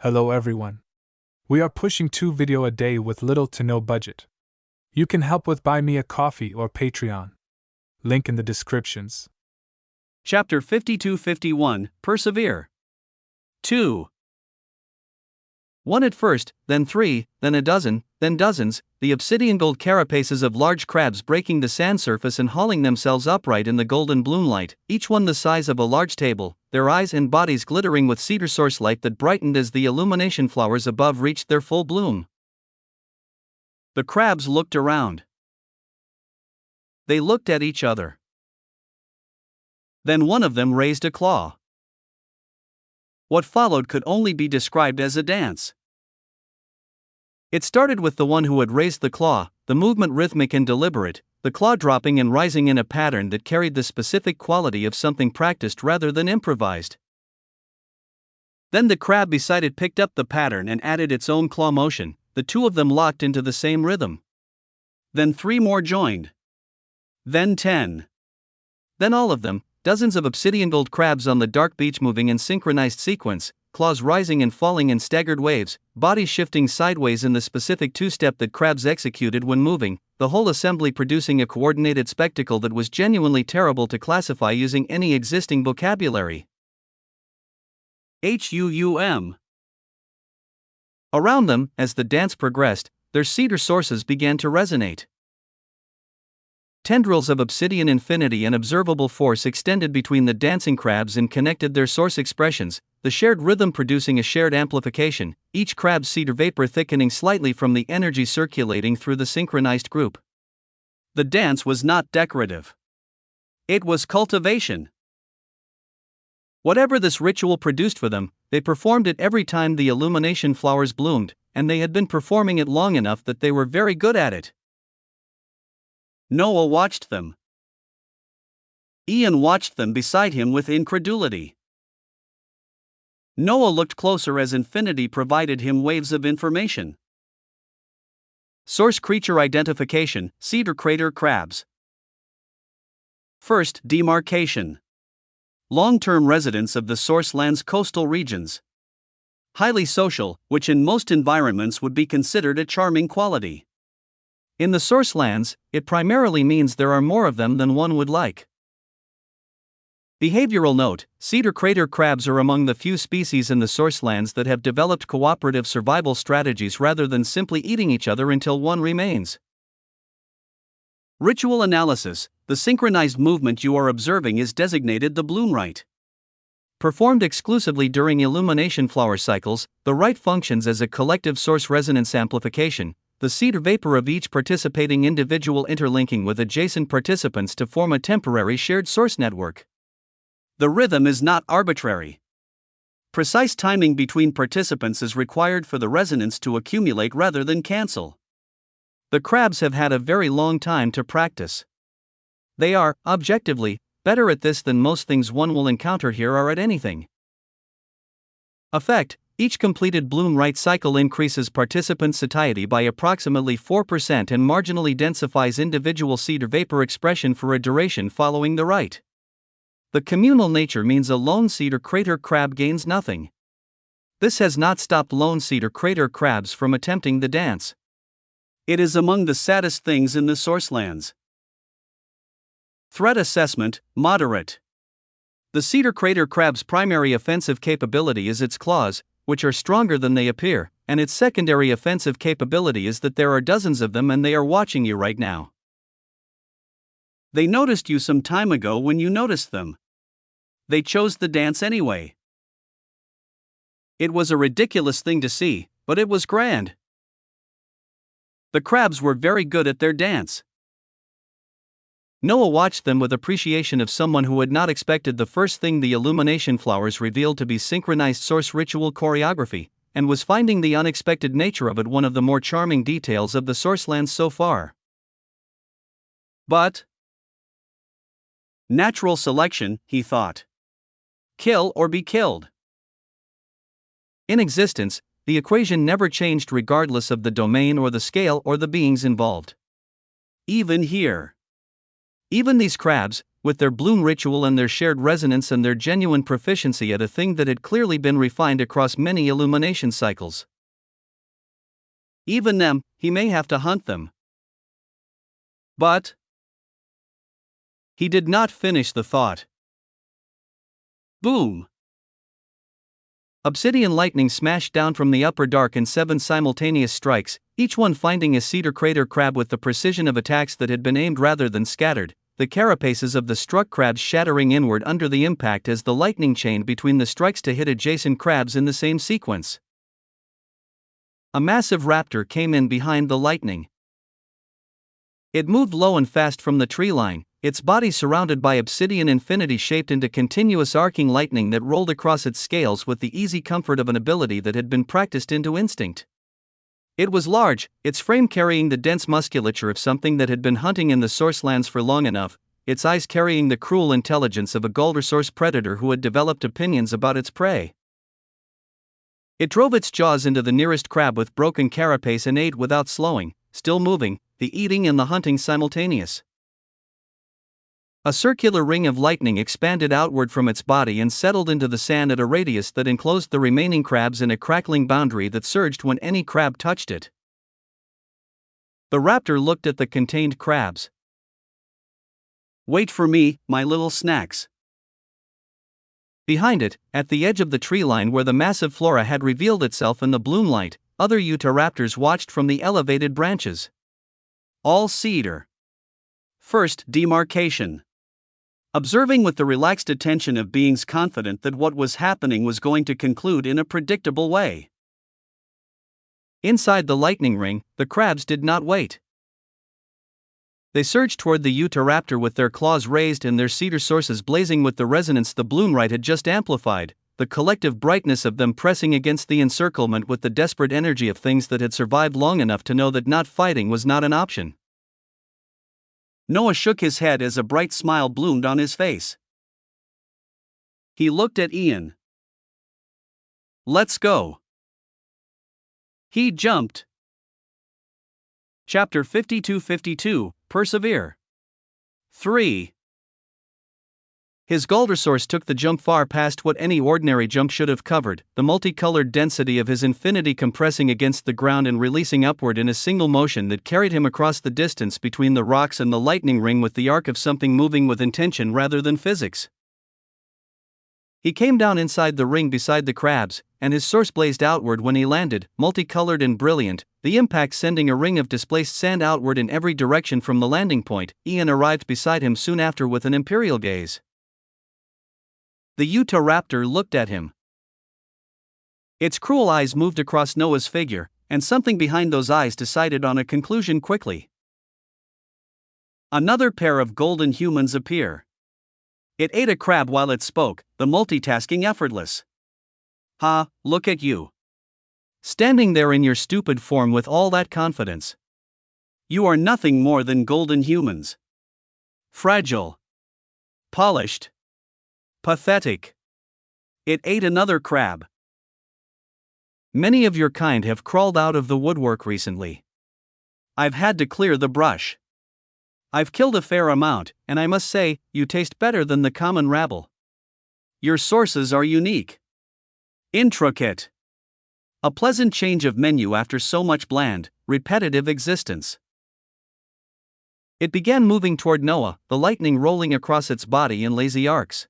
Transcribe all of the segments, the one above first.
Hello everyone. We are pushing 2 videos a day with little to no budget. You can help with Buy Me a Coffee or Patreon. Link in the descriptions. Chapter 52-51, Persevere. 2. One at first, then three, then a dozen, then dozens, the obsidian gold carapaces of large crabs breaking the sand surface and hauling themselves upright in the golden bloomlight, each one the size of a large table, their eyes and bodies glittering with cedar source light that brightened as the illumination flowers above reached their full bloom. The crabs looked around. They looked at each other. Then one of them raised a claw. What followed could only be described as a dance. It started with the one who had raised the claw, the movement rhythmic and deliberate, the claw dropping and rising in a pattern that carried the specific quality of something practiced rather than improvised. Then the crab beside it picked up the pattern and added its own claw motion, the two of them locked into the same rhythm. Then 3 more joined. Then 10. Then all of them, dozens of obsidian gold crabs on the dark beach moving in synchronized sequence, claws rising and falling in staggered waves, bodies shifting sideways in the specific two-step that crabs executed when moving, the whole assembly producing a coordinated spectacle that was genuinely terrible to classify using any existing vocabulary. HUUM. Around them, as the dance progressed, their cedar sources began to resonate. Tendrils of obsidian infinity and observable force extended between the dancing crabs and connected their source expressions, the shared rhythm producing a shared amplification, each crab's cedar vapor thickening slightly from the energy circulating through the synchronized group. The dance was not decorative. It was cultivation. Whatever this ritual produced for them, they performed it every time the illumination flowers bloomed, and they had been performing it long enough that they were very good at it. Noah watched them. Ian watched them beside him with incredulity. Noah looked closer as infinity provided him waves of information. Source creature identification, cedar crater crabs. First, demarcation. Long-term residents of the source land's coastal regions. Highly social, which in most environments would be considered a charming quality. In the source lands, it primarily means there are more of them than one would like. Behavioral note: cedar crater crabs are among the few species in the source lands that have developed cooperative survival strategies rather than simply eating each other until one remains. Ritual analysis: the synchronized movement you are observing is designated the bloom rite. Performed exclusively during illumination flower cycles, the rite functions as a collective source resonance amplification, the cedar vapor of each participating individual interlinking with adjacent participants to form a temporary shared source network. The rhythm is not arbitrary. Precise timing between participants is required for the resonance to accumulate rather than cancel. The crabs have had a very long time to practice. They are, objectively, better at this than most things one will encounter here are at anything. Effect: each completed bloom rite cycle increases participant satiety by approximately 4% and marginally densifies individual cedar vapor expression for a duration following the rite. The communal nature means a lone cedar crater crab gains nothing. This has not stopped lone cedar crater crabs from attempting the dance. It is among the saddest things in the source lands. Threat assessment: moderate. The cedar crater crab's primary offensive capability is its claws, which are stronger than they appear, and its secondary offensive capability is that there are dozens of them and they are watching you right now. They noticed you some time ago when you noticed them. They chose the dance anyway. It was a ridiculous thing to see, but it was grand. The crabs were very good at their dance. Noah watched them with appreciation of someone who had not expected the first thing the illumination flowers revealed to be synchronized source ritual choreography, and was finding the unexpected nature of it one of the more charming details of the source lands so far. But natural selection, he thought. Kill or be killed. In existence, the equation never changed regardless of the domain or the scale or the beings involved. Even here. Even these crabs, with their bloom ritual and their shared resonance and their genuine proficiency at a thing that had clearly been refined across many illumination cycles. Even them, he may have to hunt them. But he did not finish the thought. Boom! Obsidian lightning smashed down from the upper dark in 7 simultaneous strikes, each one finding a cedar crater crab with the precision of attacks that had been aimed rather than scattered, the carapaces of the struck crabs shattering inward under the impact as the lightning chained between the strikes to hit adjacent crabs in the same sequence. A massive raptor came in behind the lightning. It moved low and fast from the tree line, its body surrounded by obsidian infinity shaped into continuous arcing lightning that rolled across its scales with the easy comfort of an ability that had been practiced into instinct. It was large, its frame carrying the dense musculature of something that had been hunting in the sourcelands for long enough, its eyes carrying the cruel intelligence of a Galdersaurus predator who had developed opinions about its prey. It drove its jaws into the nearest crab with broken carapace and ate without slowing, still moving, the eating and the hunting simultaneous. A circular ring of lightning expanded outward from its body and settled into the sand at a radius that enclosed the remaining crabs in a crackling boundary that surged when any crab touched it. The raptor looked at the contained crabs. "Wait for me, my little snacks." Behind it, at the edge of the tree line where the massive flora had revealed itself in the bloomlight, other Utahraptors watched from the elevated branches. All cedar. First demarcation. Observing with the relaxed attention of beings confident that what was happening was going to conclude in a predictable way. Inside the lightning ring, the crabs did not wait. They surged toward the Utahraptor with their claws raised and their cedar sources blazing with the resonance the bloomlight had just amplified, the collective brightness of them pressing against the encirclement with the desperate energy of things that had survived long enough to know that not fighting was not an option. Noah shook his head as a bright smile bloomed on his face. He looked at Ian. "Let's go." He jumped. Chapter 52-52, Persevere. 3. His Galdersaurus took the jump far past what any ordinary jump should have covered, the multicolored density of his infinity compressing against the ground and releasing upward in a single motion that carried him across the distance between the rocks and the lightning ring with the arc of something moving with intention rather than physics. He came down inside the ring beside the crabs, and his source blazed outward when he landed, multicolored and brilliant, the impact sending a ring of displaced sand outward in every direction from the landing point. Ian arrived beside him soon after with an imperial gaze. The Utahraptor looked at him. Its cruel eyes moved across Noah's figure, and something behind those eyes decided on a conclusion quickly. Another pair of golden humans appear. It ate a crab while it spoke, the multitasking effortless. "Ha, look at you. Standing there in your stupid form with all that confidence. You are nothing more than golden humans. Fragile. Polished. Pathetic." It ate another crab. "Many of your kind have crawled out of the woodwork recently. I've had to clear the brush. I've killed a fair amount, and I must say, you taste better than the common rabble. Your sources are unique. Intricate. A pleasant change of menu after so much bland, repetitive existence." It began moving toward Noah, the lightning rolling across its body in lazy arcs.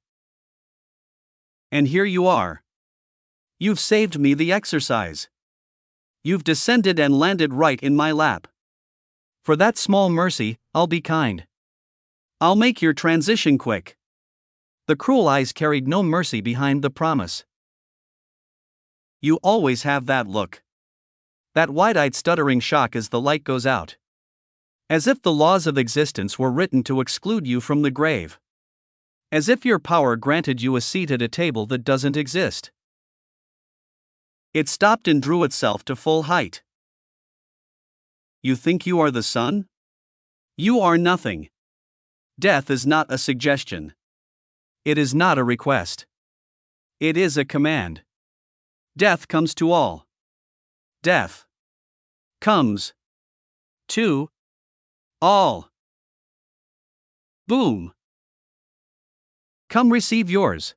"And here you are. You've saved me the exercise. You've descended and landed right in my lap. For that small mercy, I'll be kind. I'll make your transition quick." The cruel eyes carried no mercy behind the promise. "You always have that look. That wide-eyed stuttering shock as the light goes out. As if the laws of existence were written to exclude you from the grave. As if your power granted you a seat at a table that doesn't exist." It stopped and drew itself to full height. "You think you are the sun? You are nothing. Death is not a suggestion. It is not a request. It is a command. Death comes to all. Death comes to all." Boom! Come receive yours.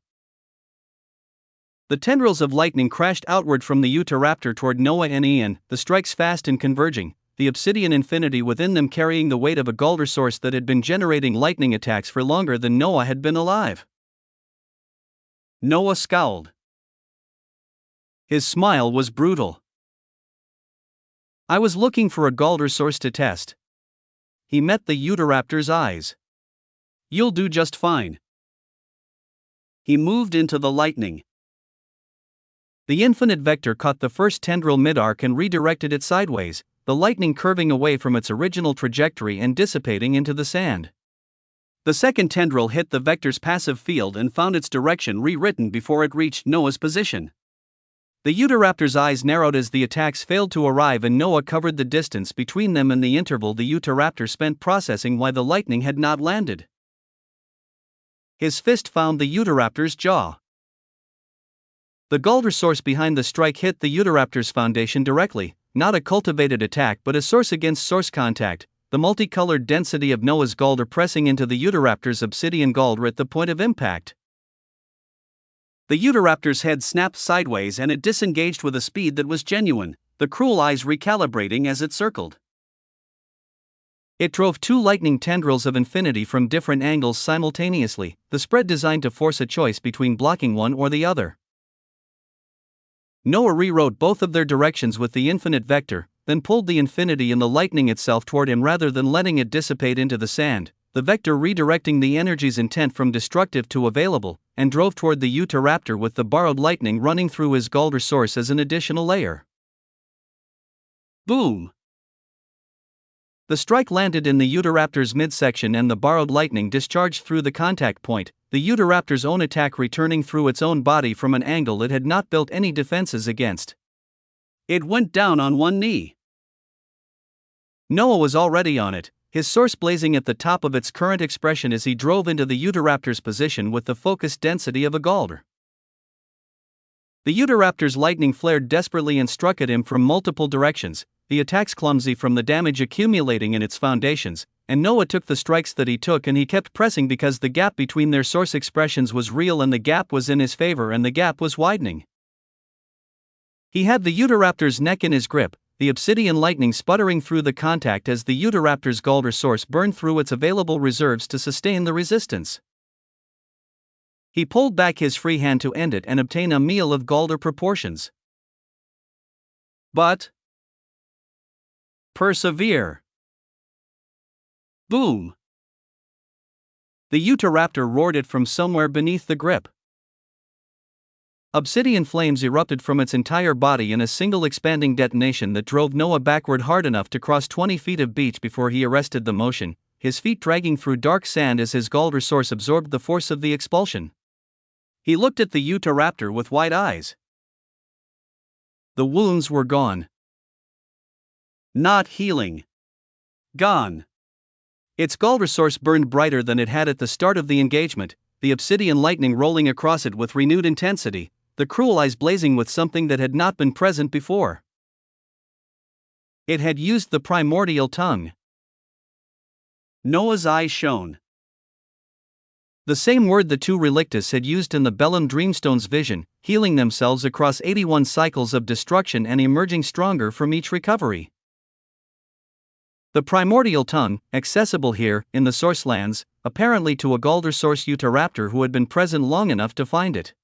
The tendrils of lightning crashed outward from the Utahraptor toward Noah and Ian, the strikes fast and converging, the obsidian infinity within them carrying the weight of a Galder source that had been generating lightning attacks for longer than Noah had been alive. Noah scowled. His smile was brutal. I was looking for a Galder source to test. He met the Utahraptor's eyes. You'll do just fine. He moved into the lightning. The infinite vector caught the first tendril mid-arc and redirected it sideways, the lightning curving away from its original trajectory and dissipating into the sand. The second tendril hit the vector's passive field and found its direction rewritten before it reached Noah's position. The Utahraptor's eyes narrowed as the attacks failed to arrive and Noah covered the distance between them and the interval the Utahraptor spent processing why the lightning had not landed. His fist found the Utahraptor's jaw. The Galder source behind the strike hit the Utahraptor's foundation directly, not a cultivated attack but a source against source contact, the multicolored density of Noah's Galder pressing into the Utahraptor's obsidian Galder at the point of impact. The Utahraptor's head snapped sideways and it disengaged with a speed that was genuine, the cruel eyes recalibrating as it circled. It drove two lightning tendrils of infinity from different angles simultaneously, the spread designed to force a choice between blocking one or the other. Noah rewrote both of their directions with the infinite vector, then pulled the infinity and the lightning itself toward him rather than letting it dissipate into the sand, the vector redirecting the energy's intent from destructive to available, and drove toward the Utahraptor with the borrowed lightning running through his Galder source as an additional layer. Boom! The strike landed in the Utahraptor's midsection and the borrowed lightning discharged through the contact point, the Utahraptor's own attack returning through its own body from an angle it had not built any defenses against. It went down on one knee. Noah was already on it, his source blazing at the top of its current expression as he drove into the Utahraptor's position with the focused density of a Galder. The Utahraptor's lightning flared desperately and struck at him from multiple directions, the attacks clumsy from the damage accumulating in its foundations, and Noah took the strikes that he took and he kept pressing because the gap between their source expressions was real and the gap was in his favor and the gap was widening. He had the Utahraptor's neck in his grip, the obsidian lightning sputtering through the contact as the Utahraptor's Galder source burned through its available reserves to sustain the resistance. He pulled back his free hand to end it and obtain a meal of Galder proportions. But persevere. Boom! The Utahraptor roared it from somewhere beneath the grip. Obsidian flames erupted from its entire body in a single expanding detonation that drove Noah backward hard enough to cross 20 feet of beach before he arrested the motion, his feet dragging through dark sand as his Galder source absorbed the force of the expulsion. He looked at the Utahraptor with wide eyes. The wounds were gone. Not healing. Gone. Its Galder source burned brighter than it had at the start of the engagement, the obsidian lightning rolling across it with renewed intensity, the cruel eyes blazing with something that had not been present before. It had used the primordial tongue. Noah's eyes shone. The same word the two relictus had used in the Bellum Dreamstone's vision, healing themselves across 81 cycles of destruction and emerging stronger from each recovery. The primordial tongue, accessible here, in the Sourcelands, apparently to a Galder source Utahraptor who had been present long enough to find it.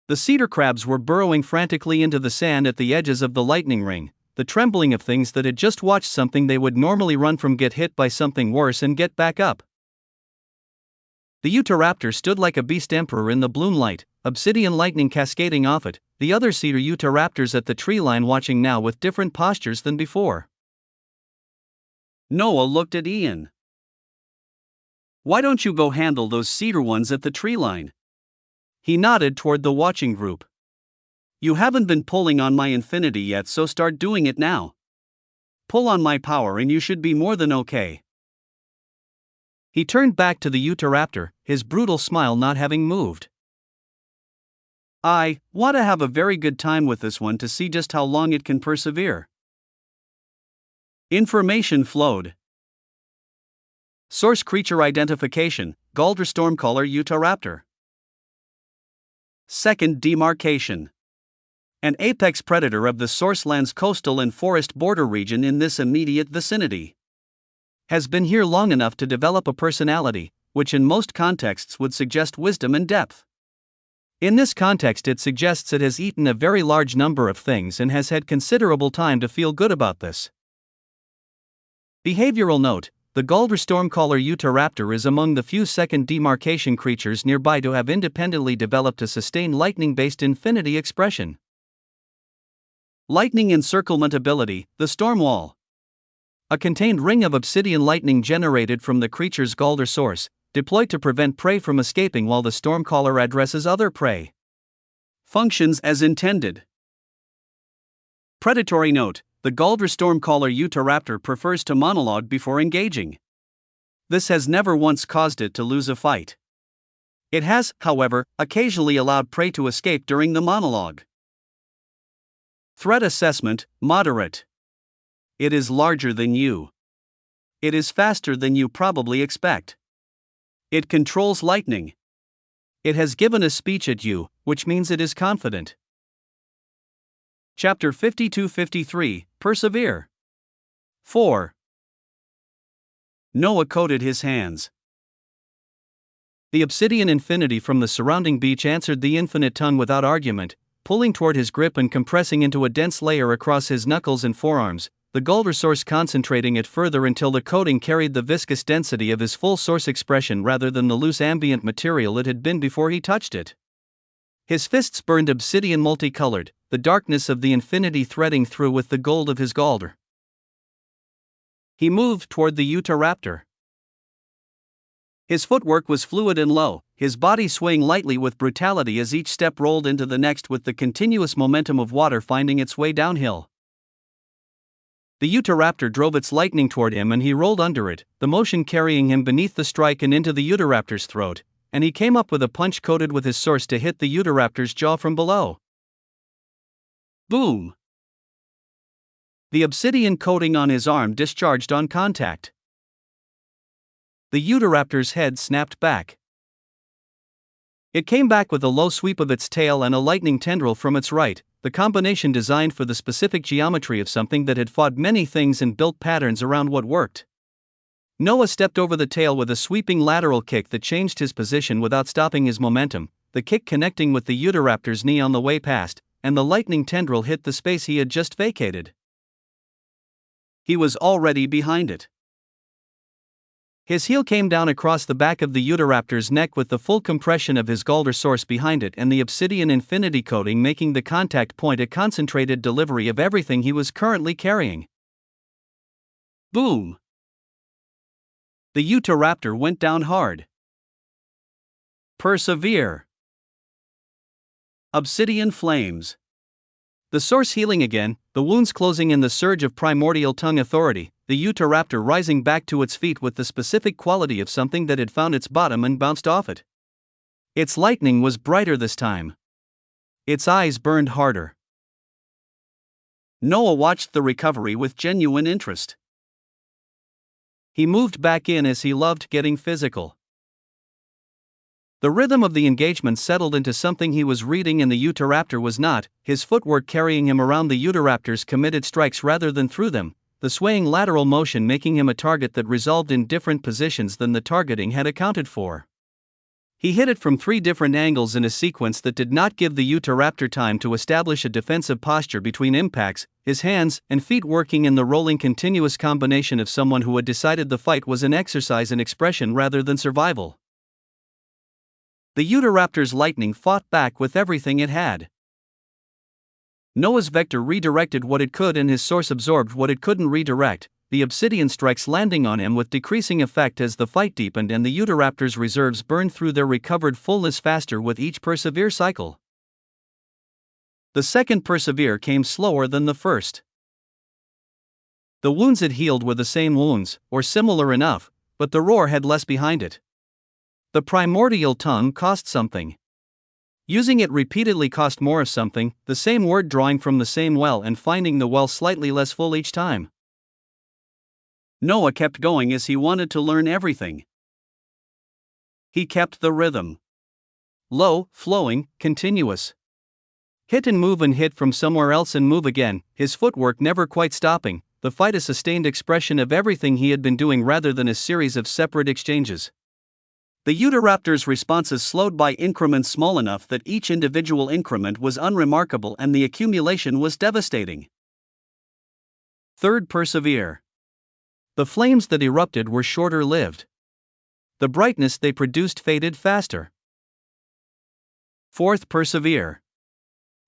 The cedar crabs were burrowing frantically into the sand at the edges of the lightning ring, the trembling of things that had just watched something they would normally run from get hit by something worse and get back up. The Utahraptor stood like a beast emperor in the bloomlight, obsidian lightning cascading off it, the other cedar Utahraptors at the tree line watching now with different postures than before. Noah looked at Ian. Why don't you go handle those cedar ones at the tree line? He nodded toward the watching group. You haven't been pulling on my infinity yet, so start doing it now. Pull on my power and you should be more than okay. He turned back to the Utahraptor, his brutal smile not having moved. I want to have a very good time with this one to see just how long it can persevere. Information flowed. Source creature identification, Galdra stormcaller Utahraptor. Second demarcation. An apex predator of the source land's coastal and forest border region in this immediate vicinity. Has been here long enough to develop a personality, which in most contexts would suggest wisdom and depth. In this context, it suggests it has eaten a very large number of things and has had considerable time to feel good about this. Behavioral note: the Galdra stormcaller Utahraptor is among the few second demarcation creatures nearby to have independently developed a sustained lightning-based infinity expression. Lightning encirclement ability, the Storm Wall. A contained ring of obsidian lightning generated from the creature's Galdra source, deployed to prevent prey from escaping while the stormcaller addresses other prey. Functions as intended. Predatory note: the Galdra stormcaller Utahraptor prefers to monologue before engaging. This has never once caused it to lose a fight. It has, however, occasionally allowed prey to escape during the monologue. Threat assessment, moderate. It is larger than you. It is faster than you probably expect. It controls lightning. It has given a speech at you, which means it is confident. Chapter 52-53, Persevere. 4. Noah coated his hands. The obsidian infinity from the surrounding beach answered the infinite tongue without argument, pulling toward his grip and compressing into a dense layer across his knuckles and forearms, the Galdra source concentrating it further until the coating carried the viscous density of his full source expression rather than the loose ambient material it had been before he touched it. His fists burned obsidian multicolored, the darkness of the infinity threading through with the gold of his Galdra. He moved toward the Utahraptor. His footwork was fluid and low, his body swaying lightly with brutality as each step rolled into the next with the continuous momentum of water finding its way downhill. The Utahraptor drove its lightning toward him and he rolled under it, the motion carrying him beneath the strike and into the Utahraptor's throat, and he came up with a punch coated with his source to hit the Utahraptor's jaw from below. Boom! The obsidian coating on his arm discharged on contact. The Utahraptor's head snapped back. It came back with a low sweep of its tail and a lightning tendril from its right, the combination designed for the specific geometry of something that had fought many things and built patterns around what worked. Noah stepped over the tail with a sweeping lateral kick that changed his position without stopping his momentum, the kick connecting with the Utahraptor's knee on the way past, and the lightning tendril hit the space he had just vacated. He was already behind it. His heel came down across the back of the Utahraptor's neck with the full compression of his Galdra source behind it and the obsidian infinity coating making the contact point a concentrated delivery of everything he was currently carrying. Boom! The Utahraptor went down hard. Persevere. Obsidian flames. The source healing again, the wounds closing in the surge of primordial tongue authority, the Utahraptor rising back to its feet with the specific quality of something that had found its bottom and bounced off it. Its lightning was brighter this time. Its eyes burned harder. Noah watched the recovery with genuine interest. He moved back in as he loved getting physical. The rhythm of the engagement settled into something he was reading and the Utahraptor was not, his footwork carrying him around the Utahraptor's committed strikes rather than through them, the swaying lateral motion making him a target that resolved in different positions than the targeting had accounted for. He hit it from 3 different angles in a sequence that did not give the Utahraptor time to establish a defensive posture between impacts, his hands and feet working in the rolling continuous combination of someone who had decided the fight was an exercise in expression rather than survival. The Utahraptor's lightning fought back with everything it had. Noah's vector redirected what it could and his source absorbed what it couldn't redirect, the obsidian strikes landing on him with decreasing effect as the fight deepened and the Utahraptor's reserves burned through their recovered fullness faster with each persevere cycle. The second persevere came slower than the first. The wounds it healed were the same wounds, or similar enough, but the roar had less behind it. The primordial tongue cost something. Using it repeatedly cost more of something, the same word drawing from the same well and finding the well slightly less full each time. Noah kept going as he wanted to learn everything. He kept the rhythm. Low, flowing, continuous. Hit and hit from somewhere else and move again, his footwork never quite stopping, the fight a sustained expression of everything he had been doing rather than a series of separate exchanges. The Utahraptor's responses slowed by increments small enough that each individual increment was unremarkable and the accumulation was devastating. Third, persevere. The flames that erupted were shorter-lived. The brightness they produced faded faster. Fourth, persevere.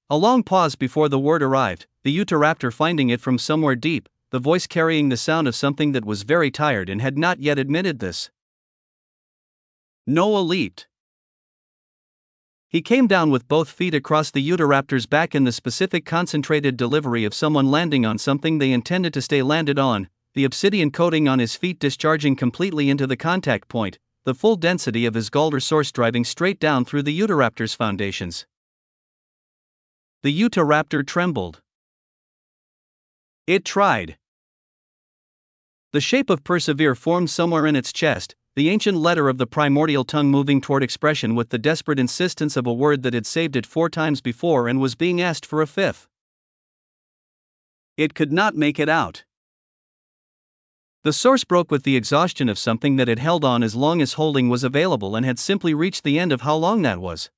A long pause before the word arrived, the Utahraptor finding it from somewhere deep, the voice carrying the sound of something that was very tired and had not yet admitted this. Noah leaped. He came down with both feet across the Utahraptor's back in the specific concentrated delivery of someone landing on something they intended to stay landed on, the obsidian coating on his feet discharging completely into the contact point, the full density of his Galdersaurus driving straight down through the Utahraptor's foundations. The Utahraptor trembled. It tried. The shape of persevere formed somewhere in its chest, the ancient letter of the primordial tongue moving toward expression with the desperate insistence of a word that had saved it 4 times before and was being asked for a 5th. It could not make it out. The source broke with the exhaustion of something that had held on as long as holding was available and had simply reached the end of how long that was.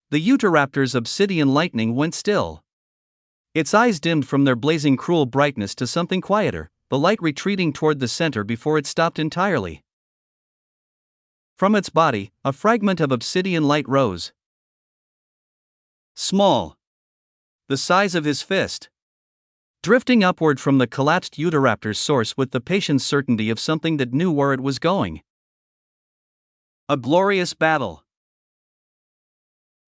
The Utahraptor's obsidian lightning went still. Its eyes dimmed from their blazing cruel brightness to something quieter, the light retreating toward the center before it stopped entirely. From its body, a fragment of obsidian light rose. Small. The size of his fist. Drifting upward from the collapsed Utahraptor's source with the patient certainty of something that knew where it was going. A glorious battle.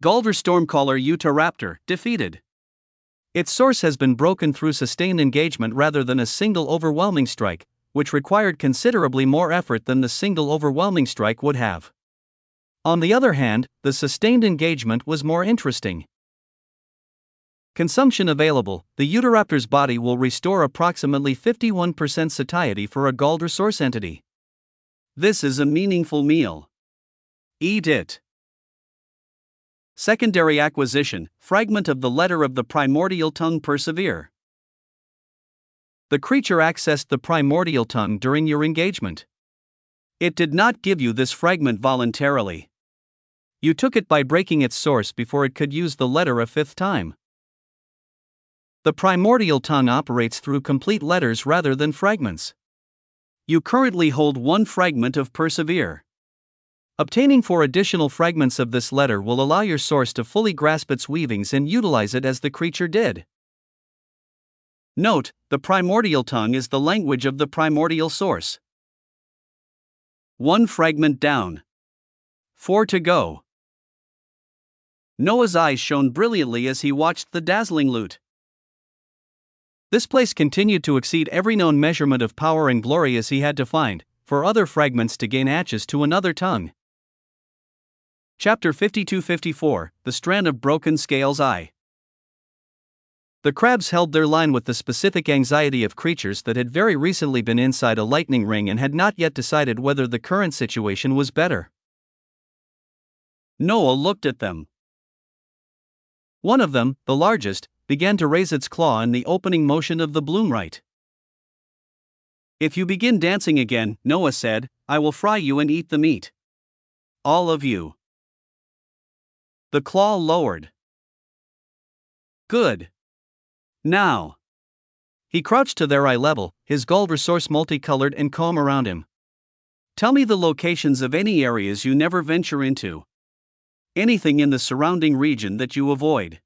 Galder Stormcaller Utahraptor, defeated. Its source has been broken through sustained engagement rather than a single overwhelming strike, which required considerably more effort than the single overwhelming strike would have. On the other hand, the sustained engagement was more interesting. Consumption available, the Utahraptor's body will restore approximately 51% satiety for a Galdersaurus entity. This is a meaningful meal. Eat it. Secondary acquisition, fragment of the letter of the primordial tongue persevere. The creature accessed the primordial tongue during your engagement. It did not give you this fragment voluntarily. You took it by breaking its source before it could use the letter a 5th time. The primordial tongue operates through complete letters rather than fragments. You currently hold 1 fragment of persevere. Obtaining 4 additional fragments of this letter will allow your source to fully grasp its weavings and utilize it as the creature did. Note, the primordial tongue is the language of the primordial source. 1 fragment down. 4 to go. Noah's eyes shone brilliantly as he watched the dazzling loot. This place continued to exceed every known measurement of power and glory as he had to find, for other fragments to gain access to another tongue. Chapter 52-54, The Strand of Broken Scales Eye. The crabs held their line with the specific anxiety of creatures that had very recently been inside a lightning ring and had not yet decided whether the current situation was better. Noah looked at them. One of them, the largest, began to raise its claw in the opening motion of the bloomrite. If you begin dancing again, Noah said, I will fry you and eat the meat. All of you. The claw lowered. Good. Now. He crouched to their eye level, his Galdersaurus multicolored and calm around him. Tell me the locations of any areas you never venture into. Anything in the surrounding region that you avoid.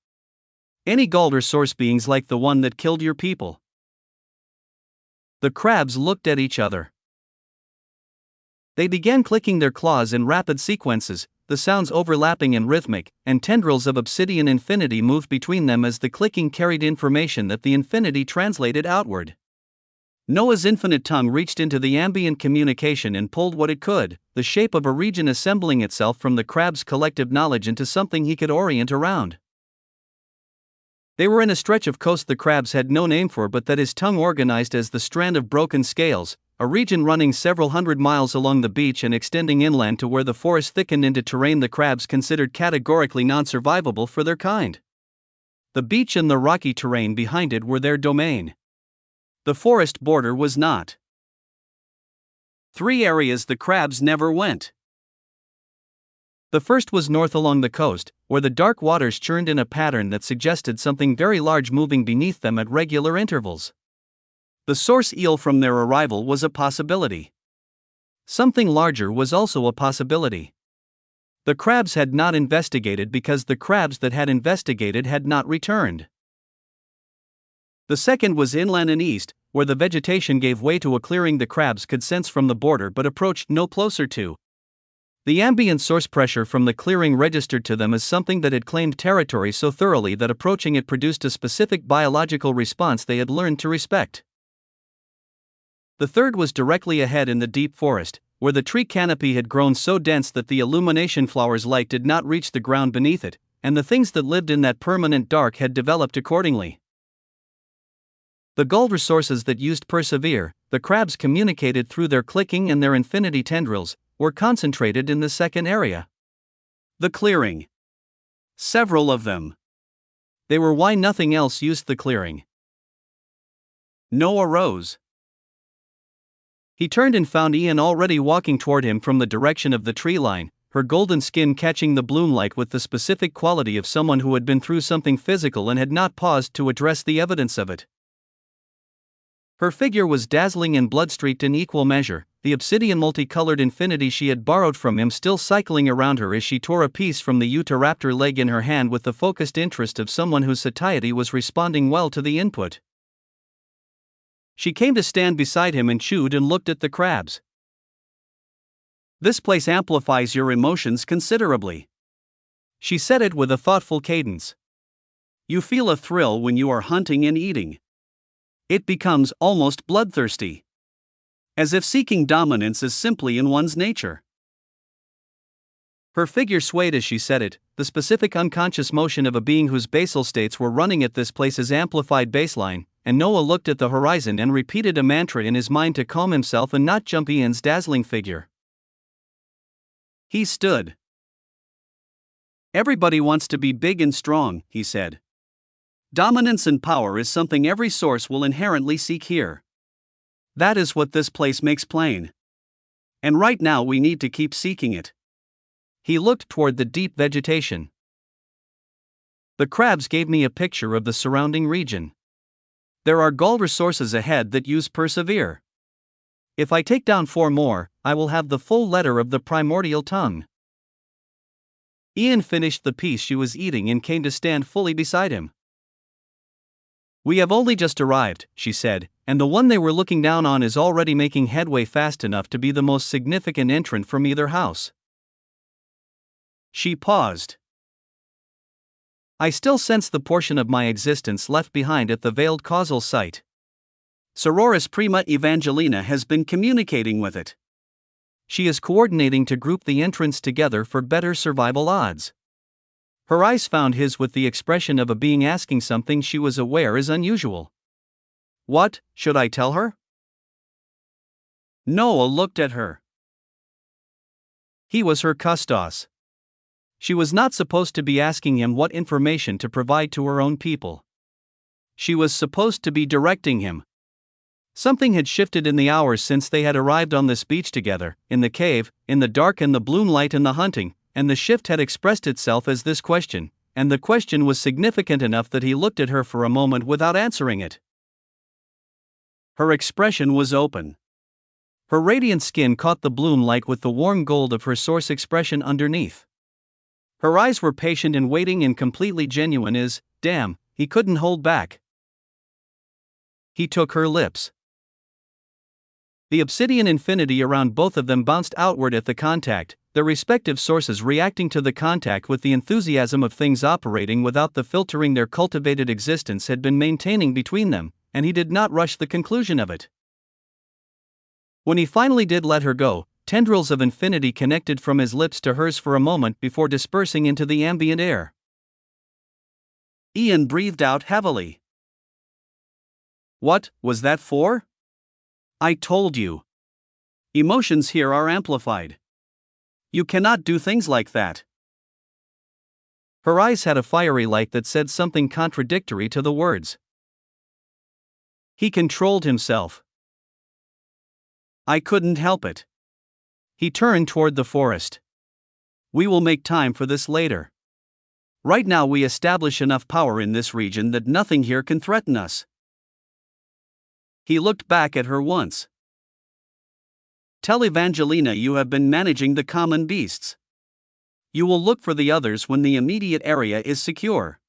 Any Galdersaurus beings like the one that killed your people. The crabs looked at each other. They began clicking their claws in rapid sequences, the sounds overlapping and rhythmic, and tendrils of obsidian infinity moved between them as the clicking carried information that the infinity translated outward. Noah's infinite tongue reached into the ambient communication and pulled what it could, the shape of a region assembling itself from the crab's collective knowledge into something he could orient around. They were in a stretch of coast the crabs had no name for but that his tongue organized as the strand of broken scales, a region running several hundred miles along the beach and extending inland to where the forest thickened into terrain the crabs considered categorically non-survivable for their kind. The beach and the rocky terrain behind it were their domain. The forest border was not. 3 areas the crabs never went. The first was north along the coast, where the dark waters churned in a pattern that suggested something very large moving beneath them at regular intervals. The source eel from their arrival was a possibility. Something larger was also a possibility. The crabs had not investigated because the crabs that had investigated had not returned. The second was inland and east, where the vegetation gave way to a clearing the crabs could sense from the border but approached no closer to. The ambient source pressure from the clearing registered to them as something that had claimed territory so thoroughly that approaching it produced a specific biological response they had learned to respect. The third was directly ahead in the deep forest, where the tree canopy had grown so dense that the illumination flower's light did not reach the ground beneath it, and the things that lived in that permanent dark had developed accordingly. The gulled resources that used persevere, the crabs communicated through their clicking and their infinity tendrils, were concentrated in the second area. The clearing. Several of them. They were why nothing else used the clearing. Noah rose. He turned and found Ian already walking toward him from the direction of the tree line, her golden skin catching the bloom light with the specific quality of someone who had been through something physical and had not paused to address the evidence of it. Her figure was dazzling and blood-streaked in equal measure, the obsidian multicolored infinity she had borrowed from him still cycling around her as she tore a piece from the Utahraptor leg in her hand with the focused interest of someone whose satiety was responding well to the input. She came to stand beside him and chewed and looked at the crabs. "This place amplifies your emotions considerably." She said it with a thoughtful cadence. "You feel a thrill when you are hunting and eating. It becomes almost bloodthirsty. As if seeking dominance is simply in one's nature." Her figure swayed as she said it, the specific unconscious motion of a being whose basal states were running at this place's amplified baseline, and Noah looked at the horizon and repeated a mantra in his mind to calm himself and not jump Ian's dazzling figure. He stood. "Everybody wants to be big and strong," he said. "Dominance and power is something every source will inherently seek here. That is what this place makes plain. And right now we need to keep seeking it." He looked toward the deep vegetation. "The crabs gave me a picture of the surrounding region. There are gull resources ahead that use persevere. If I take down 4 more, I will have the full letter of the primordial tongue." Ian finished the piece she was eating and came to stand fully beside him. "We have only just arrived," she said, "and the one they were looking down on is already making headway fast enough to be the most significant entrant from either house." She paused. "I still sense the portion of my existence left behind at the veiled causal site. Sororis Prima Evangelina has been communicating with it. She is coordinating to group the entrants together for better survival odds." Her eyes found his with the expression of a being asking something she was aware is unusual. "What, should I tell her?" Noah looked at her. He was her custos. She was not supposed to be asking him what information to provide to her own people. She was supposed to be directing him. Something had shifted in the hours since they had arrived on this beach together, in the cave, in the dark and the bloom light and the hunting, and the shift had expressed itself as this question, and the question was significant enough that he looked at her for a moment without answering it. Her expression was open. Her radiant skin caught the bloom light with the warm gold of her source expression underneath. Her eyes were patient and waiting and completely genuine as, damn, he couldn't hold back. He took her lips. The obsidian infinity around both of them bounced outward at the contact, their respective sources reacting to the contact with the enthusiasm of things operating without the filtering their cultivated existence had been maintaining between them, and he did not rush the conclusion of it. When he finally did let her go, tendrils of infinity connected from his lips to hers for a moment before dispersing into the ambient air. Ian breathed out heavily. "What was that for?" "I told you," Emotions here are amplified. You cannot do things like that. Her eyes had a fiery light that said something contradictory to the words. He controlled himself. I couldn't help it. He turned toward the forest. We will make time for this later. Right now we establish enough power in this region that nothing here can threaten us. He looked back at her once. Tell Evangelina you have been managing the common beasts. You will look for the others when the immediate area is secure.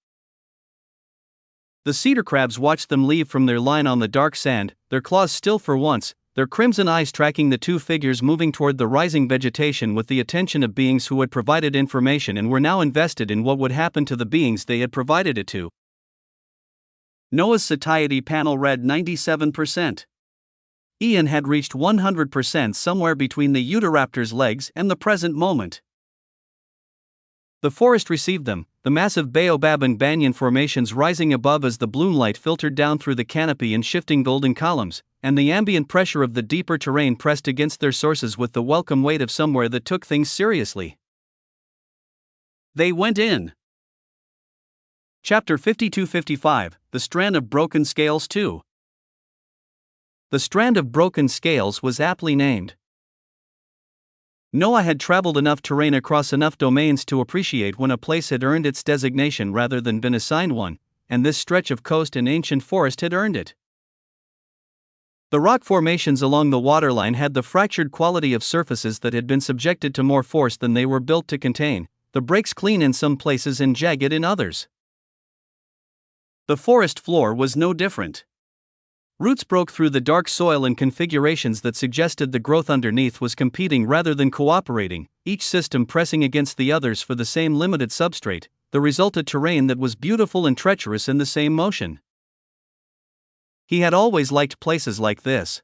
The cedar crabs watched them leave from their line on the dark sand, their claws still for once, their crimson eyes tracking the two figures moving toward the rising vegetation with the attention of beings who had provided information and were now invested in what would happen to the beings they had provided it to. Noah's satiety panel read 97%. Ian had reached 100% somewhere between the Utahraptor's legs and the present moment. The forest received them, the massive baobab and banyan formations rising above as the bloom light filtered down through the canopy in shifting golden columns, and the ambient pressure of the deeper terrain pressed against their sources with the welcome weight of somewhere that took things seriously. They went in. Chapter 52-55, The Strand of Broken Scales 2. The Strand of Broken Scales was aptly named. Noah had traveled enough terrain across enough domains to appreciate when a place had earned its designation rather than been assigned one, and this stretch of coast and ancient forest had earned it. The rock formations along the waterline had the fractured quality of surfaces that had been subjected to more force than they were built to contain, the breaks clean in some places and jagged in others. The forest floor was no different. Roots broke through the dark soil in configurations that suggested the growth underneath was competing rather than cooperating, each system pressing against the others for the same limited substrate, the resulted terrain that was beautiful and treacherous in the same motion. He had always liked places like this.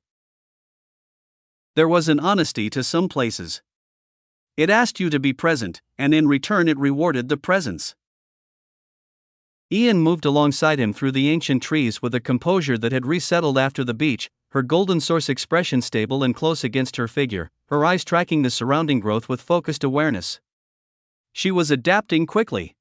There was an honesty to some places. It asked you to be present, and in return it rewarded the presence. Ian moved alongside him through the ancient trees with a composure that had resettled after the beach, her golden source expression stable and close against her figure, her eyes tracking the surrounding growth with focused awareness. She was adapting quickly.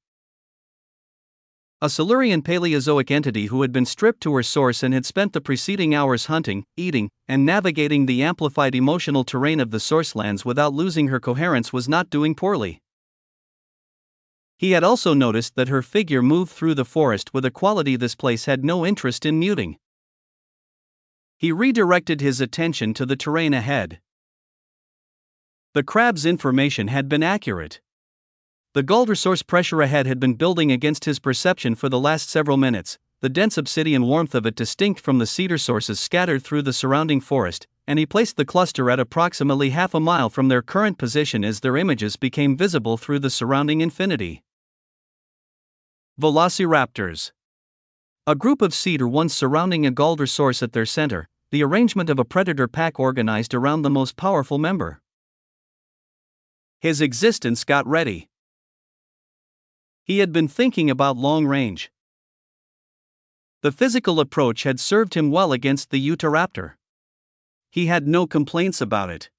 A Silurian Paleozoic entity who had been stripped to her source and had spent the preceding hours hunting, eating, and navigating the amplified emotional terrain of the source lands without losing her coherence was not doing poorly. He had also noticed that her figure moved through the forest with a quality this place had no interest in muting. He redirected his attention to the terrain ahead. The crab's information had been accurate. The Galder source pressure ahead had been building against his perception for the last several minutes, the dense obsidian warmth of it distinct from the cedar sources scattered through the surrounding forest, and he placed the cluster at approximately half a mile from their current position as their images became visible through the surrounding infinity. Velociraptors. A group of cedar ones surrounding a Galder source at their center, the arrangement of a predator pack organized around the most powerful member. His existence got ready. He had been thinking about long range. The physical approach had served him well against the Utahraptor. He had no complaints about it.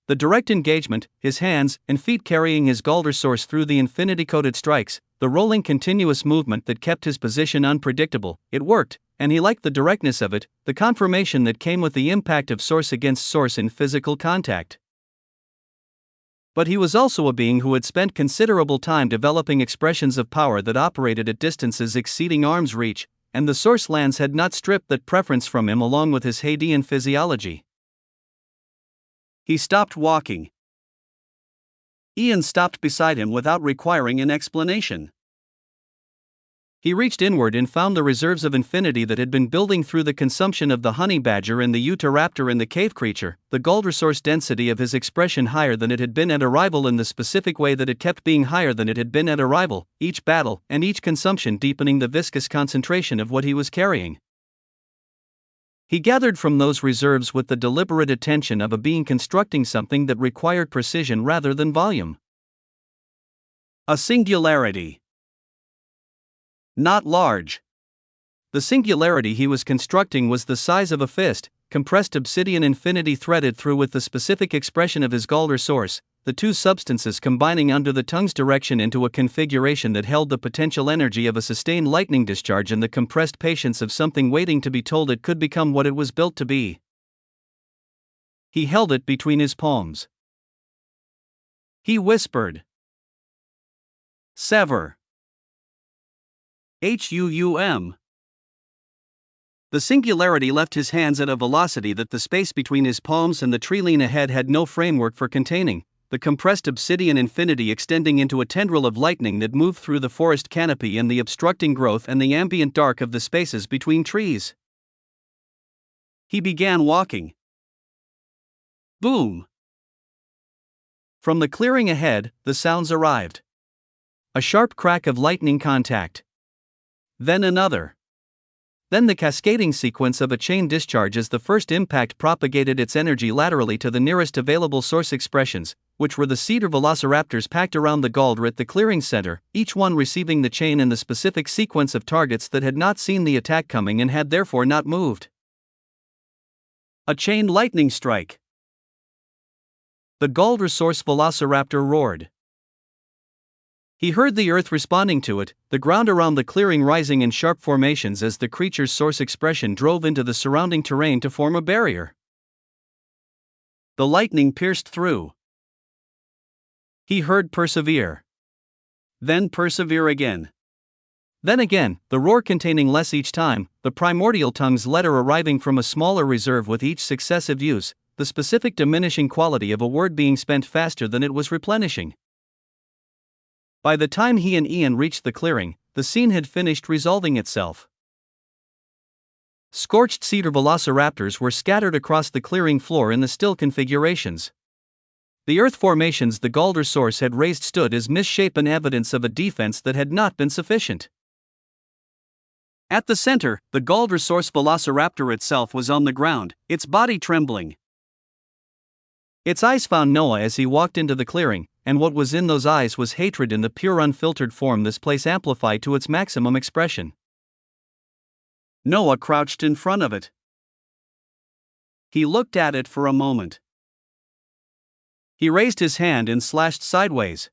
The direct engagement, his hands and feet carrying his Galder source through the infinity-coded strikes, the rolling continuous movement that kept his position unpredictable, it worked, and he liked the directness of it, the confirmation that came with the impact of source against source in physical contact. But he was also a being who had spent considerable time developing expressions of power that operated at distances exceeding arm's reach, and the source lands had not stripped that preference from him along with his Hadean physiology. He stopped walking. Ian stopped beside him without requiring an explanation. He reached inward and found the reserves of infinity that had been building through the consumption of the honey badger and the Utahraptor and the cave creature, the Galder source density of his expression higher than it had been at arrival in the specific way that it kept being higher than it had been at arrival, each battle and each consumption deepening the viscous concentration of what he was carrying. He gathered from those reserves with the deliberate attention of a being constructing something that required precision rather than volume. A singularity. Not large. The singularity he was constructing was the size of a fist, compressed obsidian infinity threaded through with the specific expression of his Galder source, the two substances combining under the tongue's direction into a configuration that held the potential energy of a sustained lightning discharge and the compressed patience of something waiting to be told it could become what it was built to be. He held it between his palms. He whispered, "Sever. H-U-U-M." The singularity left his hands at a velocity that the space between his palms and the tree line ahead had no framework for containing, the compressed obsidian infinity extending into a tendril of lightning that moved through the forest canopy and the obstructing growth and the ambient dark of the spaces between trees. He began walking. Boom! From the clearing ahead, the sounds arrived. A sharp crack of lightning contact. Then another. Then the cascading sequence of a chain discharge as the first impact propagated its energy laterally to the nearest available source expressions, which were the cedar velociraptors packed around the Galder at the clearing center, each one receiving the chain and the specific sequence of targets that had not seen the attack coming and had therefore not moved. A chain lightning strike. The Galder source velociraptor roared. He heard the earth responding to it, the ground around the clearing rising in sharp formations as the creature's source expression drove into the surrounding terrain to form a barrier. The lightning pierced through. He heard persevere. Then persevere again. Then again, the roar containing less each time, the primordial tongue's letter arriving from a smaller reserve with each successive use, the specific diminishing quality of a word being spent faster than it was replenishing. By the time he and Ian reached the clearing, the scene had finished resolving itself. Scorched cedar velociraptors were scattered across the clearing floor in the still configurations. The earth formations the Galder source had raised stood as misshapen evidence of a defense that had not been sufficient. At the center, the Galder source velociraptor itself was on the ground, its body trembling. Its eyes found Noah as he walked into the clearing, and what was in those eyes was hatred in the pure unfiltered form this place amplified to its maximum expression. Noah crouched in front of it. He looked at it for a moment. He raised his hand and slashed sideways.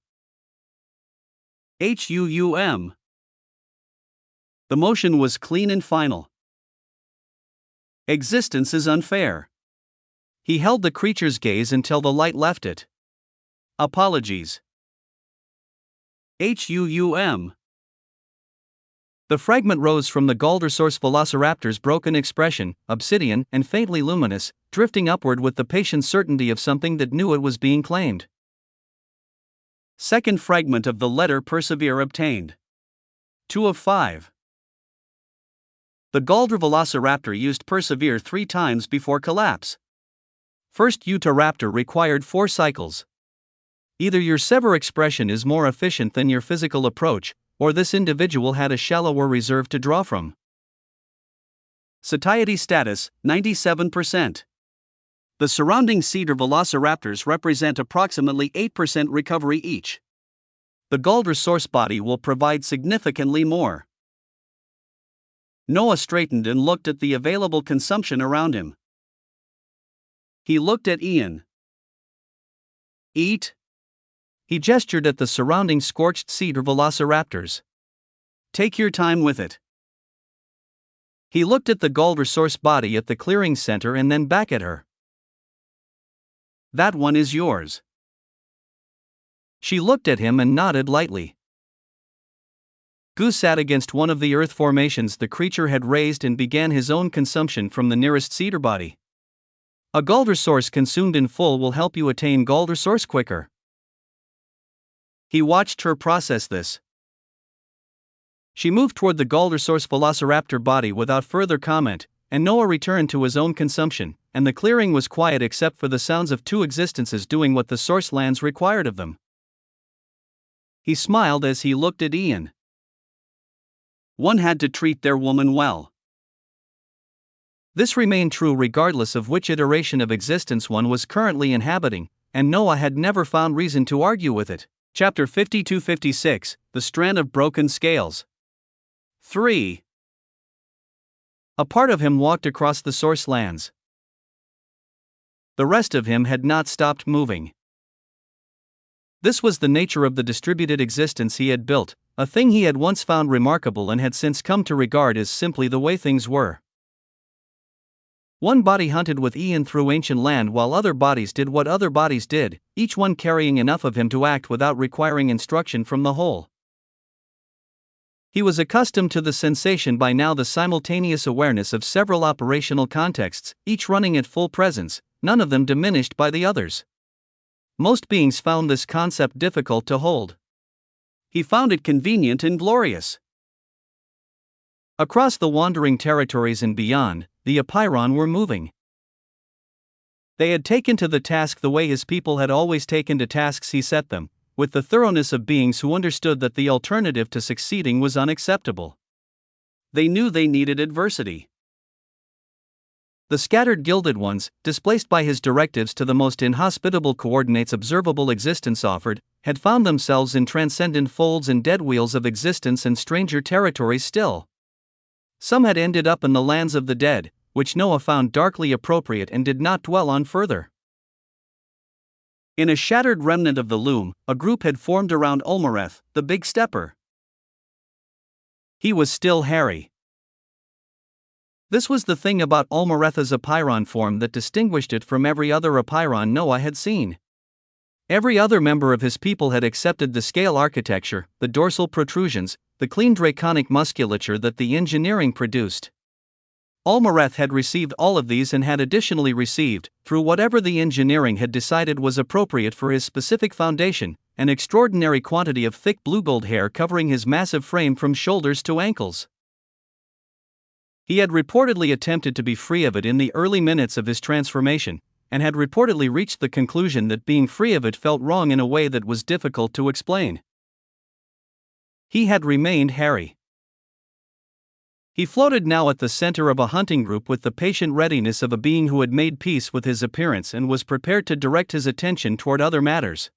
H-U-U-M. The motion was clean and final. Existence is unfair. He held the creature's gaze until the light left it. Apologies. H-U-U-M. The fragment rose from the Galder source velociraptor's broken expression, obsidian and faintly luminous, drifting upward with the patient certainty of something that knew it was being claimed. Second fragment of the letter persevere obtained. 2 of 5. The Galder velociraptor used persevere 3 times before collapse. First Utahraptor required 4 cycles. Either your sever expression is more efficient than your physical approach, or this individual had a shallower reserve to draw from. Satiety status, 97%. The surrounding cedar velociraptors represent approximately 8% recovery each. The Galder source body will provide significantly more. Noah straightened and looked at the available consumption around him. He looked at Ian. Eat? He gestured at the surrounding scorched cedar velociraptors. Take your time with it. He looked at the Galder source body at the clearing center and then back at her. That one is yours. She looked at him and nodded lightly. Goose sat against one of the earth formations the creature had raised and began his own consumption from the nearest cedar body. A Galder source consumed in full will help you attain Galder source quicker. He watched her process this. She moved toward the Galder source velociraptor body without further comment, and Noah returned to his own consumption, and the clearing was quiet except for the sounds of 2 existences doing what the source lands required of them. He smiled as he looked at Ian. One had to treat their woman well. This remained true regardless of which iteration of existence one was currently inhabiting, and Noah had never found reason to argue with it. Chapter 52-56, The Strand of Broken Scales. 3. A part of him walked across the source lands. The rest of him had not stopped moving. This was the nature of the distributed existence he had built, a thing he had once found remarkable and had since come to regard as simply the way things were. One body hunted with Ian through ancient land while other bodies did what other bodies did, each one carrying enough of him to act without requiring instruction from the whole. He was accustomed to the sensation by now, the simultaneous awareness of several operational contexts, each running at full presence, none of them diminished by the others. Most beings found this concept difficult to hold. He found it convenient and glorious. Across the wandering territories and beyond, the Apiron were moving. They had taken to the task the way his people had always taken to tasks he set them, with the thoroughness of beings who understood that the alternative to succeeding was unacceptable. They knew they needed adversity. The scattered Gilded Ones, displaced by his directives to the most inhospitable coordinates observable existence offered, had found themselves in transcendent folds and dead wheels of existence and stranger territories still. Some had ended up in the lands of the dead, which Noah found darkly appropriate and did not dwell on further. In a shattered remnant of the loom, a group had formed around Olmareth, the Big Stepper. He was still hairy. This was the thing about Olmareth's Apiron form that distinguished it from every other Apiron Noah had seen. Every other member of his people had accepted the scale architecture, the dorsal protrusions, the clean draconic musculature that the engineering produced. Olmareth had received all of these and had additionally received, through whatever the engineering had decided was appropriate for his specific foundation, an extraordinary quantity of thick blue gold hair covering his massive frame from shoulders to ankles. He had reportedly attempted to be free of it in the early minutes of his transformation, and had reportedly reached the conclusion that being free of it felt wrong in a way that was difficult to explain. He had remained hairy. He floated now at the center of a hunting group with the patient readiness of a being who had made peace with his appearance and was prepared to direct his attention toward other matters.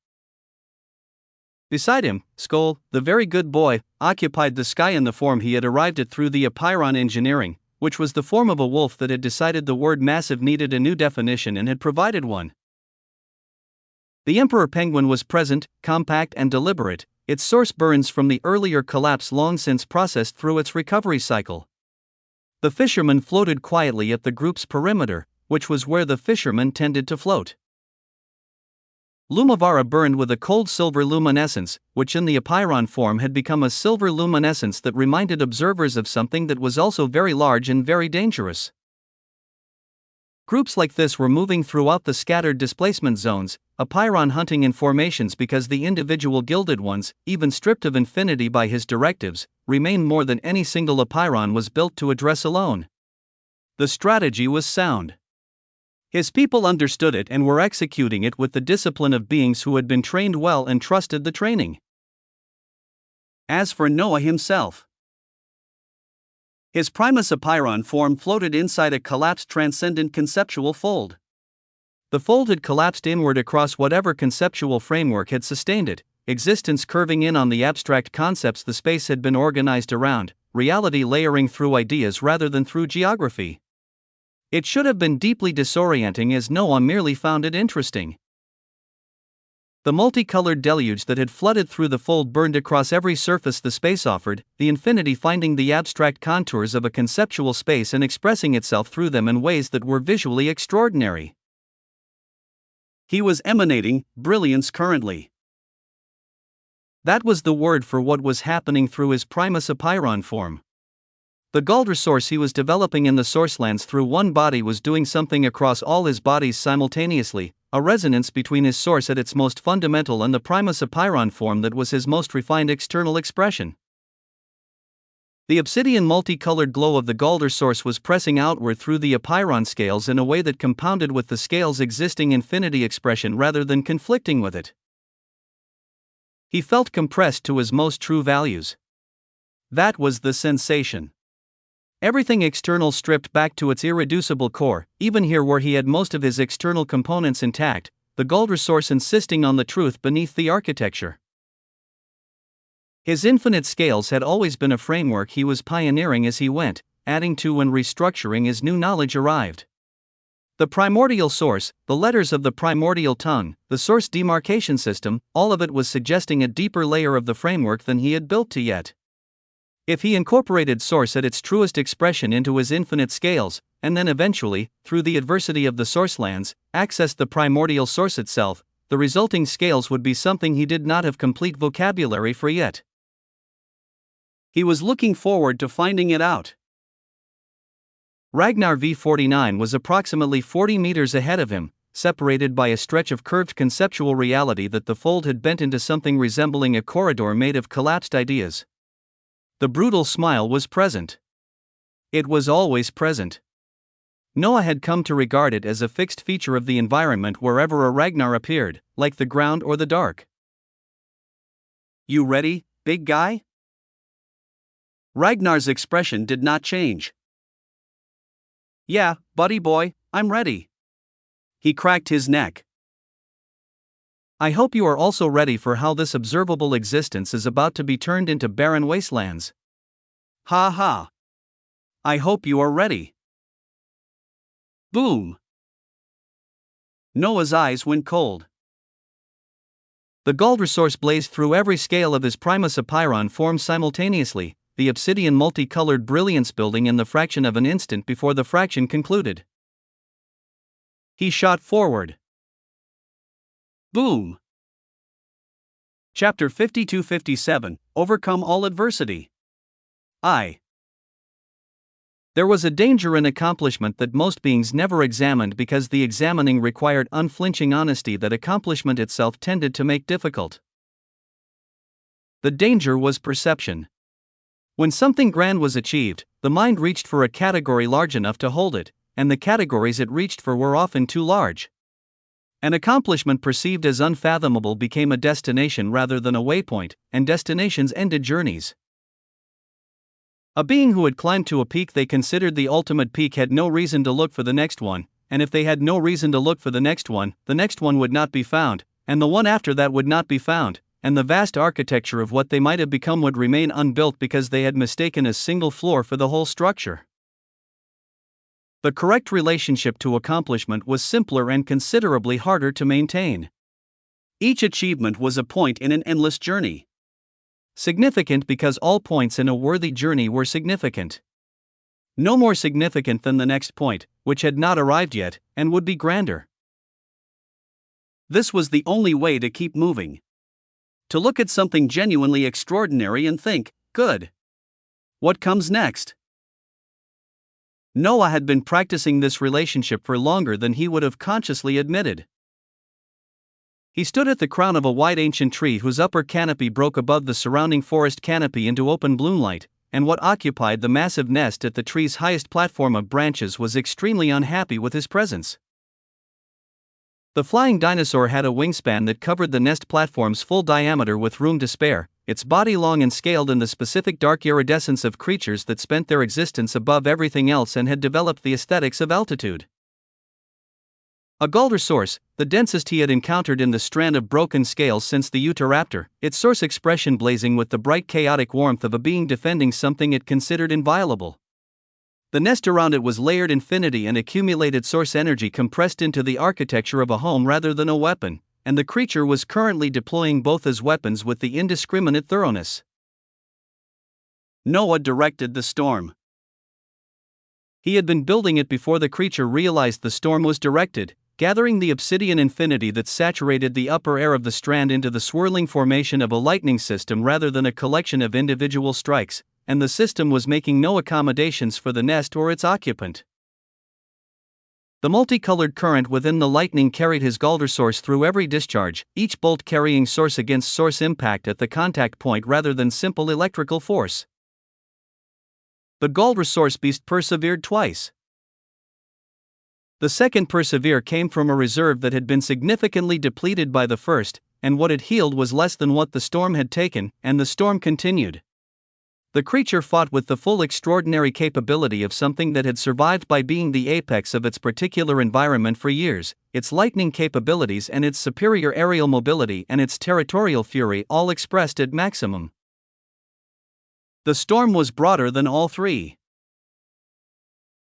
Beside him, Skoll, the very good boy, occupied the sky in the form he had arrived at through the Apiron engineering, which was the form of a wolf that had decided the word massive needed a new definition and had provided one. The Emperor Penguin was present, compact and deliberate, its source burns from the earlier collapse long since processed through its recovery cycle. The fisherman floated quietly at the group's perimeter, which was where the fisherman tended to float. Lumavara burned with a cold silver luminescence, which in the Apiron form had become a silver luminescence that reminded observers of something that was also very large and very dangerous. Groups like this were moving throughout the scattered displacement zones, Apiron hunting in formations because the individual Gilded Ones, even stripped of infinity by his directives, remained more than any single Apiron was built to address alone. The strategy was sound. His people understood it and were executing it with the discipline of beings who had been trained well and trusted the training. As for Noah himself, his Primus Apiron form floated inside a collapsed transcendent conceptual fold. The fold had collapsed inward across whatever conceptual framework had sustained it, existence curving in on the abstract concepts the space had been organized around, reality layering through ideas rather than through geography. It should have been deeply disorienting as Noah merely found it interesting. The multicolored deluge that had flooded through the fold burned across every surface the space offered, the infinity finding the abstract contours of a conceptual space and expressing itself through them in ways that were visually extraordinary. He was emanating brilliance currently. That was the word for what was happening through his Primus Apiron form. The gold resource he was developing in the sourcelands through one body was doing something across all his bodies simultaneously, a resonance between his source at its most fundamental and the Primus Apiron form that was his most refined external expression. The obsidian multicolored glow of the Galder source was pressing outward through the Apiron scales in a way that compounded with the scales' existing infinity expression rather than conflicting with it. He felt compressed to his most true values. That was the sensation. Everything external stripped back to its irreducible core, even here where he had most of his external components intact, the gold resource insisting on the truth beneath the architecture. His infinite scales had always been a framework he was pioneering as he went, adding to and restructuring as new knowledge arrived. The primordial source, the letters of the primordial tongue, the source demarcation system, all of it was suggesting a deeper layer of the framework than he had built to yet. If he incorporated source at its truest expression into his infinite scales, and then eventually, through the adversity of the sourcelands, accessed the primordial source itself, the resulting scales would be something he did not have complete vocabulary for yet. He was looking forward to finding it out. Ragnar V49 was approximately 40 meters ahead of him, separated by a stretch of curved conceptual reality that the fold had bent into something resembling a corridor made of collapsed ideas. The brutal smile was present. It was always present. Noah had come to regard it as a fixed feature of the environment wherever a Ragnar appeared, like the ground or the dark. "You ready, big guy?" Ragnar's expression did not change. "Yeah, buddy boy, I'm ready." He cracked his neck. "I hope you are also ready for how this observable existence is about to be turned into barren wastelands." "Ha ha. I hope you are ready." Boom. Noah's eyes went cold. The gold resource blazed through every scale of his Primus Apiron form simultaneously, the obsidian multicolored brilliance building in the fraction of an instant before the fraction concluded. He shot forward. Boom. Chapter 52-57, Overcome All Adversity. There was a danger in accomplishment that most beings never examined because the examining required unflinching honesty that accomplishment itself tended to make difficult. The danger was perception. When something grand was achieved, the mind reached for a category large enough to hold it, and the categories it reached for were often too large. An accomplishment perceived as unfathomable became a destination rather than a waypoint, and destinations ended journeys. A being who had climbed to a peak they considered the ultimate peak had no reason to look for the next one, and if they had no reason to look for the next one would not be found, and the one after that would not be found, and the vast architecture of what they might have become would remain unbuilt because they had mistaken a single floor for the whole structure. The correct relationship to accomplishment was simpler and considerably harder to maintain. Each achievement was a point in an endless journey. Significant because all points in a worthy journey were significant. No more significant than the next point, which had not arrived yet, and would be grander. This was the only way to keep moving. To look at something genuinely extraordinary and think, good. What comes next? Noah had been practicing this relationship for longer than he would have consciously admitted. He stood at the crown of a wide ancient tree whose upper canopy broke above the surrounding forest canopy into open bloomlight, and what occupied the massive nest at the tree's highest platform of branches was extremely unhappy with his presence. The flying dinosaur had a wingspan that covered the nest platform's full diameter with room to spare, its body long and scaled in the specific dark iridescence of creatures that spent their existence above everything else and had developed the aesthetics of altitude. A Galder source, the densest he had encountered in the strand of broken scales since the Utahraptor, its source expression blazing with the bright chaotic warmth of a being defending something it considered inviolable. The nest around it was layered infinity and accumulated source energy compressed into the architecture of a home rather than a weapon, and the creature was currently deploying both as weapons with the indiscriminate thoroughness. Noah directed the storm. He had been building it before the creature realized the storm was directed, gathering the obsidian infinity that saturated the upper air of the strand into the swirling formation of a lightning system rather than a collection of individual strikes, and the system was making no accommodations for the nest or its occupant. The multicolored current within the lightning carried his Galder source through every discharge, each bolt carrying source against source impact at the contact point rather than simple electrical force. The Galder source beast persevered twice. The second persevere came from a reserve that had been significantly depleted by the first, and what it healed was less than what the storm had taken, and the storm continued. The creature fought with the full extraordinary capability of something that had survived by being the apex of its particular environment for years, its lightning capabilities and its superior aerial mobility and its territorial fury all expressed at maximum. The storm was broader than all three.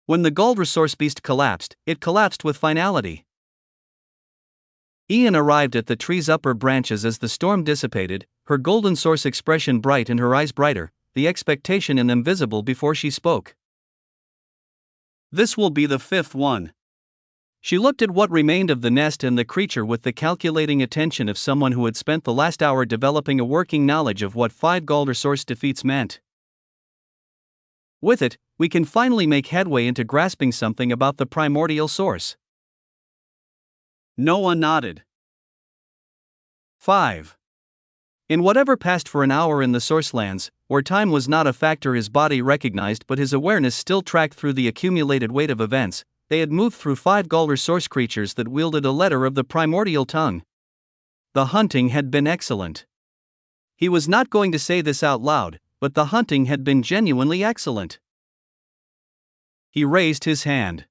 When the gold resource beast collapsed, it collapsed with finality. Ian arrived at the tree's upper branches as the storm dissipated, her golden source expression bright and her eyes brighter, the expectation in them visible before she spoke. This will be the fifth one. She looked at what remained of the nest and the creature with the calculating attention of someone who had spent the last hour developing a working knowledge of what 5 gold resource defeats meant. With it, we can finally make headway into grasping something about the primordial source. Noah nodded. 5. In whatever passed for an hour in the source lands, where time was not a factor his body recognized but his awareness still tracked through the accumulated weight of events, they had moved through 5 gold resource creatures that wielded a letter of the primordial tongue. The hunting had been excellent. He was not going to say this out loud, but the hunting had been genuinely excellent. He raised his hand.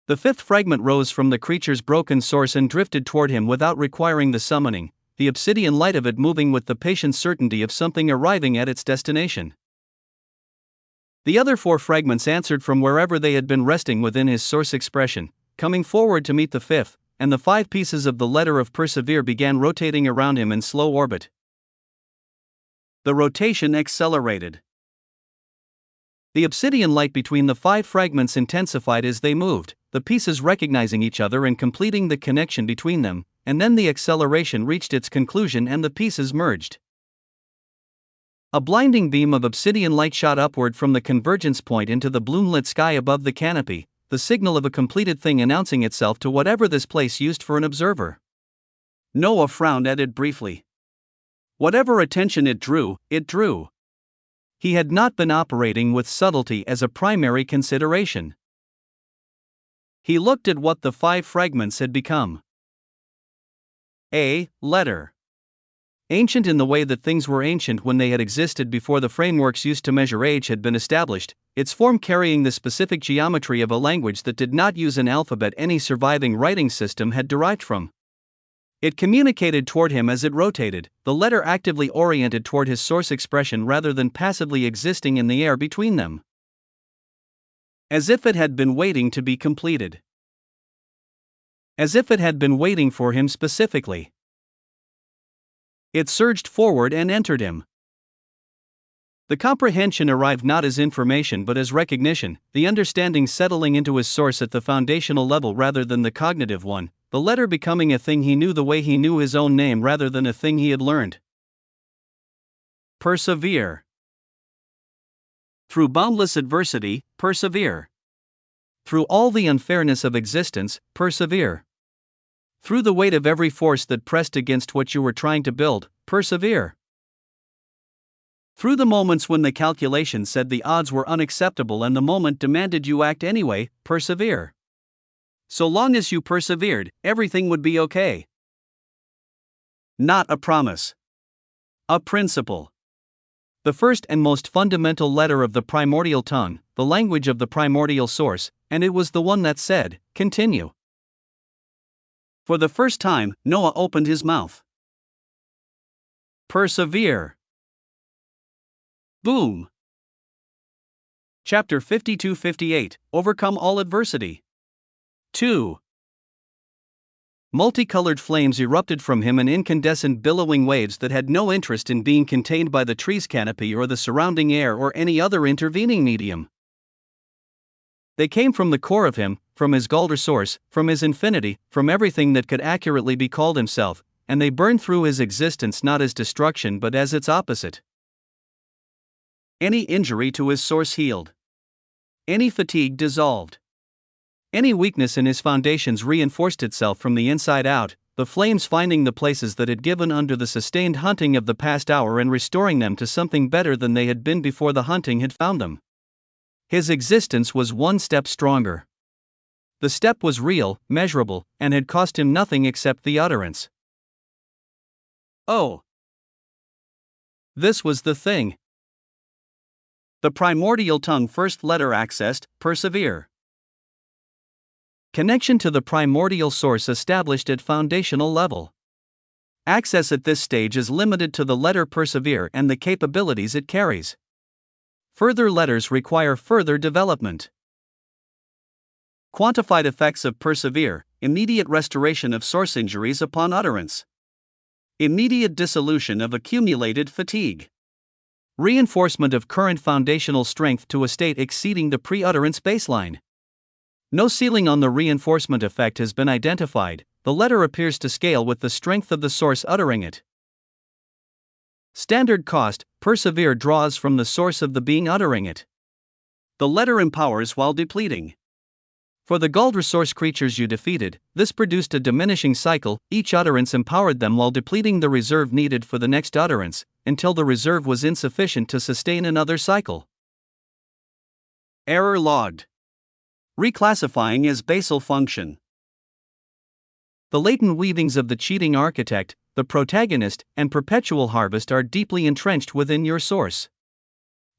The 5th fragment rose from the creature's broken source and drifted toward him without requiring the summoning, the obsidian light of it moving with the patient certainty of something arriving at its destination. The other 4 fragments answered from wherever they had been resting within his source expression, coming forward to meet the 5th, and the 5 pieces of the letter of persevere began rotating around him in slow orbit. The rotation accelerated. The obsidian light between the 5 fragments intensified as they moved, the pieces recognizing each other and completing the connection between them, and then the acceleration reached its conclusion and the pieces merged. A blinding beam of obsidian light shot upward from the convergence point into the bloom-lit sky above the canopy, the signal of a completed thing announcing itself to whatever this place used for an observer. Noah frowned at it briefly. Whatever attention it drew, it drew. He had not been operating with subtlety as a primary consideration. He looked at what the 5 fragments had become. A letter. Ancient in the way that things were ancient when they had existed before the frameworks used to measure age had been established, its form carrying the specific geometry of a language that did not use an alphabet any surviving writing system had derived from. It communicated toward him as it rotated, the letter actively oriented toward his source expression rather than passively existing in the air between them. As if it had been waiting to be completed. As if it had been waiting for him specifically. It surged forward and entered him. The comprehension arrived not as information but as recognition, the understanding settling into his source at the foundational level rather than the cognitive one, the letter becoming a thing he knew the way he knew his own name rather than a thing he had learned. Persevere. Through boundless adversity, persevere. Through all the unfairness of existence, persevere. Through the weight of every force that pressed against what you were trying to build, persevere. Through the moments when the calculation said the odds were unacceptable and the moment demanded you act anyway, persevere. So long as you persevered, everything would be okay. Not a promise. A principle. The first and most fundamental letter of the primordial tongue, the language of the primordial source, and it was the one that said, continue. For the first time, Noah opened his mouth. Persevere. Boom. Chapter 52-58, Overcome All Adversity. 2. Multicolored flames erupted from him in incandescent billowing waves that had no interest in being contained by the tree's canopy or the surrounding air or any other intervening medium. They came from the core of him, from his Galder source, from his infinity, from everything that could accurately be called himself, and they burned through his existence not as destruction but as its opposite. Any injury to his source healed. Any fatigue dissolved. Any weakness in his foundations reinforced itself from the inside out, the flames finding the places that had given under the sustained hunting of the past hour and restoring them to something better than they had been before the hunting had found them. His existence was one step stronger. The step was real, measurable, and had cost him nothing except the utterance. Oh! This was the thing. The primordial tongue first letter accessed, persevere. Connection to the primordial source established at foundational level. Access at this stage is limited to the letter persevere and the capabilities it carries. Further letters require further development. Quantified effects of persevere, immediate restoration of source injuries upon utterance. Immediate dissolution of accumulated fatigue. Reinforcement of current foundational strength to a state exceeding the pre-utterance baseline. No ceiling on the reinforcement effect has been identified. The letter appears to scale with the strength of the source uttering it. Standard cost, persevere draws from the source of the being uttering it. The letter empowers while depleting. For the galled resource creatures you defeated, this produced a diminishing cycle. Each utterance empowered them while depleting the reserve needed for the next utterance, until the reserve was insufficient to sustain another cycle. Error logged. Reclassifying as basal function. The latent weavings of the cheating architect, the protagonist, and perpetual harvest are deeply entrenched within your source.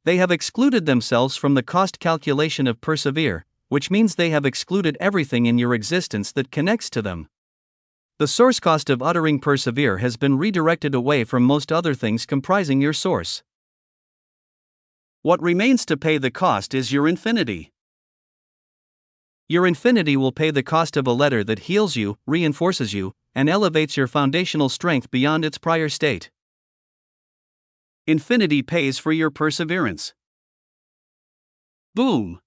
They have excluded themselves from the cost calculation of persevere, which means they have excluded everything in your existence that connects to them. The source cost of uttering persevere has been redirected away from most other things comprising your source. What remains to pay the cost is your infinity. Your infinity will pay the cost of a letter that heals you, reinforces you, and elevates your foundational strength beyond its prior state. Infinity pays for your perseverance. Boom!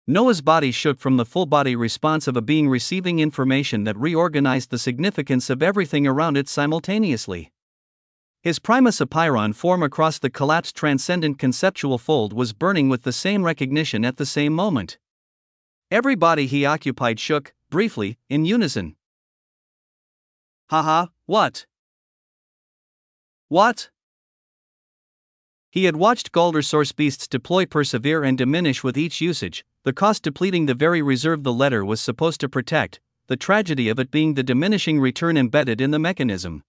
Noah's body shook from the full-body response of a being receiving information that reorganized the significance of everything around it simultaneously. His primus apeiron form across the collapsed transcendent conceptual fold was burning with the same recognition at the same moment. Every body he occupied shook, briefly, in unison. Haha, what? What? He had watched Galder source beasts deploy persevere and diminish with each usage, the cost depleting the very reserve the letter was supposed to protect, the tragedy of it being the diminishing return embedded in the mechanism.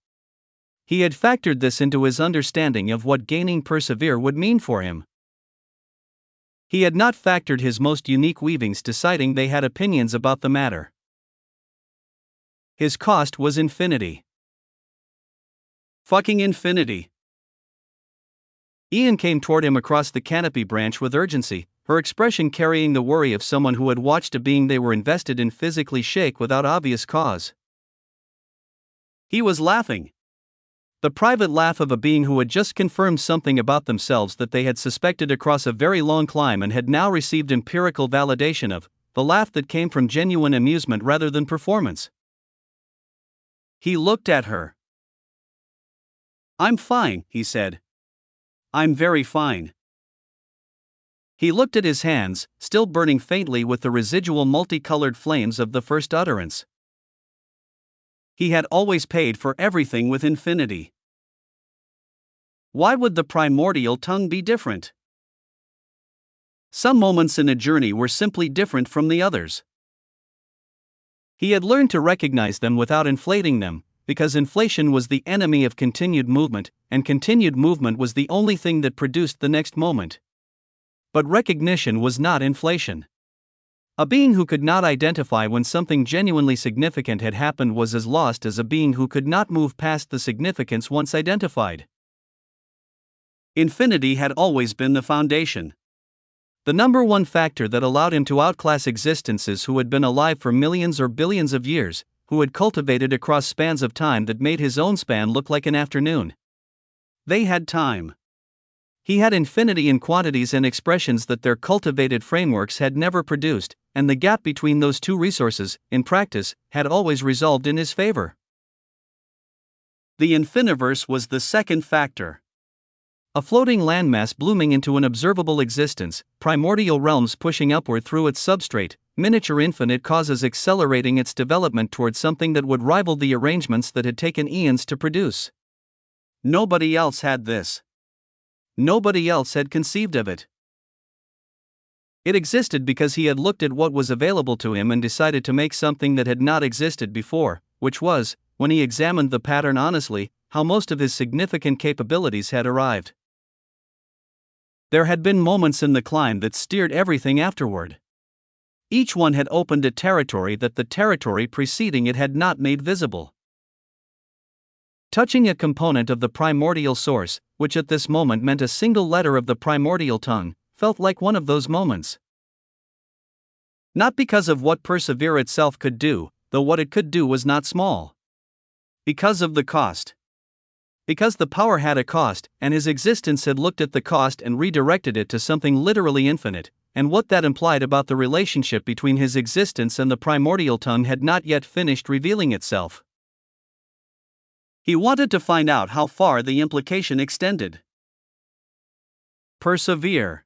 He had factored this into his understanding of what gaining persevere would mean for him. He had not factored his most unique weavings, deciding they had opinions about the matter. His cost was infinity. Fucking infinity. Ian came toward him across the canopy branch with urgency, her expression carrying the worry of someone who had watched a being they were invested in physically shake without obvious cause. He was laughing. The private laugh of a being who had just confirmed something about themselves that they had suspected across a very long climb and had now received empirical validation of, the laugh that came from genuine amusement rather than performance. He looked at her. "I'm fine," he said. "I'm very fine." He looked at his hands, still burning faintly with the residual multicolored flames of the first utterance. He had always paid for everything with infinity. Why would the primordial tongue be different? Some moments in a journey were simply different from the others. He had learned to recognize them without inflating them, because inflation was the enemy of continued movement, and continued movement was the only thing that produced the next moment. But recognition was not inflation. A being who could not identify when something genuinely significant had happened was as lost as a being who could not move past the significance once identified. Infinity had always been the foundation. The number one factor that allowed him to outclass existences who had been alive for millions or billions of years, who had cultivated across spans of time that made his own span look like an afternoon. They had time. He had infinity in quantities and expressions that their cultivated frameworks had never produced, and the gap between those two resources, in practice, had always resolved in his favor. The infiniverse was the second factor. A floating landmass blooming into an observable existence, primordial realms pushing upward through its substrate, miniature infinite causes accelerating its development toward something that would rival the arrangements that had taken eons to produce. Nobody else had this. Nobody else had conceived of it. It existed because he had looked at what was available to him and decided to make something that had not existed before, which was, when he examined the pattern honestly, how most of his significant capabilities had arrived. There had been moments in the climb that steered everything afterward. Each one had opened a territory that the territory preceding it had not made visible. touching a component of the primordial source, which at this moment meant a single letter of the primordial tongue, felt like one of those moments. Not because of what persevere itself could do, though what it could do was not small. Because of the cost. Because the power had a cost, and his existence had looked at the cost and redirected it to something literally infinite, and what that implied about the relationship between his existence and the primordial tongue had not yet finished revealing itself. He wanted to find out how far the implication extended. Persevere.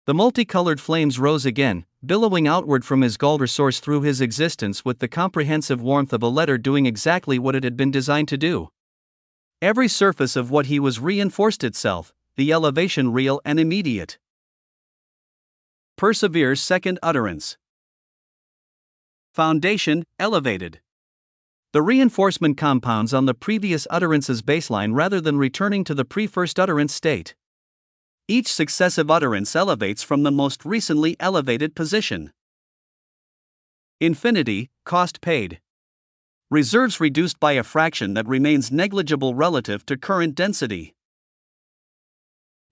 The multicolored flames rose again, billowing outward from his Galder source through his existence with the comprehensive warmth of a letter doing exactly what it had been designed to do. Every surface of what he was reinforced itself, the elevation real and immediate. Persevere's second utterance. Foundation, elevated. The reinforcement compounds on the previous utterance's baseline rather than returning to the pre-first utterance state. Each successive utterance elevates from the most recently elevated position. Infinity, cost paid. Reserves reduced by a fraction that remains negligible relative to current density.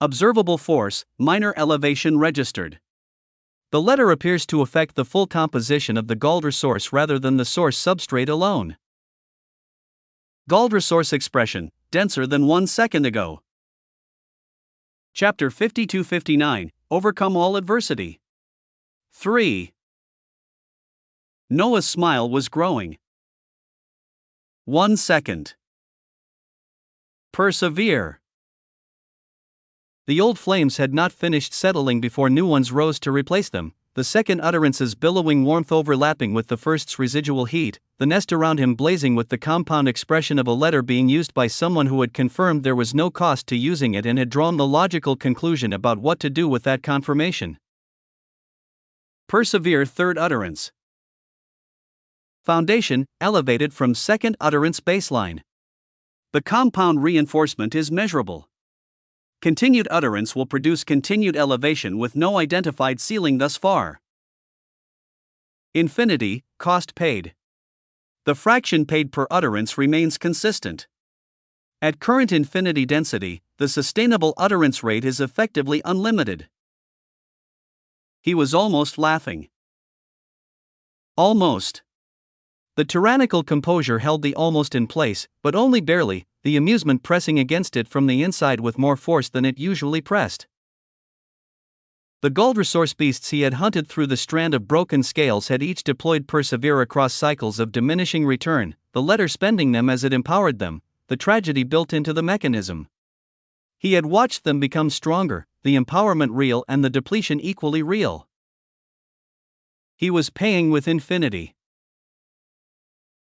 Observable force, minor elevation registered. The letter appears to affect the full composition of the Galder source rather than the source substrate alone. Galder source expression, denser than 1 second ago. Chapter 52-59, Overcome All Adversity. 3. Noah's smile was growing. 1 second. Persevere. The old flames had not finished settling before new ones rose to replace them, the second utterance's billowing warmth overlapping with the first's residual heat, the nest around him blazing with the compound expression of a letter being used by someone who had confirmed there was no cost to using it and had drawn the logical conclusion about what to do with that confirmation. Persevere third utterance. Foundation, elevated from second utterance baseline. The compound reinforcement is measurable. Continued utterance will produce continued elevation with no identified ceiling thus far. Infinity, cost paid. The fraction paid per utterance remains consistent. At current infinity density, the sustainable utterance rate is effectively unlimited. He was almost laughing. Almost. The tyrannical composure held the almost in place, but only barely, the amusement pressing against it from the inside with more force than it usually pressed. The Galder source beasts he had hunted through the strand of broken scales had each deployed persevere across cycles of diminishing return, the letter spending them as it empowered them, the tragedy built into the mechanism. He had watched them become stronger, the empowerment real and the depletion equally real. He was paying with infinity.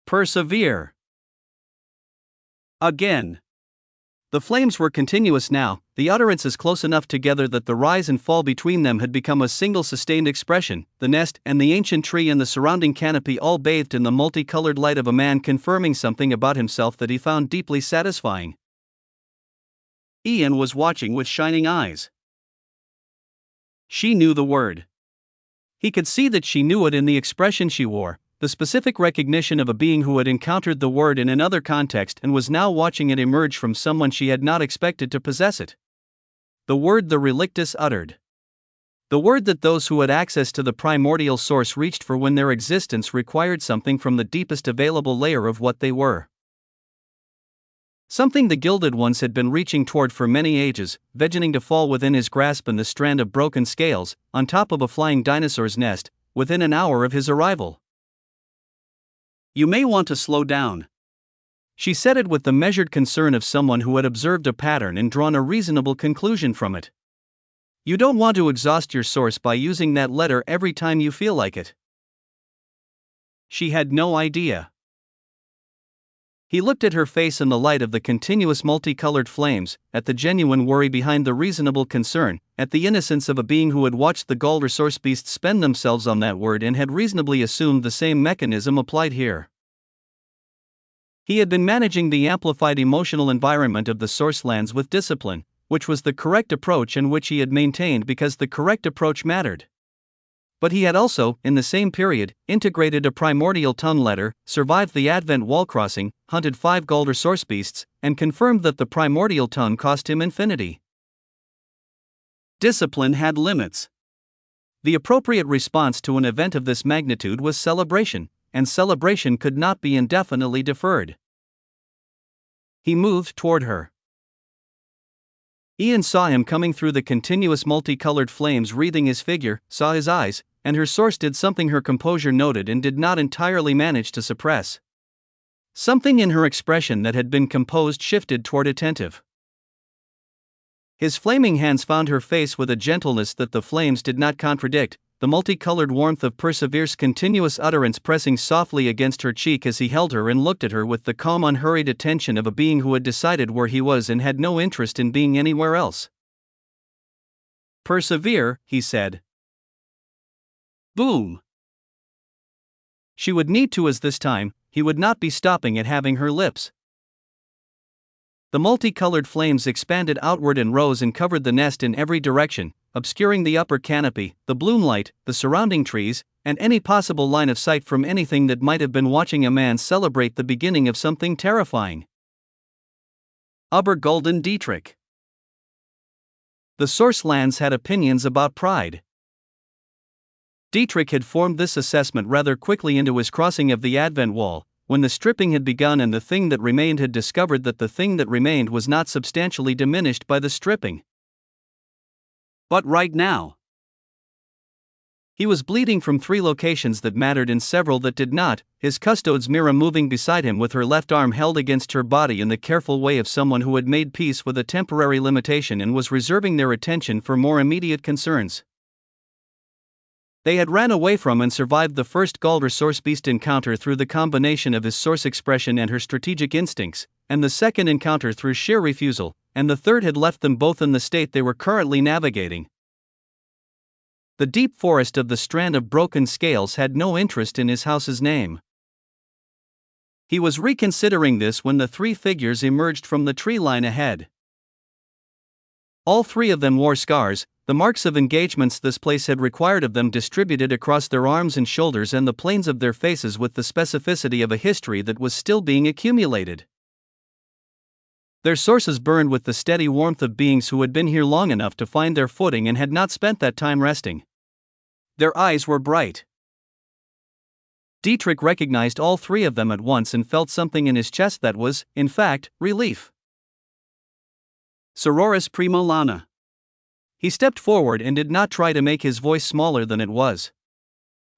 Persevere. Again. The flames were continuous now, the utterances close enough together that the rise and fall between them had become a single sustained expression, the nest and the ancient tree and the surrounding canopy all bathed in the multicolored light of a man confirming something about himself that he found deeply satisfying. Ian was watching with shining eyes. She knew the word. He could see that she knew it in the expression she wore, the specific recognition of a being who had encountered the word in another context and was now watching it emerge from someone she had not expected to possess it. The word the relictus uttered. The word that those who had access to the primordial source reached for when their existence required something from the deepest available layer of what they were. Something the Gilded Ones had been reaching toward for many ages, beginning to fall within his grasp in the strand of broken scales, on top of a flying dinosaur's nest, within an hour of his arrival. You may want to slow down. She said it with the measured concern of someone who had observed a pattern and drawn a reasonable conclusion from it. You don't want to exhaust your source by using that letter every time you feel like it. She had no idea. He looked at her face in the light of the continuous multicolored flames, at the genuine worry behind the reasonable concern, at the innocence of a being who had watched the Galder source beasts spend themselves on that word and had reasonably assumed the same mechanism applied here. He had been managing the amplified emotional environment of the source lands with discipline, which was the correct approach and which he had maintained because the correct approach mattered. But he had also, in the same period, integrated a primordial tongue letter, survived the Advent wall crossing, hunted 5 gold resource beasts, and confirmed that the primordial tongue cost him infinity. Discipline had limits. The appropriate response to an event of this magnitude was celebration, and celebration could not be indefinitely deferred. He moved toward her. Ian saw him coming through the continuous multicolored flames wreathing his figure, saw his eyes, and her source did something her composure noted and did not entirely manage to suppress. Something in her expression that had been composed shifted toward attentive. His flaming hands found her face with a gentleness that the flames did not contradict, the multicolored warmth of Persevere's continuous utterance pressing softly against her cheek as he held her and looked at her with the calm, unhurried attention of a being who had decided where he was and had no interest in being anywhere else. "Persevere," he said. Boom. She would need to, as this time, he would not be stopping at having her lips. The multicolored flames expanded outward and rose and covered the nest in every direction, obscuring the upper canopy, the bloom light, the surrounding trees, and any possible line of sight from anything that might have been watching a man celebrate the beginning of something terrifying. Obergolden Dietrich. The source lands had opinions about pride. Dietrich had formed this assessment rather quickly into his crossing of the Advent wall, when the stripping had begun and the thing that remained had discovered that the thing that remained was not substantially diminished by the stripping. But right now, he was bleeding from 3 locations that mattered and several that did not, his custodes Mira moving beside him with her left arm held against her body in the careful way of someone who had made peace with a temporary limitation and was reserving their attention for more immediate concerns. They had ran away from and survived the first gold resource beast encounter through the combination of his source expression and her strategic instincts, and the second encounter through sheer refusal, and the third had left them both in the state they were currently navigating. The deep forest of the strand of broken scales had no interest in his house's name. He was reconsidering this when the 3 figures emerged from the tree line ahead. All 3 of them wore scars, the marks of engagements this place had required of them distributed across their arms and shoulders and the planes of their faces with the specificity of a history that was still being accumulated. Their sources burned with the steady warmth of beings who had been here long enough to find their footing and had not spent that time resting. Their eyes were bright. Dietrich recognized all 3 of them at once and felt something in his chest that was, in fact, relief. Sororis Prima Lana. He stepped forward and did not try to make his voice smaller than it was.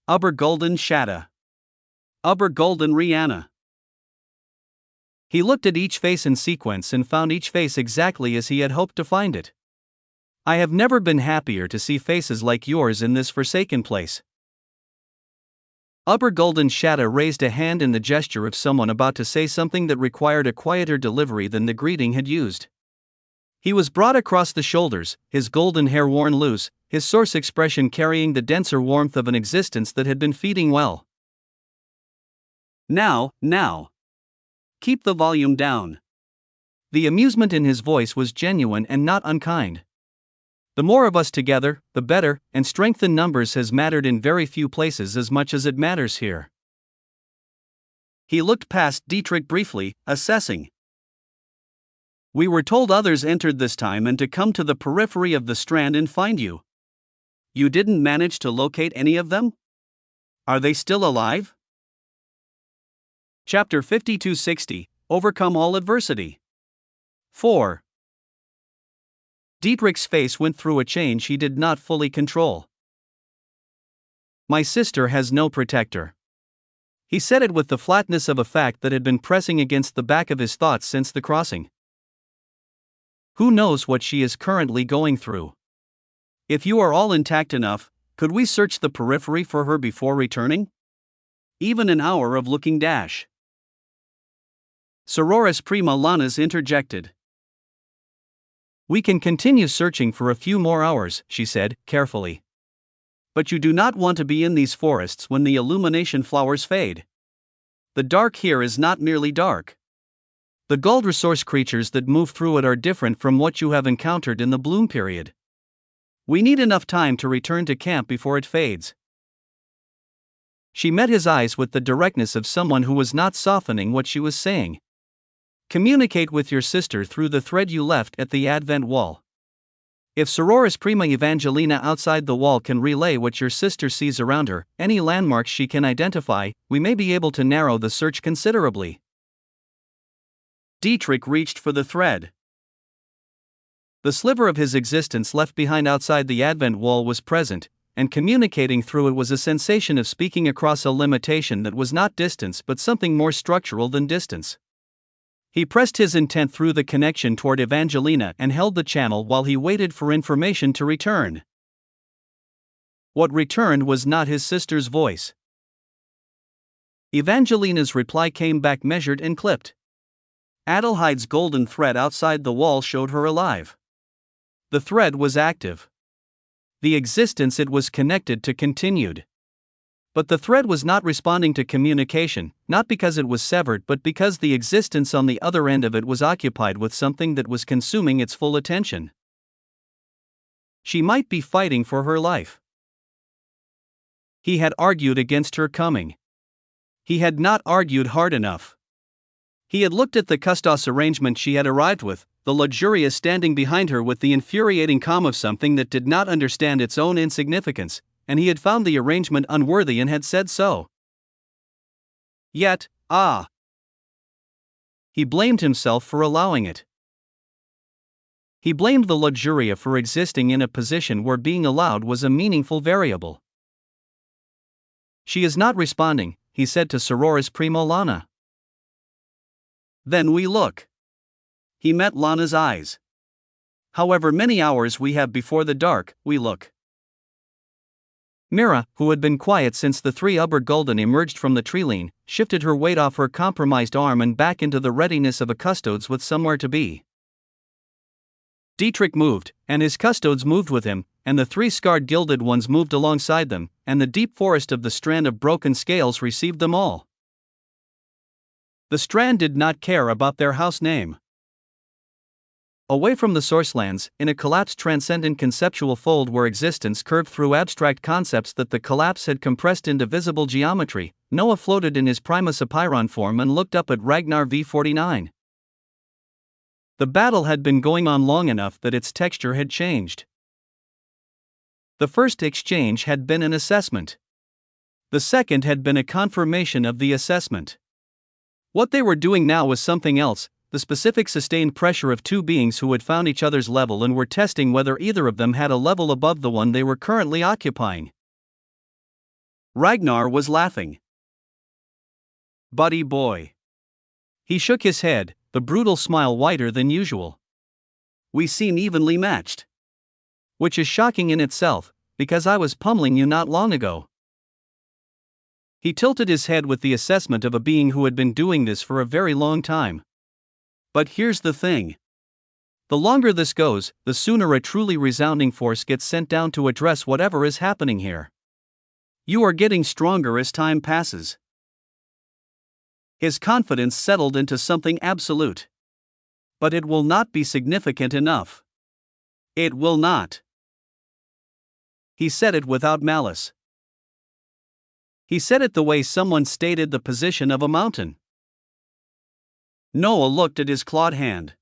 Obergolden Shatta. Obergolden Rihanna. He looked at each face in sequence and found each face exactly as he had hoped to find it. I have never been happier to see faces like yours in this forsaken place. Obergolden Shatta raised a hand in the gesture of someone about to say something that required a quieter delivery than the greeting had used. He was broad across the shoulders, his golden hair worn loose, his source expression carrying the denser warmth of an existence that had been feeding well. Now. Keep the volume down. The amusement in his voice was genuine and not unkind. The more of us together, the better, and strength in numbers has mattered in very few places as much as it matters here. He looked past Dietrich briefly, assessing. We were told others entered this time and to come to the periphery of the strand and find you. You didn't manage to locate any of them? Are they still alive? Chapter 5260, Overcome All Adversity. 4. Dietrich's face went through a change he did not fully control. My sister has no protector. He said it with the flatness of a fact that had been pressing against the back of his thoughts since the crossing. Who knows what she is currently going through? If you are all intact enough, could we search the periphery for her before returning? Even an hour of looking dash. Sororis Prima Lanas interjected. We can continue searching for a few more hours, she said, carefully. But you do not want to be in these forests when the illumination flowers fade. The dark here is not merely dark. The gold resource creatures that move through it are different from what you have encountered in the bloom period. We need enough time to return to camp before it fades. She met his eyes with the directness of someone who was not softening what she was saying. Communicate with your sister through the thread you left at the Advent wall. If Sororis Prima Evangelina outside the wall can relay what your sister sees around her, any landmarks she can identify, we may be able to narrow the search considerably. Dietrich reached for the thread. The sliver of his existence left behind outside the Advent wall was present, and communicating through it was a sensation of speaking across a limitation that was not distance but something more structural than distance. He pressed his intent through the connection toward Evangelina and held the channel while he waited for information to return. What returned was not his sister's voice. Evangelina's reply came back measured and clipped. Adelheide's golden thread outside the wall showed her alive. The thread was active. The existence it was connected to continued. But the thread was not responding to communication, not because it was severed but because the existence on the other end of it was occupied with something that was consuming its full attention. She might be fighting for her life. He had argued against her coming. He had not argued hard enough. He had looked at the custos arrangement she had arrived with, the luxurious standing behind her with the infuriating calm of something that did not understand its own insignificance, and he had found the arrangement unworthy and had said so. Yet, he blamed himself for allowing it. He blamed the luxuria for existing in a position where being allowed was a meaningful variable. She is not responding, he said to Sororis Prima Lana. Then we look. He met Lana's eyes. However many hours we have before the dark, we look. Mira, who had been quiet since the three Gulden emerged from the treeline, shifted her weight off her compromised arm and back into the readiness of a custodes with somewhere to be. Dietrich moved, and his custodes moved with him, and the three scarred gilded ones moved alongside them, and the deep forest of the strand of broken scales received them all. The strand did not care about their house name. Away from the sourcelands, in a collapsed transcendent conceptual fold where existence curved through abstract concepts that the collapse had compressed into visible geometry, Noah floated in his Primus Apiron form and looked up at Ragnar V49. The battle had been going on long enough that its texture had changed. The first exchange had been an assessment. The second had been a confirmation of the assessment. What they were doing now was something else, the specific sustained pressure of two beings who had found each other's level and were testing whether either of them had a level above the one they were currently occupying. Ragnar was laughing. Buddy boy. He shook his head, the brutal smile whiter than usual. We seem evenly matched. Which is shocking in itself, because I was pummeling you not long ago. He tilted his head with the assessment of a being who had been doing this for a very long time. But here's the thing. The longer this goes, the sooner a truly resounding force gets sent down to address whatever is happening here. You are getting stronger as time passes. His confidence settled into something absolute. But it will not be significant enough. It will not. He said it without malice. He said it the way someone stated the position of a mountain. Noah looked at his clawed hand.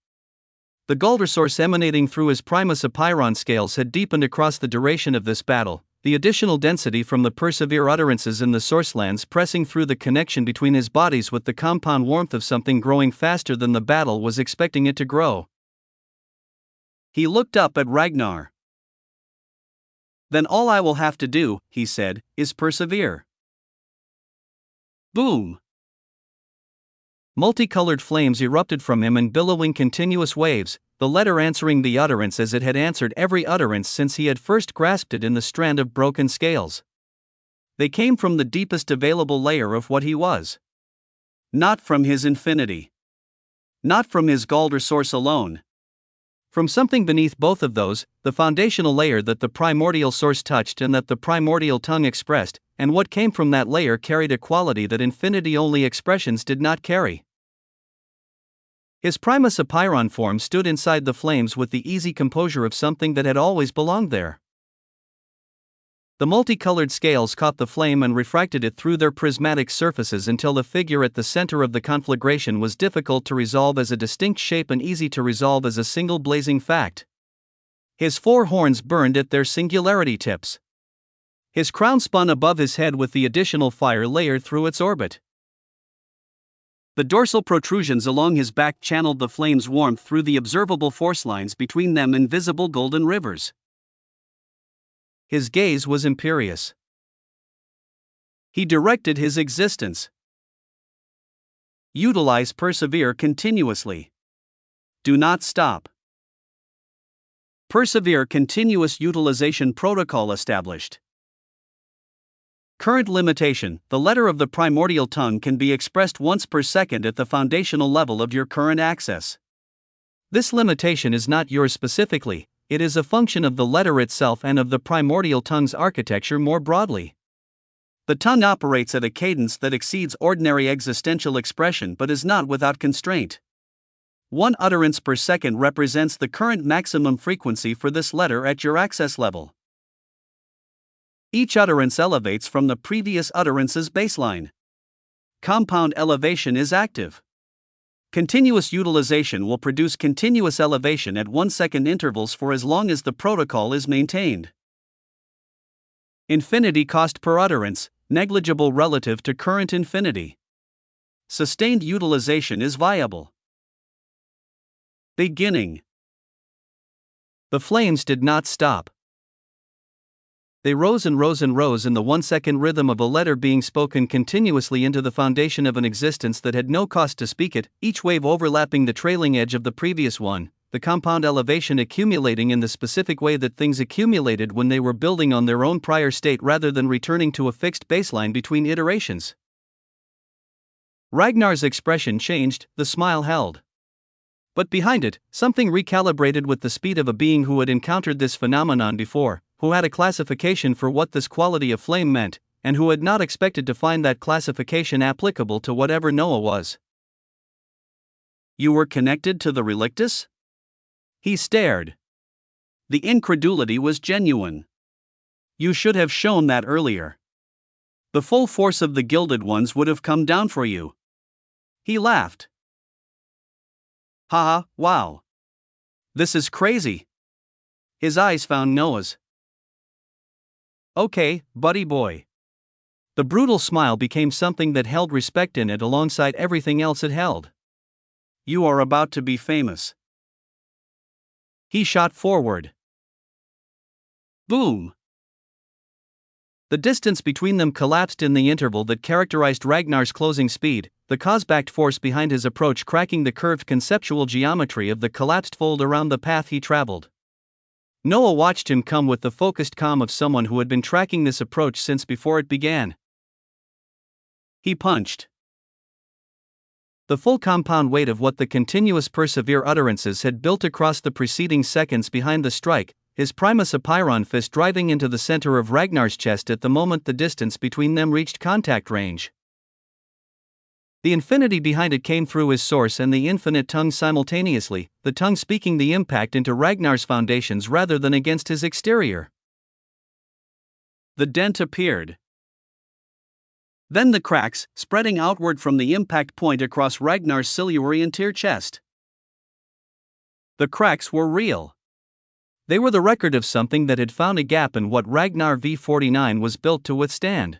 The Gulder source emanating through his Primus Apiron scales had deepened across the duration of this battle, the additional density from the persevere utterances in the sourcelands pressing through the connection between his bodies with the compound warmth of something growing faster than the battle was expecting it to grow. He looked up at Ragnar. Then all I will have to do, he said, is persevere. Boom! Multicolored flames erupted from him in billowing continuous waves, the letter answering the utterance as it had answered every utterance since he had first grasped it in the strand of broken scales. They came from the deepest available layer of what he was. Not from his infinity. Not from his Gulder source alone. From something beneath both of those, the foundational layer that the primordial source touched and that the primordial tongue expressed, and what came from that layer carried a quality that infinity-only expressions did not carry. His Primus Apiron form stood inside the flames with the easy composure of something that had always belonged there. The multicolored scales caught the flame and refracted it through their prismatic surfaces until the figure at the center of the conflagration was difficult to resolve as a distinct shape and easy to resolve as a single blazing fact. His 4 horns burned at their singularity tips. His crown spun above his head with the additional fire layer through its orbit. The dorsal protrusions along his back channeled the flame's warmth through the observable force lines between them and visible golden rivers. His gaze was imperious. He directed his existence. Utilize, persevere continuously. Do not stop. Persevere, continuous utilization protocol established. Current limitation: the letter of the primordial tongue can be expressed once per second at the foundational level of your current access. This limitation is not yours specifically, it is a function of the letter itself and of the primordial tongue's architecture more broadly. The tongue operates at a cadence that exceeds ordinary existential expression but is not without constraint. 1 utterance per second represents the current maximum frequency for this letter at your access level. Each utterance elevates from the previous utterance's baseline. Compound elevation is active. Continuous utilization will produce continuous elevation at 1-second intervals for as long as the protocol is maintained. Infinity cost per utterance, negligible relative to current infinity. Sustained utilization is viable. Beginning. The flames did not stop. They rose and rose and rose in the 1-second rhythm of a letter being spoken continuously into the foundation of an existence that had no cost to speak it, each wave overlapping the trailing edge of the previous one, the compound elevation accumulating in the specific way that things accumulated when they were building on their own prior state rather than returning to a fixed baseline between iterations. Ragnar's expression changed, the smile held. But behind it, something recalibrated with the speed of a being who had encountered this phenomenon before, who had a classification for what this quality of flame meant, and who had not expected to find that classification applicable to whatever Noah was. You were connected to the relictus? He stared. The incredulity was genuine. You should have shown that earlier. The full force of the Gilded Ones would have come down for you. He laughed. Haha, wow. This is crazy. His eyes found Noah's. Okay, buddy boy. The brutal smile became something that held respect in it alongside everything else it held. You are about to be famous. He shot forward. Boom. The distance between them collapsed in the interval that characterized Ragnar's closing speed, the cause-backed force behind his approach cracking the curved conceptual geometry of the collapsed fold around the path he traveled. Noah watched him come with the focused calm of someone who had been tracking this approach since before it began. He punched. The full compound weight of what the continuous persevere utterances had built across the preceding seconds behind the strike, his Primus Apiron fist driving into the center of Ragnar's chest at the moment the distance between them reached contact range. The infinity behind it came through his source and the infinite tongue simultaneously, the tongue speaking the impact into Ragnar's foundations rather than against his exterior. The dent appeared. Then the cracks, spreading outward from the impact point across Ragnar's ciliary anterior chest. The cracks were real. They were the record of something that had found a gap in what Ragnar V49 was built to withstand.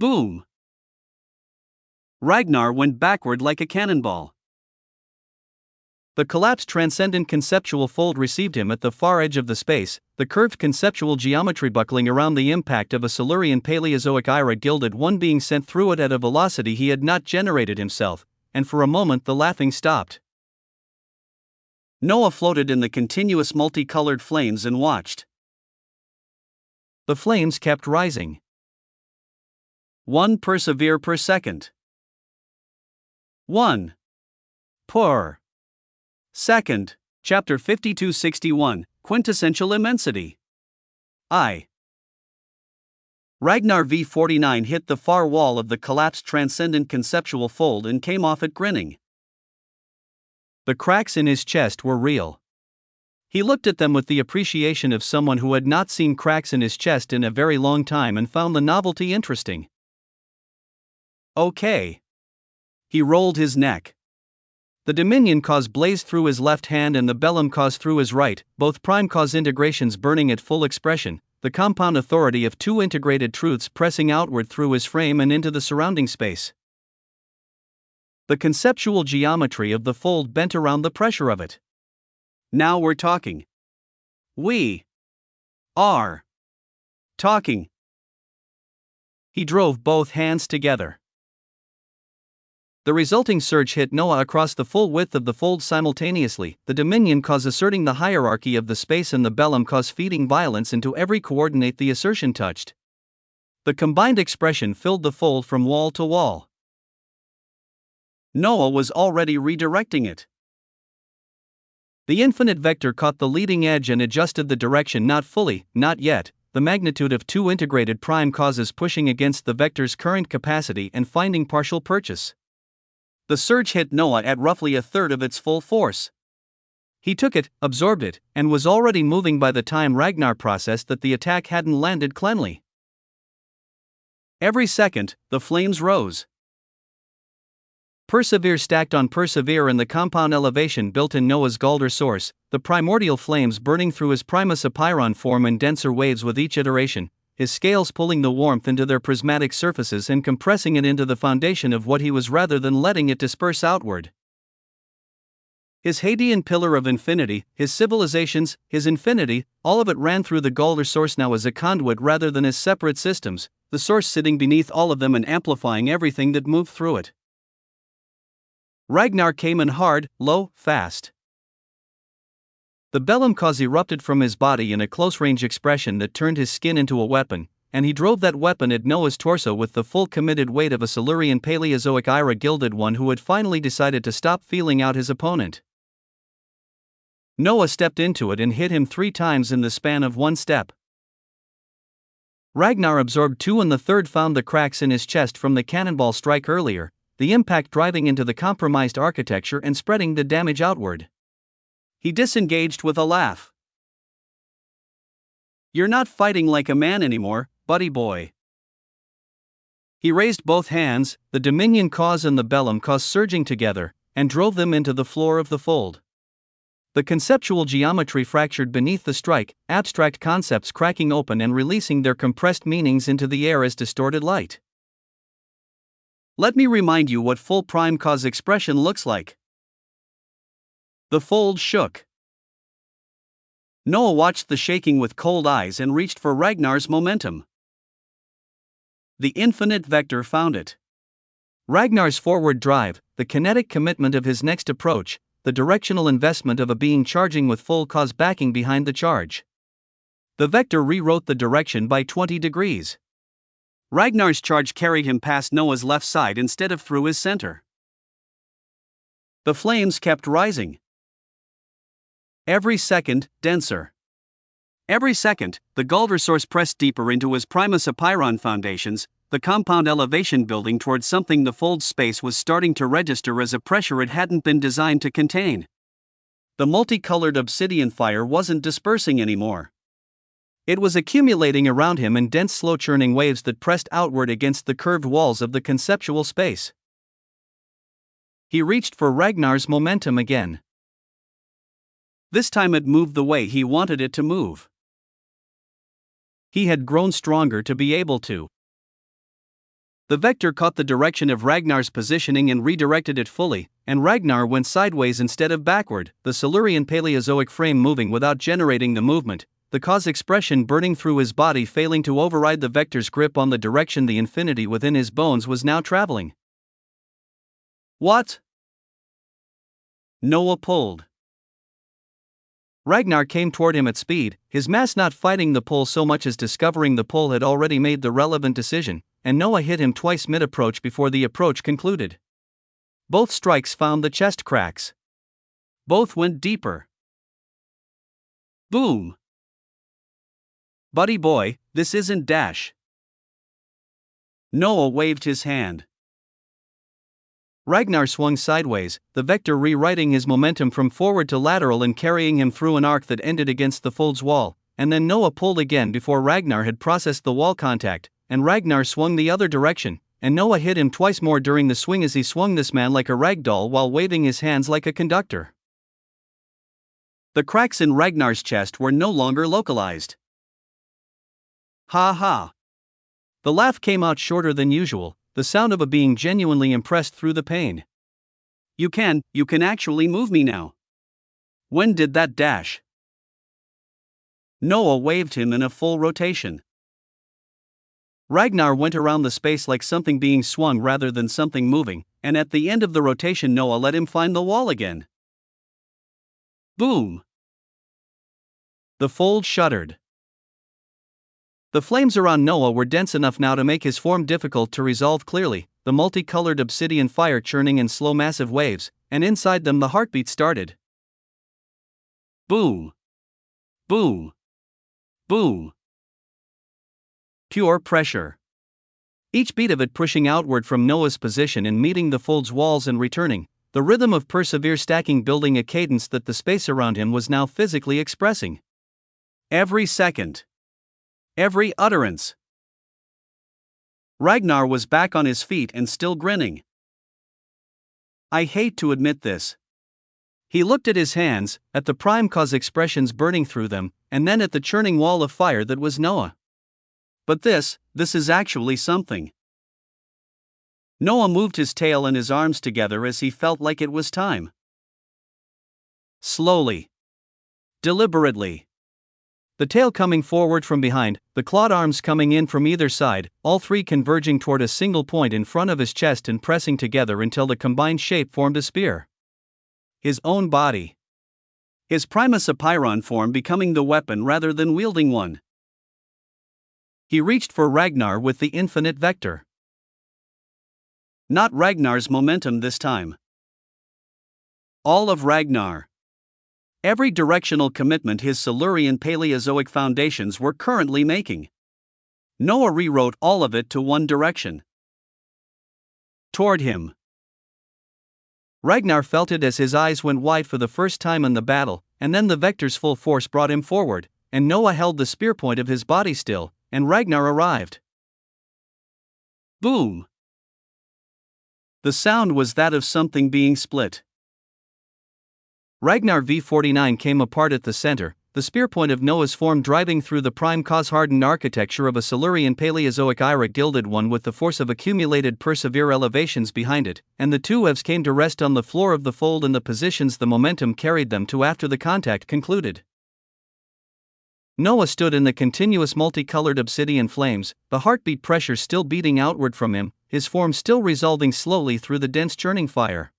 Boom! Ragnar went backward like a cannonball. The collapsed transcendent conceptual fold received him at the far edge of the space, the curved conceptual geometry buckling around the impact of a Silurian Paleozoic era Gilded One being sent through it at a velocity he had not generated himself, and for a moment the laughing stopped. Noah floated in the continuous multicolored flames and watched. The flames kept rising. 1 persevere per second. 1 per second. Chapter 5261, Quintessential Immensity. Ragnar V49 hit the far wall of the collapsed transcendent conceptual fold and came off it grinning. The cracks in his chest were real. He looked at them with the appreciation of someone who had not seen cracks in his chest in a very long time and found the novelty interesting. Okay. He rolled his neck. The Dominion cause blazed through his left hand and the Bellum cause through his right, both prime cause integrations burning at full expression, the compound authority of two integrated truths pressing outward through his frame and into the surrounding space. The conceptual geometry of the fold bent around the pressure of it. Now we're talking. We are talking. He drove both hands together. The resulting surge hit Noah across the full width of the fold simultaneously, the Dominion cause asserting the hierarchy of the space and the Bellum cause feeding violence into every coordinate the assertion touched. The combined expression filled the fold from wall to wall. Noah was already redirecting it. The infinite vector caught the leading edge and adjusted the direction, not fully, not yet, the magnitude of two integrated prime causes pushing against the vector's current capacity and finding partial purchase. The surge hit Noah at roughly a third of its full force. He took it, absorbed it, and was already moving by the time Ragnar processed that the attack hadn't landed cleanly. Every second, the flames rose. Persevere stacked on persevere, and the compound elevation built in Noah's Galder source, the primordial flames burning through his primus apiron form in denser waves with each iteration, his scales pulling the warmth into their prismatic surfaces and compressing it into the foundation of what he was rather than letting it disperse outward. His Hadean pillar of infinity, his civilizations, his infinity, all of it ran through the Galder source now as a conduit rather than as separate systems, the source sitting beneath all of them and amplifying everything that moved through it. Ragnar came in hard, low, fast. The Bellum cause erupted from his body in a close-range expression that turned his skin into a weapon, and he drove that weapon at Noah's torso with the full committed weight of a Silurian Paleozoic Ira Gilded One who had finally decided to stop feeling out his opponent. Noah stepped into it and hit him 3 times in the span of 1 step. Ragnar absorbed 2 and the third found the cracks in his chest from the cannonball strike earlier, the impact driving into the compromised architecture and spreading the damage outward. He disengaged with a laugh. "You're not fighting like a man anymore, buddy boy." He raised both hands, the Dominion cause and the Bellum cause surging together, and drove them into the floor of the fold. The conceptual geometry fractured beneath the strike, abstract concepts cracking open and releasing their compressed meanings into the air as distorted light. Let me remind you what full prime cause expression looks like. The fold shook. Noah watched the shaking with cold eyes and reached for Ragnar's momentum. The infinite vector found it. Ragnar's forward drive, the kinetic commitment of his next approach, the directional investment of a being charging with full cause backing behind the charge. The vector rewrote the direction by 20 degrees. Ragnar's charge carried him past Noah's left side instead of through his center. The flames kept rising. Every second, denser. Every second, the Galder source pressed deeper into his primus apiron foundations, the compound elevation building towards something the fold space was starting to register as a pressure it hadn't been designed to contain. The multicolored obsidian fire wasn't dispersing anymore. It was accumulating around him in dense slow-churning waves that pressed outward against the curved walls of the conceptual space. He reached for Ragnar's momentum again. This time it moved the way he wanted it to move. He had grown stronger to be able to. The vector caught the direction of Ragnar's positioning and redirected it fully, and Ragnar went sideways instead of backward, the Silurian Paleozoic frame moving without generating the movement, the cause expression burning through his body failing to override the vector's grip on the direction the infinity within his bones was now traveling. What? Noah pulled. Ragnar came toward him at speed, his mass not fighting the pull so much as discovering the pull had already made the relevant decision, and Noah hit him twice mid-approach before the approach concluded. Both strikes found the chest cracks. Both went deeper. Boom! Buddy boy, this isn't Dash. Noah waved his hand. Ragnar swung sideways, the vector rewriting his momentum from forward to lateral and carrying him through an arc that ended against the fold's wall, and then Noah pulled again before Ragnar had processed the wall contact, and Ragnar swung the other direction, and Noah hit him twice more during the swing as he swung this man like a rag doll while waving his hands like a conductor. The cracks in Ragnar's chest were no longer localized. Ha ha. The laugh came out shorter than usual, the sound of a being genuinely impressed through the pain. You can actually move me now. When did that dash? Noah waved him in a full rotation. Ragnar went around the space like something being swung rather than something moving, and at the end of the rotation Noah let him find the wall again. Boom! The fold shuddered. The flames around Noah were dense enough now to make his form difficult to resolve clearly, the multicolored obsidian fire churning in slow massive waves, and inside them the heartbeat started. Boom! Boom! Boom! Pure pressure. Each beat of it pushing outward from Noah's position and meeting the fold's walls and returning, the rhythm of persevere stacking building a cadence that the space around him was now physically expressing. Every second. Every utterance. Ragnar was back on his feet and still grinning. I hate to admit this. He looked at his hands, at the prime cause expressions burning through them, and then at the churning wall of fire that was Noah. But this is actually something. Noah moved his tail and his arms together as he felt like it was time. Slowly. Deliberately. The tail coming forward from behind, the clawed arms coming in from either side, all three converging toward a single point in front of his chest and pressing together until the combined shape formed a spear. His own body. His Primus Apiron form becoming the weapon rather than wielding one. He reached for Ragnar with the infinite vector. Not Ragnar's momentum this time. All of Ragnar. Every directional commitment his Silurian Paleozoic foundations were currently making. Noah rewrote all of it to one direction. Toward him. Ragnar felt it as his eyes went wide for the first time in the battle, and then the vector's full force brought him forward, and Noah held the spear point of his body still, and Ragnar arrived. Boom! The sound was that of something being split. Ragnar V49 came apart at the center, the spear point of Noah's form driving through the prime cause-hardened architecture of a Silurian Paleozoic Ira gilded one with the force of accumulated persevere elevations behind it, and the two waves came to rest on the floor of the fold in the positions the momentum carried them to after the contact concluded. Noah stood in the continuous multicolored obsidian flames, the heartbeat pressure still beating outward from him, his form still resolving slowly through the dense churning fire.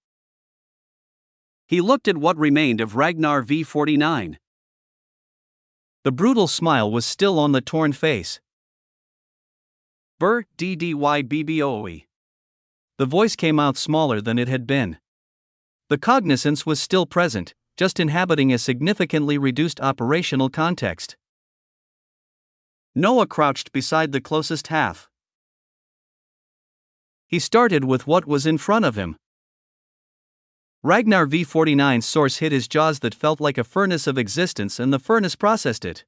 He looked at what remained of Ragnar V49. The brutal smile was still on the torn face. Brr, ddybboe. The voice came out smaller than it had been. The cognizance was still present, just inhabiting a significantly reduced operational context. Noah crouched beside the closest half. He started with what was in front of him. Ragnar V49's source hit his jaws that felt like a furnace of existence, and the furnace processed it.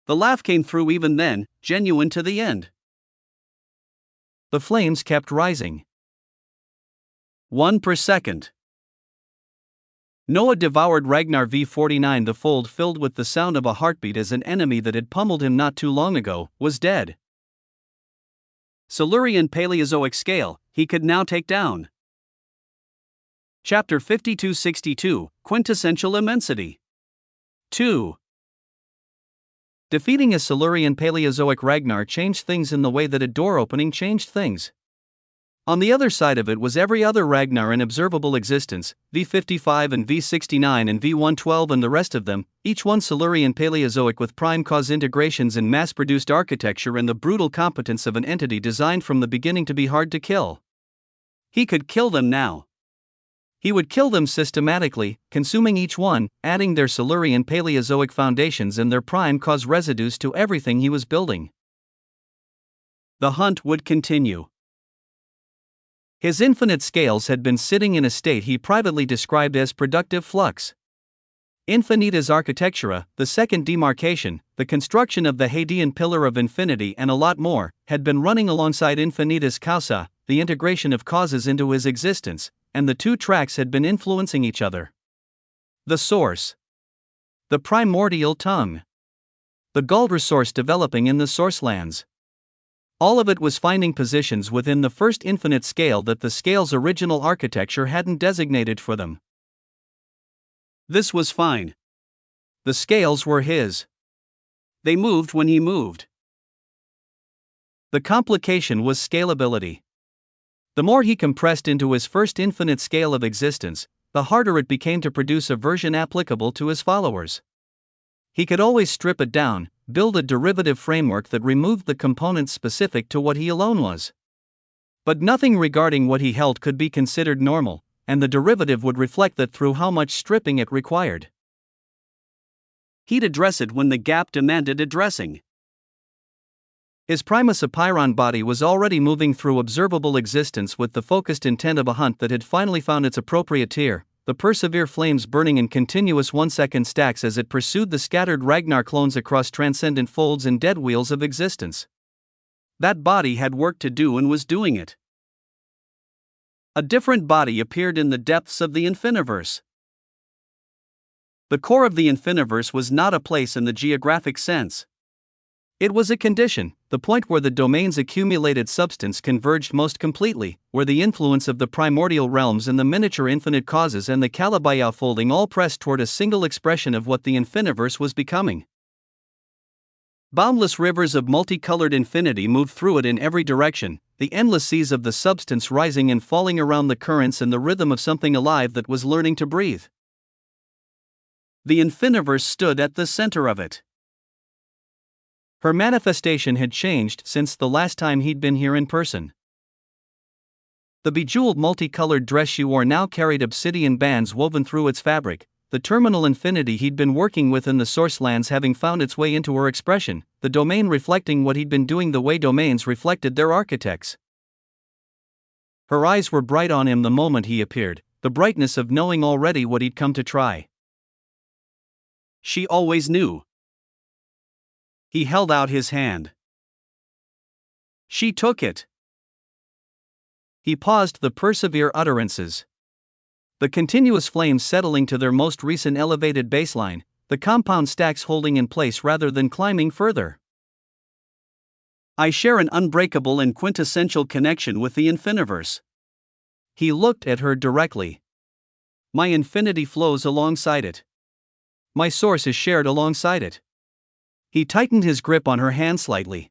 The laugh came through even then, genuine to the end. The flames kept rising. 1 per second. Noah devoured Ragnar V49, the fold filled with the sound of a heartbeat as an enemy that had pummeled him not too long ago was dead. Silurian Paleozoic scale, he could now take down. Chapter 5262, Quintessential Immensity. 2. Defeating a Silurian Paleozoic Ragnar changed things in the way that a door opening changed things. On the other side of it was every other Ragnar in observable existence, V55 and V69 and V112 and the rest of them, each one Silurian Paleozoic with prime cause integrations in mass-produced architecture and the brutal competence of an entity designed from the beginning to be hard to kill. He could kill them now. He would kill them systematically, consuming each one, adding their Silurian Paleozoic foundations and their prime cause residues to everything he was building. The hunt would continue. His infinite scales had been sitting in a state he privately described as productive flux. Infinitas Architectura, the second demarcation, the construction of the Hadean pillar of infinity, and a lot more, had been running alongside Infinitas Causa, the integration of causes into his existence, and the two tracks had been influencing each other. The source. The primordial tongue. The Gauld resource developing in the sourcelands. All of it was finding positions within the first infinite scale that the scale's original architecture hadn't designated for them. This was fine. The scales were his. They moved when he moved. The complication was scalability. The more he compressed into his first infinite scale of existence, the harder it became to produce a version applicable to his followers. He could always strip it down, build a derivative framework that removed the components specific to what he alone was. But nothing regarding what he held could be considered normal, and the derivative would reflect that through how much stripping it required. He'd address it when the gap demanded addressing. His Primus Apiron body was already moving through observable existence with the focused intent of a hunt that had finally found its appropriate tier, the Persevere flames burning in continuous 1-second stacks as it pursued the scattered Ragnar clones across transcendent folds and dead wheels of existence. That body had work to do and was doing it. A different body appeared in the depths of the Infiniverse. The core of the Infiniverse was not a place in the geographic sense. It was a condition, the point where the domain's accumulated substance converged most completely, where the influence of the primordial realms and the miniature infinite causes and the Calabayao folding all pressed toward a single expression of what the Infiniverse was becoming. Boundless rivers of multicolored infinity moved through it in every direction, the endless seas of the substance rising and falling around the currents and the rhythm of something alive that was learning to breathe. The Infiniverse stood at the center of it. Her manifestation had changed since the last time he'd been here in person. The bejeweled multicolored dress she wore now carried obsidian bands woven through its fabric, the terminal infinity he'd been working with in the sourcelands having found its way into her expression, the domain reflecting what he'd been doing the way domains reflected their architects. Her eyes were bright on him the moment he appeared, the brightness of knowing already what he'd come to try. She always knew. He held out his hand. She took it. He paused the Persevere utterances. The continuous flames settling to their most recent elevated baseline, the compound stacks holding in place rather than climbing further. I share an unbreakable and quintessential connection with the Infiniverse. He looked at her directly. My infinity flows alongside it. My source is shared alongside it. He tightened his grip on her hand slightly.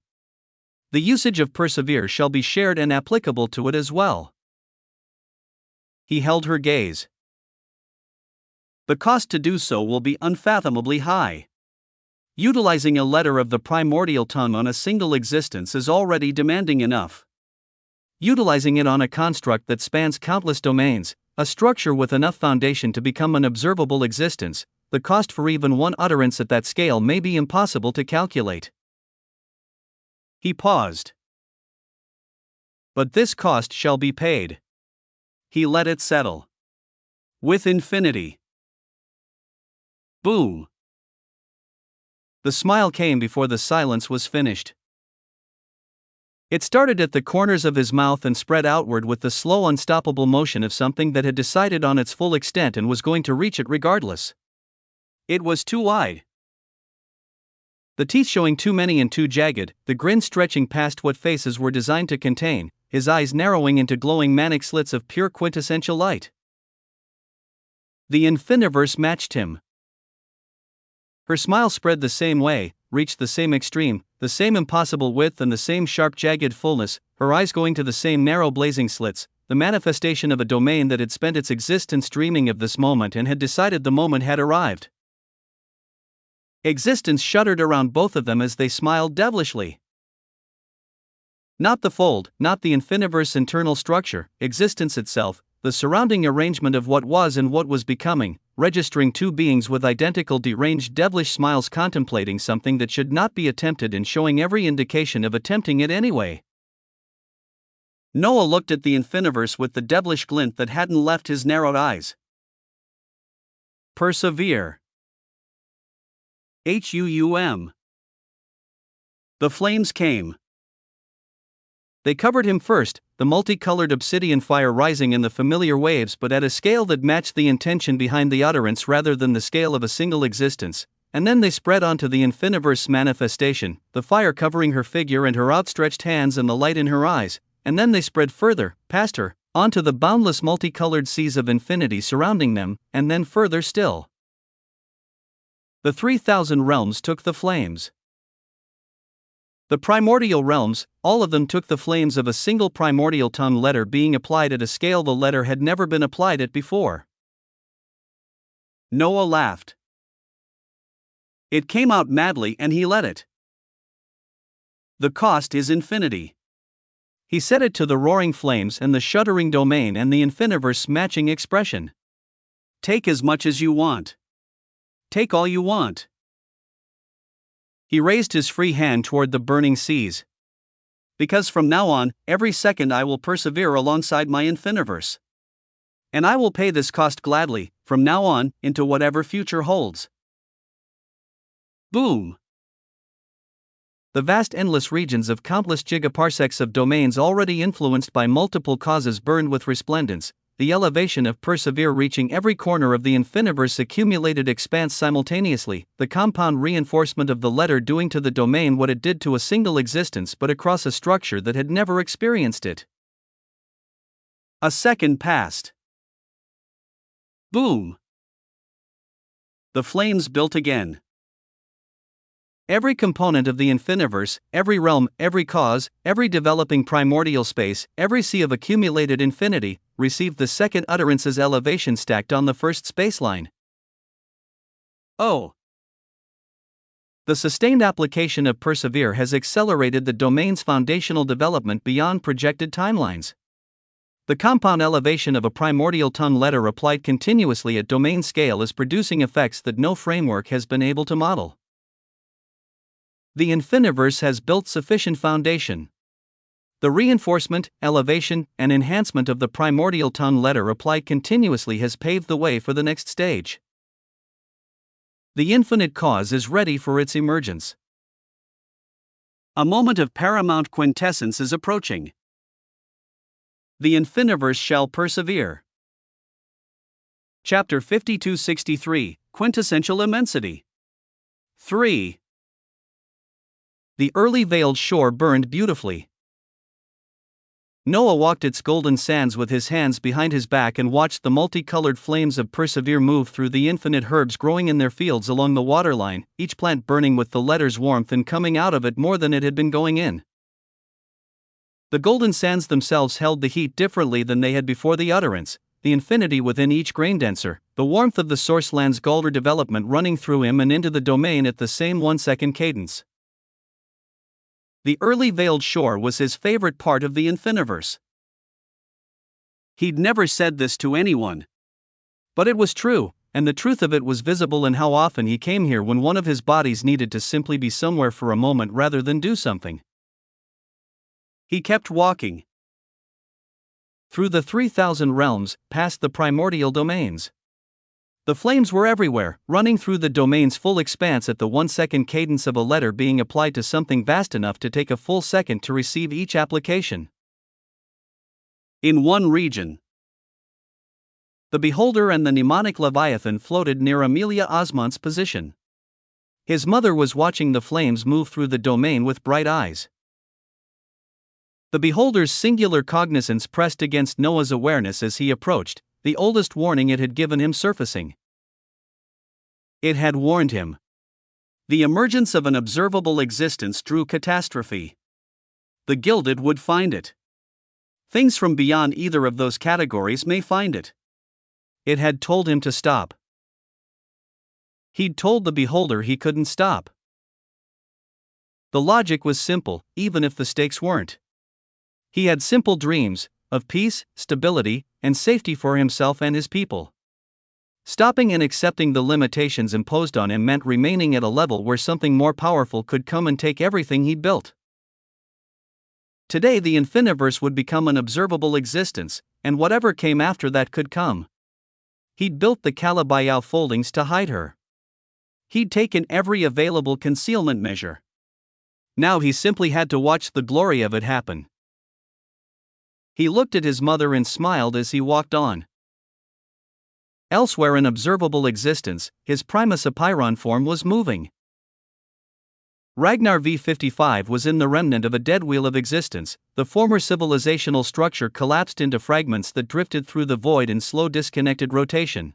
The usage of Persevere shall be shared and applicable to it as well. He held her gaze. The cost to do so will be unfathomably high. Utilizing a letter of the primordial tongue on a single existence is already demanding enough. Utilizing it on a construct that spans countless domains, a structure with enough foundation to become an observable existence, the cost for even one utterance at that scale may be impossible to calculate. He paused. But this cost shall be paid. He let it settle. With infinity. Boom. The smile came before the silence was finished. It started at the corners of his mouth and spread outward with the slow, unstoppable motion of something that had decided on its full extent and was going to reach it regardless. It was too wide. The teeth showing too many and too jagged, the grin stretching past what faces were designed to contain, his eyes narrowing into glowing manic slits of pure quintessential light. The Infiniverse matched him. Her smile spread the same way, reached the same extreme, the same impossible width and the same sharp jagged fullness, her eyes going to the same narrow blazing slits, the manifestation of a domain that had spent its existence dreaming of this moment and had decided the moment had arrived. Existence shuddered around both of them as they smiled devilishly. Not the fold, not the Infiniverse internal structure, existence itself, the surrounding arrangement of what was and what was becoming, registering two beings with identical deranged devilish smiles contemplating something that should not be attempted and showing every indication of attempting it anyway. Noah looked at the infiniverse with the devilish glint that hadn't left his narrowed eyes. Persevere. HUUM. The flames came. They covered him first, the multicolored obsidian fire rising in the familiar waves but at a scale that matched the intention behind the utterance rather than the scale of a single existence, and then they spread onto the infiniverse manifestation, the fire covering her figure and her outstretched hands and the light in her eyes, and then they spread further, past her, onto the boundless multicolored seas of infinity surrounding them, and then further still. The 3,000 realms took the flames. The primordial realms, all of them took the flames of a single primordial tongue letter being applied at a scale the letter had never been applied at before. Noah laughed. It came out madly and he let it. The cost is infinity. He said it to the roaring flames and the shuddering domain and the infiniverse matching expression. Take as much as you want. Take all you want. He raised his free hand toward the burning seas. Because from now on, every second I will persevere alongside my infiniverse. And I will pay this cost gladly, from now on, into whatever future holds. Boom! The vast endless regions of countless gigaparsecs of domains already influenced by multiple causes burned with resplendence, the elevation of persevere reaching every corner of the infiniverse accumulated expanse simultaneously, the compound reinforcement of the letter doing to the domain what it did to a single existence but across a structure that had never experienced it. A second passed. Boom! The flames built again. Every component of the infiniverse, every realm, every cause, every developing primordial space, every sea of accumulated infinity, received the second utterance's elevation stacked on the first spaceline. Oh! The sustained application of persevere has accelerated the domain's foundational development beyond projected timelines. The compound elevation of a primordial tongue letter applied continuously at domain scale is producing effects that no framework has been able to model. The infiniverse has built sufficient foundation. The reinforcement, elevation, and enhancement of the primordial tongue letter applied continuously has paved the way for the next stage. The infinite cause is ready for its emergence. A moment of paramount quintessence is approaching. The infiniverse shall persevere. Chapter 5263, Quintessential Immensity. 3. The early veiled shore burned beautifully. Noah walked its golden sands with his hands behind his back and watched the multicolored flames of persevere move through the infinite herbs growing in their fields along the waterline, each plant burning with the letter's warmth and coming out of it more than it had been going in. The golden sands themselves held the heat differently than they had before the utterance, the infinity within each grain denser, the warmth of the source land's Galder development running through him and into the domain at the same 1-second cadence. The early veiled shore was his favorite part of the infiniverse. He'd never said this to anyone. But it was true, and the truth of it was visible in how often he came here when one of his bodies needed to simply be somewhere for a moment rather than do something. He kept walking. Through the 3,000 realms, past the primordial domains. The flames were everywhere, running through the domain's full expanse at the 1-second cadence of a letter being applied to something vast enough to take a full second to receive each application. In one region, the beholder and the mnemonic Leviathan floated near Amelia Osmont's position. His mother was watching the flames move through the domain with bright eyes. The beholder's singular cognizance pressed against Noah's awareness as he approached, the oldest warning it had given him surfacing. It had warned him. The emergence of an observable existence drew catastrophe. The gilded would find it. Things from beyond either of those categories may find it. It had told him to stop. He'd told the beholder he couldn't stop. The logic was simple, even if the stakes weren't. He had simple dreams of peace, stability, and safety for himself and his people. Stopping and accepting the limitations imposed on him meant remaining at a level where something more powerful could come and take everything he'd built. Today the infiniverse would become an observable existence, and whatever came after that could come. He'd built the Calabayao foldings to hide her. He'd taken every available concealment measure. Now he simply had to watch the glory of it happen. He looked at his mother and smiled as he walked on. Elsewhere in observable existence, his Primus Apiron form was moving. Ragnar V55 was in the remnant of a dead wheel of existence. The former civilizational structure collapsed into fragments that drifted through the void in slow disconnected rotation.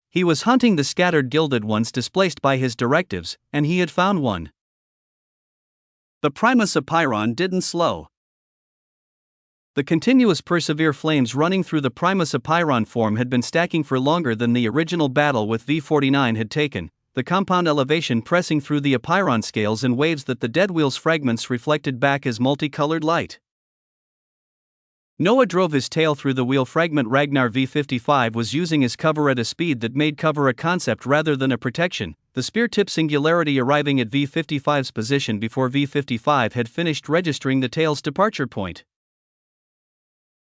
He was hunting the scattered gilded ones displaced by his directives, and he had found one. The Primus Apiron didn't slow. The continuous persevere flames running through the Primus Apiron form had been stacking for longer than the original battle with V49 had taken, the compound elevation pressing through the Apiron scales in waves that the dead wheel's fragments reflected back as multicolored light. Noah drove his tail through the wheel fragment. Ragnar V55 was using his cover at a speed that made cover a concept rather than a protection, the spear tip singularity arriving at V55's position before V55 had finished registering the tail's departure point.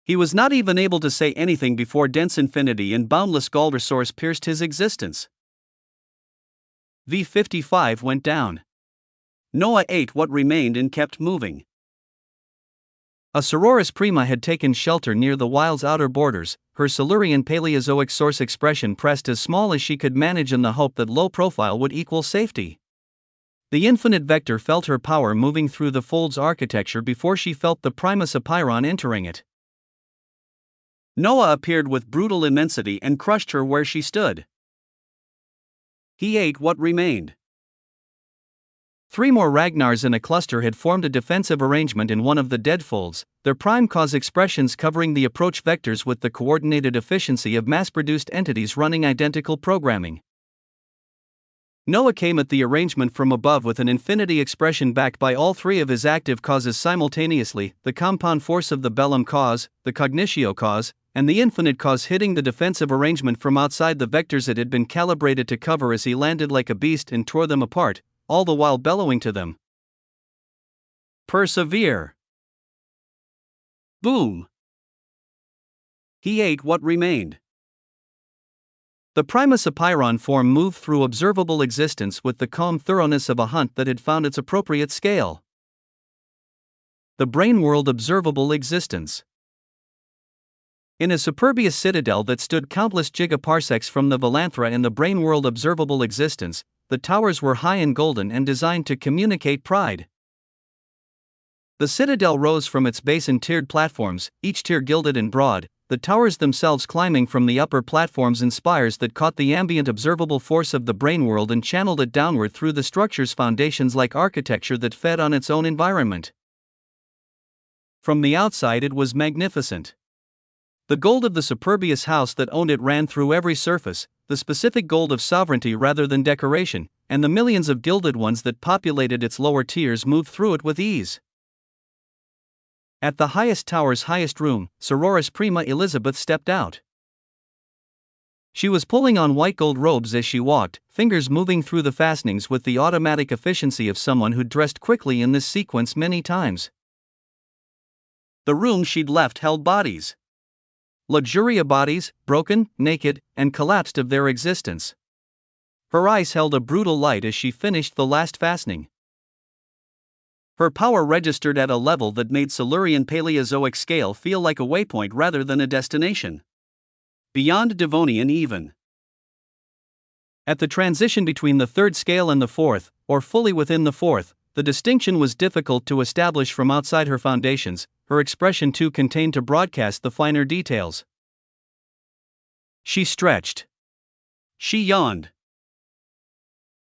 He was not even able to say anything before dense infinity and boundless Gaul resource pierced his existence. V55 went down. Noah ate what remained and kept moving. A Sororis prima had taken shelter near the wild's outer borders, her Silurian Paleozoic source expression pressed as small as she could manage in the hope that low profile would equal safety. The infinite vector felt her power moving through the fold's architecture before she felt the Primus Apiron entering it. Noah appeared with brutal immensity and crushed her where she stood. He ate what remained. 3 more Ragnars in a cluster had formed a defensive arrangement in one of the dead folds, their prime cause expressions covering the approach vectors with the coordinated efficiency of mass-produced entities running identical programming. Noah came at the arrangement from above with an infinity expression backed by all 3 of his active causes simultaneously, the compound force of the bellum cause, the cognitio cause, and the infinite cause hitting the defensive arrangement from outside the vectors it had been calibrated to cover as he landed like a beast and tore them apart, all the while bellowing to them. Persevere. Boom. He ate what remained. The Primus Apiron form moved through observable existence with the calm thoroughness of a hunt that had found its appropriate scale. The brain world observable existence. In a superbious citadel that stood countless gigaparsecs from the Valanthra in the brain world observable existence, the towers were high and golden and designed to communicate pride. The citadel rose from its base in tiered platforms, each tier gilded and broad, the towers themselves climbing from the upper platforms in spires that caught the ambient observable force of the brain world and channeled it downward through the structure's foundations like architecture that fed on its own environment. From the outside it was magnificent. The gold of the superbious house that owned it ran through every surface, the specific gold of sovereignty rather than decoration, and the millions of gilded ones that populated its lower tiers moved through it with ease. At the highest tower's highest room, Sororis Prima Elizabeth stepped out. She was pulling on white gold robes as she walked, fingers moving through the fastenings with the automatic efficiency of someone who'd dressed quickly in this sequence many times. The room she'd left held bodies. Luxuria bodies, broken, naked, and collapsed of their existence. Her eyes held a brutal light as she finished the last fastening. Her power registered at a level that made Silurian Paleozoic scale feel like a waypoint rather than a destination. Beyond Devonian even. At the transition between the 3rd scale and the 4th, or fully within the 4th, the distinction was difficult to establish from outside her foundations, her expression too contained to broadcast the finer details. She stretched. She yawned.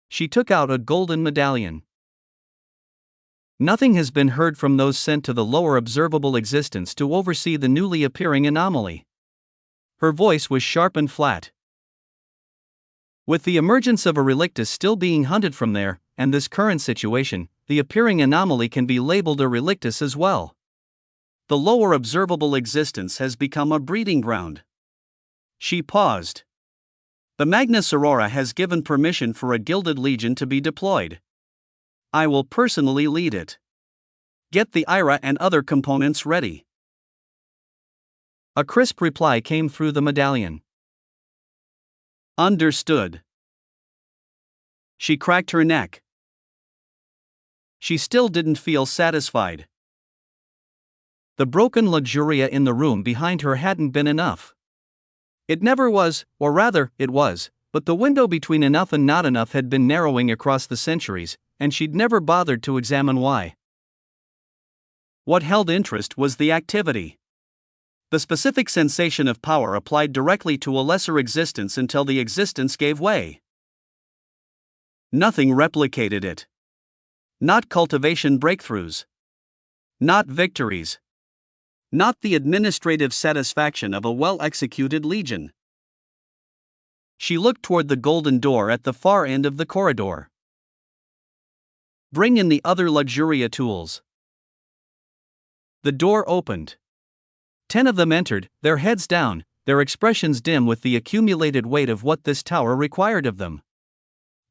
She took out a golden medallion. Nothing has been heard from those sent to the lower observable existence to oversee the newly appearing anomaly. Her voice was sharp and flat. With the emergence of a relictus still being hunted from there, and this current situation, the appearing anomaly can be labeled a relictus as well. The lower observable existence has become a breeding ground. She paused. The Magna Sorora has given permission for a Gilded Legion to be deployed. I will personally lead it. Get the IRA and other components ready. A crisp reply came through the medallion. Understood. She cracked her neck. She still didn't feel satisfied. The broken luxuria in the room behind her hadn't been enough. It never was, or rather, it was, but the window between enough and not enough had been narrowing across the centuries, and she'd never bothered to examine why. What held interest was the activity. The specific sensation of power applied directly to a lesser existence until the existence gave way. Nothing replicated it. Not cultivation breakthroughs. Not victories. Not the administrative satisfaction of a well-executed legion. She looked toward the golden door at the far end of the corridor. Bring in the other luxuria tools. The door opened. 10 of them entered, their heads down, their expressions dim with the accumulated weight of what this tower required of them.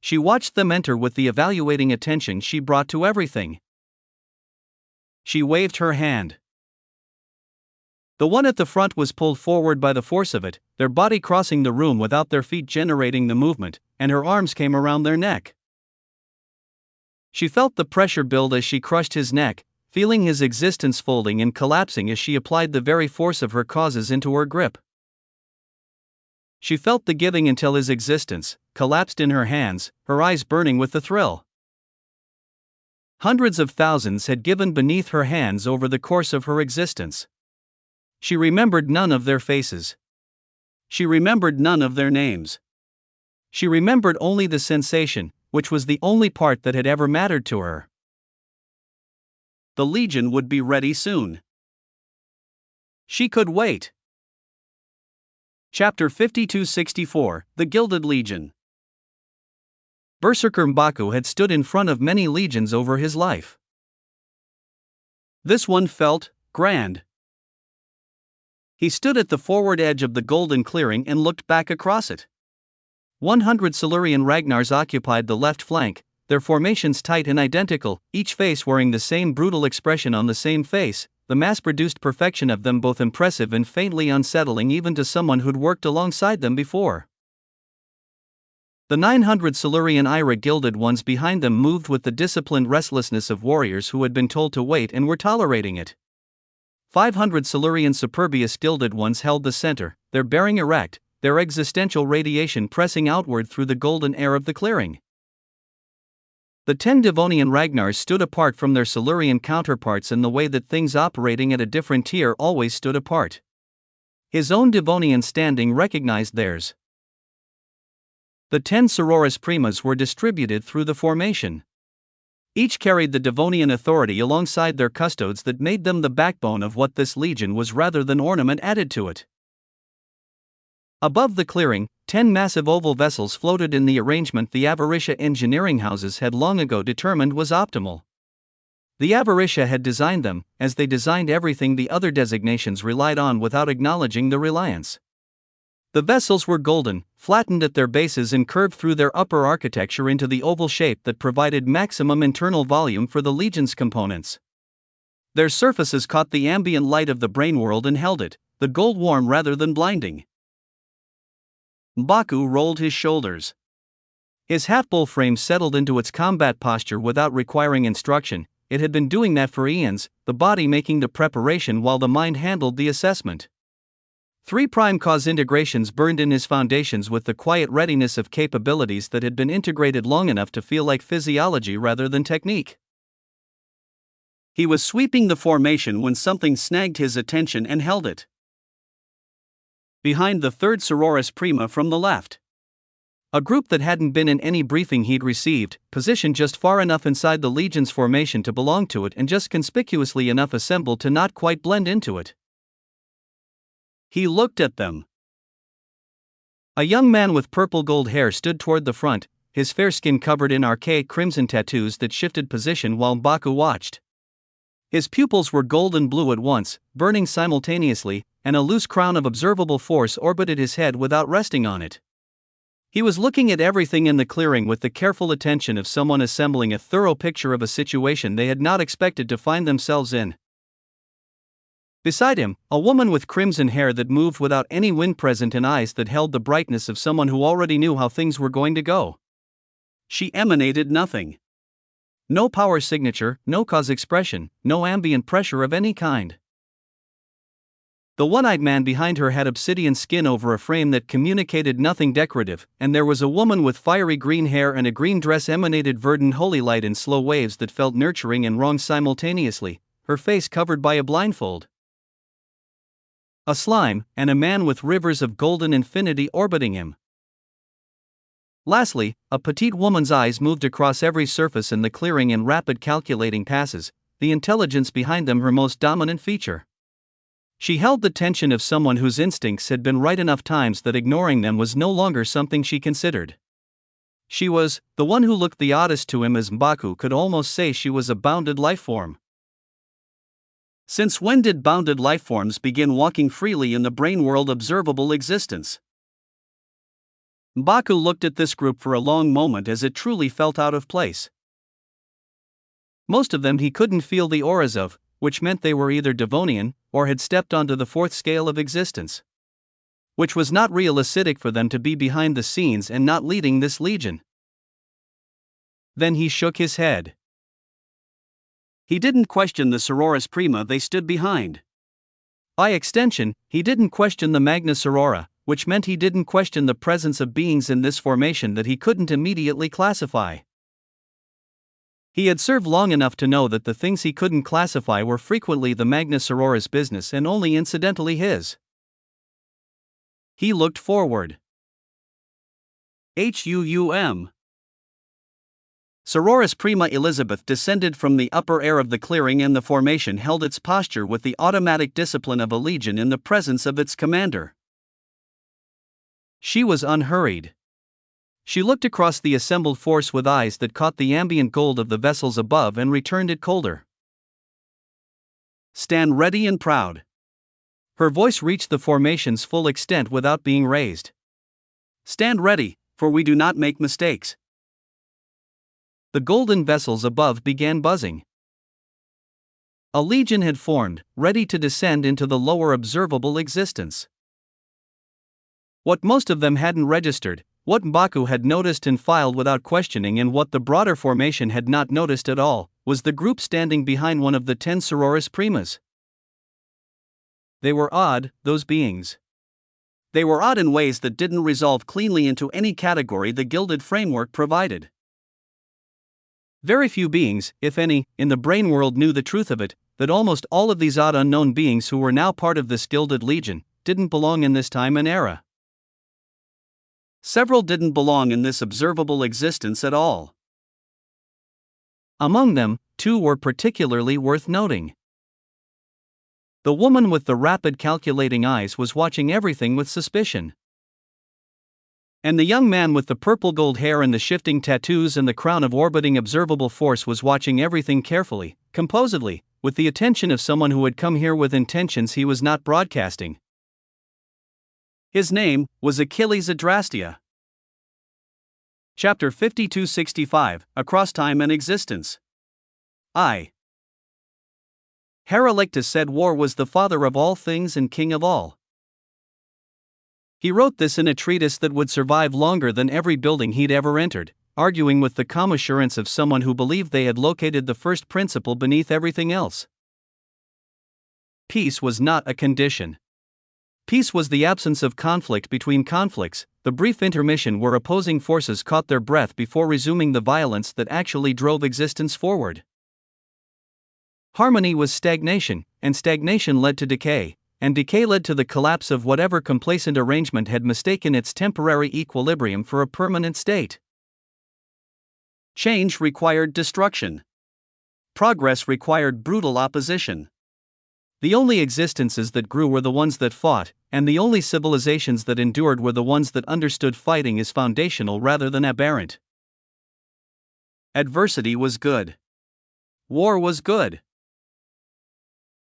She watched them enter with the evaluating attention she brought to everything. She waved her hand. The one at the front was pulled forward by the force of it, their body crossing the room without their feet generating the movement, and her arms came around their neck. She felt the pressure build as she crushed his neck, feeling his existence folding and collapsing as she applied the very force of her causes into her grip. She felt the giving until his existence collapsed in her hands, her eyes burning with the thrill. Hundreds of thousands had given beneath her hands over the course of her existence. She remembered none of their faces. She remembered none of their names. She remembered only the sensation, which was the only part that had ever mattered to her. The Legion would be ready soon. She could wait. Chapter 5264, The Gilded Legion. Berserker M'Baku had stood in front of many legions over his life. This one felt grand. He stood at the forward edge of the golden clearing and looked back across it. 100 Silurian Ragnars occupied the left flank, their formations tight and identical, each face wearing the same brutal expression on the same face, the mass-produced perfection of them both impressive and faintly unsettling even to someone who'd worked alongside them before. The 900 Silurian IRA gilded ones behind them moved with the disciplined restlessness of warriors who had been told to wait and were tolerating it. 500 Silurian Superbious gilded ones held the center, their bearing erect, their existential radiation pressing outward through the golden air of the clearing. The 10 Devonian Ragnars stood apart from their Silurian counterparts in the way that things operating at a different tier always stood apart. His own Devonian standing recognized theirs. The 10 Sororis Primas were distributed through the formation. Each carried the Devonian authority alongside their custodes that made them the backbone of what this legion was rather than ornament added to it. Above the clearing, 10 massive oval vessels floated in the arrangement the Avarisha engineering houses had long ago determined was optimal. The Avarisha had designed them, as they designed everything the other designations relied on without acknowledging the reliance. The vessels were golden, flattened at their bases and curved through their upper architecture into the oval shape that provided maximum internal volume for the Legion's components. Their surfaces caught the ambient light of the brain world and held it, the gold warm rather than blinding. M'Baku rolled his shoulders. His half-bull frame settled into its combat posture without requiring instruction. It had been doing that for eons, the body making the preparation while the mind handled the assessment. 3 prime cause integrations burned in his foundations with the quiet readiness of capabilities that had been integrated long enough to feel like physiology rather than technique. He was sweeping the formation when something snagged his attention and held it. Behind the 3rd Sororis Prima from the left. A group that hadn't been in any briefing he'd received, positioned just far enough inside the Legion's formation to belong to it and just conspicuously enough assembled to not quite blend into it. He looked at them. A young man with purple gold hair stood toward the front, his fair skin covered in archaic crimson tattoos that shifted position while M'Baku watched. His pupils were gold and blue at once, burning simultaneously, and a loose crown of observable force orbited his head without resting on it. He was looking at everything in the clearing with the careful attention of someone assembling a thorough picture of a situation they had not expected to find themselves in. Beside him, a woman with crimson hair that moved without any wind present and eyes that held the brightness of someone who already knew how things were going to go. She emanated nothing. No power signature, no cause expression, no ambient pressure of any kind. The one-eyed man behind her had obsidian skin over a frame that communicated nothing decorative, and there was a woman with fiery green hair and a green dress emanated verdant holy light in slow waves that felt nurturing and wrong simultaneously, her face covered by a blindfold. A slime, and a man with rivers of golden infinity orbiting him. Lastly, a petite woman's eyes moved across every surface in the clearing in rapid calculating passes, the intelligence behind them her most dominant feature. She held the tension of someone whose instincts had been right enough times that ignoring them was no longer something she considered. She was the one who looked the oddest to him, as M'Baku could almost say she was a bounded lifeform. Since when did bounded lifeforms begin walking freely in the brain world observable existence? M'Baku looked at this group for a long moment as it truly felt out of place. Most of them he couldn't feel the auras of, which meant they were either Devonian, or had stepped onto the fourth scale of existence. Which was not realistic for them to be behind the scenes and not leading this legion. Then he shook his head. He didn't question the Sororis Prima they stood behind. By extension, he didn't question the Magna Sorora, which meant he didn't question the presence of beings in this formation that he couldn't immediately classify. He had served long enough to know that the things he couldn't classify were frequently the Magna Sorora's business and only incidentally his. He looked forward. Sororis Prima Elizabeth descended from the upper air of the clearing, and the formation held its posture with the automatic discipline of a legion in the presence of its commander. She was unhurried. She looked across the assembled force with eyes that caught the ambient gold of the vessels above and returned it colder. Stand ready and proud. Her voice reached the formation's full extent without being raised. Stand ready, for we do not make mistakes. The golden vessels above began buzzing. A legion had formed, ready to descend into the lower observable existence. What most of them hadn't registered, what M'Baku had noticed and filed without questioning, and what the broader formation had not noticed at all, was the group standing behind one of the 10 Sororis Primas. They were odd, those beings. They were odd in ways that didn't resolve cleanly into any category the gilded framework provided. Very few beings, if any, in the brain world knew the truth of it, that almost all of these odd unknown beings who were now part of this gilded legion, didn't belong in this time and era. Several didn't belong in this observable existence at all. Among them, 2 were particularly worth noting. The woman with the rapid calculating eyes was watching everything with suspicion. And the young man with the purple gold hair and the shifting tattoos and the crown of orbiting observable force was watching everything carefully, composedly, with the attention of someone who had come here with intentions he was not broadcasting. His name was Achilles Adrastia. Chapter 5265, Across Time and Existence. Heraclitus said war was the father of all things and king of all. He wrote this in a treatise that would survive longer than every building he'd ever entered, arguing with the calm assurance of someone who believed they had located the first principle beneath everything else. Peace was not a condition. Peace was the absence of conflict between conflicts, the brief intermission where opposing forces caught their breath before resuming the violence that actually drove existence forward. Harmony was stagnation, and stagnation led to decay, and decay led to the collapse of whatever complacent arrangement had mistaken its temporary equilibrium for a permanent state. Change required destruction. Progress required brutal opposition. The only existences that grew were the ones that fought, and the only civilizations that endured were the ones that understood fighting is foundational rather than aberrant. Adversity was good. War was good.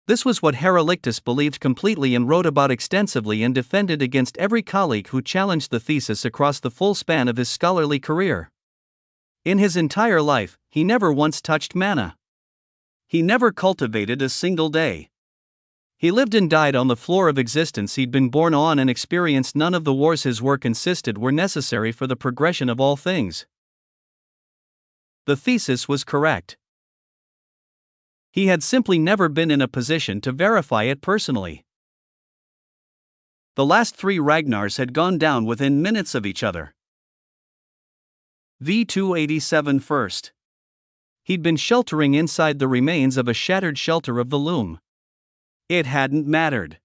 This was what Heraclitus believed completely and wrote about extensively and defended against every colleague who challenged the thesis across the full span of his scholarly career. In his entire life, he never once touched manna. He never cultivated a single day. He lived and died on the floor of existence he'd been born on and experienced none of the wars his work insisted were necessary for the progression of all things. The thesis was correct. He had simply never been in a position to verify it personally. The last 3 Ragnars had gone down within minutes of each other. V287 first. He'd been sheltering inside the remains of a shattered shelter of the loom. It hadn't mattered.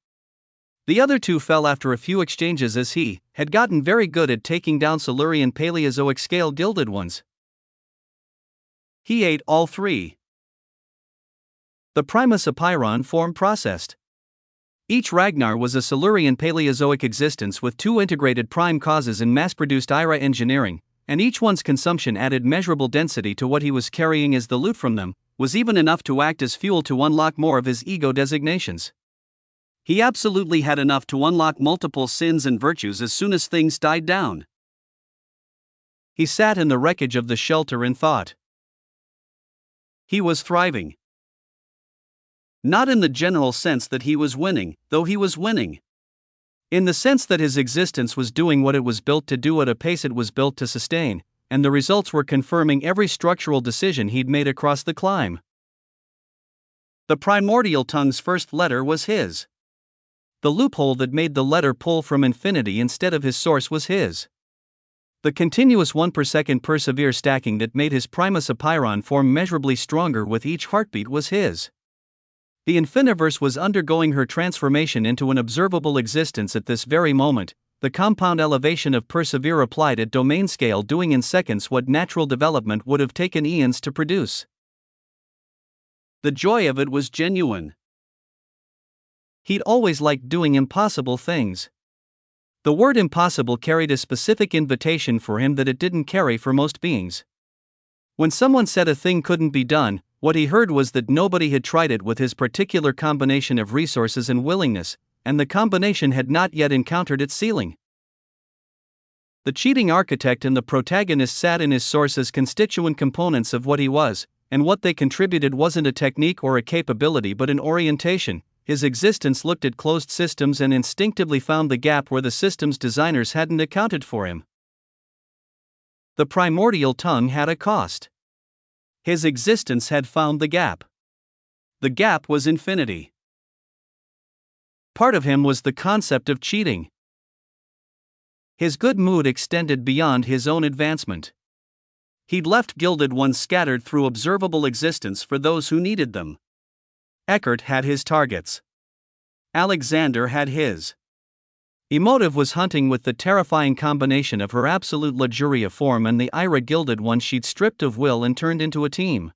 The other 2 fell after a few exchanges as he had gotten very good at taking down Silurian Paleozoic scale gilded ones. He ate all 3. The Primus Apiron form processed. Each Ragnar was a Silurian Paleozoic existence with 2 integrated prime causes in mass-produced IRA engineering, and each one's consumption added measurable density to what he was carrying as the loot from them, was even enough to act as fuel to unlock more of his ego designations. He absolutely had enough to unlock multiple sins and virtues as soon as things died down. He sat in the wreckage of the shelter and thought. He was thriving. Not in the general sense that he was winning, though he was winning. In the sense that his existence was doing what it was built to do at a pace it was built to sustain, and the results were confirming every structural decision he'd made across the climb. The primordial tongue's first letter was his. The loophole that made the letter pull from infinity instead of his source was his. The continuous 1 per second persevere stacking that made his Primus Apiron form measurably stronger with each heartbeat was his. The Infiniverse was undergoing her transformation into an observable existence at this very moment, the compound elevation of persevere applied at domain scale doing in seconds what natural development would have taken eons to produce. The joy of it was genuine. He'd always liked doing impossible things. The word impossible carried a specific invitation for him that it didn't carry for most beings. When someone said a thing couldn't be done, what he heard was that nobody had tried it with his particular combination of resources and willingness, and the combination had not yet encountered its ceiling. The cheating architect and the protagonist sat in his source as constituent components of what he was, and what they contributed wasn't a technique or a capability but an orientation. His existence looked at closed systems and instinctively found the gap where the system's designers hadn't accounted for him. The primordial tongue had a cost. His existence had found the gap. The gap was infinity. Part of him was the concept of cheating. His good mood extended beyond his own advancement. He'd left gilded ones scattered through observable existence for those who needed them. Eckert had his targets. Alexander had his. Emotive was hunting with the terrifying combination of her absolute luxuria form and the Ira gilded one she'd stripped of will and turned into a team.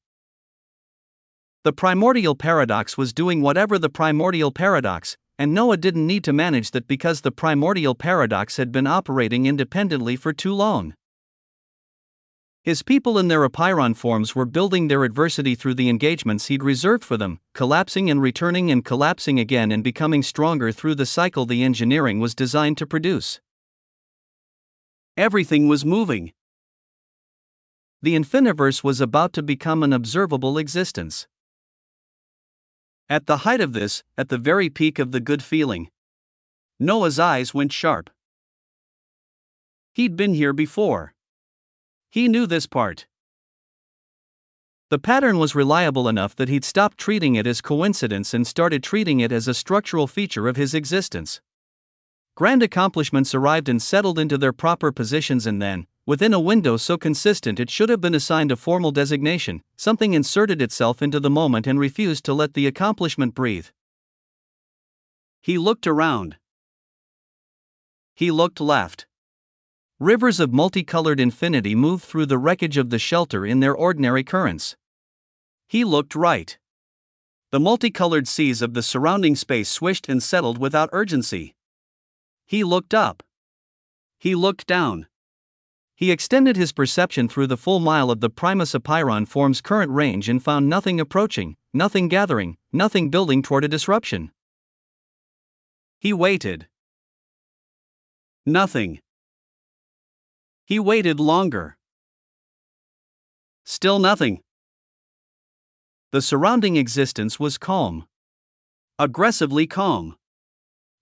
The primordial paradox was doing whatever the primordial paradox, and Noah didn't need to manage that because the primordial paradox had been operating independently for too long. His people in their Apiron forms were building their adversity through the engagements he'd reserved for them, collapsing and returning and collapsing again and becoming stronger through the cycle the engineering was designed to produce. Everything was moving. The Infiniverse was about to become an observable existence. At the height of this, at the very peak of the good feeling, Noah's eyes went sharp. He'd been here before. He knew this part. The pattern was reliable enough that he'd stopped treating it as coincidence and started treating it as a structural feature of his existence. Grand accomplishments arrived and settled into their proper positions, and then, within a window so consistent it should have been assigned a formal designation, something inserted itself into the moment and refused to let the accomplishment breathe. He looked around. He looked left. Rivers of multicolored infinity moved through the wreckage of the shelter in their ordinary currents. He looked right. The multicolored seas of the surrounding space swished and settled without urgency. He looked up. He looked down. He extended his perception through the full mile of the Primus Apiron form's current range and found nothing approaching, nothing gathering, nothing building toward a disruption. He waited. Nothing. He waited longer. Still nothing. The surrounding existence was calm. Aggressively calm.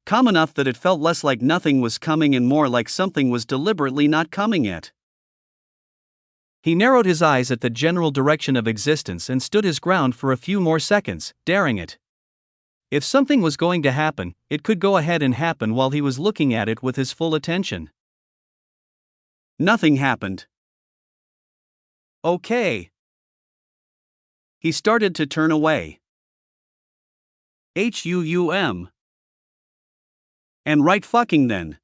Calm enough that it felt less like nothing was coming and more like something was deliberately not coming yet. He narrowed his eyes at the general direction of existence and stood his ground for a few more seconds, daring it. If something was going to happen, it could go ahead and happen while he was looking at it with his full attention. Nothing happened. Okay. He started to turn away. And right fucking then.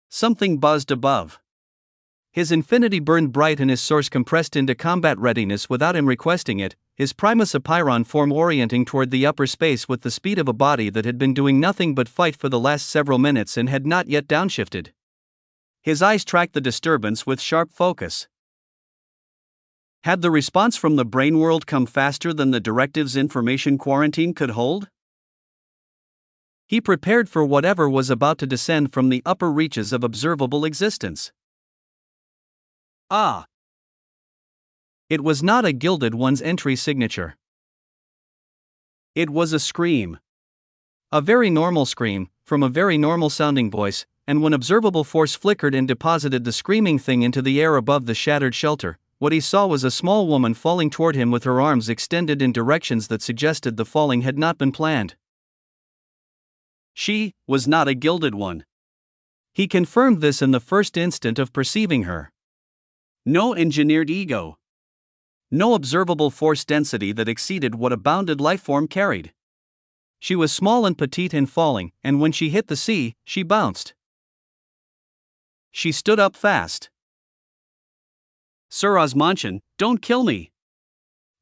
Something buzzed above. His infinity burned bright and his source compressed into combat readiness without him requesting it, his Primus Apiron form orienting toward the upper space with the speed of a body that had been doing nothing but fight for the last several minutes and had not yet downshifted. His eyes tracked the disturbance with sharp focus. Had the response from the brain world come faster than the directive's information quarantine could hold? He prepared for whatever was about to descend from the upper reaches of observable existence. Ah! It was not a Gilded One's entry signature. It was a scream. A very normal scream, from a very normal sounding voice, and when observable force flickered and deposited the screaming thing into the air above the shattered shelter, what he saw was a small woman falling toward him with her arms extended in directions that suggested the falling had not been planned. She was not a Gilded One. He confirmed this in the first instant of perceiving her. No engineered ego. No observable force density that exceeded what a bounded lifeform carried. She was small and petite and falling, and when she hit the sea, she bounced. She stood up fast. Sir Osmantian, don't kill me.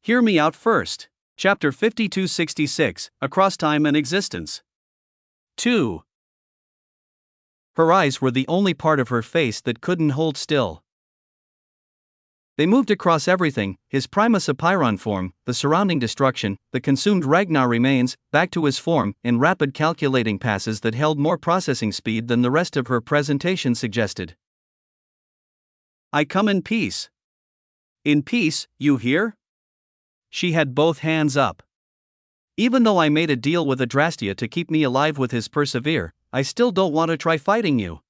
Hear me out first. Chapter 5266, Across Time and Existence. 2. Her eyes were the only part of her face that couldn't hold still. They moved across everything, his Primus Apiron form, the surrounding destruction, the consumed Ragnar remains, back to his form, in rapid calculating passes that held more processing speed than the rest of her presentation suggested. I come in peace. In peace, you hear? She had both hands up. Even though I made a deal with Adrastia to keep me alive with his persevere, I still don't want to try fighting you.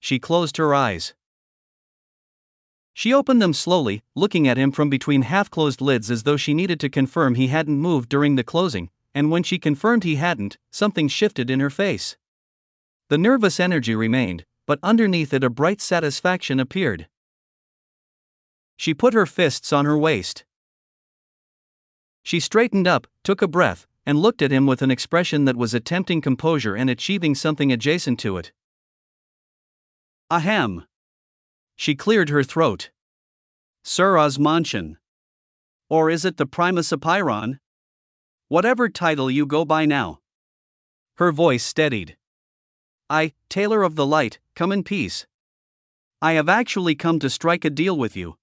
She closed her eyes. She opened them slowly, looking at him from between half-closed lids as though she needed to confirm he hadn't moved during the closing, and when she confirmed he hadn't, something shifted in her face. The nervous energy remained, but underneath it a bright satisfaction appeared. She put her fists on her waist. She straightened up, took a breath, and looked at him with an expression that was attempting composure and achieving something adjacent to it. Ahem. She cleared her throat. Sir Osmantian. Or is it the Primus Apiron? Whatever title you go by now. Her voice steadied. I, Tailor of the Light, come in peace. I have actually come to strike a deal with you.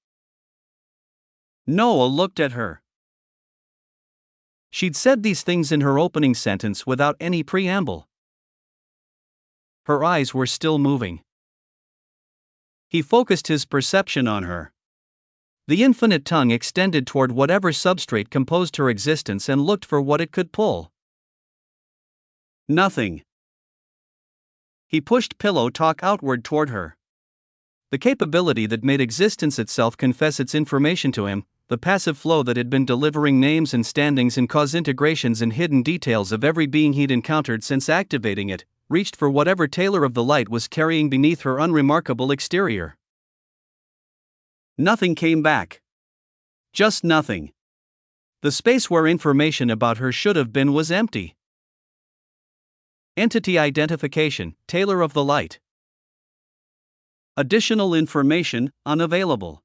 Noah looked at her. She'd said these things in her opening sentence without any preamble. Her eyes were still moving. He focused his perception on her. The infinite tongue extended toward whatever substrate composed her existence and looked for what it could pull. Nothing. He pushed pillow talk outward toward her. The capability that made existence itself confess its information to him, the passive flow that had been delivering names and standings and cause integrations and hidden details of every being he'd encountered since activating it, reached for whatever Tailor of the Light was carrying beneath her unremarkable exterior. Nothing came back. Just nothing. The space where information about her should have been was empty. Entity identification, Tailor of the Light. Additional information, unavailable.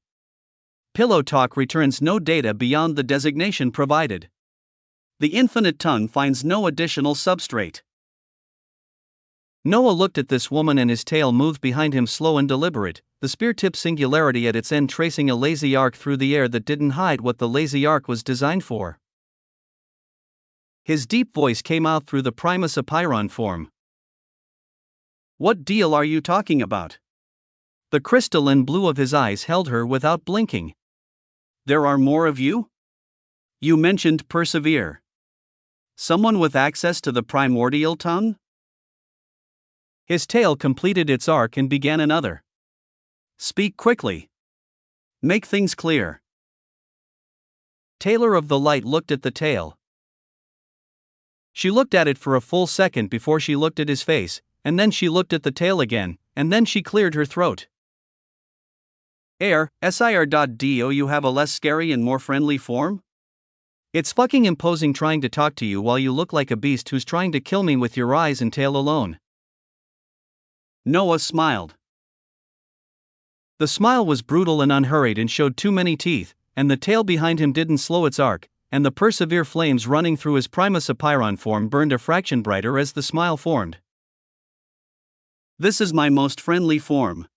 Pillow talk returns no data beyond the designation provided. The infinite tongue finds no additional substrate. Noah looked at this woman and his tail moved behind him slow and deliberate, the spear-tip singularity at its end tracing a lazy arc through the air that didn't hide what the lazy arc was designed for. His deep voice came out through the Primus Apiron form. What deal are you talking about? The crystalline blue of his eyes held her without blinking. There are more of you? You mentioned persevere. Someone with access to the primordial tongue? His tail completed its arc and began another. Speak quickly. Make things clear. Taylor of the Light looked at the tail. She looked at it for a full second before she looked at his face, and then she looked at the tail again, and then she cleared her throat. Sir.do you have a less scary and more friendly form? It's fucking imposing trying to talk to you while you look like a beast who's trying to kill me with your eyes and tail alone. Noah smiled. The smile was brutal and unhurried and showed too many teeth, and the tail behind him didn't slow its arc, and the persevere flames running through his Primus Apiron form burned a fraction brighter as the smile formed. This is my most friendly form.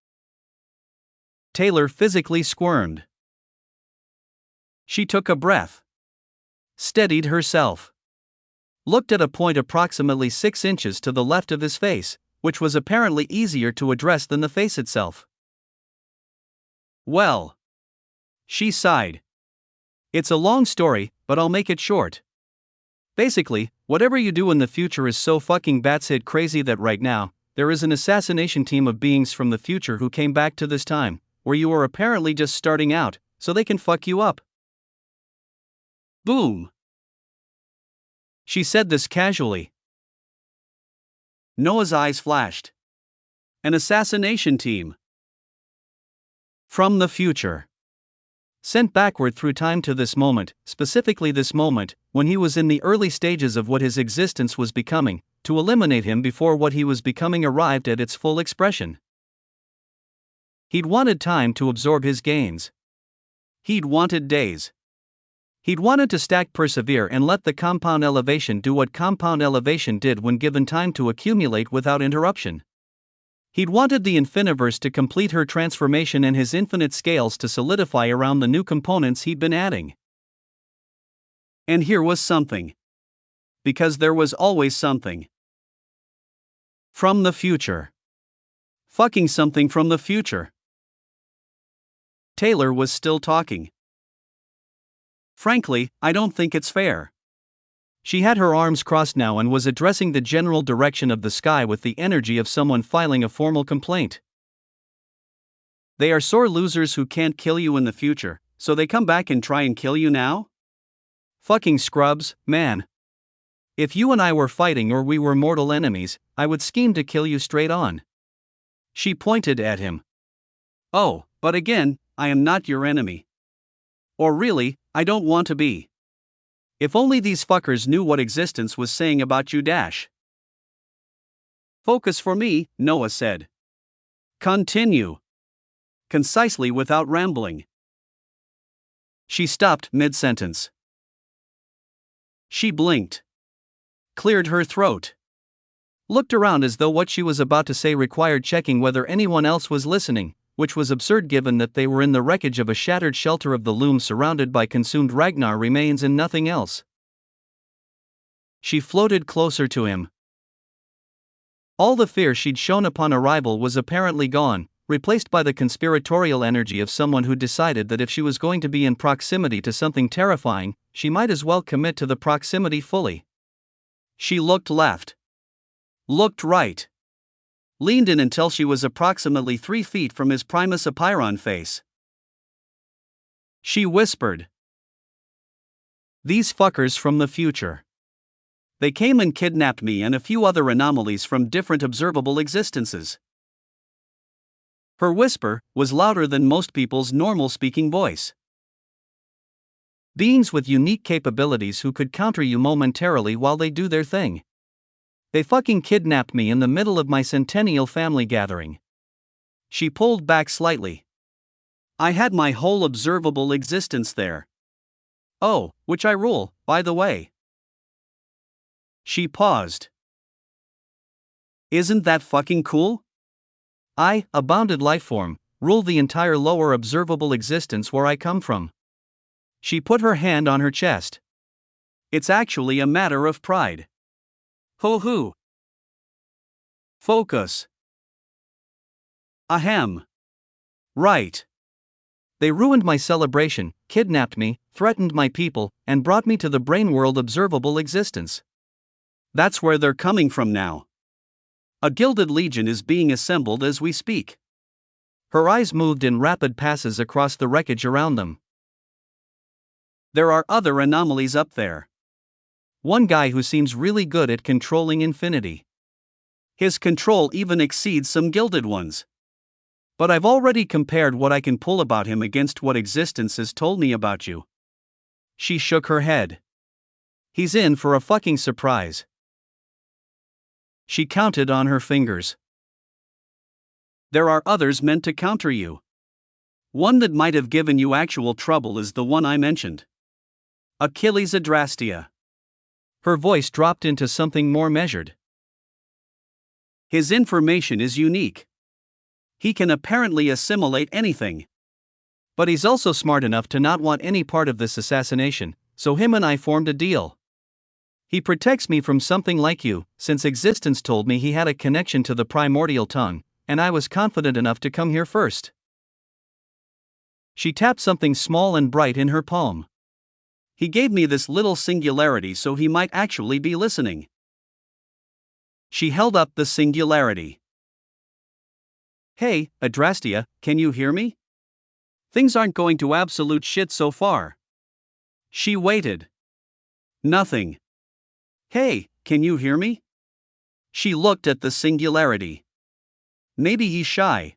Taylor physically squirmed. She took a breath. Steadied herself. Looked at a point approximately 6 inches to the left of his face, which was apparently easier to address than the face itself. Well. She sighed. It's a long story, but I'll make it short. Basically, whatever you do in the future is so fucking batshit crazy that right now, there is an assassination team of beings from the future who came back to this time, where you are apparently just starting out, so they can fuck you up. Boom. She said this casually. Noah's eyes flashed. An assassination team. From the future. Sent backward through time to this moment, specifically this moment, when he was in the early stages of what his existence was becoming, to eliminate him before what he was becoming arrived at its full expression. He'd wanted time to absorb his gains. He'd wanted days. He'd wanted to stack persevere and let the compound elevation do what compound elevation did when given time to accumulate without interruption. He'd wanted the infiniverse to complete her transformation and his infinite scales to solidify around the new components he'd been adding. And here was something. Because there was always something. From the future. Fucking something from the future. Taylor was still talking. Frankly, I don't think it's fair. She had her arms crossed now and was addressing the general direction of the sky with the energy of someone filing a formal complaint. They are sore losers who can't kill you in the future, so they come back and try and kill you now? Fucking scrubs, man. If you and I were fighting or we were mortal enemies, I would scheme to kill you straight on. She pointed at him. Oh, but again, I am not your enemy. Or really, I don't want to be. If only these fuckers knew what existence was saying about you. Focus for me, Noah said. Continue. Concisely without rambling. She stopped mid-sentence. She blinked. Cleared her throat. Looked around as though what she was about to say required checking whether anyone else was listening, which was absurd given that they were in the wreckage of a shattered shelter of the loom surrounded by consumed Ragnar remains and nothing else. She floated closer to him. All the fear she'd shown upon arrival was apparently gone, replaced by the conspiratorial energy of someone who decided that if she was going to be in proximity to something terrifying, she might as well commit to the proximity fully. She looked left. Looked right. Leaned in until she was approximately 3 feet from his Primus Apiron face. She whispered. These fuckers from the future. They came and kidnapped me and a few other anomalies from different observable existences. Her whisper was louder than most people's normal speaking voice. Beings with unique capabilities who could counter you momentarily while they do their thing. They fucking kidnapped me in the middle of my centennial family gathering. She pulled back slightly. I had my whole observable existence there. Oh, which I rule, by the way. She paused. Isn't that fucking cool? I, a bounded lifeform, rule the entire lower observable existence where I come from. She put her hand on her chest. It's actually a matter of pride. Ho-hoo. Focus. Ahem. Right. They ruined my celebration, kidnapped me, threatened my people, and brought me to the brain world observable existence. That's where they're coming from now. A gilded legion is being assembled as we speak. Her eyes moved in rapid passes across the wreckage around them. There are other anomalies up there. One guy who seems really good at controlling infinity. His control even exceeds some gilded ones. But I've already compared what I can pull about him against what existence has told me about you. She shook her head. He's in for a fucking surprise. She counted on her fingers. There are others meant to counter you. One that might have given you actual trouble is the one I mentioned. Achilles Adrastea. Her voice dropped into something more measured. His information is unique. He can apparently assimilate anything. But he's also smart enough to not want any part of this assassination, so him and I formed a deal. He protects me from something like you, since existence told me he had a connection to the primordial tongue, and I was confident enough to come here first. She tapped something small and bright in her palm. He gave me this little singularity so he might actually be listening. She held up the singularity. Hey, Adrastea, can you hear me? Things aren't going to absolute shit so far. She waited. Nothing. Hey, can you hear me? She looked at the singularity. Maybe he's shy.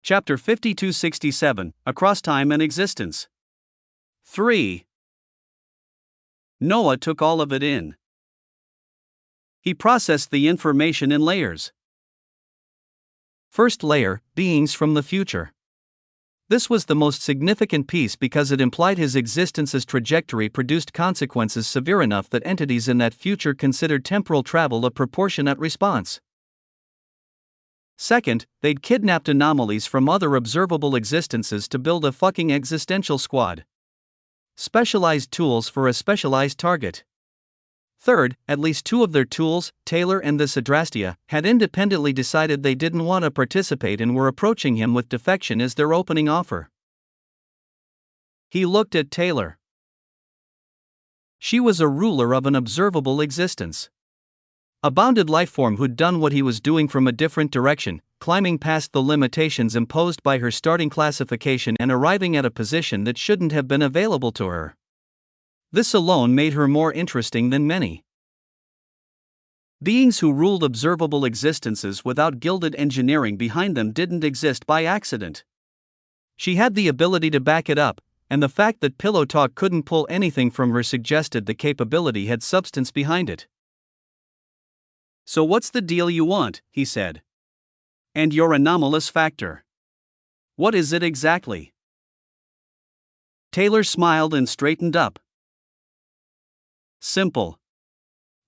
Chapter 5267, Across Time and Existence. 3. Noah took all of it in. He processed the information in layers. First layer, beings from the future. This was the most significant piece because it implied his existence's trajectory produced consequences severe enough that entities in that future considered temporal travel a proportionate response. Second, they'd kidnapped anomalies from other observable existences to build a fucking existential squad. Specialized tools for a specialized target. Third, at least two of their tools, Taylor and this Adrastea, had independently decided they didn't want to participate and were approaching him with defection as their opening offer. He looked at Taylor. She was a ruler of an observable existence. A bounded lifeform who'd done what he was doing from a different direction, climbing past the limitations imposed by her starting classification and arriving at a position that shouldn't have been available to her. This alone made her more interesting than many. Beings who ruled observable existences without gilded engineering behind them didn't exist by accident. She had the ability to back it up, and the fact that Pillow Talk couldn't pull anything from her suggested the capability had substance behind it. So what's the deal you want, he said. And your anomalous factor. What is it exactly? Taylor smiled and straightened up. Simple.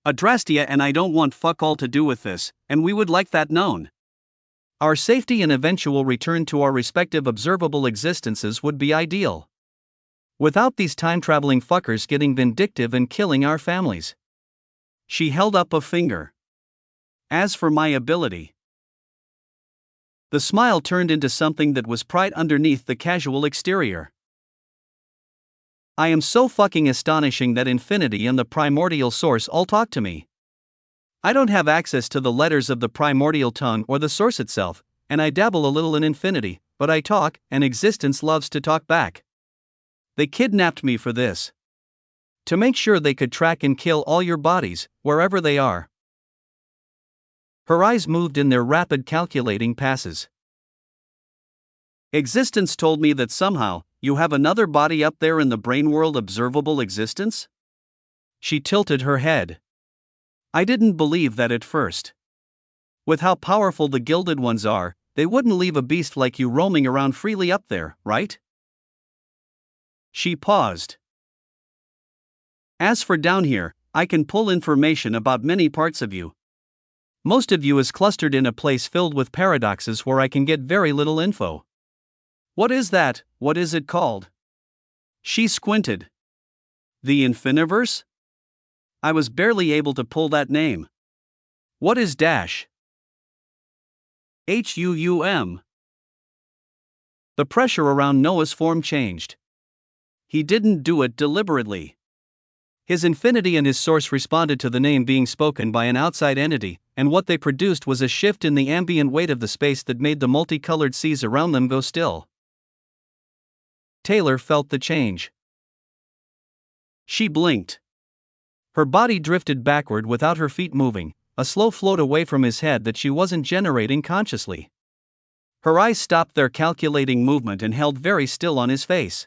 Adrastea and I don't want fuck all to do with this, and we would like that known. Our safety and eventual return to our respective observable existences would be ideal. Without these time-traveling fuckers getting vindictive and killing our families. She held up a finger. As for my ability. The smile turned into something that was pride underneath the casual exterior. I am so fucking astonishing that infinity and the primordial source all talk to me. I don't have access to the letters of the primordial tongue or the source itself, and I dabble a little in infinity, but I talk, and existence loves to talk back. They kidnapped me for this. To make sure they could track and kill all your bodies, wherever they are. Her eyes moved in their rapid calculating passes. Existence told me that somehow, you have another body up there in the brain world observable existence? She tilted her head. I didn't believe that at first. With how powerful the gilded ones are, they wouldn't leave a beast like you roaming around freely up there, right? She paused. As for down here, I can pull information about many parts of you. Most of you is clustered in a place filled with paradoxes where I can get very little info. What is that? What is it called? She squinted. The Infiniverse? I was barely able to pull that name. What is dash? HUUM. The pressure around Noah's form changed. He didn't do it deliberately. His infinity and his source responded to the name being spoken by an outside entity, and what they produced was a shift in the ambient weight of the space that made the multicolored seas around them go still. Taylor felt the change. She blinked. Her body drifted backward without her feet moving, a slow float away from his head that she wasn't generating consciously. Her eyes stopped their calculating movement and held very still on his face.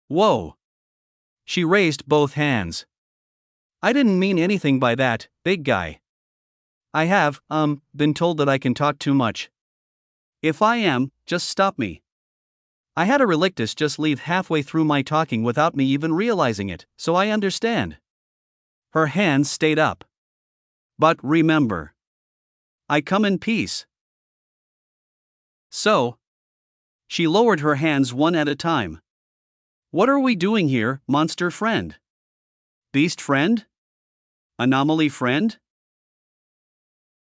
Whoa! She raised both hands. I didn't mean anything by that, big guy. I have, been told that I can talk too much. If I am, just stop me. I had a relictus just leave halfway through my talking without me even realizing it, so I understand. Her hands stayed up. But remember, I come in peace. So, she lowered her hands one at a time. What are we doing here, monster friend? Beast friend? Anomaly friend?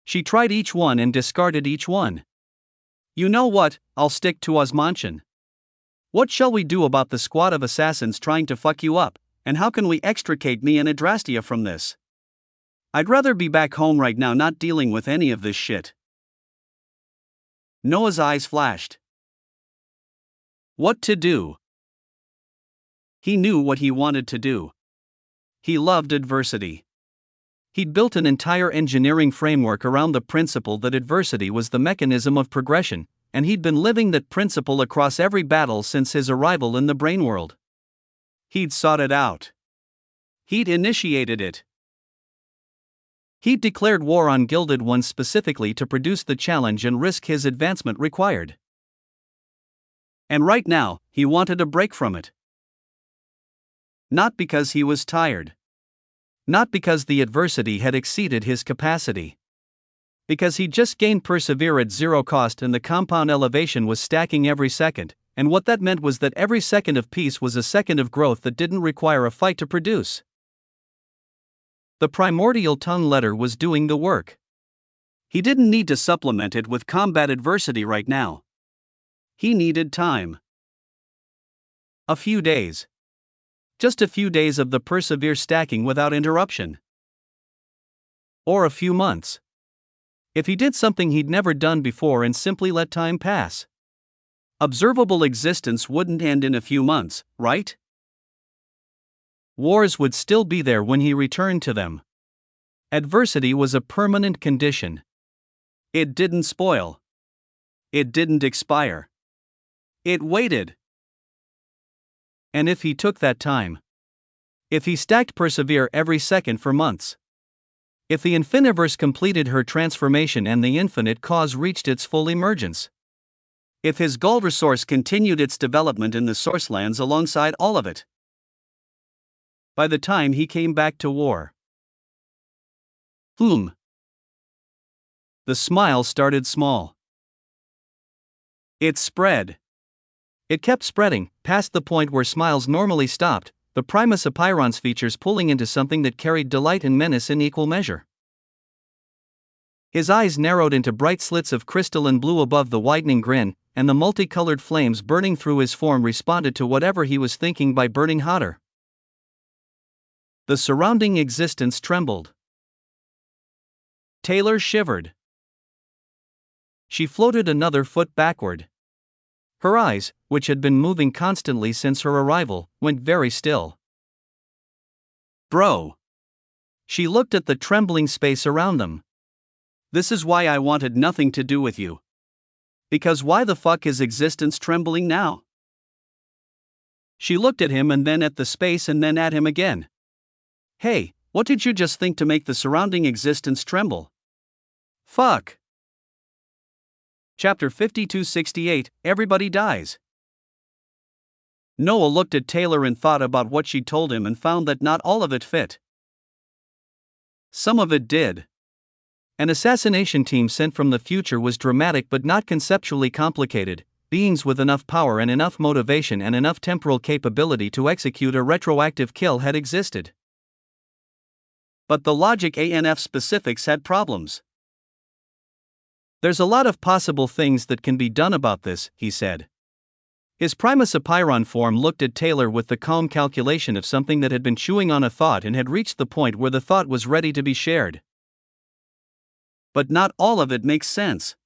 She tried each one and discarded each one. You know what, I'll stick to Osmantian. What shall we do about the squad of assassins trying to fuck you up, and how can we extricate me and Adrastia from this? I'd rather be back home right now not dealing with any of this shit. Noah's eyes flashed. What to do? He knew what he wanted to do. He loved adversity. He'd built an entire engineering framework around the principle that adversity was the mechanism of progression, and he'd been living that principle across every battle since his arrival in the brain world. He'd sought it out. He'd initiated it. He'd declared war on Gilded Ones specifically to produce the challenge and risk his advancement required. And right now, he wanted a break from it. Not because he was tired. Not because the adversity had exceeded his capacity. Because he'd just gained persevere at zero cost and the compound elevation was stacking every second, and what that meant was that every second of peace was a second of growth that didn't require a fight to produce. The primordial tongue letter was doing the work. He didn't need to supplement it with combat adversity right now. He needed time. A few days. Just a few days of the persevere stacking without interruption. Or a few months. If he did something he'd never done before and simply let time pass. Observable existence wouldn't end in a few months, right? Wars would still be there when he returned to them. Adversity was a permanent condition. It didn't spoil. It didn't expire. It waited. And if he took that time, if he stacked persevere every second for months, if the Infiniverse completed her transformation and the infinite cause reached its full emergence, if his gold resource continued its development in the source lands alongside all of it, by the time he came back to war. The smile started small. It spread. It kept spreading, past the point where smiles normally stopped, the Primus Apeiron's features pulling into something that carried delight and menace in equal measure. His eyes narrowed into bright slits of crystalline blue above the widening grin, and the multicolored flames burning through his form responded to whatever he was thinking by burning hotter. The surrounding existence trembled. Taylor shivered. She floated another foot backward. Her eyes, which had been moving constantly since her arrival, went very still. Bro. She looked at the trembling space around them. This is why I wanted nothing to do with you. Because why the fuck is existence trembling now? She looked at him and then at the space and then at him again. Hey, what did you just think to make the surrounding existence tremble? Fuck. Chapter 5268, Everybody Dies. Noah looked at Taylor and thought about what she'd told him and found that not all of it fit. Some of it did. An assassination team sent from the future was dramatic but not conceptually complicated, beings with enough power and enough motivation and enough temporal capability to execute a retroactive kill had existed. But the logic ANF specifics had problems. There's a lot of possible things that can be done about this, he said. His Primus Apiron form looked at Taylor with the calm calculation of something that had been chewing on a thought and had reached the point where the thought was ready to be shared. But not all of it makes sense.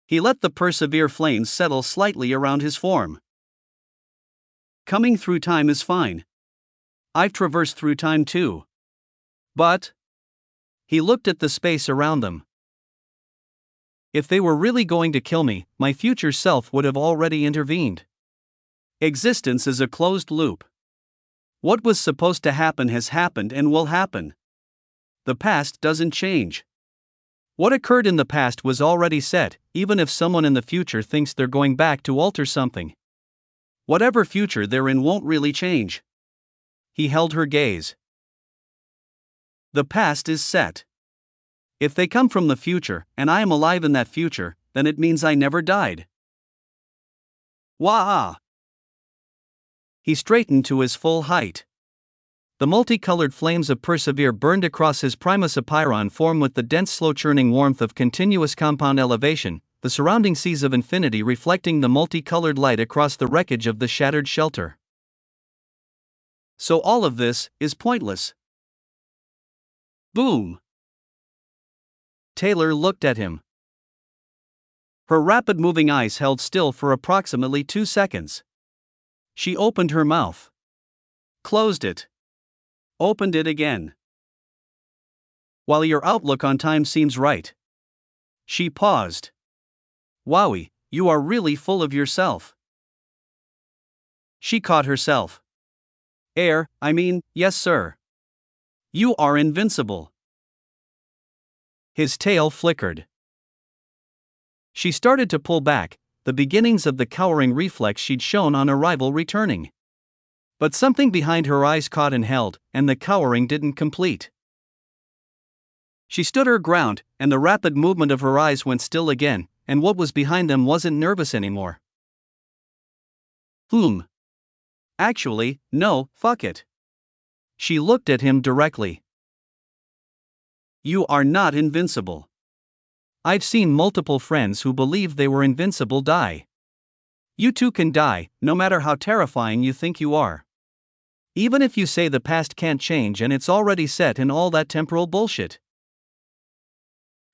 He let the persevere flames settle slightly around his form. Coming through time is fine. I've traversed through time too. But he looked at the space around them. If they were really going to kill me, my future self would have already intervened. Existence is a closed loop. What was supposed to happen has happened and will happen. The past doesn't change. What occurred in the past was already set, even if someone in the future thinks they're going back to alter something. Whatever future they're in won't really change. He held her gaze. The past is set. If they come from the future, and I am alive in that future, then it means I never died. Wah! He straightened to his full height. The multicolored flames of Persevere burned across his Primus Apiron form with the dense slow-churning warmth of continuous compound elevation, the surrounding seas of infinity reflecting the multicolored light across the wreckage of the shattered shelter. So all of this is pointless. Boom! Taylor looked at him. Her rapid-moving eyes held still for approximately 2 seconds. She opened her mouth. Closed it. Opened it again. While your outlook on time seems right. She paused. Wowie, you are really full of yourself. She caught herself. Yes sir. You are invincible. His tail flickered. She started to pull back, the beginnings of the cowering reflex she'd shown on arrival returning. But something behind her eyes caught and held, and the cowering didn't complete. She stood her ground, and the rapid movement of her eyes went still again, and what was behind them wasn't nervous anymore. Actually, no, fuck it. She looked at him directly. You are not invincible. I've seen multiple friends who believed they were invincible die. You too can die, no matter how terrifying you think you are. Even if you say the past can't change and it's already set and all that temporal bullshit.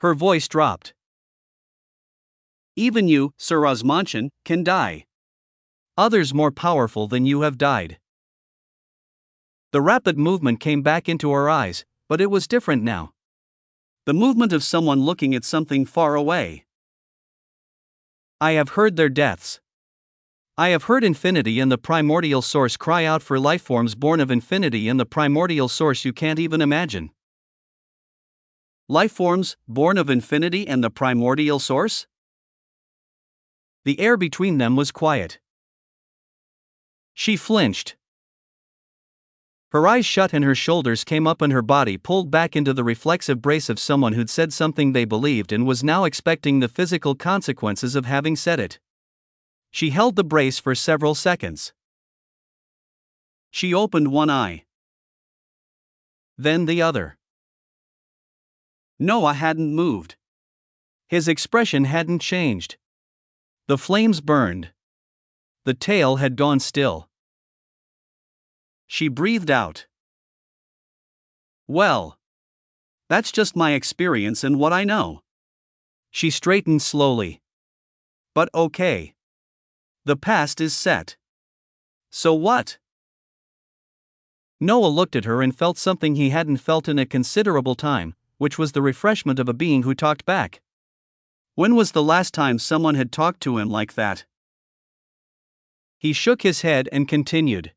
Her voice dropped. Even you, Sir Osmantian, can die. Others more powerful than you have died. The rapid movement came back into her eyes, but it was different now. The movement of someone looking at something far away. I have heard their deaths. I have heard infinity and the primordial source cry out for lifeforms born of infinity and the primordial source you can't even imagine. Lifeforms, born of infinity and the primordial source? The air between them was quiet. She flinched. Her eyes shut and her shoulders came up and her body pulled back into the reflexive brace of someone who'd said something they believed and was now expecting the physical consequences of having said it. She held the brace for several seconds. She opened one eye. Then the other. Noah hadn't moved. His expression hadn't changed. The flames burned. The tail had gone still. She breathed out. Well, that's just my experience and what I know. She straightened slowly. But okay. The past is set. So what? Noah looked at her and felt something he hadn't felt in a considerable time, which was the refreshment of a being who talked back. When was the last time someone had talked to him like that? He shook his head and continued.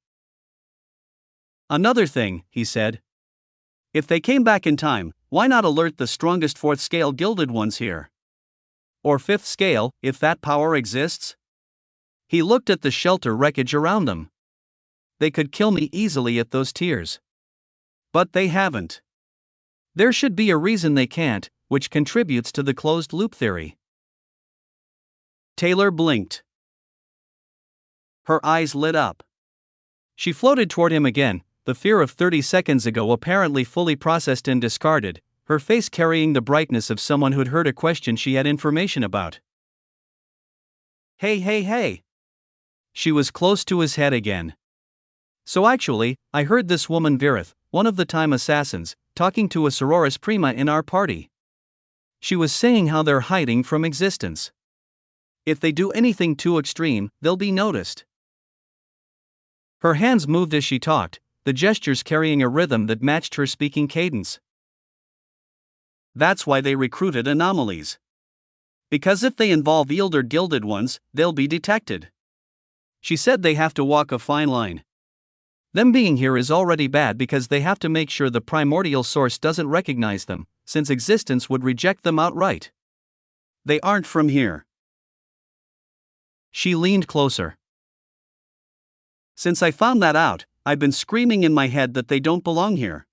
Another thing, he said. If they came back in time, why not alert the strongest 4th scale gilded ones here? Or 5th scale, if that power exists? He looked at the shelter wreckage around them. They could kill me easily at those tiers. But they haven't. There should be a reason they can't, which contributes to the closed loop theory. Taylor blinked. Her eyes lit up. She floated toward him again, the fear of 30 seconds ago apparently fully processed and discarded, her face carrying the brightness of someone who'd heard a question she had information about. Hey. She was close to his head again. So actually, I heard this woman Virith, one of the Time Assassins, talking to a Sororis Prima in our party. She was saying how they're hiding from existence. If they do anything too extreme, they'll be noticed. Her hands moved as she talked, the gestures carrying a rhythm that matched her speaking cadence. That's why they recruited anomalies. Because if they involve Eeld or Gilded Ones, they'll be detected. She said they have to walk a fine line. Them being here is already bad because they have to make sure the primordial source doesn't recognize them, since existence would reject them outright. They aren't from here. She leaned closer. Since I found that out, I've been screaming in my head that they don't belong here.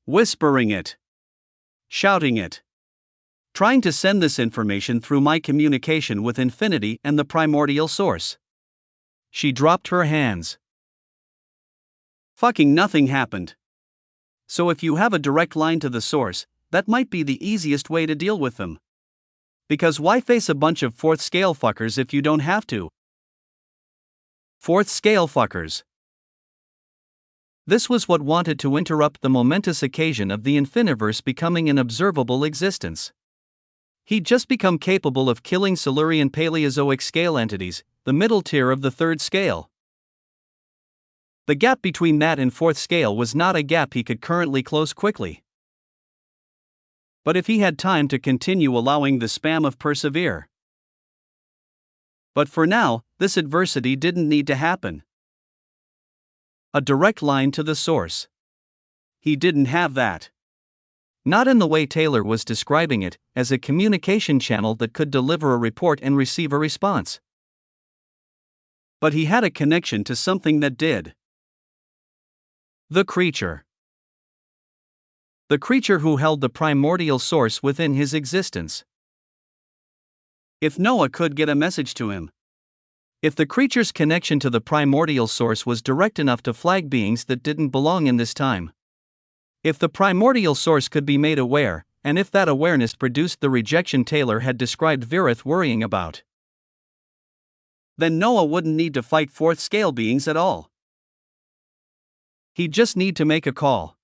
Whispering it. Shouting it. Trying to send this information through my communication with infinity and the primordial source. She dropped her hands. Fucking nothing happened. So if you have a direct line to the source, that might be the easiest way to deal with them. Because why face a bunch of fourth scale fuckers if you don't have to? Fourth scale fuckers. This was what wanted to interrupt the momentous occasion of the Infiniverse becoming an observable existence. He'd just become capable of killing Silurian Paleozoic scale entities, the middle tier of the third scale. The gap between that and fourth scale was not a gap he could currently close quickly. But if he had time to continue allowing the spam of persevere. But for now, this adversity didn't need to happen. A direct line to the source. He didn't have that. Not in the way Taylor was describing it, as a communication channel that could deliver a report and receive a response. But he had a connection to something that did. The creature. The creature who held the primordial source within his existence. If Noah could get a message to him. If the creature's connection to the primordial source was direct enough to flag beings that didn't belong in this time. If the primordial source could be made aware, and if that awareness produced the rejection Taylor had described Virith worrying about. Then Noah wouldn't need to fight fourth scale beings at all. He'd just need to make a call.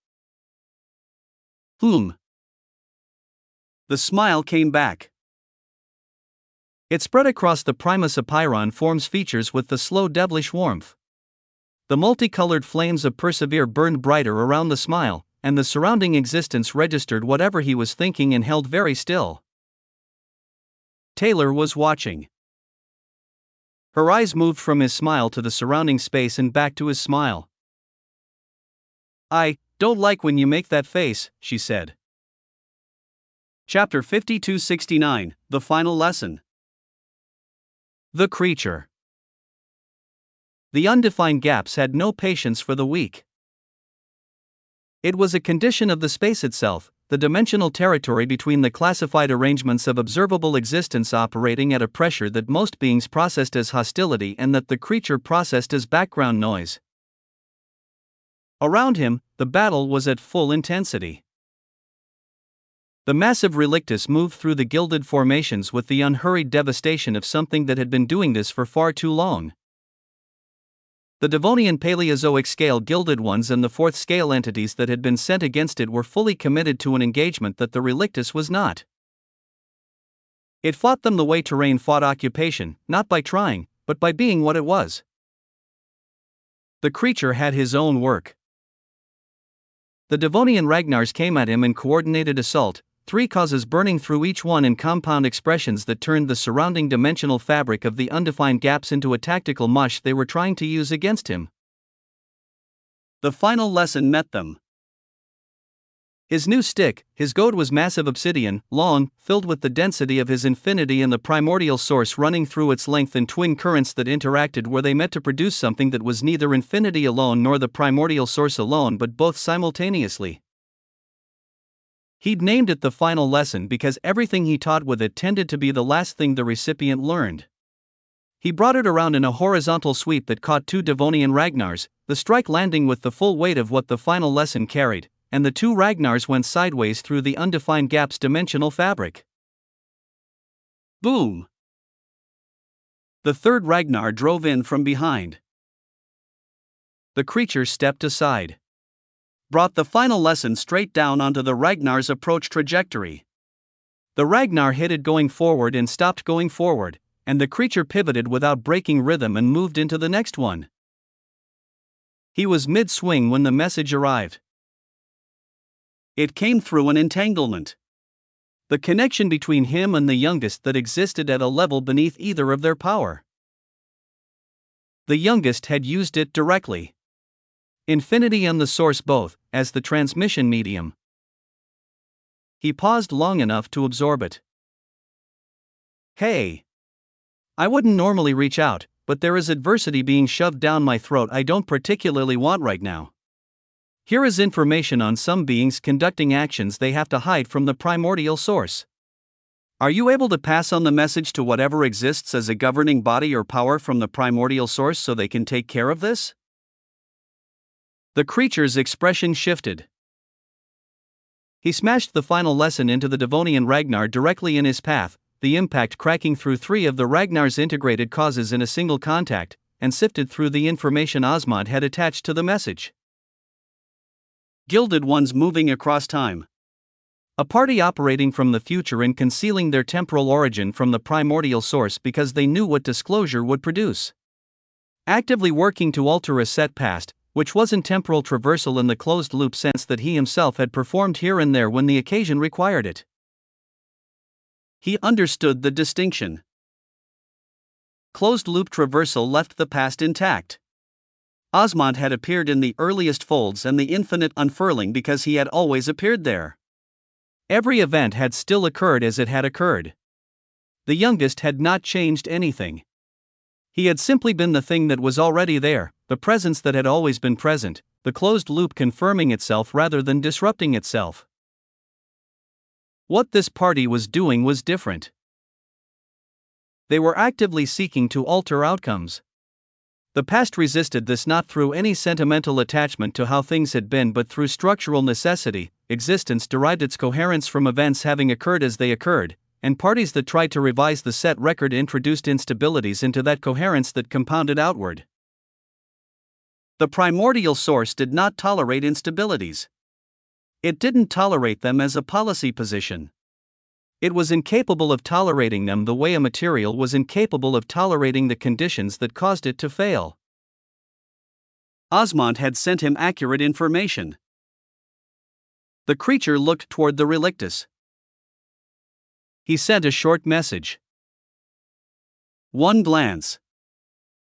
The smile came back. It spread across the Primus Apiron form's features with the slow devilish warmth. The multicolored flames of persevere burned brighter around the smile, and the surrounding existence registered whatever he was thinking and held very still. Taylor was watching. Her eyes moved from his smile to the surrounding space and back to his smile. I don't like when you make that face, she said. Chapter 5269, The Final Lesson. The creature. The undefined gaps had no patience for the weak. It was a condition of the space itself, the dimensional territory between the classified arrangements of observable existence operating at a pressure that most beings processed as hostility and that the creature processed as background noise. Around him, the battle was at full intensity. The massive relictus moved through the gilded formations with the unhurried devastation of something that had been doing this for far too long. The Devonian Paleozoic scale Gilded Ones and the fourth scale entities that had been sent against it were fully committed to an engagement that the relictus was not. It fought them the way terrain fought occupation, not by trying, but by being what it was. The creature had his own work. The Devonian Ragnars came at him in coordinated assault, three causes burning through each one in compound expressions that turned the surrounding dimensional fabric of the undefined gaps into a tactical mush they were trying to use against him. The final lesson met them. His new stick, his goad was massive obsidian, long, filled with the density of his infinity and the primordial source running through its length in twin currents that interacted where they met to produce something that was neither infinity alone nor the primordial source alone but both simultaneously. He'd named it the final lesson because everything he taught with it tended to be the last thing the recipient learned. He brought it around in a horizontal sweep that caught 2 Devonian Ragnars, the strike landing with the full weight of what the final lesson carried, and the 2 Ragnars went sideways through the undefined gap's dimensional fabric. Boom! The 3rd Ragnar drove in from behind. The creature stepped aside, brought the final lesson straight down onto the Ragnar's approach trajectory. The Ragnar hit it going forward and stopped going forward, and the creature pivoted without breaking rhythm and moved into the next one. He was mid-swing when the message arrived. It came through an entanglement. The connection between him and the youngest that existed at a level beneath either of their power. The youngest had used it directly. Infinity and the source both, as the transmission medium. He paused long enough to absorb it. Hey! I wouldn't normally reach out, but there is adversity being shoved down my throat I don't particularly want right now. Here is information on some beings conducting actions they have to hide from the primordial source. Are you able to pass on the message to whatever exists as a governing body or power from the primordial source so they can take care of this? The creature's expression shifted. He smashed the final lesson into the Devonian Ragnar directly in his path, the impact cracking through 3 of the Ragnar's integrated causes in a single contact, and sifted through the information Osmond had attached to the message. Gilded ones moving across time. A party operating from the future and concealing their temporal origin from the primordial source because they knew what disclosure would produce. Actively working to alter a set past, which wasn't temporal traversal in the closed-loop sense that he himself had performed here and there when the occasion required it. He understood the distinction. Closed-loop traversal left the past intact. Osmond had appeared in the earliest folds and the infinite unfurling because he had always appeared there. Every event had still occurred as it had occurred. The youngest had not changed anything. He had simply been the thing that was already there, the presence that had always been present, the closed loop confirming itself rather than disrupting itself. What this party was doing was different. They were actively seeking to alter outcomes. The past resisted this not through any sentimental attachment to how things had been but through structural necessity. Existence derived its coherence from events having occurred as they occurred, and parties that tried to revise the set record introduced instabilities into that coherence that compounded outward. The primordial source did not tolerate instabilities. It didn't tolerate them as a policy position. It was incapable of tolerating them the way a material was incapable of tolerating the conditions that caused it to fail. Osmond had sent him accurate information. The creature looked toward the relictus. He sent a short message. One glance.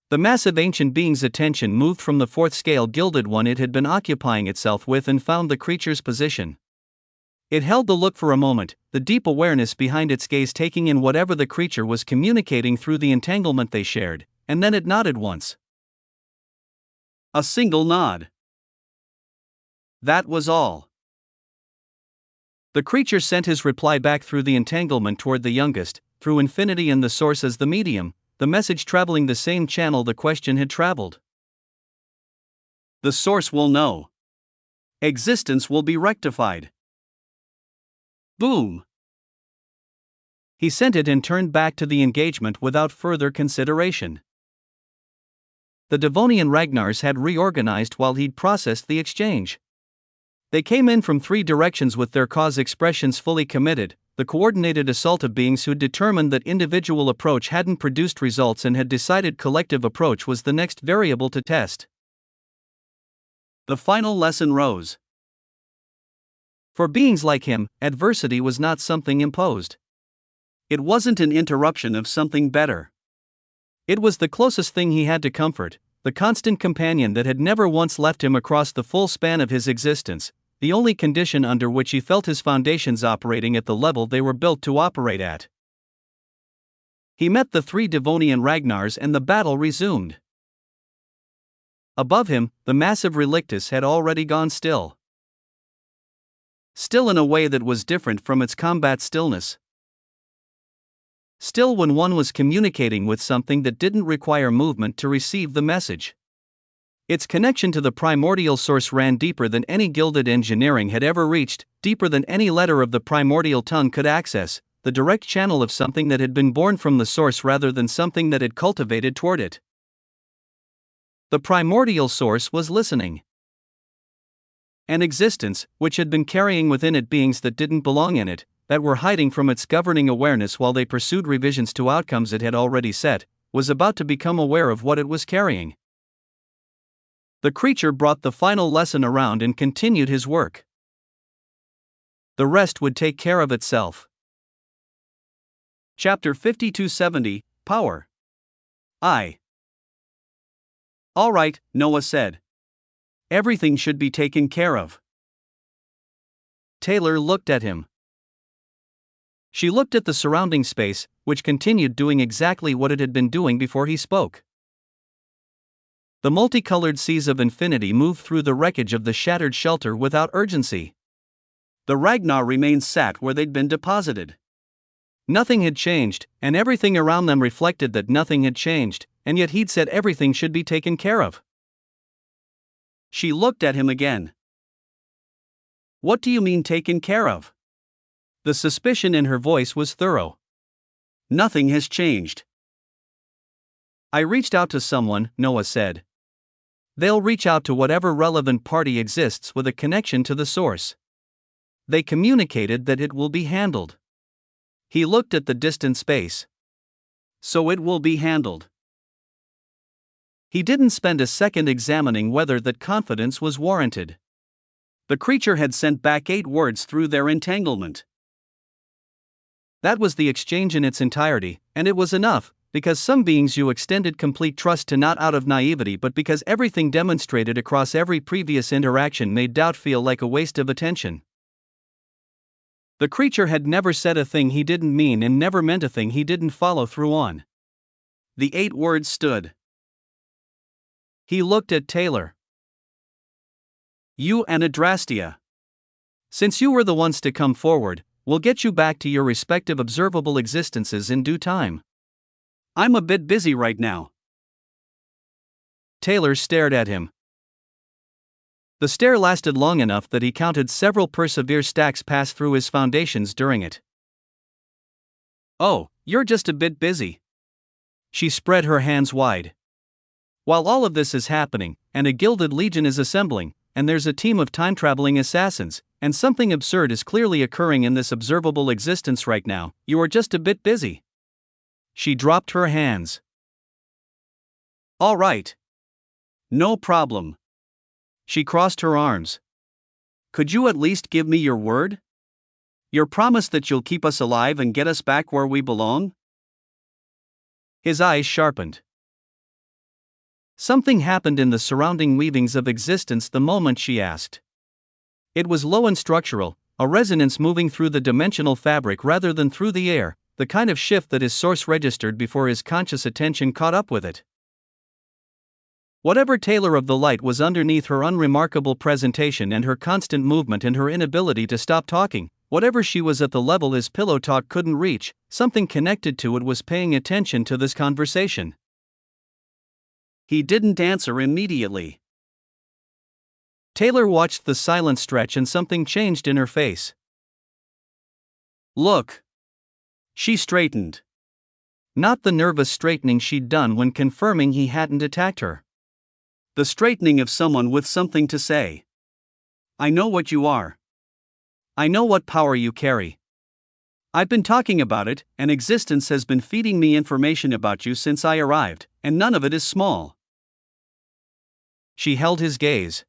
The massive ancient being's attention moved from the 4th scale gilded one it had been occupying itself with and found the creature's position. It held the look for a moment, the deep awareness behind its gaze taking in whatever the creature was communicating through the entanglement they shared, and then it nodded once. A single nod. That was all. The creature sent his reply back through the entanglement toward the youngest, through infinity and the source as the medium, the message traveling the same channel the question had traveled. The source will know. Existence will be rectified. Boom. He sent it and turned back to the engagement without further consideration. The Devonian Ragnars had reorganized while he'd processed the exchange. They came in from 3 directions with their cause expressions fully committed, the coordinated assault of beings who'd determined that individual approach hadn't produced results and had decided collective approach was the next variable to test. The final lesson rose. For beings like him, adversity was not something imposed. It wasn't an interruption of something better. It was the closest thing he had to comfort, the constant companion that had never once left him across the full span of his existence, the only condition under which he felt his foundations operating at the level they were built to operate at. He met the 3 Devonian Ragnars and the battle resumed. Above him, the massive relictus had already gone still. Still in a way that was different from its combat stillness. Still when one was communicating with something that didn't require movement to receive the message. Its connection to the primordial source ran deeper than any gilded engineering had ever reached, deeper than any letter of the primordial tongue could access, the direct channel of something that had been born from the source rather than something that had cultivated toward it. The primordial source was listening. An existence, which had been carrying within it beings that didn't belong in it, that were hiding from its governing awareness while they pursued revisions to outcomes it had already set, was about to become aware of what it was carrying. The creature brought the final lesson around and continued his work. The rest would take care of itself. Chapter 5270, Power. All right, Noah said. Everything should be taken care of. Taylor looked at him. She looked at the surrounding space, which continued doing exactly what it had been doing before he spoke. The multicolored seas of infinity moved through the wreckage of the shattered shelter without urgency. The Ragnar remained sat where they'd been deposited. Nothing had changed, and everything around them reflected that nothing had changed, and yet he'd said everything should be taken care of. She looked at him again. What do you mean taken care of? The suspicion in her voice was thorough. Nothing has changed. I reached out to someone, Noah said. They'll reach out to whatever relevant party exists with a connection to the source. They communicated that it will be handled. He looked at the distant space. So it will be handled. He didn't spend a second examining whether that confidence was warranted. The creature had sent back 8 words through their entanglement. That was the exchange in its entirety, and it was enough, because some beings you extended complete trust to not out of naivety but because everything demonstrated across every previous interaction made doubt feel like a waste of attention. The creature had never said a thing he didn't mean and never meant a thing he didn't follow through on. The 8 words stood. He looked at Taylor. You and Adrastia. Since you were the ones to come forward, we'll get you back to your respective observable existences in due time. I'm a bit busy right now. Taylor stared at him. The stare lasted long enough that he counted several persevere stacks pass through his foundations during it. Oh, you're just a bit busy. She spread her hands wide. While all of this is happening, and a gilded legion is assembling, and there's a team of time-traveling assassins, and something absurd is clearly occurring in this observable existence right now, you are just a bit busy. She dropped her hands. All right. No problem. She crossed her arms. Could you at least give me your word? Your promise that you'll keep us alive and get us back where we belong? His eyes sharpened. Something happened in the surrounding weavings of existence the moment she asked. It was low and structural, a resonance moving through the dimensional fabric rather than through the air, the kind of shift that his source registered before his conscious attention caught up with it. Whatever Taylor of the Light was underneath her unremarkable presentation and her constant movement and her inability to stop talking, whatever she was at the level his pillow talk couldn't reach, something connected to it was paying attention to this conversation. He didn't answer immediately. Taylor watched the silence stretch and something changed in her face. Look. She straightened. Not the nervous straightening she'd done when confirming he hadn't attacked her. The straightening of someone with something to say. I know what you are. I know what power you carry. I've been talking about it, and existence has been feeding me information about you since I arrived, and none of it is small. She held his gaze.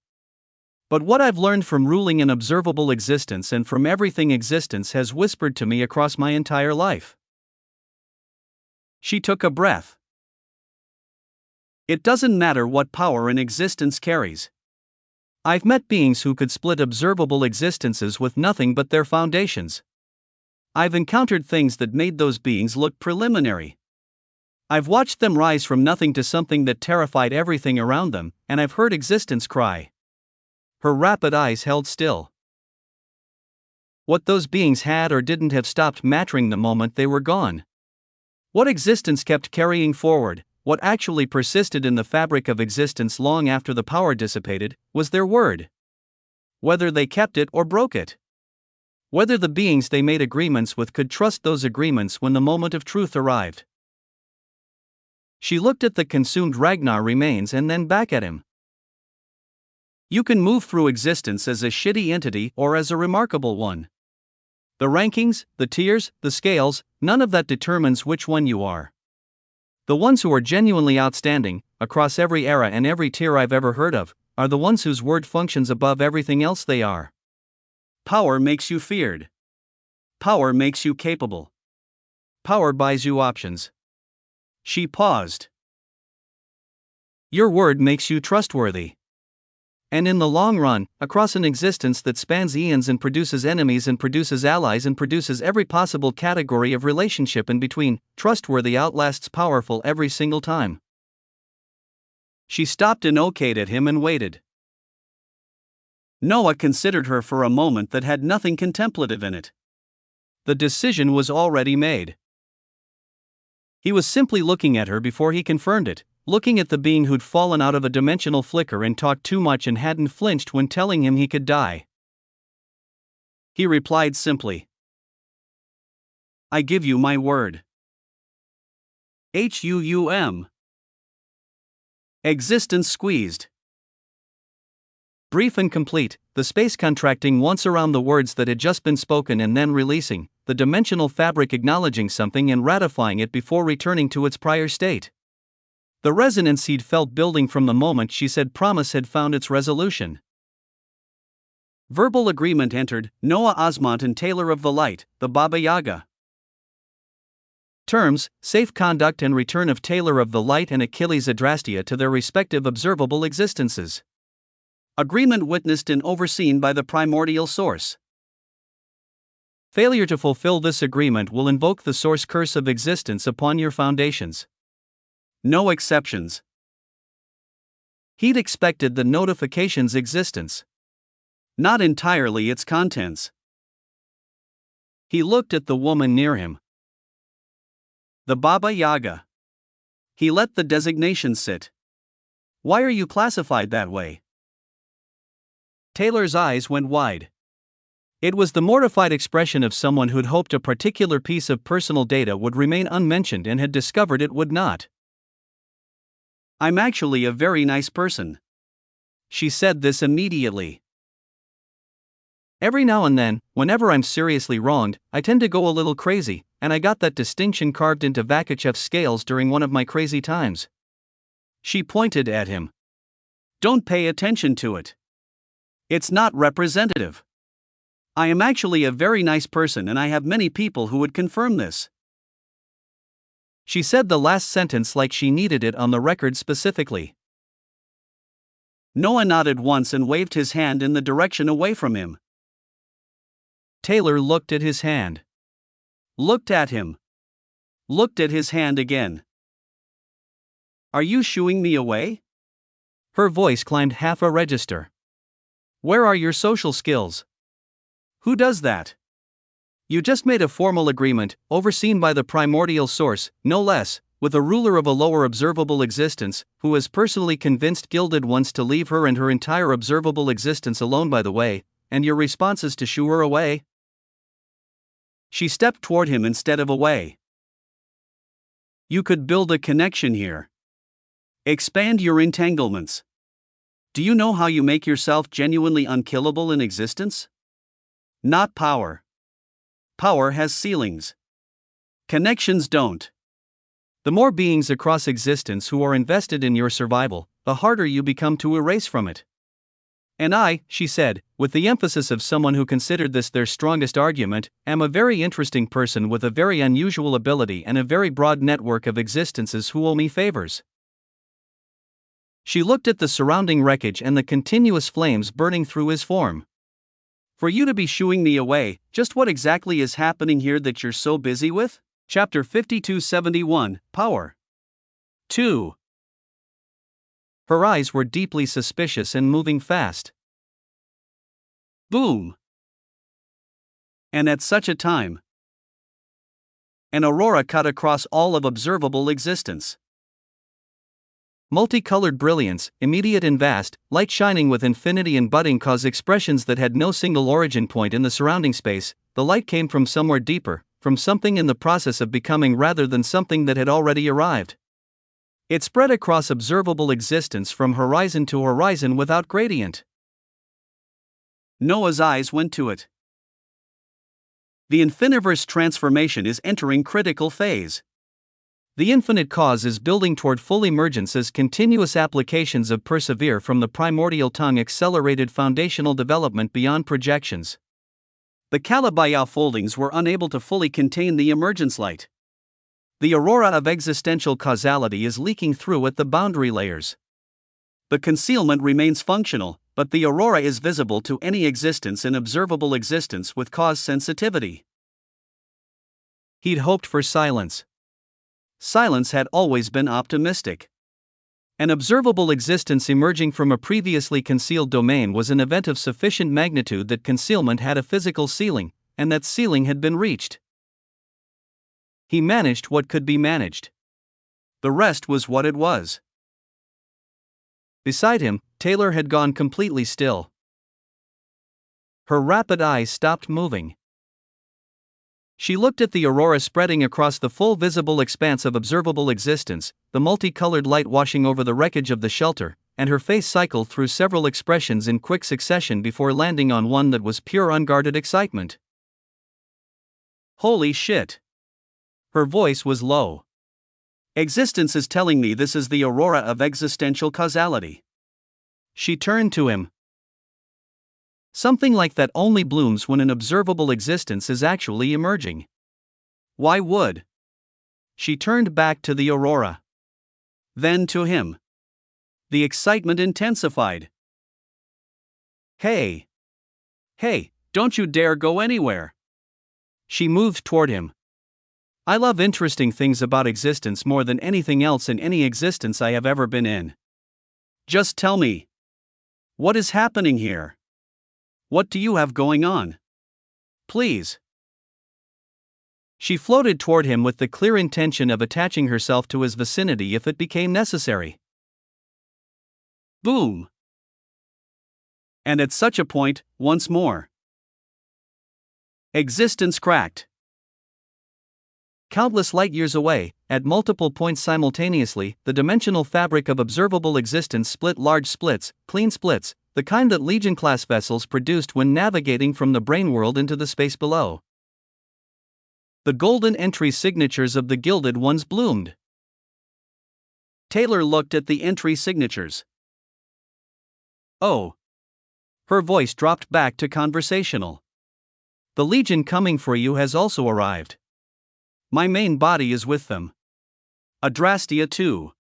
But what I've learned from ruling an observable existence and from everything existence has whispered to me across my entire life. She took a breath. It doesn't matter what power an existence carries. I've met beings who could split observable existences with nothing but their foundations. I've encountered things that made those beings look preliminary. I've watched them rise from nothing to something that terrified everything around them, and I've heard existence cry. Her rapid eyes held still. What those beings had or didn't have stopped mattering the moment they were gone. What existence kept carrying forward, what actually persisted in the fabric of existence long after the power dissipated, was their word. Whether they kept it or broke it. Whether the beings they made agreements with could trust those agreements when the moment of truth arrived. She looked at the consumed Ragnar remains and then back at him. You can move through existence as a shitty entity or as a remarkable one. The rankings, the tiers, the scales, none of that determines which one you are. The ones who are genuinely outstanding, across every era and every tier I've ever heard of, are the ones whose word functions above everything else they are. Power makes you feared. Power makes you capable. Power buys you options. She paused. Your word makes you trustworthy. And in the long run, across an existence that spans eons and produces enemies and produces allies and produces every possible category of relationship in between, trustworthy outlasts powerful every single time. She stopped and okayed at him and waited. Noah considered her for a moment that had nothing contemplative in it. The decision was already made. He was simply looking at her before he confirmed it, looking at the being who'd fallen out of a dimensional flicker and talked too much and hadn't flinched when telling him he could die. He replied simply, I give you my word. HUUM. Existence squeezed. Brief and complete, the space contracting once around the words that had just been spoken and then releasing, the dimensional fabric acknowledging something and ratifying it before returning to its prior state. The resonance he'd felt building from the moment she said promise had found its resolution. Verbal agreement entered, Noah Osmont and Taylor of the Light, the Baba Yaga. Terms, safe conduct and return of Taylor of the Light and Achilles Adrastea to their respective observable existences. Agreement witnessed and overseen by the primordial source. Failure to fulfill this agreement will invoke the source curse of existence upon your foundations. No exceptions. He'd expected the notification's existence. Not entirely its contents. He looked at the woman near him. The Baba Yaga. He let the designation sit. Why are you classified that way? Taylor's eyes went wide. It was the mortified expression of someone who'd hoped a particular piece of personal data would remain unmentioned and had discovered it would not. I'm actually a very nice person. She said this immediately. Every now and then, whenever I'm seriously wronged, I tend to go a little crazy, and I got that distinction carved into Vakachev's scales during one of my crazy times. She pointed at him. Don't pay attention to it. It's not representative. I am actually a very nice person and I have many people who would confirm this. She said the last sentence like she needed it on the record specifically. Noah nodded once and waved his hand in the direction away from him. Taylor looked at his hand. Looked at him. Looked at his hand again. Are you shooing me away? Her voice climbed half a register. Where are your social skills? Who does that? You just made a formal agreement, overseen by the primordial source, no less, with a ruler of a lower observable existence, who has personally convinced Gilded Ones to leave her and her entire observable existence alone, by the way, and your response is to shoo her away? She stepped toward him instead of away. You could build a connection here. Expand your entanglements. Do you know how you make yourself genuinely unkillable in existence? Not power. Power has ceilings. Connections don't. The more beings across existence who are invested in your survival, the harder you become to erase from it. And I, she said, with the emphasis of someone who considered this their strongest argument, am a very interesting person with a very unusual ability and a very broad network of existences who owe me favors. She looked at the surrounding wreckage and the continuous flames burning through his form. For you to be shooing me away, just what exactly is happening here that you're so busy with? Chapter 5271, Power. 2. Her eyes were deeply suspicious and moving fast. Boom. And at such a time, an aurora cut across all of observable existence. Multicolored brilliance, immediate and vast, light shining with infinity and budding cause expressions that had no single origin point in the surrounding space. The light came from somewhere deeper, from something in the process of becoming rather than something that had already arrived. It spread across observable existence from horizon to horizon without gradient. Noah's eyes went to it. The infiniverse transformation is entering critical phase. The infinite cause is building toward full emergence as continuous applications of persevere from the primordial tongue accelerated foundational development beyond projections. The Kalabaya foldings were unable to fully contain the emergence light. The aurora of existential causality is leaking through at the boundary layers. The concealment remains functional, but the aurora is visible to any existence in observable existence with cause sensitivity. He'd hoped for silence. Silence had always been optimistic. An observable existence emerging from a previously concealed domain was an event of sufficient magnitude that concealment had a physical ceiling, and that ceiling had been reached. He managed what could be managed. The rest was what it was. Beside him, Taylor had gone completely still. Her rapid eyes stopped moving. She looked at the aurora spreading across the full visible expanse of observable existence, the multicolored light washing over the wreckage of the shelter, and her face cycled through several expressions in quick succession before landing on one that was pure unguarded excitement. Holy shit! Her voice was low. Existence is telling me this is the aurora of existential causality. She turned to him. Something like that only blooms when an observable existence is actually emerging. Why would? She turned back to the aurora. Then to him. The excitement intensified. Hey! Hey, don't you dare go anywhere! She moved toward him. I love interesting things about existence more than anything else in any existence I have ever been in. Just tell me. What is happening here? What do you have going on? Please. She floated toward him with the clear intention of attaching herself to his vicinity if it became necessary. Boom! And at such a point, once more. Existence cracked. Countless light years away, at multiple points simultaneously, the dimensional fabric of observable existence split large splits, clean splits, the kind that Legion-class vessels produced when navigating from the brain world into the space below. The golden entry signatures of the Gilded Ones bloomed. Taylor looked at the entry signatures. Oh. Her voice dropped back to conversational. The Legion coming for you has also arrived. My main body is with them. Adrastea too.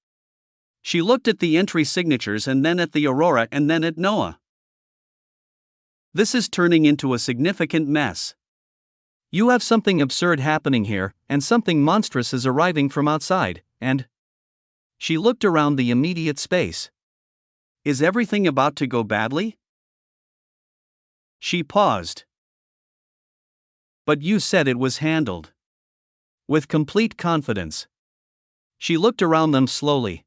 She looked at the entry signatures and then at the aurora and then at Noah. This is turning into a significant mess. You have something absurd happening here, and something monstrous is arriving from outside, and... She looked around the immediate space. Is everything about to go badly? She paused. But you said it was handled. With complete confidence. She looked around them slowly.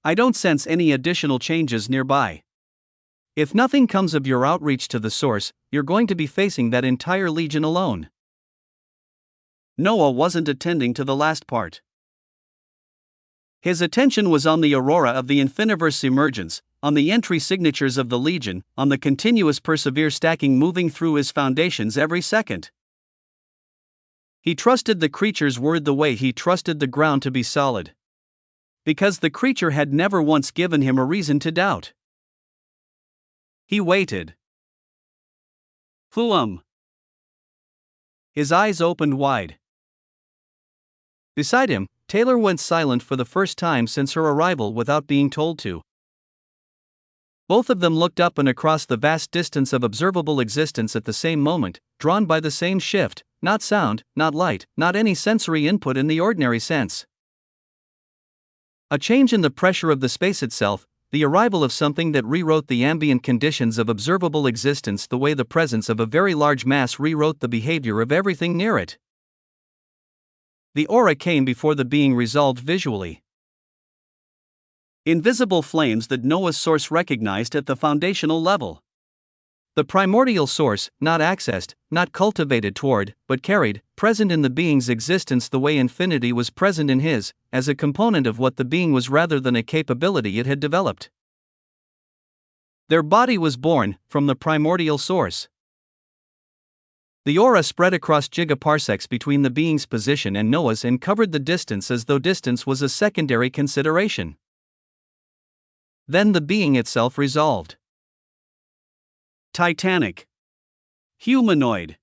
I don't sense any additional changes nearby. If nothing comes of your outreach to the source, you're going to be facing that entire legion alone. Noah wasn't attending to the last part. His attention was on the aurora of the infiniverse emergence, on the entry signatures of the legion, on the continuous persevere stacking moving through his foundations every second. He trusted the creature's word the way he trusted the ground to be solid. Because the creature had never once given him a reason to doubt. He waited. His eyes opened wide. Beside him, Taylor went silent for the first time since her arrival without being told to. Both of them looked up and across the vast distance of observable existence at the same moment, drawn by the same shift, not sound, not light, not any sensory input in the ordinary sense. A change in the pressure of the space itself, the arrival of something that rewrote the ambient conditions of observable existence the way the presence of a very large mass rewrote the behavior of everything near it. The aura came before the being resolved visually. Invisible flames that Noah's source recognized at the foundational level. The primordial source, not accessed, not cultivated toward, but carried, present in the being's existence the way infinity was present in his, as a component of what the being was rather than a capability it had developed. Their body was born from the primordial source. The aura spread across gigaparsecs between the being's position and Noah's and covered the distance as though distance was a secondary consideration. Then the being itself resolved. Titanic. Humanoid.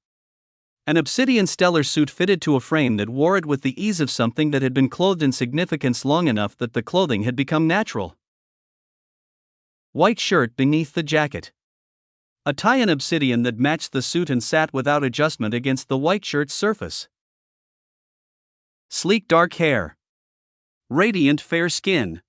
An obsidian stellar suit fitted to a frame that wore it with the ease of something that had been clothed in significance long enough that the clothing had become natural. White shirt beneath the jacket. A tie in obsidian that matched the suit and sat without adjustment against the white shirt's surface. Sleek dark hair. Radiant fair skin.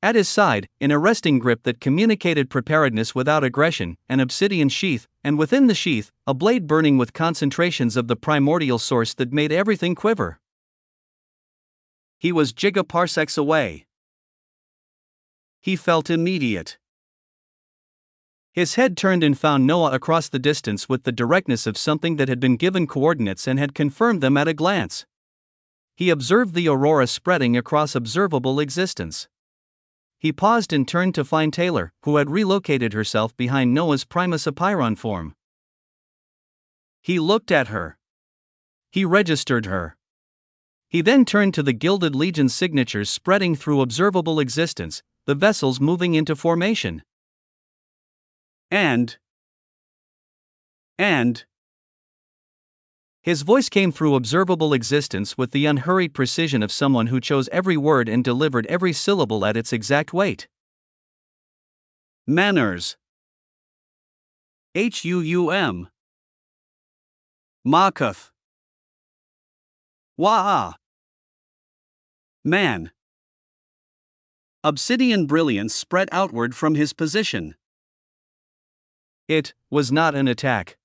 At his side, in a resting grip that communicated preparedness without aggression, an obsidian sheath, and within the sheath, a blade burning with concentrations of the primordial source that made everything quiver. He was gigaparsecs away. He felt immediate. His head turned and found Noah across the distance with the directness of something that had been given coordinates and had confirmed them at a glance. He observed the aurora spreading across observable existence. He paused and turned to find Taylor, who had relocated herself behind Noah's Primus Apiron form. He looked at her. He registered her. He then turned to the Gilded Legion's signatures spreading through observable existence, the vessels moving into formation. And. His voice came through observable existence with the unhurried precision of someone who chose every word and delivered every syllable at its exact weight. Manners. Huum. Makath. Wa'a. Man. Obsidian brilliance spread outward from his position. It was not an attack.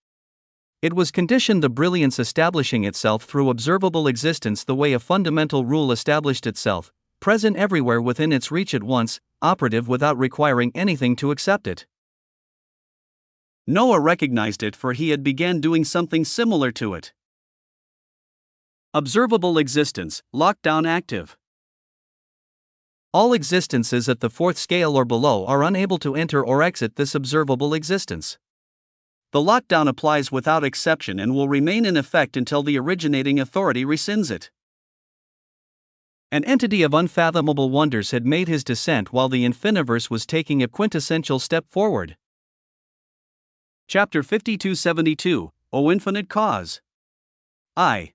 It was conditioned, the brilliance establishing itself through observable existence the way a fundamental rule established itself, present everywhere within its reach at once, operative without requiring anything to accept it. Noah recognized it, for he had began doing something similar to it. Observable existence, lockdown active. All existences at the fourth scale or below are unable to enter or exit this observable existence. The lockdown applies without exception and will remain in effect until the originating authority rescinds it. An entity of unfathomable wonders had made his descent while the Infiniverse was taking a quintessential step forward. Chapter 5272, O Infinite Cause. The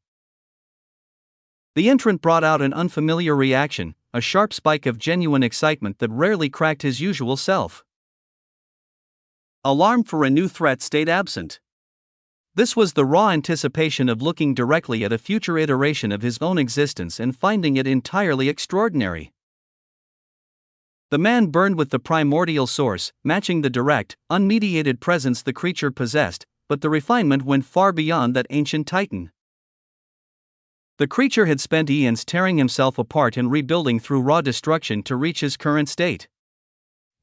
entrant brought out an unfamiliar reaction, a sharp spike of genuine excitement that rarely cracked his usual self. Alarm for a new threat stayed absent. This was the raw anticipation of looking directly at a future iteration of his own existence and finding it entirely extraordinary. The man burned with the primordial source, matching the direct, unmediated presence the creature possessed, but the refinement went far beyond that ancient titan. The creature had spent eons tearing himself apart and rebuilding through raw destruction to reach his current state.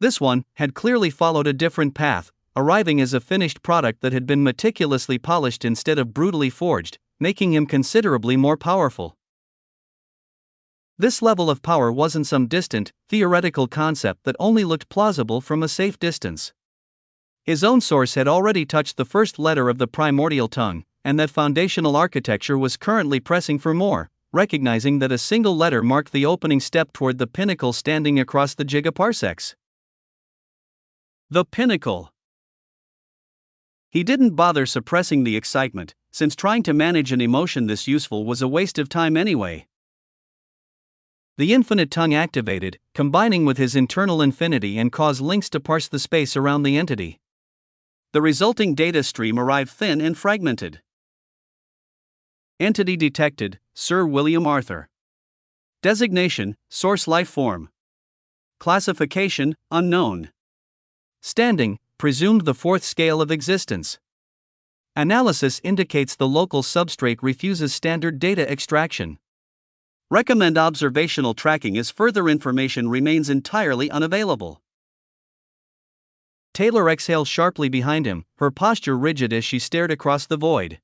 This one had clearly followed a different path, arriving as a finished product that had been meticulously polished instead of brutally forged, making him considerably more powerful. This level of power wasn't some distant, theoretical concept that only looked plausible from a safe distance. His own source had already touched the first letter of the primordial tongue, and that foundational architecture was currently pressing for more, recognizing that a single letter marked the opening step toward the pinnacle standing across the gigaparsecs. The pinnacle. He didn't bother suppressing the excitement, since trying to manage an emotion this useful was a waste of time anyway. The infinite tongue activated, combining with his internal infinity, and caused links to parse the space around the entity. The resulting data stream arrived thin and fragmented. Entity detected, Sir William Arthur. Designation, Source Life Form. Classification, unknown. Standing, presumed the fourth scale of existence. Analysis indicates the local substrate refuses standard data extraction. Recommend observational tracking as further information remains entirely unavailable. Taylor exhaled sharply behind him, her posture rigid as she stared across the void.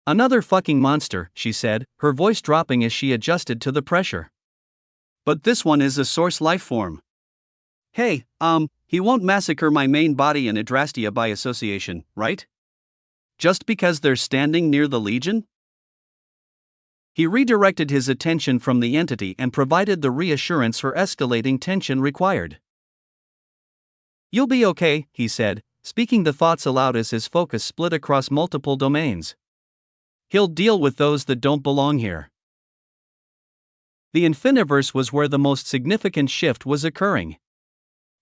Another fucking monster, she said, her voice dropping as she adjusted to the pressure. But this one is a source lifeform. Hey, he won't massacre my main body and Adrastia by association, right? Just because they're standing near the Legion? He redirected his attention from the entity and provided the reassurance her escalating tension required. You'll be okay, he said, speaking the thoughts aloud as his focus split across multiple domains. He'll deal with those that don't belong here. The Infiniverse was where the most significant shift was occurring.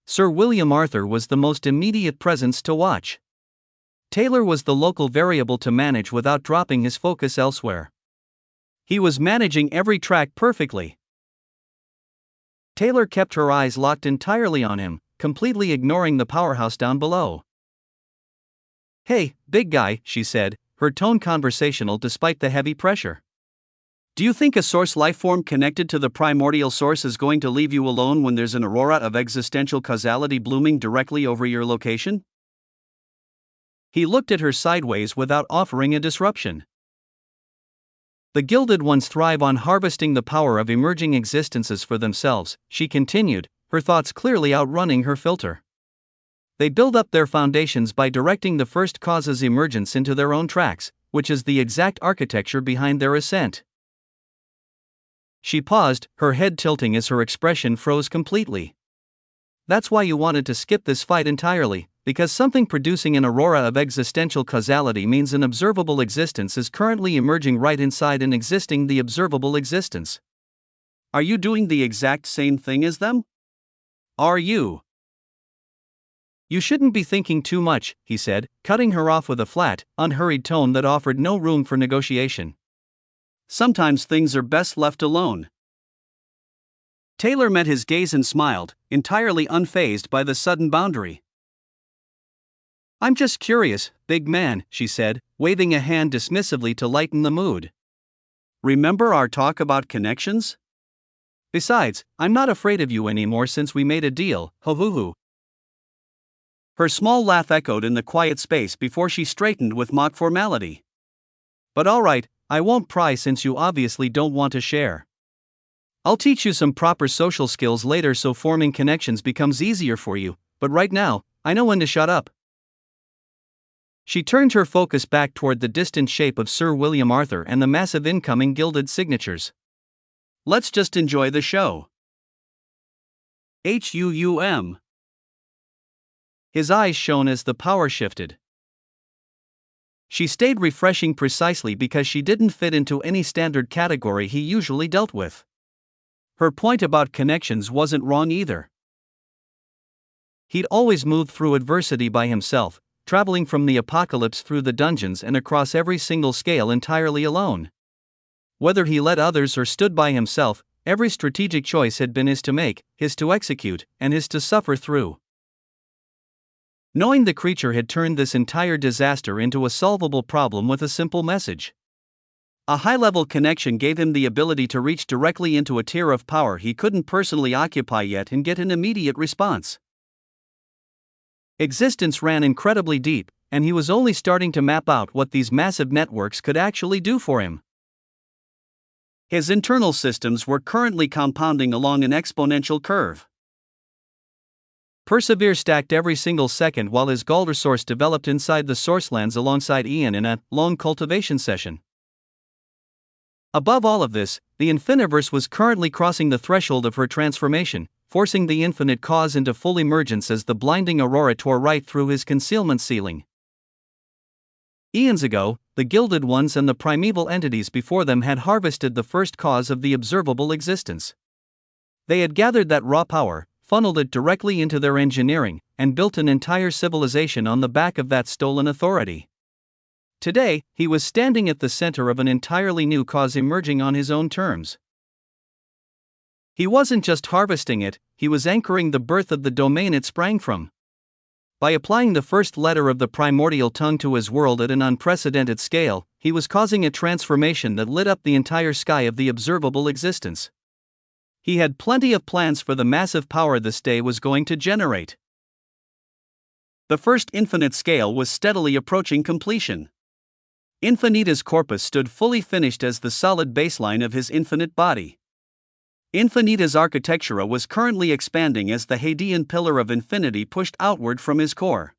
Sir William Arthur was the most immediate presence to watch. Taylor was the local variable to manage without dropping his focus elsewhere. He was managing every track perfectly. Taylor kept her eyes locked entirely on him, completely ignoring the powerhouse down below. Hey, big guy, she said, her tone conversational despite the heavy pressure. Do you think a source lifeform connected to the primordial source is going to leave you alone when there's an aurora of existential causality blooming directly over your location? He looked at her sideways without offering a disruption. The Gilded Ones thrive on harvesting the power of emerging existences for themselves, she continued, her thoughts clearly outrunning her filter. They build up their foundations by directing the first cause's emergence into their own tracks, which is the exact architecture behind their ascent. She paused, her head tilting as her expression froze completely. That's why you wanted to skip this fight entirely, because something producing an aurora of existential causality means an observable existence is currently emerging right inside an existing the observable existence. Are you doing the exact same thing as them? Are you? You shouldn't be thinking too much, he said, cutting her off with a flat, unhurried tone that offered no room for negotiation. Sometimes things are best left alone. Taylor met his gaze and smiled, entirely unfazed by the sudden boundary. I'm just curious, big man, she said, waving a hand dismissively to lighten the mood. Remember our talk about connections? Besides, I'm not afraid of you anymore since we made a deal, ho-hoo-hoo. Her small laugh echoed in the quiet space before she straightened with mock formality. But all right, I won't pry since you obviously don't want to share. I'll teach you some proper social skills later so forming connections becomes easier for you, but right now, I know when to shut up. She turned her focus back toward the distant shape of Sir William Arthur and the massive incoming gilded signatures. Let's just enjoy the show. HUUM. His eyes shone as the power shifted. She stayed refreshing precisely because she didn't fit into any standard category he usually dealt with. Her point about connections wasn't wrong either. He'd always moved through adversity by himself, traveling from the apocalypse through the dungeons and across every single scale entirely alone. Whether he led others or stood by himself, every strategic choice had been his to make, his to execute, and his to suffer through. Knowing the creature had turned this entire disaster into a solvable problem with a simple message. A high-level connection gave him the ability to reach directly into a tier of power he couldn't personally occupy yet and get an immediate response. Existence ran incredibly deep, and he was only starting to map out what these massive networks could actually do for him. His internal systems were currently compounding along an exponential curve. Persevere stacked every single second while his Galder source developed inside the sourcelands alongside Ian in a long cultivation session. Above all of this, the Infiniverse was currently crossing the threshold of her transformation, forcing the infinite cause into full emergence as the blinding aurora tore right through his concealment ceiling. Eons ago, the Gilded Ones and the primeval entities before them had harvested the first cause of the observable existence. They had gathered that raw power, funneled it directly into their engineering, and built an entire civilization on the back of that stolen authority. Today, he was standing at the center of an entirely new cause emerging on his own terms. He wasn't just harvesting it, he was anchoring the birth of the domain it sprang from. By applying the first letter of the primordial tongue to his world at an unprecedented scale, he was causing a transformation that lit up the entire sky of the observable existence. He had plenty of plans for the massive power this day was going to generate. The first infinite scale was steadily approaching completion. Infinita's corpus stood fully finished as the solid baseline of his infinite body. Infinita's architectura was currently expanding as the Hadean pillar of infinity pushed outward from his core.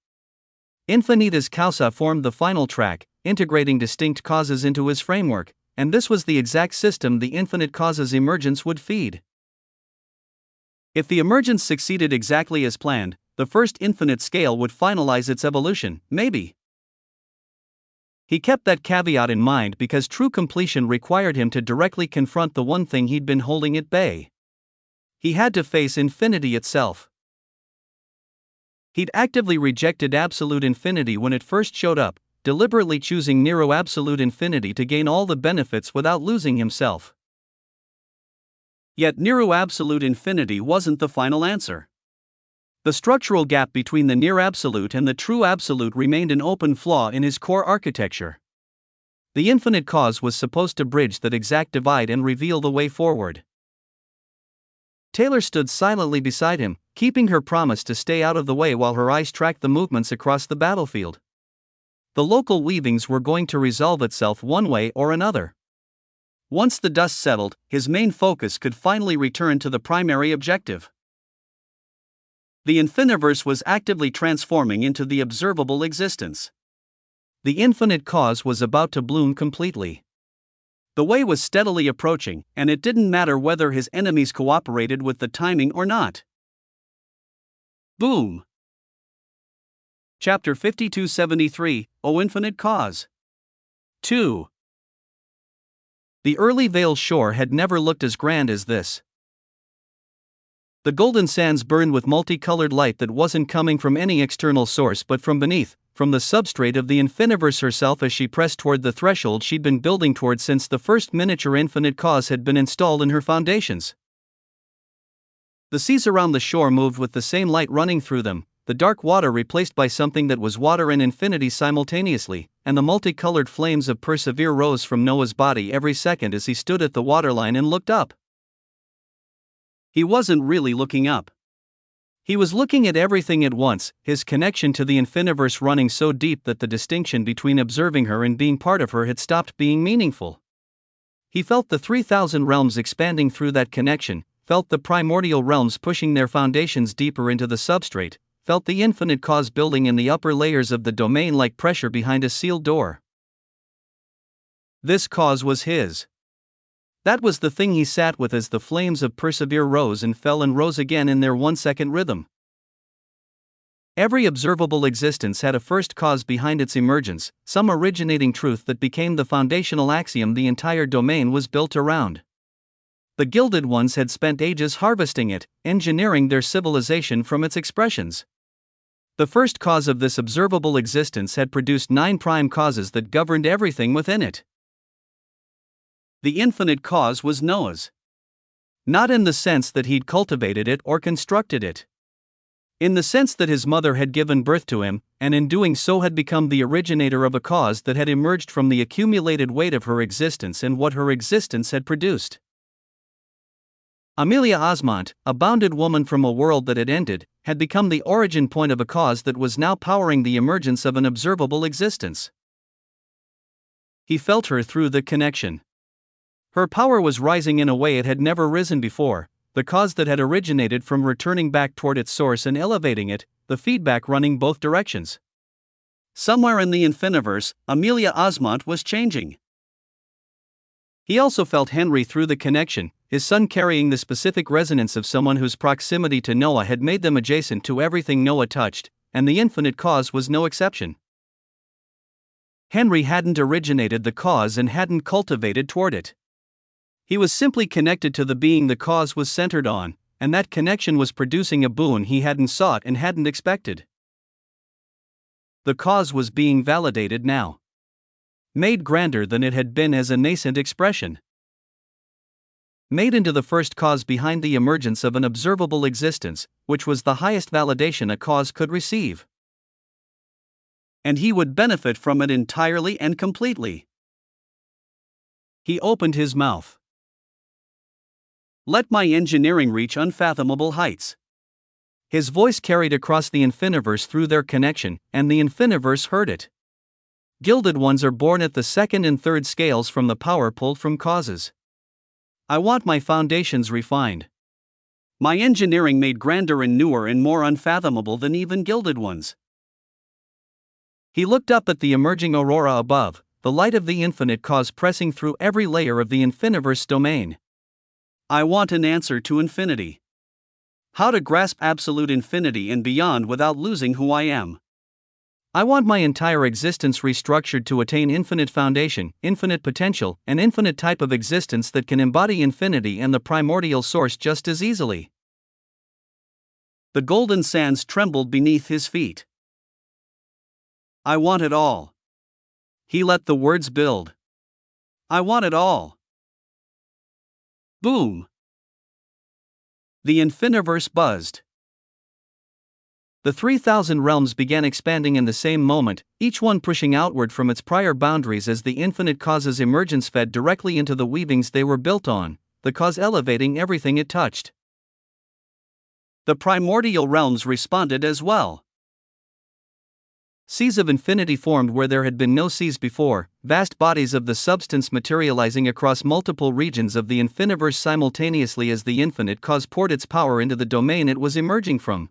Infinita's causa formed the final track, integrating distinct causes into his framework, and this was the exact system the infinite causes emergence would feed. If the emergence succeeded exactly as planned, the first infinite scale would finalize its evolution, maybe. He kept that caveat in mind because true completion required him to directly confront the one thing he'd been holding at bay. He had to face infinity itself. He'd actively rejected absolute infinity when it first showed up, deliberately choosing Nero absolute infinity to gain all the benefits without losing himself. Yet Nero absolute infinity wasn't the final answer. The structural gap between the near absolute and the true absolute remained an open flaw in his core architecture. The infinite cause was supposed to bridge that exact divide and reveal the way forward. Taylor stood silently beside him, keeping her promise to stay out of the way while her eyes tracked the movements across the battlefield. The local weavings were going to resolve itself one way or another. Once the dust settled, his main focus could finally return to the primary objective. The infiniverse was actively transforming into the observable existence. The infinite cause was about to bloom completely. The way was steadily approaching, and it didn't matter whether his enemies cooperated with the timing or not. Boom! Chapter 5273, O Infinite Cause. 2. The early Vale shore had never looked as grand as this. The golden sands burned with multicolored light that wasn't coming from any external source but from beneath, from the substrate of the infiniverse herself as she pressed toward the threshold she'd been building toward since the first miniature infinite cause had been installed in her foundations. The seas around the shore moved with the same light running through them, the dark water replaced by something that was water and infinity simultaneously, and the multicolored flames of Persevere rose from Noah's body every second as he stood at the waterline and looked up. He wasn't really looking up. He was looking at everything at once, his connection to the infiniverse running so deep that the distinction between observing her and being part of her had stopped being meaningful. He felt the 3,000 realms expanding through that connection, felt the primordial realms pushing their foundations deeper into the substrate, felt the infinite cause building in the upper layers of the domain like pressure behind a sealed door. This cause was his. That was the thing he sat with as the flames of Persevere rose and fell and rose again in their 1-second rhythm. Every observable existence had a first cause behind its emergence, some originating truth that became the foundational axiom the entire domain was built around. The Gilded Ones had spent ages harvesting it, engineering their civilization from its expressions. The first cause of this observable existence had produced 9 prime causes that governed everything within it. The infinite cause was Noah's. Not in the sense that he'd cultivated it or constructed it. In the sense that his mother had given birth to him, and in doing so had become the originator of a cause that had emerged from the accumulated weight of her existence and what her existence had produced. Amelia Osmont, a bounded woman from a world that had ended, had become the origin point of a cause that was now powering the emergence of an observable existence. He felt her through the connection. Her power was rising in a way it had never risen before, the cause that had originated from returning back toward its source and elevating it, the feedback running both directions. Somewhere in the infiniverse, Amelia Osmont was changing. He also felt Henry through the connection, his son carrying the specific resonance of someone whose proximity to Noah had made them adjacent to everything Noah touched, and the infinite cause was no exception. Henry hadn't originated the cause and hadn't cultivated toward it. He was simply connected to the being the cause was centered on, and that connection was producing a boon he hadn't sought and hadn't expected. The cause was being validated now. Made grander than it had been as a nascent expression. made into the first cause behind the emergence of an observable existence, which was the highest validation a cause could receive. And he would benefit from it entirely and completely. He opened his mouth. Let my engineering reach unfathomable heights. His voice carried across the infiniverse through their connection, and the infiniverse heard it. Gilded ones are born at the second and third scales from the power pulled from causes. I want my foundations refined. My engineering made grander and newer and more unfathomable than even gilded ones. He looked up at the emerging aurora above, the light of the infinite cause pressing through every layer of the infiniverse domain. I want an answer to infinity. How to grasp absolute infinity and beyond without losing who I am. I want my entire existence restructured to attain infinite foundation, infinite potential, an infinite type of existence that can embody infinity and the primordial source just as easily. The golden sands trembled beneath his feet. I want it all. He let the words build. I want it all. Boom. The infiniverse buzzed. The 3,000 realms began expanding in the same moment, each one pushing outward from its prior boundaries as the infinite cause's emergence fed directly into the weavings they were built on, the cause elevating everything it touched. The primordial realms responded as well. Seas of infinity formed where there had been no seas before, vast bodies of the substance materializing across multiple regions of the infiniverse simultaneously as the infinite cause poured its power into the domain it was emerging from.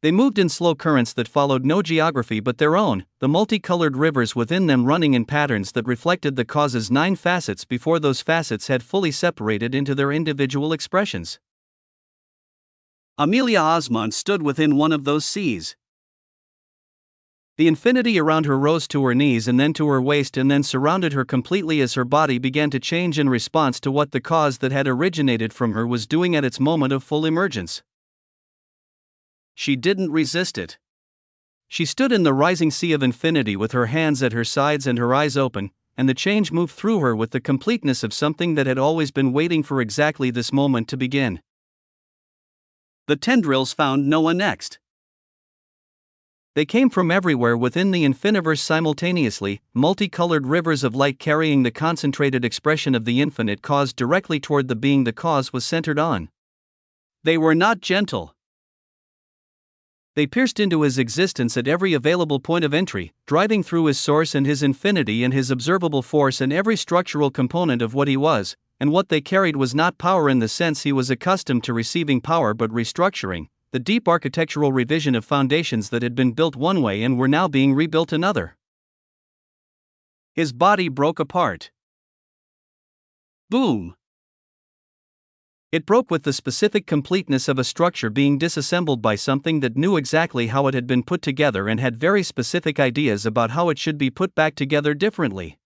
They moved in slow currents that followed no geography but their own, the multicolored rivers within them running in patterns that reflected the cause's 9 facets before those facets had fully separated into their individual expressions. Amelia Osmond stood within one of those seas. The infinity around her rose to her knees and then to her waist and then surrounded her completely as her body began to change in response to what the cause that had originated from her was doing at its moment of full emergence. She didn't resist it. She stood in the rising sea of infinity with her hands at her sides and her eyes open, and the change moved through her with the completeness of something that had always been waiting for exactly this moment to begin. The tendrils found Noah next. They came from everywhere within the infiniverse simultaneously, multicolored rivers of light carrying the concentrated expression of the infinite cause directly toward the being the cause was centered on. They were not gentle. They pierced into his existence at every available point of entry, driving through his source and his infinity and his observable force and every structural component of what he was, and what they carried was not power in the sense he was accustomed to receiving power but restructuring, the deep architectural revision of foundations that had been built one way and were now being rebuilt another. His body broke apart. Boom! It broke with the specific completeness of a structure being disassembled by something that knew exactly how it had been put together and had very specific ideas about how it should be put back together differently.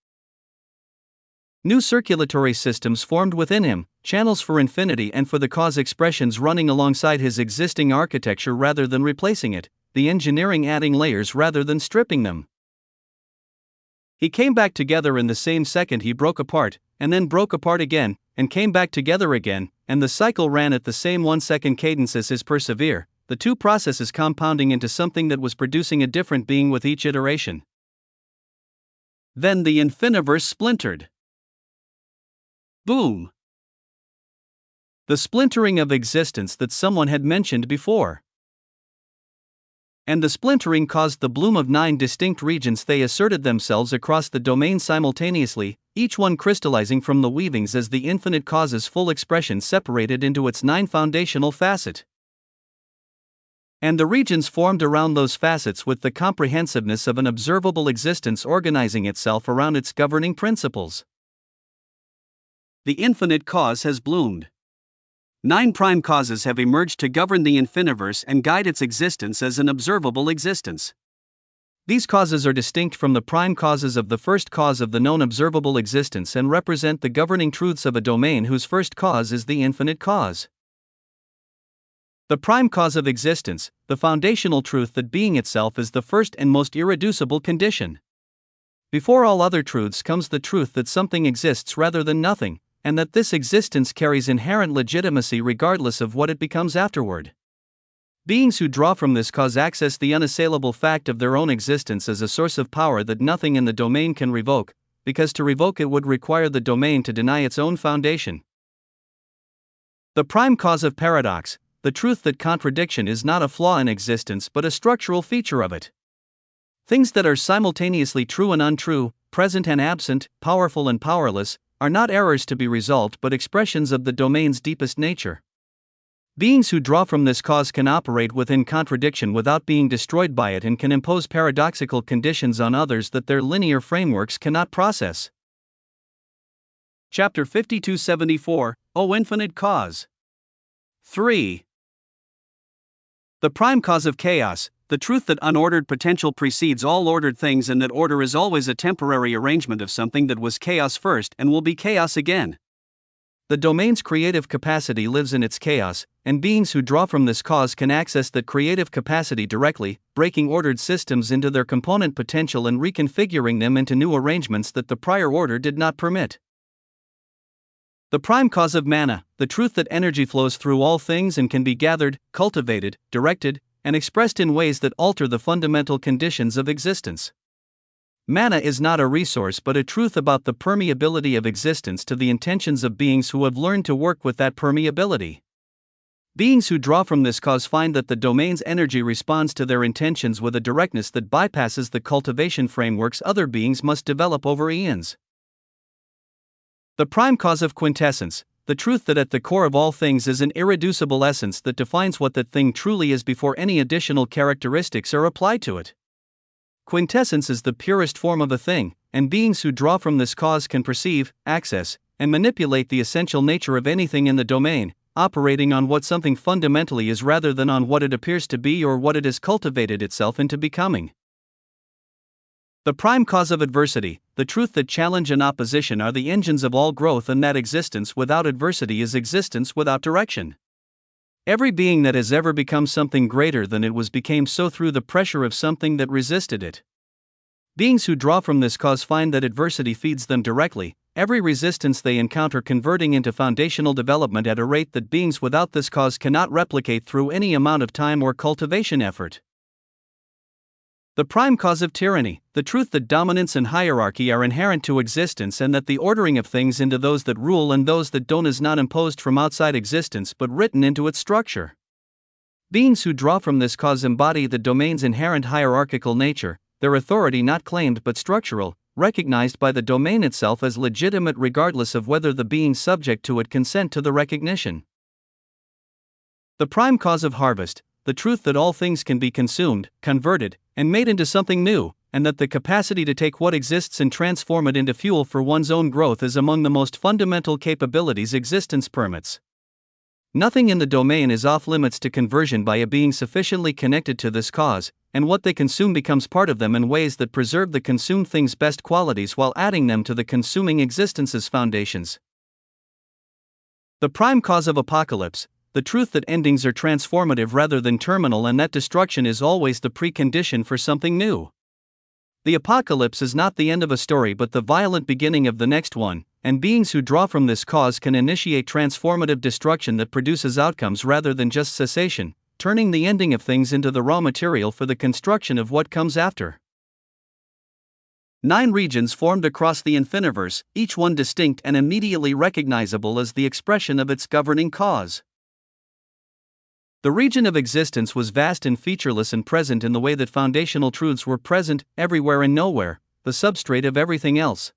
New circulatory systems formed within him, channels for infinity and for the cause expressions running alongside his existing architecture rather than replacing it, the engineering adding layers rather than stripping them. He came back together in the same second he broke apart, and then broke apart again, and came back together again, and the cycle ran at the same 1-second cadence as his persevere, the two processes compounding into something that was producing a different being with each iteration. Then the infiniverse splintered. Boom! The splintering of existence that someone had mentioned before. And the splintering caused the bloom of 9 distinct regions. They asserted themselves across the domain simultaneously, each one crystallizing from the weavings as the infinite cause's full expression separated into its 9 foundational facets. And the regions formed around those facets with the comprehensiveness of an observable existence organizing itself around its governing principles. The infinite cause has bloomed. 9 prime causes have emerged to govern the infiniverse and guide its existence as an observable existence. These causes are distinct from the prime causes of the first cause of the known observable existence and represent the governing truths of a domain whose first cause is the infinite cause. The prime cause of existence, the foundational truth that being itself is the first and most irreducible condition. Before all other truths comes the truth that something exists rather than nothing, and that this existence carries inherent legitimacy regardless of what it becomes afterward. Beings who draw from this cause access the unassailable fact of their own existence as a source of power that nothing in the domain can revoke, because to revoke it would require the domain to deny its own foundation. The prime cause of paradox, the truth that contradiction is not a flaw in existence but a structural feature of it. Things that are simultaneously true and untrue, present and absent, powerful and powerless, are not errors to be resolved but expressions of the domain's deepest nature. Beings who draw from this cause can operate within contradiction without being destroyed by it and can impose paradoxical conditions on others that their linear frameworks cannot process. Chapter 5274, O Infinite Cause. 3. The prime cause of chaos, the truth that unordered potential precedes all ordered things and that order is always a temporary arrangement of something that was chaos first and will be chaos again. The domain's creative capacity lives in its chaos, and beings who draw from this cause can access that creative capacity directly, breaking ordered systems into their component potential and reconfiguring them into new arrangements that the prior order did not permit. The prime cause of mana, the truth that energy flows through all things and can be gathered, cultivated, directed, and expressed in ways that alter the fundamental conditions of existence. Mana is not a resource but a truth about the permeability of existence to the intentions of beings who have learned to work with that permeability. Beings who draw from this cause find that the domain's energy responds to their intentions with a directness that bypasses the cultivation frameworks other beings must develop over eons. The prime cause of quintessence, the truth that at the core of all things is an irreducible essence that defines what that thing truly is before any additional characteristics are applied to it. Quintessence is the purest form of a thing, and beings who draw from this cause can perceive, access, and manipulate the essential nature of anything in the domain, operating on what something fundamentally is rather than on what it appears to be or what it has cultivated itself into becoming. The prime cause of adversity, the truth that challenge and opposition are the engines of all growth and that existence without adversity is existence without direction. Every being that has ever become something greater than it was became so through the pressure of something that resisted it. Beings who draw from this cause find that adversity feeds them directly, every resistance they encounter converting into foundational development at a rate that beings without this cause cannot replicate through any amount of time or cultivation effort. The prime cause of tyranny, the truth that dominance and hierarchy are inherent to existence and that the ordering of things into those that rule and those that don't is not imposed from outside existence but written into its structure. Beings who draw from this cause embody the domain's inherent hierarchical nature, their authority not claimed but structural, recognized by the domain itself as legitimate regardless of whether the beings subject to it consent to the recognition. The prime cause of harvest, the truth that all things can be consumed, converted, and made into something new, and that the capacity to take what exists and transform it into fuel for one's own growth is among the most fundamental capabilities existence permits. Nothing in the domain is off limits to conversion by a being sufficiently connected to this cause, and what they consume becomes part of them in ways that preserve the consumed thing's best qualities while adding them to the consuming existence's foundations. The prime cause of apocalypse, the truth that endings are transformative rather than terminal and that destruction is always the precondition for something new. The apocalypse is not the end of a story but the violent beginning of the next one, and beings who draw from this cause can initiate transformative destruction that produces outcomes rather than just cessation, turning the ending of things into the raw material for the construction of what comes after. 9 regions formed across the infiniverse, each one distinct and immediately recognizable as the expression of its governing cause. The region of existence was vast and featureless and present in the way that foundational truths were present, everywhere and nowhere, the substrate of everything else.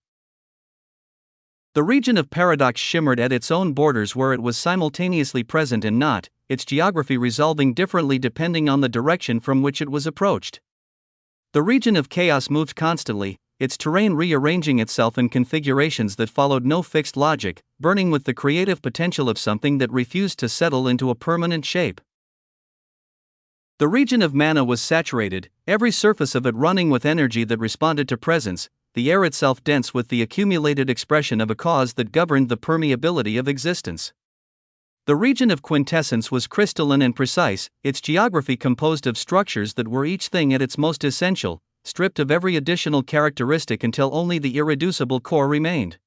The region of paradox shimmered at its own borders where it was simultaneously present and not, its geography resolving differently depending on the direction from which it was approached. The region of chaos moved constantly, its terrain rearranging itself in configurations that followed no fixed logic, burning with the creative potential of something that refused to settle into a permanent shape. The region of mana was saturated, every surface of it running with energy that responded to presence, the air itself dense with the accumulated expression of a cause that governed the permeability of existence. The region of quintessence was crystalline and precise, its geography composed of structures that were each thing at its most essential, stripped of every additional characteristic until only the irreducible core remained.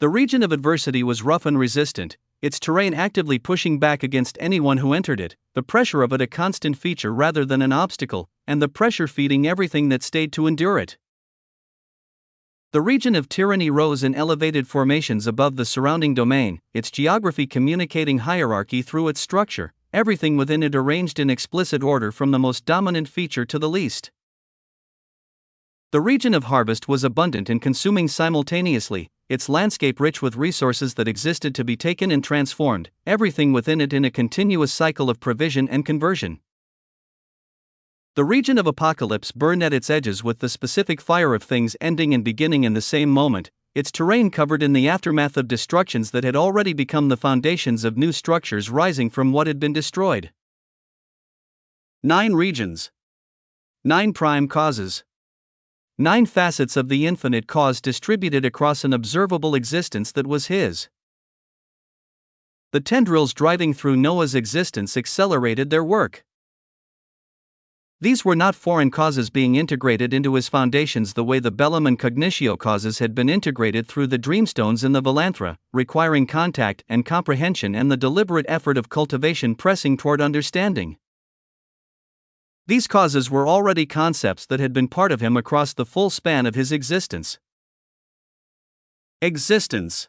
The region of adversity was rough and resistant, its terrain actively pushing back against anyone who entered it, the pressure of it a constant feature rather than an obstacle, and the pressure feeding everything that stayed to endure it. The region of tyranny rose in elevated formations above the surrounding domain, its geography communicating hierarchy through its structure, everything within it arranged in explicit order from the most dominant feature to the least. The region of harvest was abundant and consuming simultaneously, its landscape rich with resources that existed to be taken and transformed, everything within it in a continuous cycle of provision and conversion. The region of apocalypse burned at its edges with the specific fire of things ending and beginning in the same moment, its terrain covered in the aftermath of destructions that had already become the foundations of new structures rising from what had been destroyed. 9 regions. 9 prime causes. 9 facets of the infinite cause distributed across an observable existence that was his. The tendrils driving through Noah's existence accelerated their work. These were not foreign causes being integrated into his foundations the way the bellum and cognitio causes had been integrated through the dreamstones in the Valanthra, requiring contact and comprehension and the deliberate effort of cultivation pressing toward understanding. These causes were already concepts that had been part of him across the full span of his existence. Existence.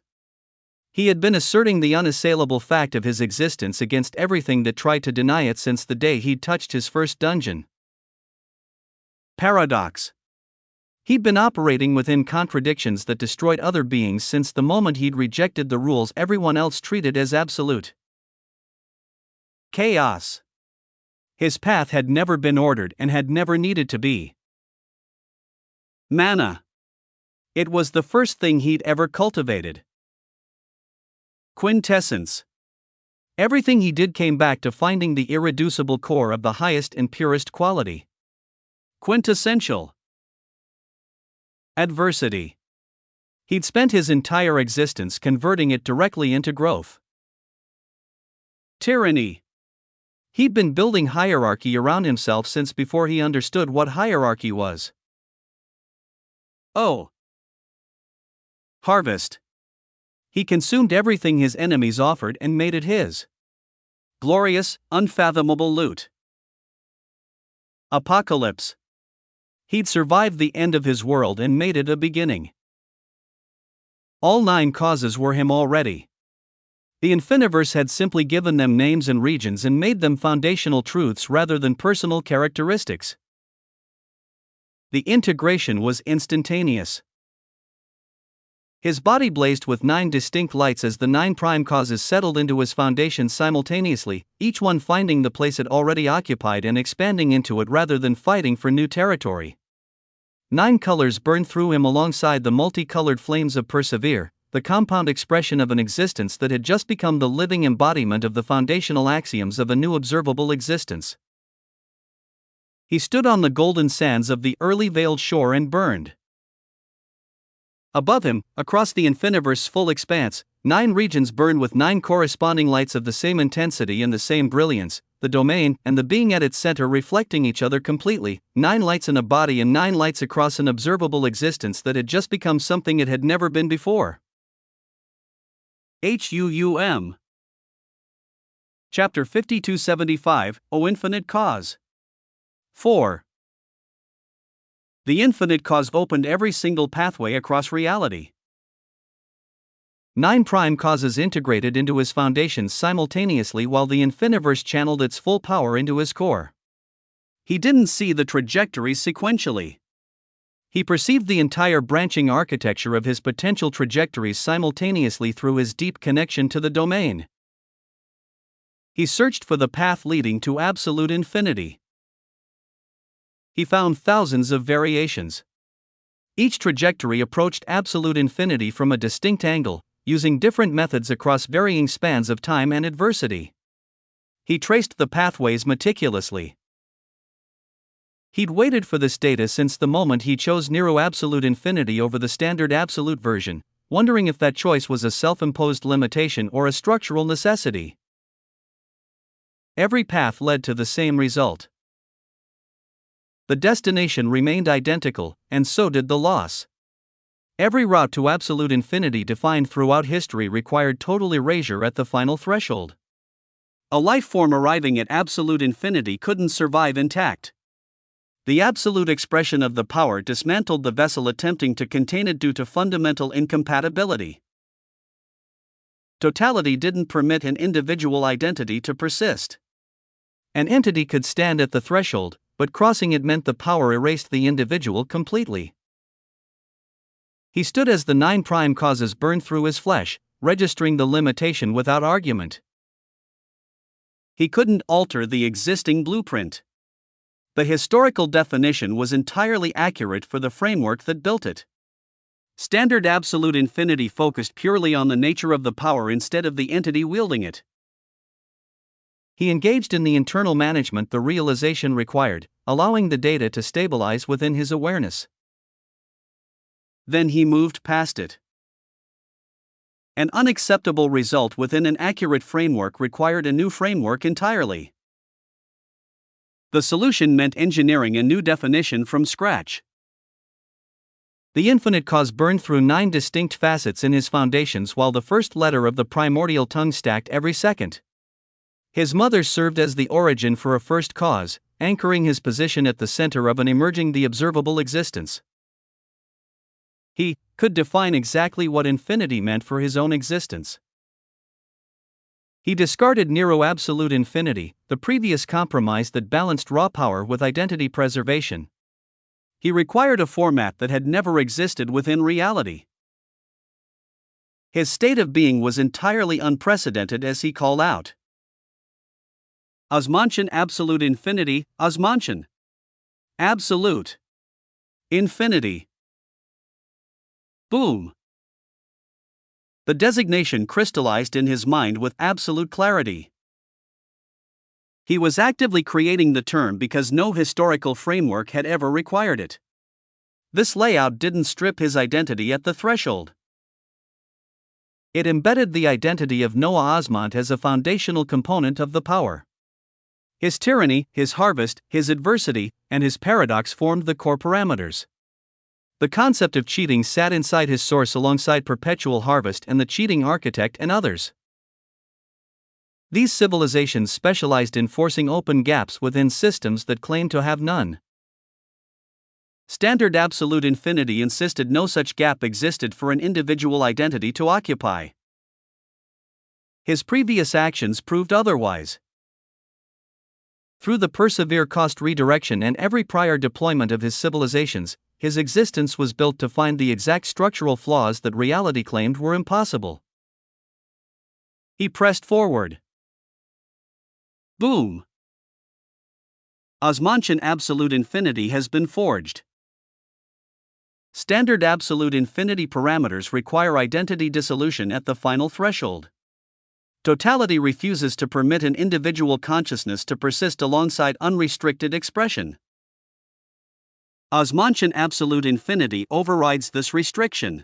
He had been asserting the unassailable fact of his existence against everything that tried to deny it since the day he'd touched his first dungeon. Paradox. He'd been operating within contradictions that destroyed other beings since the moment he'd rejected the rules everyone else treated as absolute. Chaos. His path had never been ordered and had never needed to be. Mana. It was the first thing he'd ever cultivated. Quintessence. Everything he did came back to finding the irreducible core of the highest and purest quality. Quintessential. Adversity. He'd spent his entire existence converting it directly into growth. Tyranny. He'd been building hierarchy around himself since before he understood what hierarchy was. Harvest. He consumed everything his enemies offered and made it his. Glorious, unfathomable loot. Apocalypse. He'd survived the end of his world and made it a beginning. All 9 causes were him already. The Infiniverse had simply given them names and regions and made them foundational truths rather than personal characteristics. The integration was instantaneous. His body blazed with 9 distinct lights as the 9 prime causes settled into his foundation simultaneously, each one finding the place it already occupied and expanding into it rather than fighting for new territory. 9 colors burned through him alongside the multicolored flames of persevere, the compound expression of an existence that had just become the living embodiment of the foundational axioms of a new observable existence. He stood on the golden sands of the early veiled shore and burned. Above him, across the Infiniverse's full expanse, 9 regions burned with 9 corresponding lights of the same intensity and the same brilliance, the domain and the being at its center reflecting each other completely, 9 lights in a body and 9 lights across an observable existence that had just become something it had never been before. HUUM. Chapter 5275, O Infinite Cause. 4. The infinite cause opened every single pathway across reality. 9 prime causes integrated into his foundations simultaneously while the Infiniverse channeled its full power into his core. He didn't see the trajectories sequentially. He perceived the entire branching architecture of his potential trajectories simultaneously through his deep connection to the domain. He searched for the path leading to absolute infinity. He found thousands of variations. Each trajectory approached absolute infinity from a distinct angle, using different methods across varying spans of time and adversity. He traced the pathways meticulously. He'd waited for this data since the moment he chose Nero Absolute Infinity over the standard absolute version, wondering if that choice was a self-imposed limitation or a structural necessity. Every path led to the same result. The destination remained identical, and so did the loss. Every route to absolute infinity defined throughout history required total erasure at the final threshold. A life form arriving at absolute infinity couldn't survive intact. The absolute expression of the power dismantled the vessel attempting to contain it due to fundamental incompatibility. Totality didn't permit an individual identity to persist. An entity could stand at the threshold, but crossing it meant the power erased the individual completely. He stood as the 9 prime causes burned through his flesh, registering the limitation without argument. He couldn't alter the existing blueprint. The historical definition was entirely accurate for the framework that built it. Standard absolute infinity focused purely on the nature of the power instead of the entity wielding it. He engaged in the internal management the realization required, allowing the data to stabilize within his awareness. Then he moved past it. An unacceptable result within an accurate framework required a new framework entirely. The solution meant engineering a new definition from scratch. The infinite cause burned through 9 distinct facets in his foundations while the first letter of the primordial tongue stacked every second. His mother served as the origin for a first cause, anchoring his position at the center of an emerging the observable existence. He could define exactly what infinity meant for his own existence. He discarded Nero-absolute infinity, the previous compromise that balanced raw power with identity preservation. He required a format that had never existed within reality. His state of being was entirely unprecedented as he called out. Osmantian absolute infinity, Osmantian. Absolute. Infinity. Boom. The designation crystallized in his mind with absolute clarity. He was actively creating the term because no historical framework had ever required it. This layout didn't strip his identity at the threshold. It embedded the identity of Noah Osmont as a foundational component of the power. His tyranny, his harvest, his adversity, and his paradox formed the core parameters. The concept of cheating sat inside his source alongside perpetual harvest and the cheating architect and others. These civilizations specialized in forcing open gaps within systems that claimed to have none. Standard absolute infinity insisted no such gap existed for an individual identity to occupy. His previous actions proved otherwise. Through the persevere cost redirection and every prior deployment of his civilizations, his existence was built to find the exact structural flaws that reality claimed were impossible. He pressed forward. Boom! Osmantian absolute infinity has been forged. Standard absolute infinity parameters require identity dissolution at the final threshold. Totality refuses to permit an individual consciousness to persist alongside unrestricted expression. Osmantian absolute infinity overrides this restriction.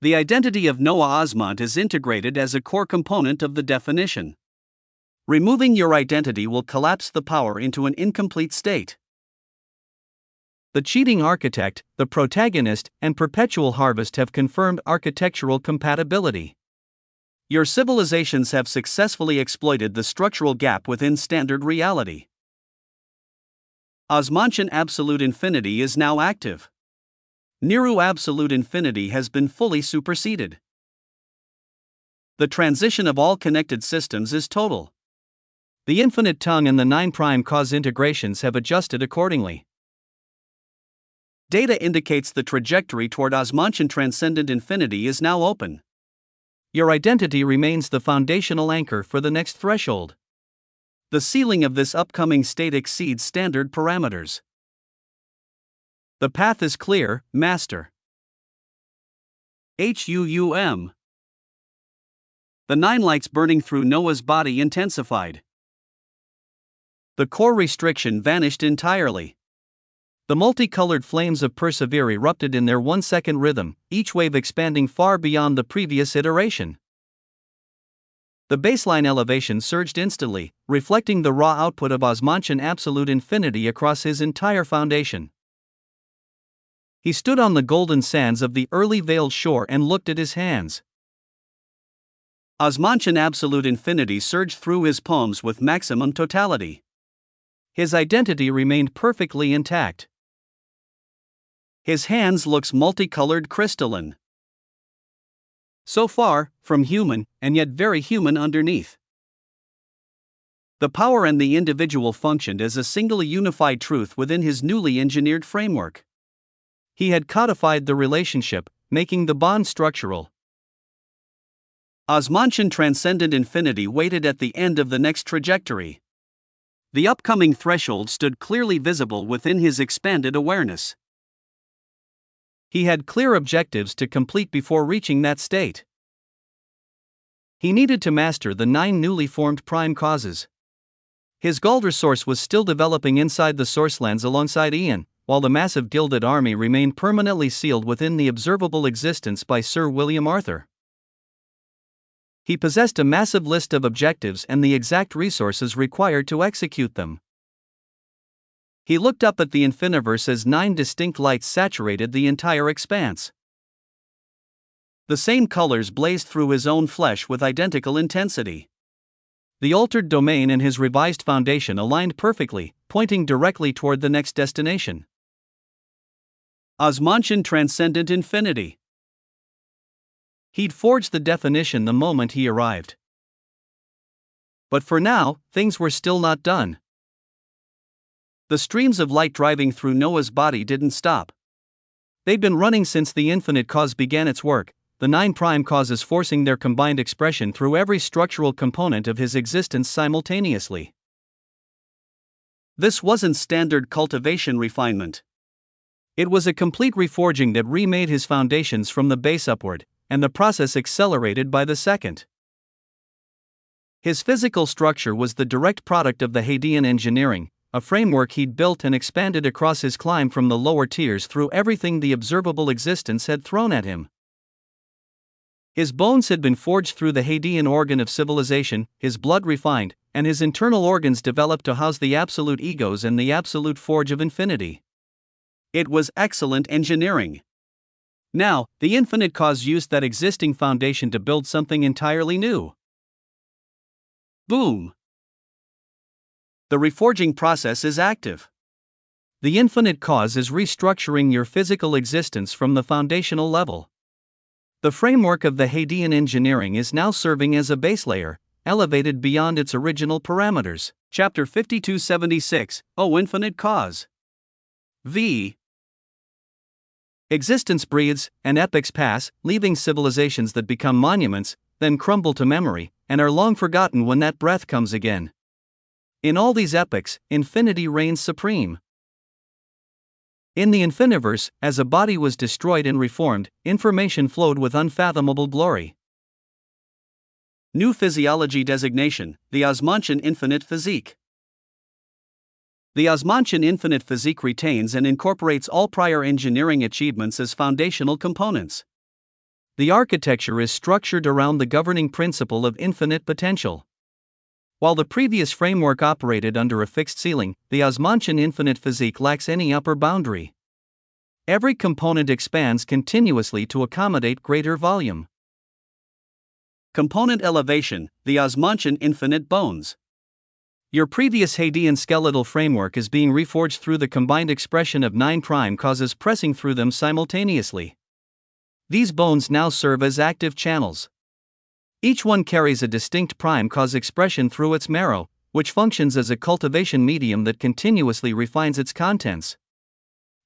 The identity of Noah Osmont is integrated as a core component of the definition. Removing your identity will collapse the power into an incomplete state. The cheating architect, the protagonist, and perpetual harvest have confirmed architectural compatibility. Your civilizations have successfully exploited the structural gap within standard reality. Osmantian absolute infinity is now active. Nero absolute infinity has been fully superseded. The transition of all connected systems is total. The infinite tongue and the 9 prime cause integrations have adjusted accordingly. Data indicates the trajectory toward Osmantian transcendent infinity is now open. Your identity remains the foundational anchor for the next threshold. The ceiling of this upcoming state exceeds standard parameters. The path is clear, Master. HUUM. The 9 lights burning through Noah's body intensified. The core restriction vanished entirely. The multicolored flames of Persevere erupted in their 1-second rhythm, each wave expanding far beyond the previous iteration. The baseline elevation surged instantly, reflecting the raw output of Osmantian absolute infinity across his entire foundation. He stood on the golden sands of the early veiled shore and looked at his hands. Osmantian absolute infinity surged through his palms with maximum totality. His identity remained perfectly intact. His hands looks multicolored crystalline. So far, from human, and yet very human underneath. The power and the individual functioned as a single unified truth within his newly engineered framework. He had codified the relationship, making the bond structural. Osmantian transcendent infinity waited at the end of the next trajectory. The upcoming threshold stood clearly visible within his expanded awareness. He had clear objectives to complete before reaching that state. He needed to master the 9 newly formed prime causes. His Galdr source was still developing inside the Sourcelands alongside Ian, while the massive gilded army remained permanently sealed within the observable existence by Sir William Arthur. He possessed a massive list of objectives and the exact resources required to execute them. He looked up at the Infiniverse as 9 distinct lights saturated the entire expanse. The same colors blazed through his own flesh with identical intensity. The altered domain and his revised foundation aligned perfectly, pointing directly toward the next destination. Osmantian transcendent infinity. He'd forged the definition the moment he arrived. But for now, things were still not done. The streams of light driving through Noah's body didn't stop. They'd been running since the infinite cause began its work, the 9 prime causes forcing their combined expression through every structural component of his existence simultaneously. This wasn't standard cultivation refinement. It was a complete reforging that remade his foundations from the base upward, and the process accelerated by the second. His physical structure was the direct product of the Hadean engineering, a framework he'd built and expanded across his climb from the lower tiers through everything the observable existence had thrown at him. His bones had been forged through the Hadean organ of civilization, his blood refined, and his internal organs developed to house the absolute egos and the absolute forge of infinity. It was excellent engineering. Now, the infinite cause used that existing foundation to build something entirely new. Boom! The reforging process is active. The infinite cause is restructuring your physical existence from the foundational level. The framework of the Hadean engineering is now serving as a base layer, elevated beyond its original parameters. Chapter 5276, O Infinite Cause. V. Existence breathes, and epochs pass, leaving civilizations that become monuments, then crumble to memory, and are long forgotten when that breath comes again. In all these epochs, infinity reigns supreme. In the Infiniverse, as a body was destroyed and reformed, information flowed with unfathomable glory. New physiology designation, the Osmantian infinite physique. The Osmantian infinite physique retains and incorporates all prior engineering achievements as foundational components. The architecture is structured around the governing principle of infinite potential. While the previous framework operated under a fixed ceiling, the Osmantian infinite physique lacks any upper boundary. Every component expands continuously to accommodate greater volume. Component elevation, the Osmantian infinite bones. Your previous Hadean skeletal framework is being reforged through the combined expression of 9 prime causes pressing through them simultaneously. These bones now serve as active channels. Each one carries a distinct prime cause expression through its marrow, which functions as a cultivation medium that continuously refines its contents.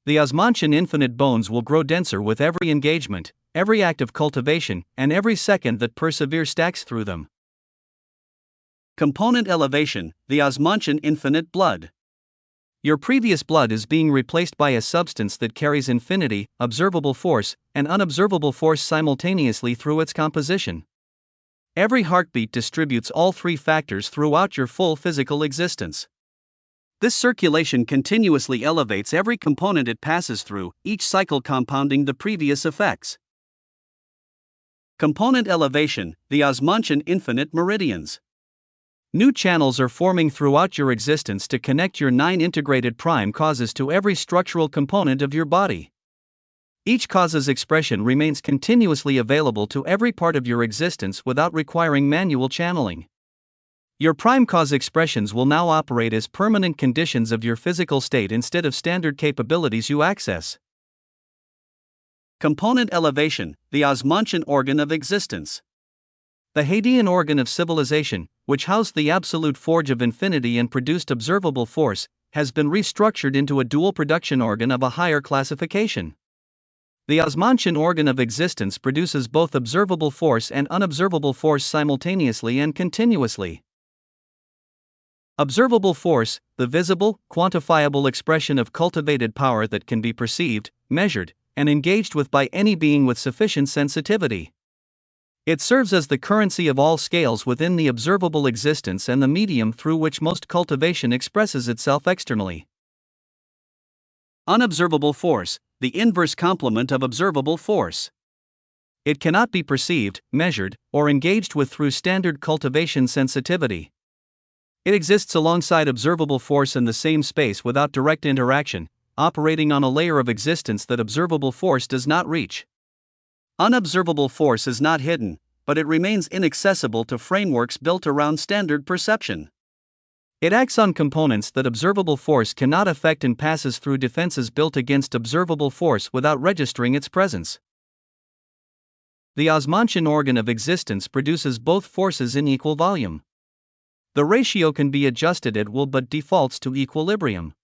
The Osmantian infinite bones will grow denser with every engagement, every act of cultivation, and every second that persevere stacks through them. Component elevation, the Osmantian infinite blood. Your previous blood is being replaced by a substance that carries infinity, observable force, and unobservable force simultaneously through its composition. Every heartbeat distributes all 3 factors throughout your full physical existence. This circulation continuously elevates every component it passes through, each cycle compounding the previous effects. Component elevation, the Osmantian infinite meridians. New channels are forming throughout your existence to connect your 9 integrated prime causes to every structural component of your body. Each cause's expression remains continuously available to every part of your existence without requiring manual channeling. Your prime cause expressions will now operate as permanent conditions of your physical state instead of standard capabilities you access. Component elevation, the Osmantian organ of existence. The Hadean organ of civilization, which housed the absolute forge of infinity and produced observable force, has been restructured into a dual production organ of a higher classification. The Osmantian organ of existence produces both observable force and unobservable force simultaneously and continuously. Observable force, the visible, quantifiable expression of cultivated power that can be perceived, measured, and engaged with by any being with sufficient sensitivity. It serves as the currency of all scales within the observable existence and the medium through which most cultivation expresses itself externally. Unobservable force, the inverse complement of observable force. It cannot be perceived, measured, or engaged with through standard cultivation sensitivity. It exists alongside observable force in the same space without direct interaction, operating on a layer of existence that observable force does not reach. Unobservable force is not hidden, but it remains inaccessible to frameworks built around standard perception. It acts on components that observable force cannot affect and passes through defenses built against observable force without registering its presence. The Osmantian organ of existence produces both forces in equal volume. The ratio can be adjusted at will but defaults to equilibrium.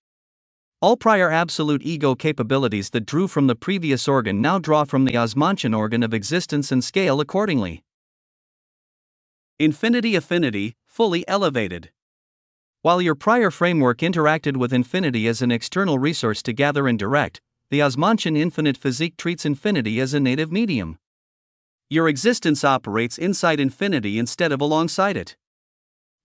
All prior absolute ego capabilities that drew from the previous organ now draw from the Osmantian organ of existence and scale accordingly. Infinity affinity, fully elevated. While your prior framework interacted with infinity as an external resource to gather and direct, the Osmantian infinite physique treats infinity as a native medium. Your existence operates inside infinity instead of alongside it.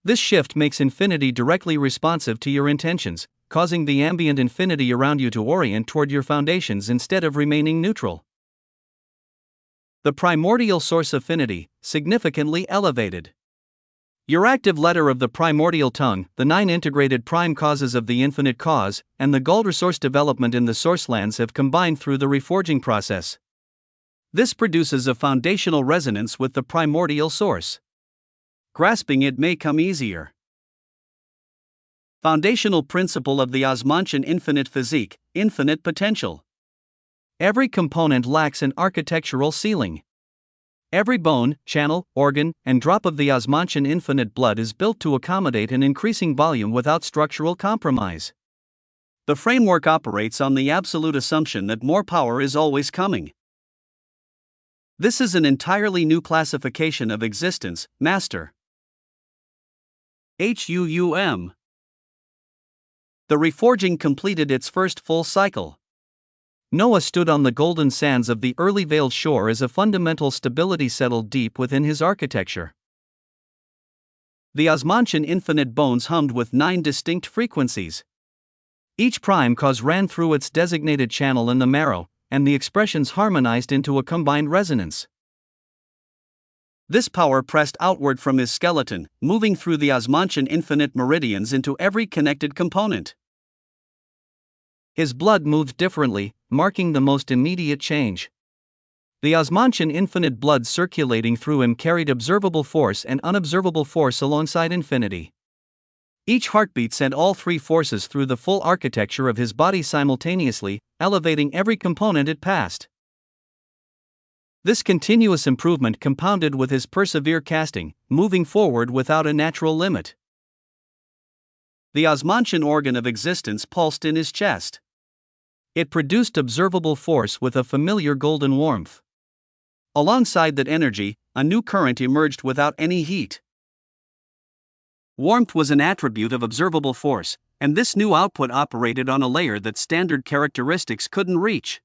This shift makes infinity directly responsive to your intentions, causing the ambient infinity around you to orient toward your foundations instead of remaining neutral. The primordial source affinity, significantly elevated. Your active letter of the primordial tongue, the 9 integrated prime causes of the infinite cause, and the gold resource development in the source lands have combined through the reforging process. This produces a foundational resonance with the primordial source. Grasping it may come easier. Foundational principle of the Osmantian infinite physique, infinite potential. Every component lacks an architectural ceiling. Every bone, channel, organ, and drop of the Osmantian infinite blood is built to accommodate an increasing volume without structural compromise. The framework operates on the absolute assumption that more power is always coming. This is an entirely new classification of existence, master. HUUM. The reforging completed its first full cycle. Noah stood on the golden sands of the early veiled shore as a fundamental stability settled deep within his architecture. The Osmantian infinite bones hummed with 9 distinct frequencies. Each prime cause ran through its designated channel in the marrow, and the expressions harmonized into a combined resonance. This power pressed outward from his skeleton, moving through the Osmantian infinite meridians into every connected component. His blood moved differently, marking the most immediate change. The Osmantian infinite blood circulating through him carried observable force and unobservable force alongside infinity. Each heartbeat sent all 3 forces through the full architecture of his body simultaneously, elevating every component it passed. This continuous improvement compounded with his persevere casting, moving forward without a natural limit. The Osmantian organ of existence pulsed in his chest. It produced observable force with a familiar golden warmth. Alongside that energy, a new current emerged without any heat. Warmth was an attribute of observable force, and this new output operated on a layer that standard characteristics couldn't reach.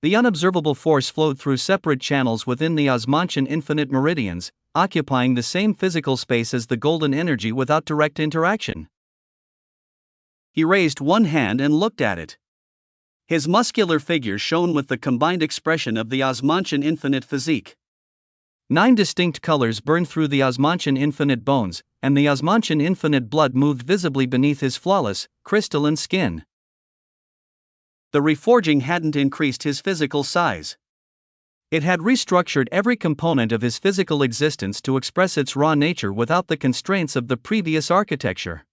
The unobservable force flowed through separate channels within the Osmantian infinite meridians, occupying the same physical space as the golden energy without direct interaction. He raised one hand and looked at it. His muscular figure shone with the combined expression of the Osmantian infinite physique. 9 distinct colors burned through the Osmantian infinite bones, and the Osmantian infinite blood moved visibly beneath his flawless, crystalline skin. The reforging hadn't increased his physical size. It had restructured every component of his physical existence to express its raw nature without the constraints of the previous architecture.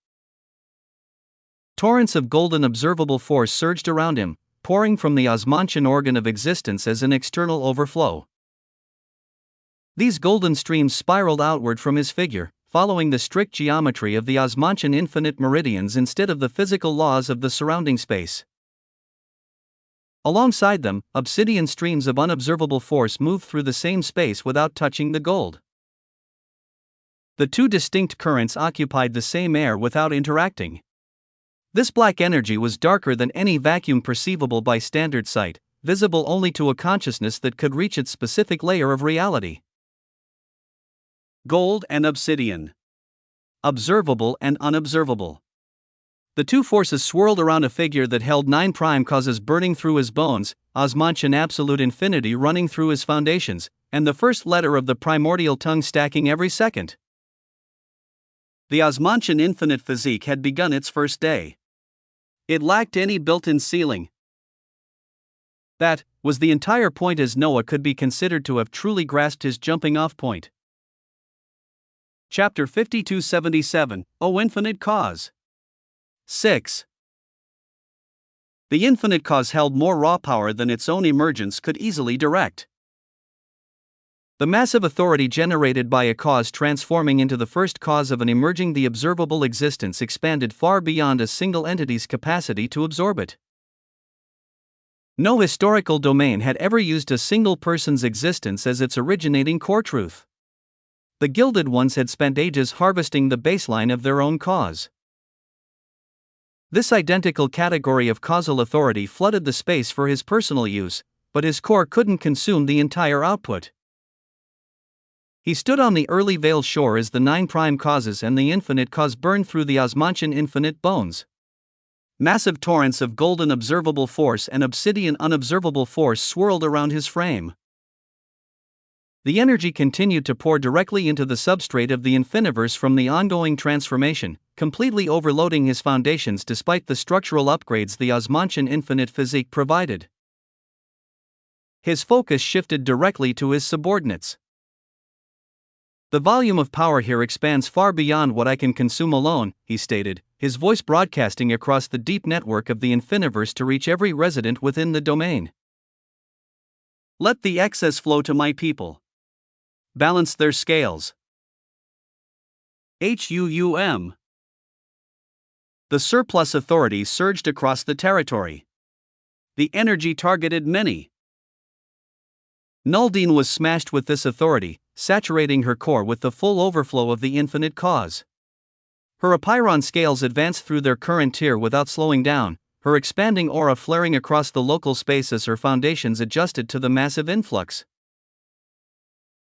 Torrents of golden observable force surged around him, pouring from the Osmantian organ of existence as an external overflow. These golden streams spiraled outward from his figure, following the strict geometry of the Osmantian infinite meridians instead of the physical laws of the surrounding space. Alongside them, obsidian streams of unobservable force moved through the same space without touching the gold. The two distinct currents occupied the same air without interacting. This black energy was darker than any vacuum perceivable by standard sight, visible only to a consciousness that could reach its specific layer of reality. Gold and obsidian. Observable and unobservable. The two forces swirled around a figure that held 9 prime causes burning through his bones, Osmantian absolute infinity running through his foundations, and the first letter of the primordial tongue stacking every second. The Osmantian infinite physique had begun its first day. It lacked any built-in ceiling. That was the entire point, as Noah could be considered to have truly grasped his jumping-off point. Chapter 5277, O Infinite Cause. 6. The infinite cause held more raw power than its own emergence could easily direct. The massive authority generated by a cause transforming into the first cause of an emerging the observable existence expanded far beyond a single entity's capacity to absorb it. No historical domain had ever used a single person's existence as its originating core truth. The Gilded Ones had spent ages harvesting the baseline of their own cause. This identical category of causal authority flooded the space for his personal use, but his core couldn't consume the entire output. He stood on the early Veil shore as the 9 prime causes and the infinite cause burned through the Osmantian infinite bones. Massive torrents of golden observable force and obsidian unobservable force swirled around his frame. The energy continued to pour directly into the substrate of the infiniverse from the ongoing transformation, completely overloading his foundations despite the structural upgrades the Osmantian infinite physique provided. His focus shifted directly to his subordinates. The volume of power here expands far beyond what I can consume alone, he stated, his voice broadcasting across the deep network of the infiniverse to reach every resident within the domain. Let the excess flow to my people. Balance their scales. HUUM. The surplus authority surged across the territory. The energy targeted many. Nuldine was smashed with this authority, saturating her core with the full overflow of the infinite cause. Her Apeiron scales advanced through their current tier without slowing down, her expanding aura flaring across the local space as her foundations adjusted to the massive influx.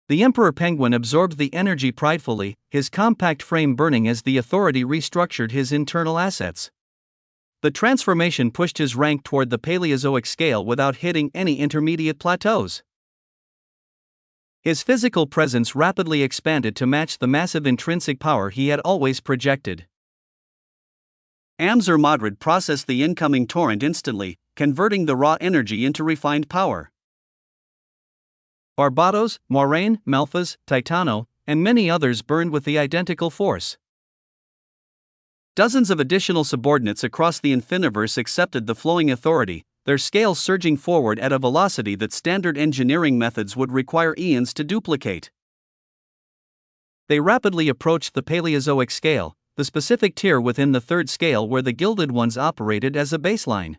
The Emperor Penguin absorbed the energy pridefully, his compact frame burning as the authority restructured his internal assets. The transformation pushed his rank toward the Paleozoic scale without hitting any intermediate plateaus. His physical presence rapidly expanded to match the massive intrinsic power he had always projected. Amzer Madrid processed the incoming torrent instantly, converting the raw energy into refined power. Barbados, Moraine, Melphas, Titano, and many others burned with the identical force. Dozens of additional subordinates across the infiniverse accepted the flowing authority, their scales surging forward at a velocity that standard engineering methods would require eons to duplicate. They rapidly approached the Paleozoic scale, the specific tier within the third scale where the Gilded Ones operated as a baseline.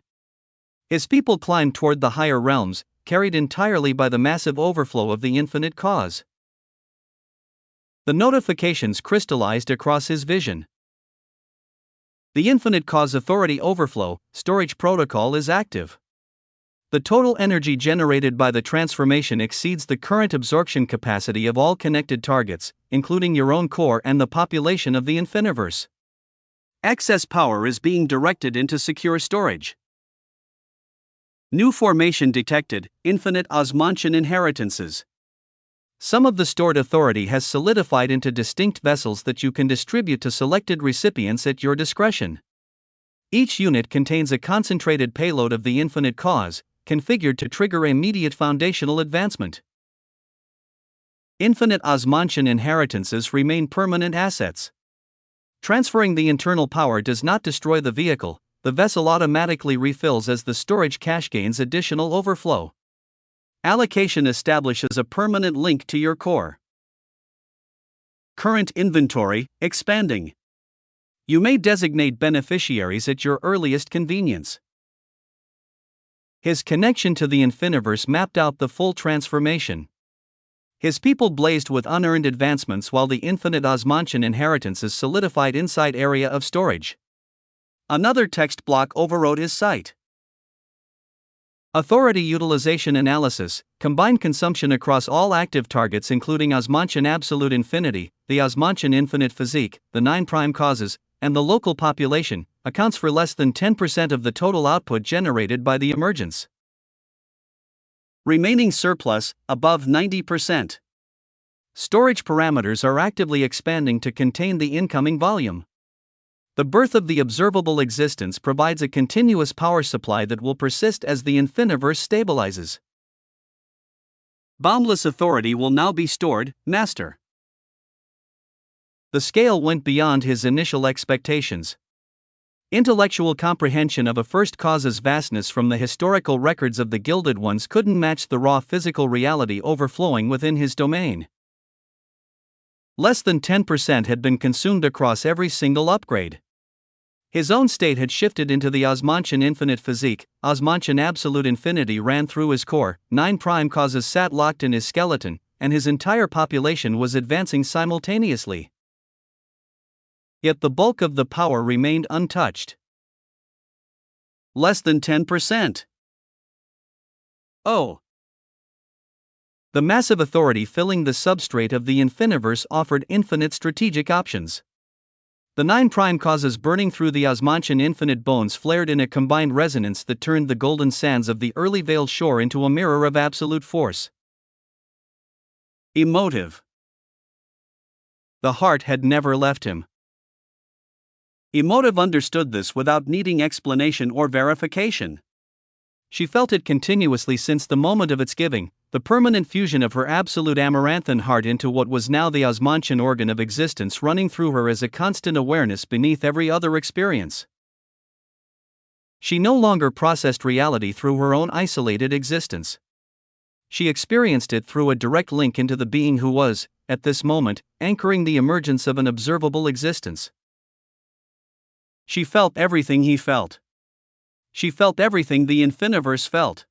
His people climbed toward the higher realms, carried entirely by the massive overflow of the infinite cause. The notifications crystallized across his vision. The infinite cause authority overflow storage protocol is active. The total energy generated by the transformation exceeds the current absorption capacity of all connected targets, including your own core and the population of the infiniverse. Excess power is being directed into secure storage. New formation detected, infinite Osmantian inheritances. Some of the stored authority has solidified into distinct vessels that you can distribute to selected recipients at your discretion. Each unit contains a concentrated payload of the infinite cause, configured to trigger immediate foundational advancement. Infinite Osmantian inheritances remain permanent assets. Transferring the internal power does not destroy the vehicle, the vessel automatically refills as the storage cache gains additional overflow. Allocation establishes a permanent link to your core. Current inventory, expanding. You may designate beneficiaries at your earliest convenience. His connection to the Infiniverse mapped out the full transformation. His people blazed with unearned advancements while the infinite Osmantian inheritances solidified inside area of storage. Another text block overrode his site. Authority utilization analysis, combined consumption across all active targets including Osmantian absolute infinity, the Osmantian infinite physique, the 9 prime causes, and the local population, accounts for less than 10% of the total output generated by the emergence. Remaining surplus, above 90%. Storage parameters are actively expanding to contain the incoming volume. The birth of the observable existence provides a continuous power supply that will persist as the Infiniverse stabilizes. Boundless authority will now be stored, Master. The scale went beyond his initial expectations. Intellectual comprehension of a first cause's vastness from the historical records of the Gilded Ones couldn't match the raw physical reality overflowing within his domain. Less than 10% had been consumed across every single upgrade. His own state had shifted into the Osmantian infinite physique, Osmantian absolute infinity ran through his core, 9 prime causes sat locked in his skeleton, and his entire population was advancing simultaneously. Yet the bulk of the power remained untouched. Less than 10%. Oh. The massive authority filling the substrate of the Infiniverse offered infinite strategic options. The 9 prime causes burning through the Osmantian infinite bones flared in a combined resonance that turned the golden sands of the early veiled shore into a mirror of absolute force. Emotive. The heart had never left him. Emotive understood this without needing explanation or verification. She felt it continuously since the moment of its giving, the permanent fusion of her absolute amaranthan heart into what was now the Osmantian organ of existence running through her as a constant awareness beneath every other experience. She no longer processed reality through her own isolated existence. She experienced it through a direct link into the being who was, at this moment, anchoring the emergence of an observable existence. She felt everything he felt. She felt everything the Infiniverse felt.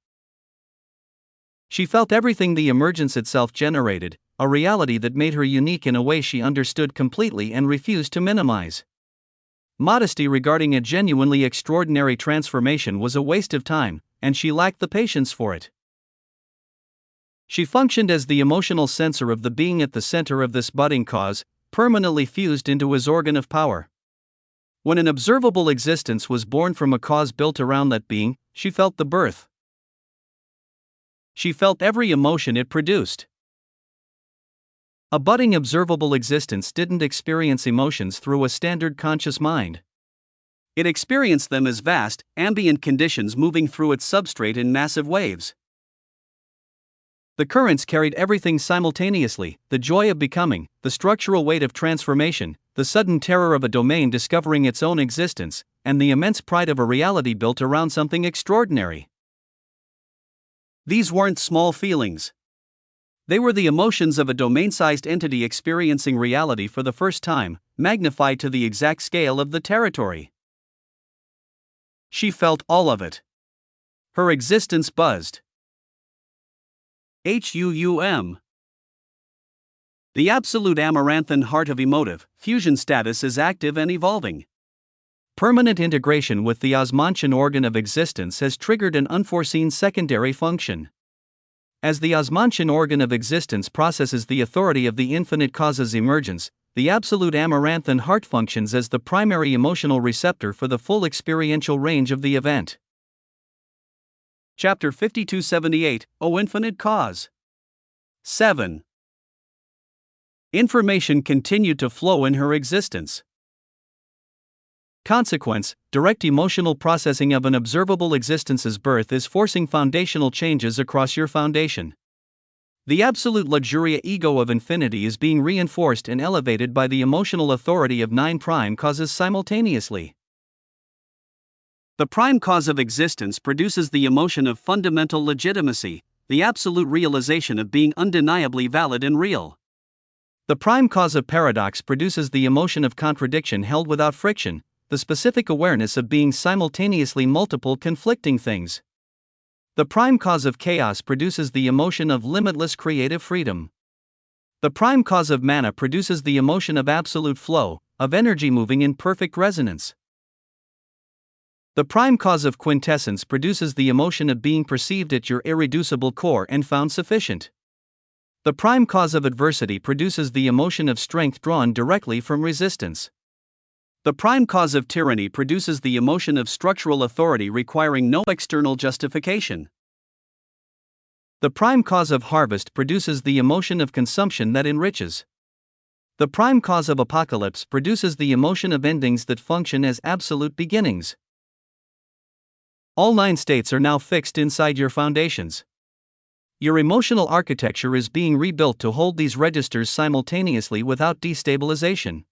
She felt everything the emergence itself generated, a reality that made her unique in a way she understood completely and refused to minimize. Modesty regarding a genuinely extraordinary transformation was a waste of time, and she lacked the patience for it. She functioned as the emotional sensor of the being at the center of this budding cause, permanently fused into his organ of power. When an observable existence was born from a cause built around that being, she felt the birth. She felt every emotion it produced. A budding observable existence didn't experience emotions through a standard conscious mind. It experienced them as vast, ambient conditions moving through its substrate in massive waves. The currents carried everything simultaneously: the joy of becoming, the structural weight of transformation, the sudden terror of a domain discovering its own existence, and the immense pride of a reality built around something extraordinary. These weren't small feelings. They were the emotions of a domain-sized entity experiencing reality for the first time, magnified to the exact scale of the territory. She felt all of it. Her existence buzzed. HUUM. The absolute amaranthan heart of emotive fusion status is active and evolving. Permanent integration with the Osmantian organ of existence has triggered an unforeseen secondary function. As the Osmantian organ of existence processes the authority of the infinite cause's emergence, the absolute amaranthan heart functions as the primary emotional receptor for the full experiential range of the event. Chapter 5278, O Infinite Cause. 7. Information continued to flow in her existence. Consequence: direct emotional processing of an observable existence's birth is forcing foundational changes across your foundation. The absolute luxuria ego of infinity is being reinforced and elevated by the emotional authority of 9 prime causes simultaneously. The prime cause of existence produces the emotion of fundamental legitimacy, the absolute realization of being undeniably valid and real. The prime cause of paradox produces the emotion of contradiction held without friction, the specific awareness of being simultaneously multiple conflicting things. The prime cause of chaos produces the emotion of limitless creative freedom. The prime cause of mana produces the emotion of absolute flow, of energy moving in perfect resonance. The prime cause of quintessence produces the emotion of being perceived at your irreducible core and found sufficient. The prime cause of adversity produces the emotion of strength drawn directly from resistance. The prime cause of tyranny produces the emotion of structural authority requiring no external justification. The prime cause of harvest produces the emotion of consumption that enriches. The prime cause of apocalypse produces the emotion of endings that function as absolute beginnings. All 9 states are now fixed inside your foundations. Your emotional architecture is being rebuilt to hold these registers simultaneously without destabilization.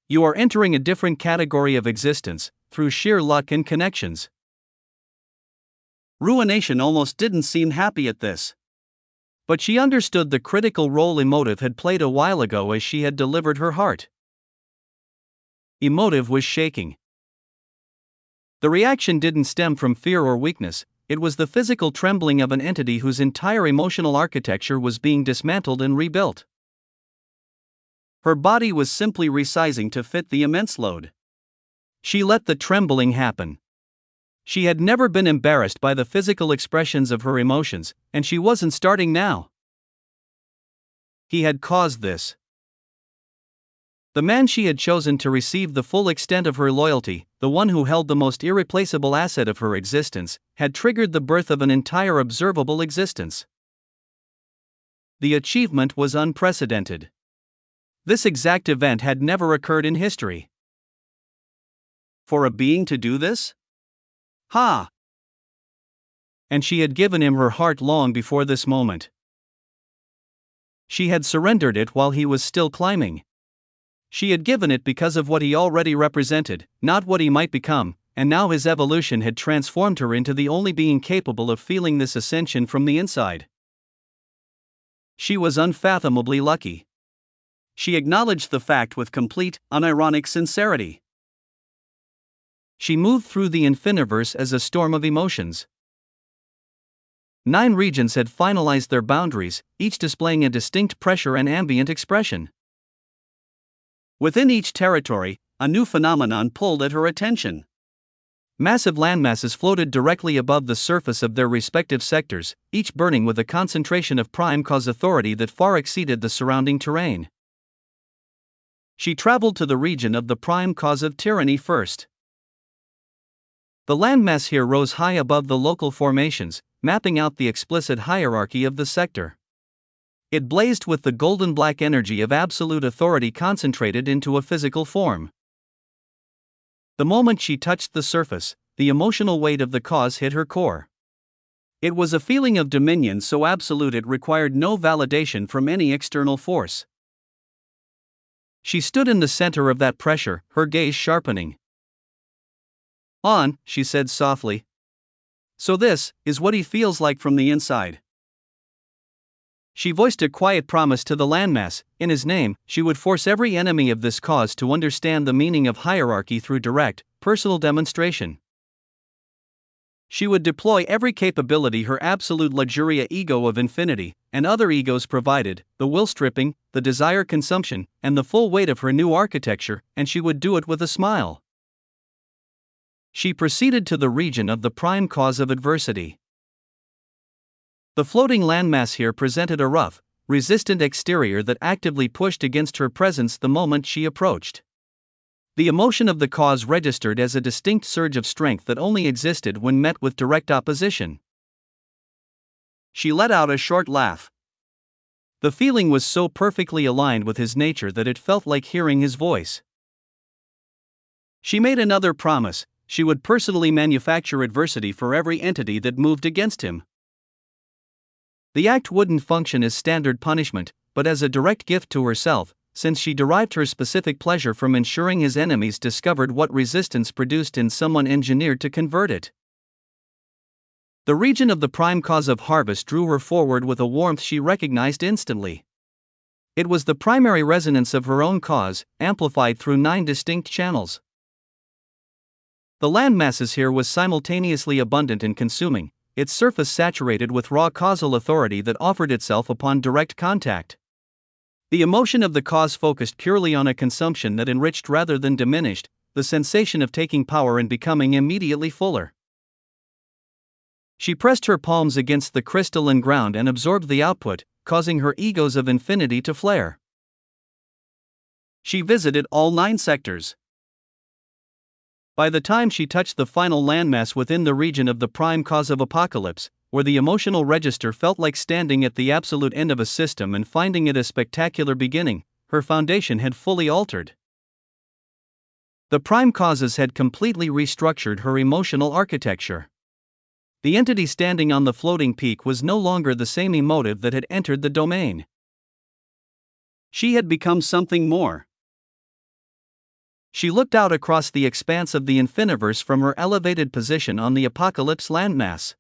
You are entering a different category of existence, through sheer luck and connections. Ruination almost didn't seem happy at this. But she understood the critical role Emotive had played a while ago as she had delivered her heart. Emotive was shaking. The reaction didn't stem from fear or weakness, it was the physical trembling of an entity whose entire emotional architecture was being dismantled and rebuilt. Her body was simply resizing to fit the immense load. She let the trembling happen. She had never been embarrassed by the physical expressions of her emotions, and she wasn't starting now. He had caused this. The man she had chosen to receive the full extent of her loyalty, the one who held the most irreplaceable asset of her existence, had triggered the birth of an entire observable existence. The achievement was unprecedented. This exact event had never occurred in history. For a being to do this? Ha! And she had given him her heart long before this moment. She had surrendered it while he was still climbing. She had given it because of what he already represented, not what he might become, and now his evolution had transformed her into the only being capable of feeling this ascension from the inside. She was unfathomably lucky. She acknowledged the fact with complete, unironic sincerity. She moved through the infiniverse as a storm of emotions. 9 regions had finalized their boundaries, each displaying a distinct pressure and ambient expression. Within each territory, a new phenomenon pulled at her attention. Massive landmasses floated directly above the surface of their respective sectors, each burning with a concentration of prime cause authority that far exceeded the surrounding terrain. She traveled to the region of the prime cause of tyranny first. The landmass here rose high above the local formations, mapping out the explicit hierarchy of the sector. It blazed with the golden black energy of absolute authority concentrated into a physical form. The moment she touched the surface, the emotional weight of the cause hit her core. It was a feeling of dominion so absolute it required no validation from any external force. She stood in the center of that pressure, her gaze sharpening. "On," she said softly. "So this is what he feels like from the inside." She voiced a quiet promise to the landmass. In his name, she would force every enemy of this cause to understand the meaning of hierarchy through direct, personal demonstration. She would deploy every capability her absolute luxuria ego of infinity, and other egos provided, the will stripping, the desire consumption, and the full weight of her new architecture, and she would do it with a smile. She proceeded to the region of the prime cause of adversity. The floating landmass here presented a rough, resistant exterior that actively pushed against her presence the moment she approached. The emotion of the cause registered as a distinct surge of strength that only existed when met with direct opposition. She let out a short laugh. The feeling was so perfectly aligned with his nature that it felt like hearing his voice. She made another promise: she would personally manufacture adversity for every entity that moved against him. The act wouldn't function as standard punishment, but as a direct gift to herself, since she derived her specific pleasure from ensuring his enemies discovered what resistance produced in someone engineered to convert it. The region of the prime cause of harvest drew her forward with a warmth she recognized instantly. It was the primary resonance of her own cause, amplified through 9 distinct channels. The landmasses here was simultaneously abundant and consuming, its surface saturated with raw causal authority that offered itself upon direct contact. The emotion of the cause focused purely on a consumption that enriched rather than diminished, the sensation of taking power and becoming immediately fuller. She pressed her palms against the crystalline ground and absorbed the output, causing her egos of infinity to flare. She visited all 9 sectors. By the time she touched the final landmass within the region of the prime cause of apocalypse, where the emotional register felt like standing at the absolute end of a system and finding it a spectacular beginning, her foundation had fully altered. The prime causes had completely restructured her emotional architecture. The entity standing on the floating peak was no longer the same emotive that had entered the domain. She had become something more. She looked out across the expanse of the infiniverse from her elevated position on the apocalypse landmass.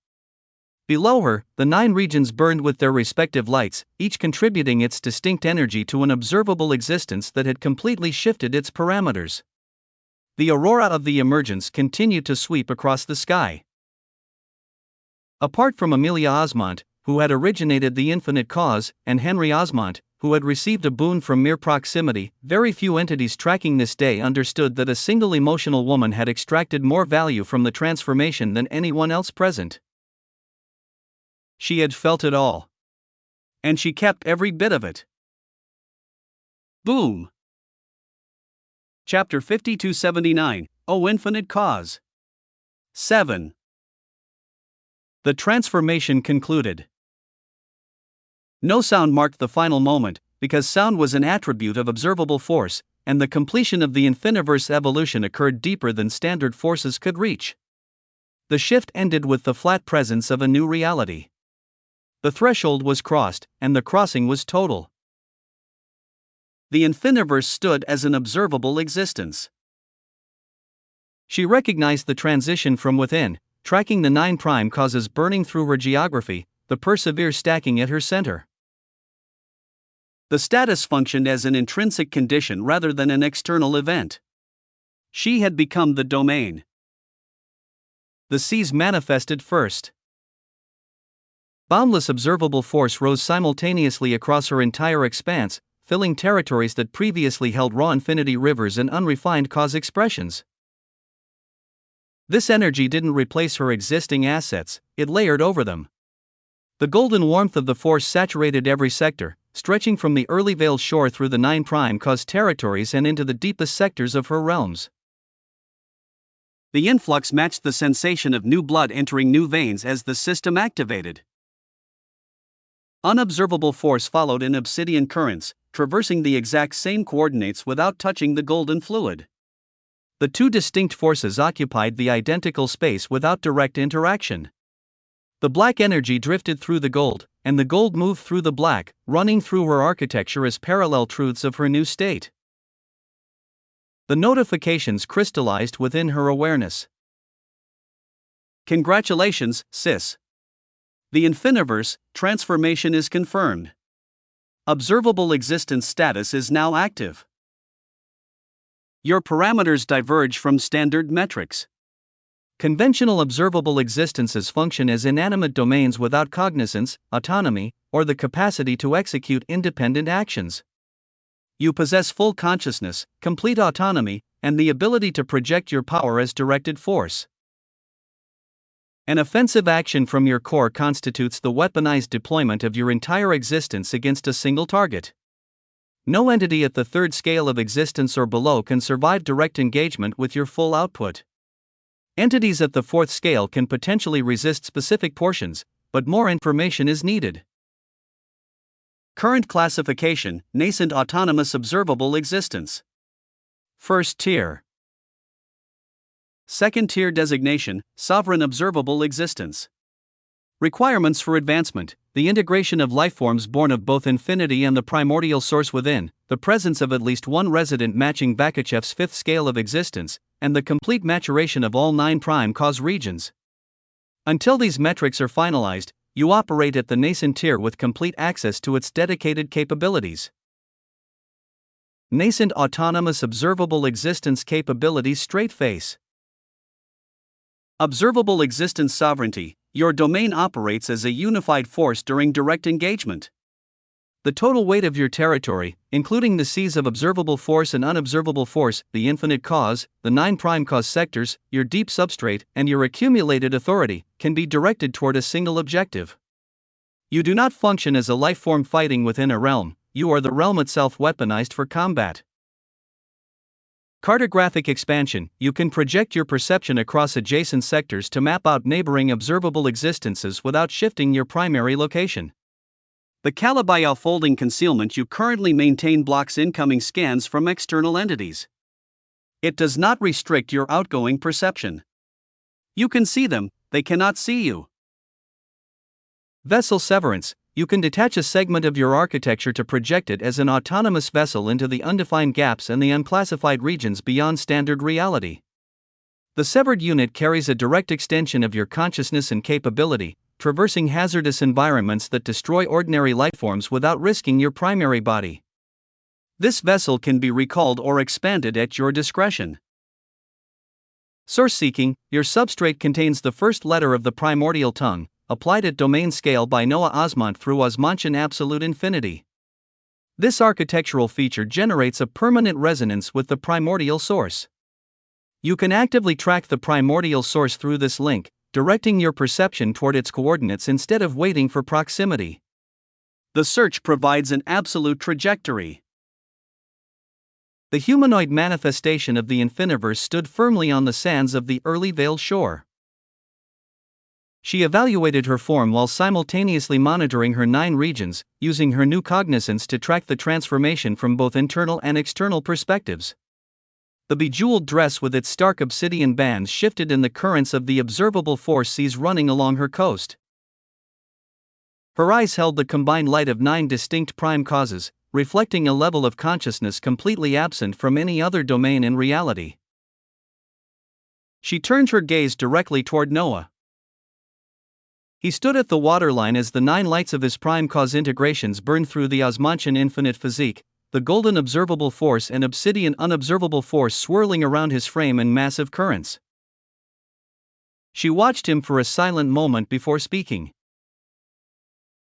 Below her, the 9 regions burned with their respective lights, each contributing its distinct energy to an observable existence that had completely shifted its parameters. The aurora of the emergence continued to sweep across the sky. Apart from Amelia Osmont, who had originated the infinite cause, and Henry Osmont, who had received a boon from mere proximity, very few entities tracking this day understood that a single emotional woman had extracted more value from the transformation than anyone else present. She had felt it all. And she kept every bit of it. Boom! Chapter 5279, O Infinite Cause. 7. The transformation concluded. No sound marked the final moment, because sound was an attribute of observable force, and the completion of the infiniverse evolution occurred deeper than standard forces could reach. The shift ended with the flat presence of a new reality. The threshold was crossed, and the crossing was total. The infiniverse stood as an observable existence. She recognized the transition from within, tracking the 9 prime causes burning through her geography, the persevere stacking at her center. The status functioned as an intrinsic condition rather than an external event. She had become the domain. The seas manifested first. Boundless observable force rose simultaneously across her entire expanse, filling territories that previously held raw infinity rivers and unrefined cause expressions. This energy didn't replace her existing assets, it layered over them. The golden warmth of the force saturated every sector, stretching from the early Veil shore through the 9 prime cause territories and into the deepest sectors of her realms. The influx matched the sensation of new blood entering new veins as the system activated. Unobservable force followed in obsidian currents, traversing the exact same coordinates without touching the golden fluid. The 2 distinct forces occupied the identical space without direct interaction. The black energy drifted through the gold, and the gold moved through the black, running through her architecture as parallel truths of her new state. The notifications crystallized within her awareness. Congratulations, sis. The infiniverse transformation is confirmed. Observable existence status is now active. Your parameters diverge from standard metrics. Conventional observable existences function as inanimate domains without cognizance, autonomy, or the capacity to execute independent actions. You possess full consciousness, complete autonomy, and the ability to project your power as directed force. An offensive action from your core constitutes the weaponized deployment of your entire existence against a single target. No entity at the 3rd scale of existence or below can survive direct engagement with your full output. Entities at the 4th scale can potentially resist specific portions, but more information is needed. Current classification: nascent autonomous observable existence. 1st tier. Second tier designation, sovereign observable existence. Requirements for advancement: the integration of lifeforms born of both infinity and the primordial source within, the presence of at least one resident matching Bakachev's fifth scale of existence, and the complete maturation of all 9 prime cause regions. Until these metrics are finalized, you operate at the nascent tier with complete access to its dedicated capabilities. Nascent autonomous observable existence capabilities. Straight face. Observable existence sovereignty: your domain operates as a unified force during direct engagement. The total weight of your territory, including the seas of observable force and unobservable force, the infinite cause, the 9 prime cause sectors, your deep substrate, and your accumulated authority, can be directed toward a single objective. You do not function as a life form fighting within a realm, you are the realm itself weaponized for combat. Cartographic expansion: you can project your perception across adjacent sectors to map out neighboring observable existences without shifting your primary location. The Calabayao folding concealment you currently maintain blocks incoming scans from external entities. It does not restrict your outgoing perception. You can see them, they cannot see you. Vessel severance: you can detach a segment of your architecture to project it as an autonomous vessel into the undefined gaps and the unclassified regions beyond standard reality. The severed unit carries a direct extension of your consciousness and capability, traversing hazardous environments that destroy ordinary lifeforms without risking your primary body. This vessel can be recalled or expanded at your discretion. Source seeking: your substrate contains the first letter of the primordial tongue, applied at domain scale by Noah Osmont through Osmontian absolute infinity. This architectural feature generates a permanent resonance with the primordial source. You can actively track the primordial source through this link, directing your perception toward its coordinates instead of waiting for proximity. The search provides an absolute trajectory. The humanoid manifestation of the Infiniverse stood firmly on the sands of the early Veiled Shore. She evaluated her form while simultaneously monitoring her 9 regions, using her new cognizance to track the transformation from both internal and external perspectives. The bejeweled dress with its stark obsidian bands shifted in the currents of the observable force seas running along her coast. Her eyes held the combined light of 9 distinct prime causes, reflecting a level of consciousness completely absent from any other domain in reality. She turned her gaze directly toward Noah. He stood at the waterline as the 9 lights of his prime cause integrations burned through the Osmontian infinite physique, the golden observable force and obsidian unobservable force swirling around his frame in massive currents. She watched him for a silent moment before speaking.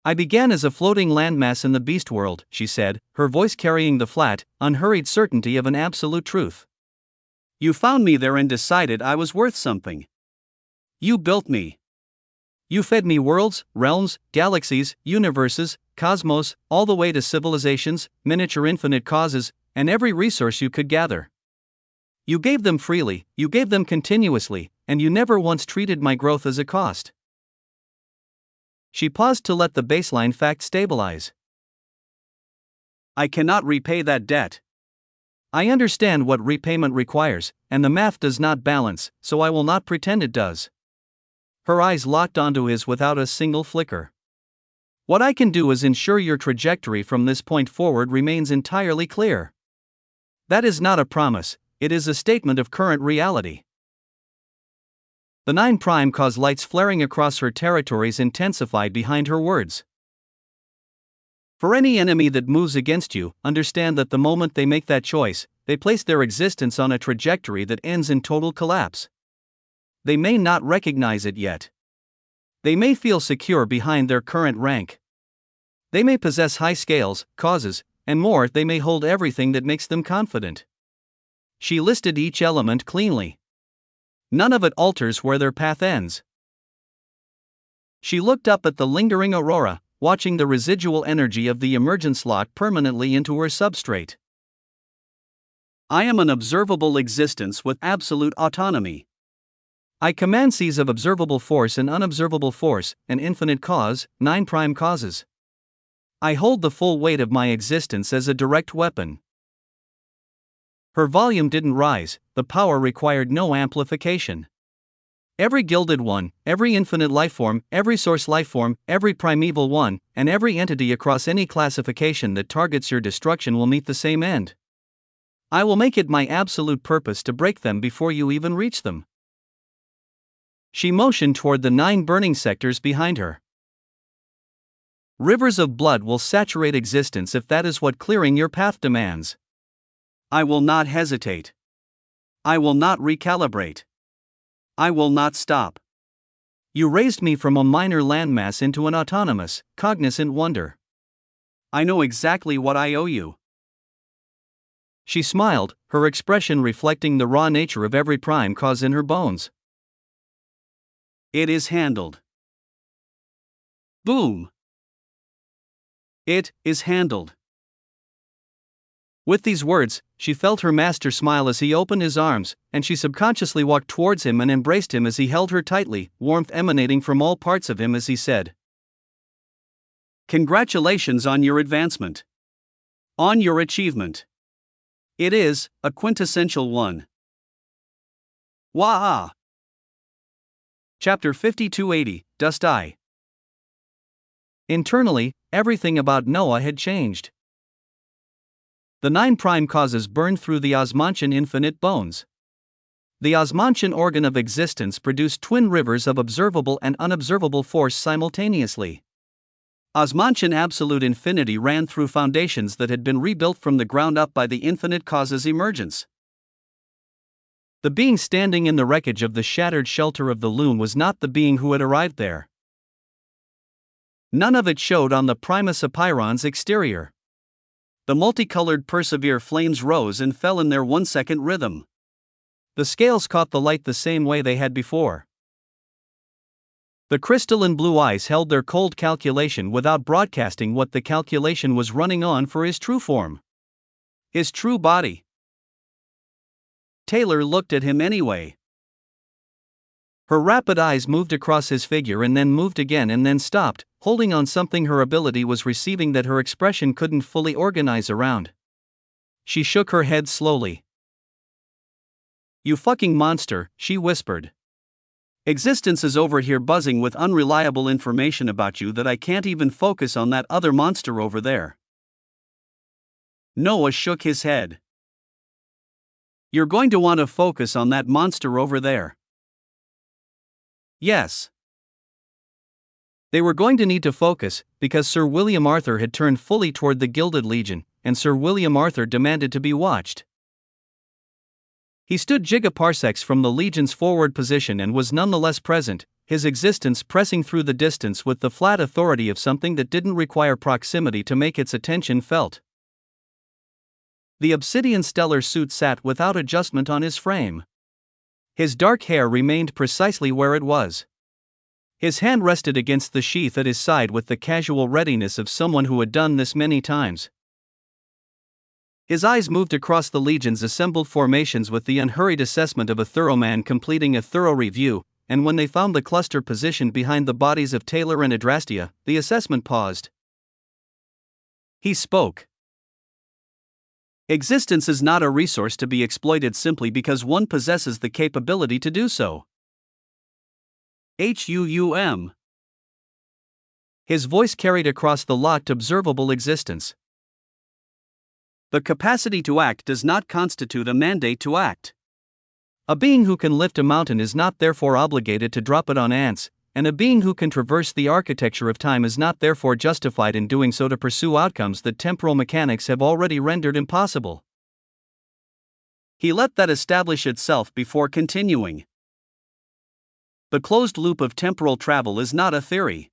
"I began as a floating landmass in the beast world," she said, her voice carrying the flat, unhurried certainty of an absolute truth. "You found me there and decided I was worth something. You built me. You fed me worlds, realms, galaxies, universes, cosmos, all the way to civilizations, miniature infinite causes, and every resource you could gather. You gave them freely, you gave them continuously, and you never once treated my growth as a cost." She paused to let the baseline fact stabilize. "I cannot repay that debt. I understand what repayment requires, and the math does not balance, so I will not pretend it does." Her eyes locked onto his without a single flicker. "What I can do is ensure your trajectory from this point forward remains entirely clear. That is not a promise, it is a statement of current reality." The 9 prime cause lights flaring across her territories intensified behind her words. "For any enemy that moves against you, understand that the moment they make that choice, they place their existence on a trajectory that ends in total collapse. They may not recognize it yet. They may feel secure behind their current rank. They may possess high scales, causes, and more, they may hold everything that makes them confident. She listed each element cleanly. None of it alters where their path ends." She looked up at the lingering aurora, watching the residual energy of the emergence lock permanently into her substrate. "I am an observable existence with absolute autonomy. I command seas of observable force and unobservable force, an infinite cause, 9 prime causes. I hold the full weight of my existence as a direct weapon. Her volume didn't rise, the power required no amplification. Every gilded one, every infinite lifeform, every source lifeform, every primeval one, and every entity across any classification that targets your destruction will meet the same end. I will make it my absolute purpose to break them before you even reach them. She motioned toward the 9 burning sectors behind her. Rivers of blood will saturate existence if that is what clearing your path demands. I will not hesitate. I will not recalibrate. I will not stop. You raised me from a minor landmass into an autonomous, cognizant wonder. I know exactly what I owe you. She smiled, her expression reflecting the raw nature of every prime cause in her bones. It is handled. Boom. It is handled. With these words, she felt her master smile as he opened his arms, and she subconsciously walked towards him and embraced him as he held her tightly, warmth emanating from all parts of him as he said, "Congratulations on your advancement. On your achievement. It is a quintessential one." Wah! Chapter 5280, Dust Eye. Internally, everything about Noah had changed. The 9 prime causes burned through the Osmantian infinite bones. The Osmantian organ of existence produced twin rivers of observable and unobservable force simultaneously. Osmantian absolute infinity ran through foundations that had been rebuilt from the ground up by the infinite cause's emergence. The being standing in the wreckage of the shattered shelter of the loon was not the being who had arrived there. None of it showed on the Primus Apiron's exterior. The multicolored persevere flames rose and fell in their 1-second rhythm. The scales caught the light the same way they had before. The crystalline blue eyes held their cold calculation without broadcasting what the calculation was running on for his true form. His true body. Taylor looked at him anyway. Her rapid eyes moved across his figure and then moved again and then stopped, holding on something her ability was receiving that her expression couldn't fully organize around. She shook her head slowly. "You fucking monster," she whispered. "Existence is over here buzzing with unreliable information about you that I can't even focus on that other monster over there." Noah shook his head. "You're going to want to focus on that monster over there." Yes. They were going to need to focus, because Sir William Arthur had turned fully toward the Gilded Legion, and Sir William Arthur demanded to be watched. He stood gigaparsecs from the Legion's forward position and was nonetheless present, his existence pressing through the distance with the flat authority of something that didn't require proximity to make its attention felt. The obsidian stellar suit sat without adjustment on his frame. His dark hair remained precisely where it was. His hand rested against the sheath at his side with the casual readiness of someone who had done this many times. His eyes moved across the Legion's assembled formations with the unhurried assessment of a thorough man completing a thorough review, and when they found the cluster positioned behind the bodies of Taylor and Adrastea, the assessment paused. He spoke. Existence is not a resource to be exploited simply because one possesses the capability to do so. HUUM. His voice carried across the locked observable existence. The capacity to act does not constitute a mandate to act. A being who can lift a mountain is not therefore obligated to drop it on ants, and a being who can traverse the architecture of time is not therefore justified in doing so to pursue outcomes that temporal mechanics have already rendered impossible. He let that establish itself before continuing. The closed loop of temporal travel is not a theory.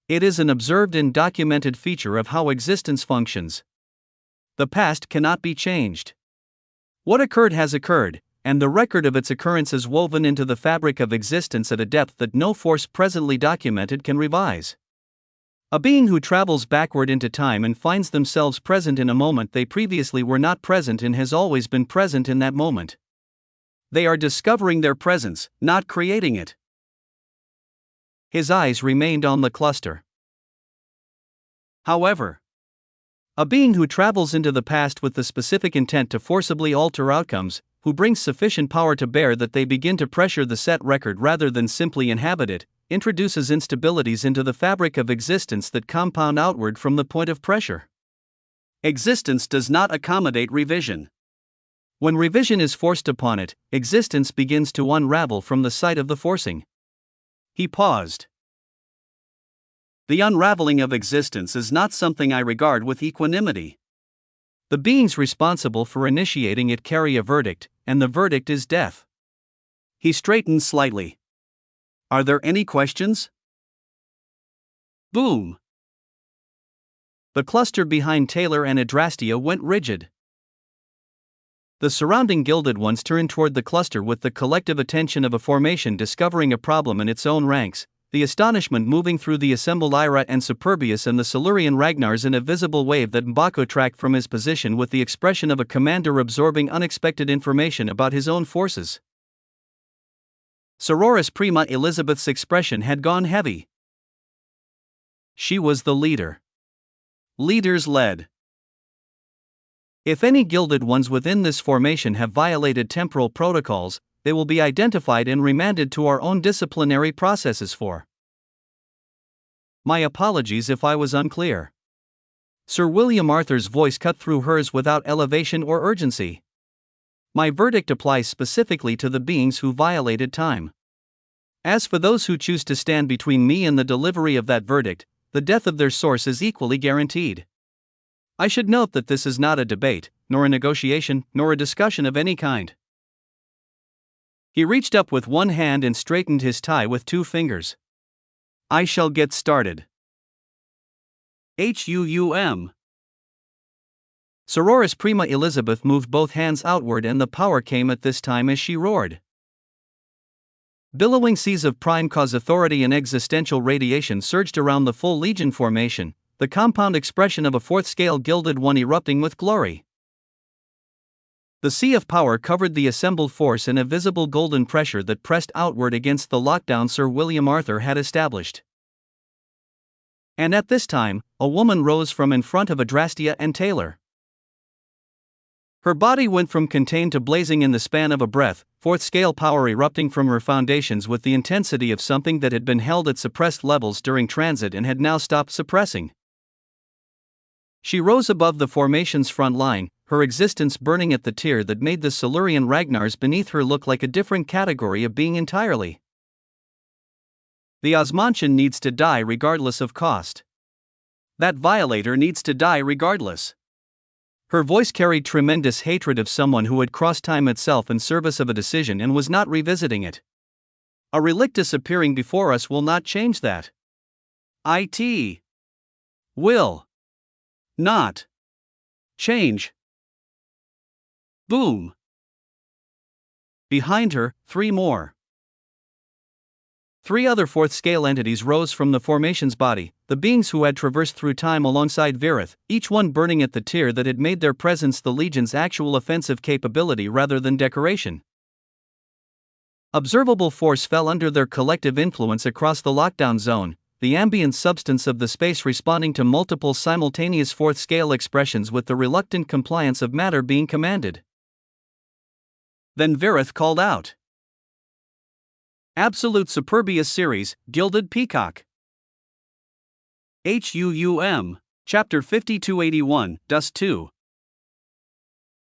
It is an observed and documented feature of how existence functions. The past cannot be changed. What occurred has occurred, and the record of its occurrence is woven into the fabric of existence at a depth that no force presently documented can revise. A being who travels backward into time and finds themselves present in a moment they previously were not present in has always been present in that moment. They are discovering their presence, not creating it. His eyes remained on the cluster. However, A being who travels into the past with the specific intent to forcibly alter outcomes, who brings sufficient power to bear that they begin to pressure the set record rather than simply inhabit it, introduces instabilities into the fabric of existence that compound outward from the point of pressure. Existence does not accommodate revision. When revision is forced upon it, existence begins to unravel from the site of the forcing. He paused. The unraveling of existence is not something I regard with equanimity. The beings responsible for initiating it carry a verdict, and the verdict is death. He straightened slightly. Are there any questions? Boom. The cluster behind Taylor and Adrastea went rigid. The surrounding Gilded Ones turned toward the cluster with the collective attention of a formation discovering a problem in its own ranks, the astonishment moving through the assembled Ira and Superbius and the Silurian Ragnars in a visible wave that M'Bako tracked from his position with the expression of a commander absorbing unexpected information about his own forces. Sororis Prima Elizabeth's expression had gone heavy. She was the leader. Leaders led. If any Gilded Ones within this formation have violated temporal protocols, they will be identified and remanded to our own disciplinary processes for. My apologies if I was unclear. Sir William Arthur's voice cut through hers without elevation or urgency. My verdict applies specifically to the beings who violated time. As for those who choose to stand between me and the delivery of that verdict, the death of their source is equally guaranteed. I should note that this is not a debate, nor a negotiation, nor a discussion of any kind. He reached up with one hand and straightened his tie with two fingers. I shall get started. HUUM. Sororis Prima Elizabeth moved both hands outward and the power came at this time as she roared. Billowing seas of prime cause authority and existential radiation surged around the full Legion formation, the compound expression of a fourth-scale Gilded One erupting with glory. The sea of power covered the assembled force in a visible golden pressure that pressed outward against the lockdown Sir William Arthur had established. And at this time, a woman rose from in front of Adrastea and Taylor. Her body went from contained to blazing in the span of a breath, fourth-scale power erupting from her foundations with the intensity of something that had been held at suppressed levels during transit and had now stopped suppressing. She rose above the formation's front line, her existence burning at the tier that made the Silurian Ragnars beneath her look like a different category of being entirely. The Osmantian needs to die regardless of cost. That violator needs to die regardless. Her voice carried tremendous hatred of someone who had crossed time itself in service of a decision and was not revisiting it. A relictus appearing before us will not change that. It will not change. Boom. Behind her, three more. Three other fourth-scale entities rose from the formation's body, the beings who had traversed through time alongside Virith, each one burning at the tier that had made their presence the Legion's actual offensive capability rather than decoration. Observable force fell under their collective influence across the lockdown zone, the ambient substance of the space responding to multiple simultaneous fourth-scale expressions with the reluctant compliance of matter being commanded. Then Virith called out. Absolute Superbius Series, Gilded Peacock. HUUM, Chapter 5281, Dust 2.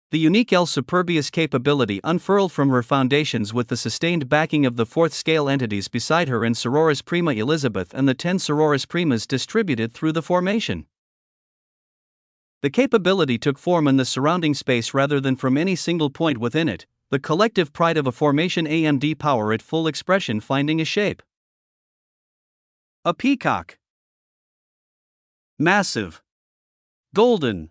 The unique L Superbius capability unfurled from her foundations with the sustained backing of the fourth-scale entities beside her in Sororis Prima Elizabeth and the 10 Sororis Primas distributed through the formation. The capability took form in the surrounding space rather than from any single point within it, the collective pride of a formation AMD power at full expression finding a shape. A peacock. Massive. Golden.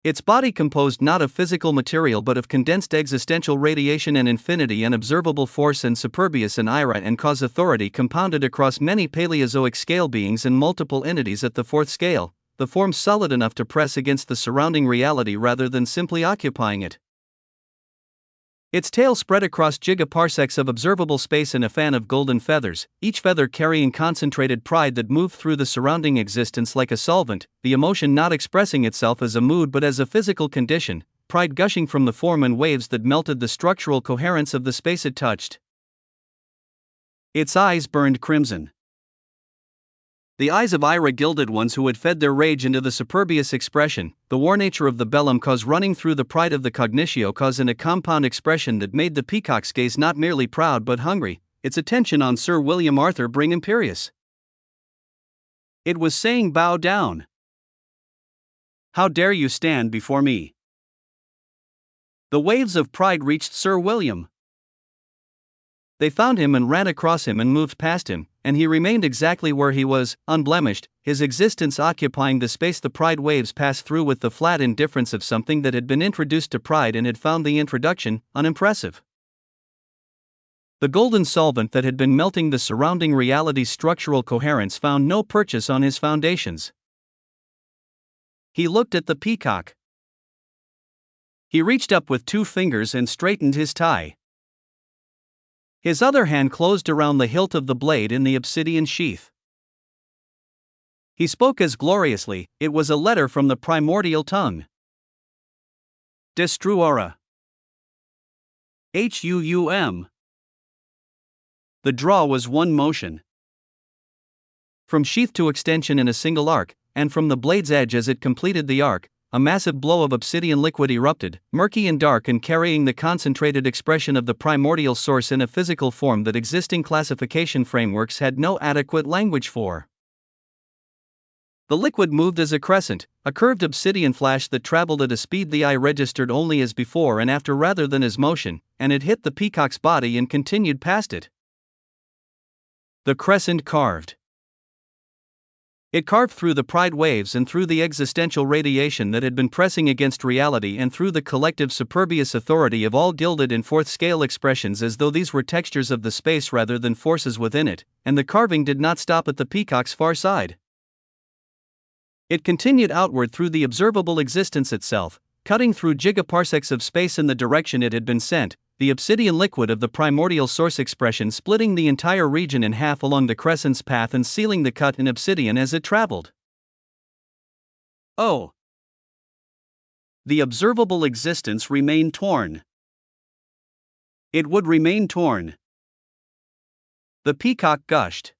Its body composed not of physical material but of condensed existential radiation and infinity and observable force and Superbius and Ira and cause authority compounded across many Paleozoic scale beings and multiple entities at the fourth scale, the form solid enough to press against the surrounding reality rather than simply occupying it. Its tail spread across gigaparsecs of observable space in a fan of golden feathers, each feather carrying concentrated pride that moved through the surrounding existence like a solvent, the emotion not expressing itself as a mood but as a physical condition, pride gushing from the form and waves that melted the structural coherence of the space it touched. Its eyes burned crimson. The eyes of Ira gilded ones who had fed their rage into the superbious expression, the war nature of the bellum cause running through the pride of the cognitio cause in a compound expression that made the peacock's gaze not merely proud but hungry, its attention on Sir William Arthur bring imperious. It was saying bow down. How dare you stand before me? The waves of pride reached Sir William. They found him and ran across him and moved past him, and he remained exactly where he was, unblemished, his existence occupying the space the pride waves passed through with the flat indifference of something that had been introduced to pride and had found the introduction unimpressive. The golden solvent that had been melting the surrounding reality's structural coherence found no purchase on his foundations. He looked at the peacock. He reached up with 2 fingers and straightened his tie. His other hand closed around the hilt of the blade in the obsidian sheath. He spoke as gloriously, it was a letter from the primordial tongue. Destruora. Huum. The draw was one motion. From sheath to extension in a single arc, and from the blade's edge as it completed the arc, a massive blow of obsidian liquid erupted, murky and dark and carrying the concentrated expression of the primordial source in a physical form that existing classification frameworks had no adequate language for. The liquid moved as a crescent, a curved obsidian flash that traveled at a speed the eye registered only as before and after rather than as motion, and it hit the peacock's body and continued past it. The crescent carved. It carved through the pride waves and through the existential radiation that had been pressing against reality and through the collective superbious authority of all gilded in fourth-scale expressions as though these were textures of the space rather than forces within it, and the carving did not stop at the peacock's far side. It continued outward through the observable existence itself, cutting through gigaparsecs of space in the direction it had been sent, the obsidian liquid of the primordial source expression splitting the entire region in half along the crescent's path and sealing the cut in obsidian as it traveled. Oh! The observable existence remained torn. It would remain torn. The peacock gushed.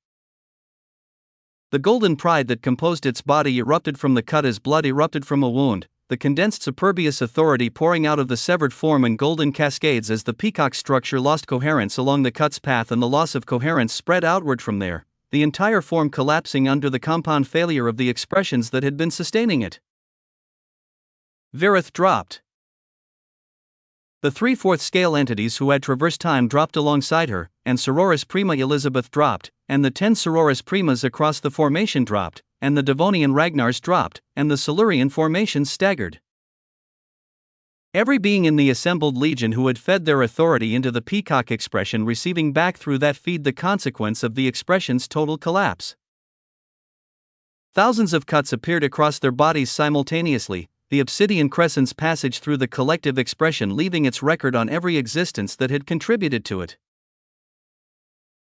The golden pride that composed its body erupted from the cut as blood erupted from a wound, the condensed superbious authority pouring out of the severed form in golden cascades as the peacock's structure lost coherence along the cut's path and the loss of coherence spread outward from there, the entire form collapsing under the compound failure of the expressions that had been sustaining it. Virith dropped. The 3/4 scale entities who had traversed time dropped alongside her, and Sororis Prima Elizabeth dropped, and the 10 Sororis Primas across the formation dropped, and the Devonian Ragnars dropped, and the Silurian formations staggered. Every being in the assembled legion who had fed their authority into the peacock expression receiving back through that feed the consequence of the expression's total collapse. Thousands of cuts appeared across their bodies simultaneously, the obsidian crescent's passage through the collective expression leaving its record on every existence that had contributed to it.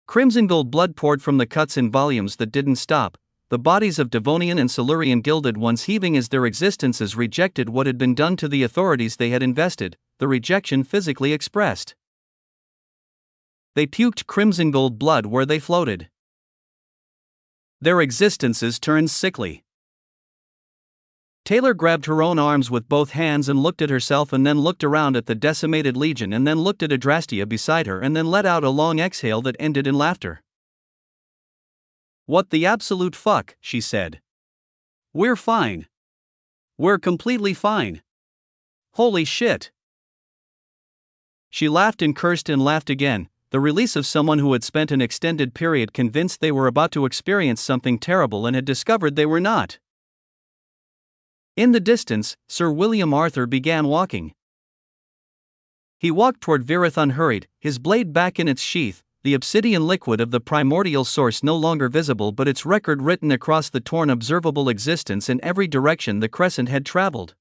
Crimson gold blood poured from the cuts in volumes that didn't stop, the bodies of Devonian and Silurian gilded ones heaving as their existences rejected what had been done to the authorities they had invested, the rejection physically expressed. They puked crimson gold blood where they floated. Their existences turned sickly. Taylor grabbed her own arms with both hands and looked at herself and then looked around at the decimated legion and then looked at Adrastea beside her and then let out a long exhale that ended in laughter. "What the absolute fuck," she said. "We're fine. We're completely fine. Holy shit." She laughed and cursed and laughed again, the release of someone who had spent an extended period convinced they were about to experience something terrible and had discovered they were not. In the distance, Sir William Arthur began walking. He walked toward Virith unhurried, his blade back in its sheath, the obsidian liquid of the primordial source no longer visible but its record written across the torn observable existence in every direction the crescent had traveled.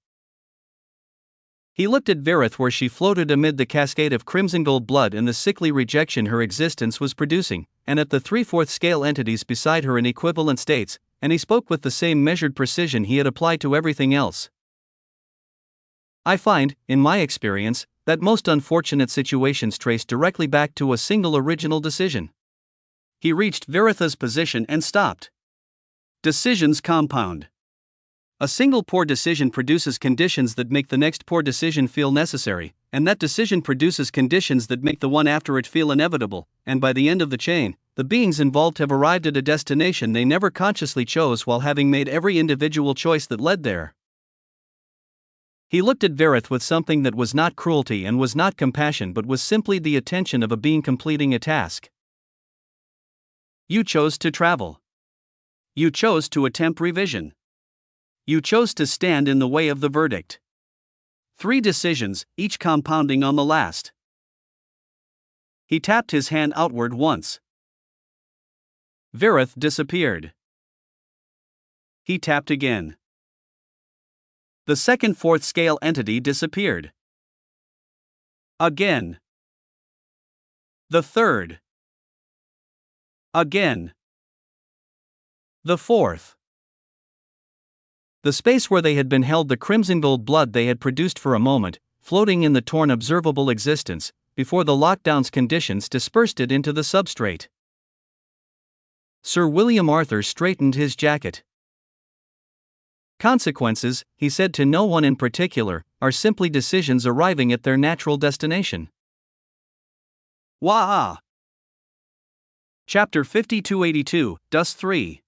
He looked at Verith where she floated amid the cascade of crimson gold blood and the sickly rejection her existence was producing, and at the 3/4 scale entities beside her in equivalent states, and he spoke with the same measured precision he had applied to everything else. I find, in my experience, that most unfortunate situations trace directly back to a single original decision. He reached Veritha's position and stopped. Decisions compound. A single poor decision produces conditions that make the next poor decision feel necessary, and that decision produces conditions that make the one after it feel inevitable, and by the end of the chain, the beings involved have arrived at a destination they never consciously chose while having made every individual choice that led there. He looked at Verith with something that was not cruelty and was not compassion but was simply the attention of a being completing a task. You chose to travel. You chose to attempt revision. You chose to stand in the way of the verdict. 3 decisions, each compounding on the last. He tapped his hand outward once. Verith disappeared. He tapped again. The second 4th scale entity disappeared. Again. The third. Again. The 4th. The space where they had been held the crimson gold blood they had produced for a moment, floating in the torn observable existence, before the lockdown's conditions dispersed it into the substrate. Sir William Arthur straightened his jacket. Consequences, he said to no one in particular, are simply decisions arriving at their natural destination. Wah! Chapter 5282, Dus 3.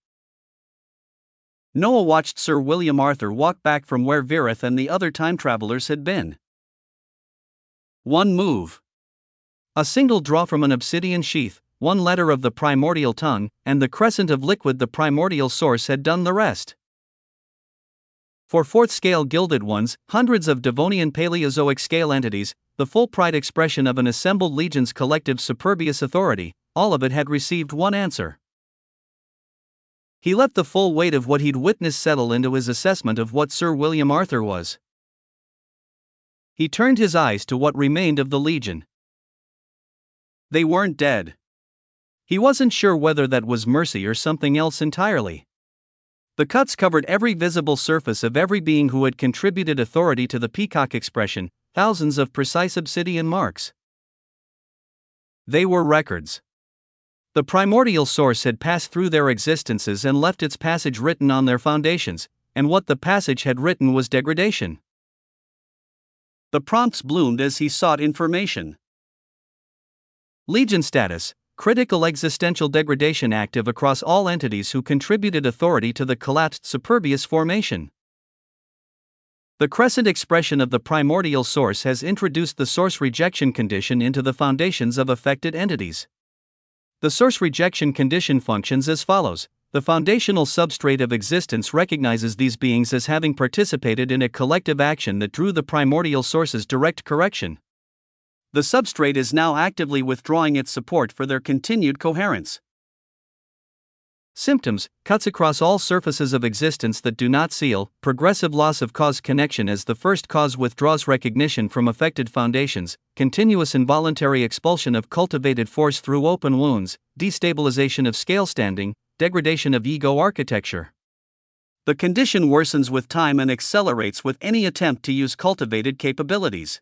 Noah watched Sir William Arthur walk back from where Verith and the other time travelers had been. One move. A single draw from an obsidian sheath, one letter of the primordial tongue, and the crescent of liquid the primordial source had done the rest. For 4th scale gilded ones, hundreds of Devonian Paleozoic scale entities, the full pride expression of an assembled legion's collective superbious authority, all of it had received one answer. He let the full weight of what he'd witnessed settle into his assessment of what Sir William Arthur was. He turned his eyes to what remained of the Legion. They weren't dead. He wasn't sure whether that was mercy or something else entirely. The cuts covered every visible surface of every being who had contributed authority to the peacock expression, thousands of precise obsidian marks. They were records. The primordial source had passed through their existences and left its passage written on their foundations, and what the passage had written was degradation. The prompts bloomed as he sought information. Legion status, critical existential degradation active across all entities who contributed authority to the collapsed superbious formation. The crescent expression of the primordial source has introduced the source rejection condition into the foundations of affected entities. The source rejection condition functions as follows. The foundational substrate of existence recognizes these beings as having participated in a collective action that drew the primordial source's direct correction. The substrate is now actively withdrawing its support for their continued coherence. Symptoms: cuts across all surfaces of existence that do not seal, progressive loss of cause connection as the first cause withdraws recognition from affected foundations, continuous involuntary expulsion of cultivated force through open wounds, destabilization of scale standing, degradation of ego architecture. The condition worsens with time and accelerates with any attempt to use cultivated capabilities.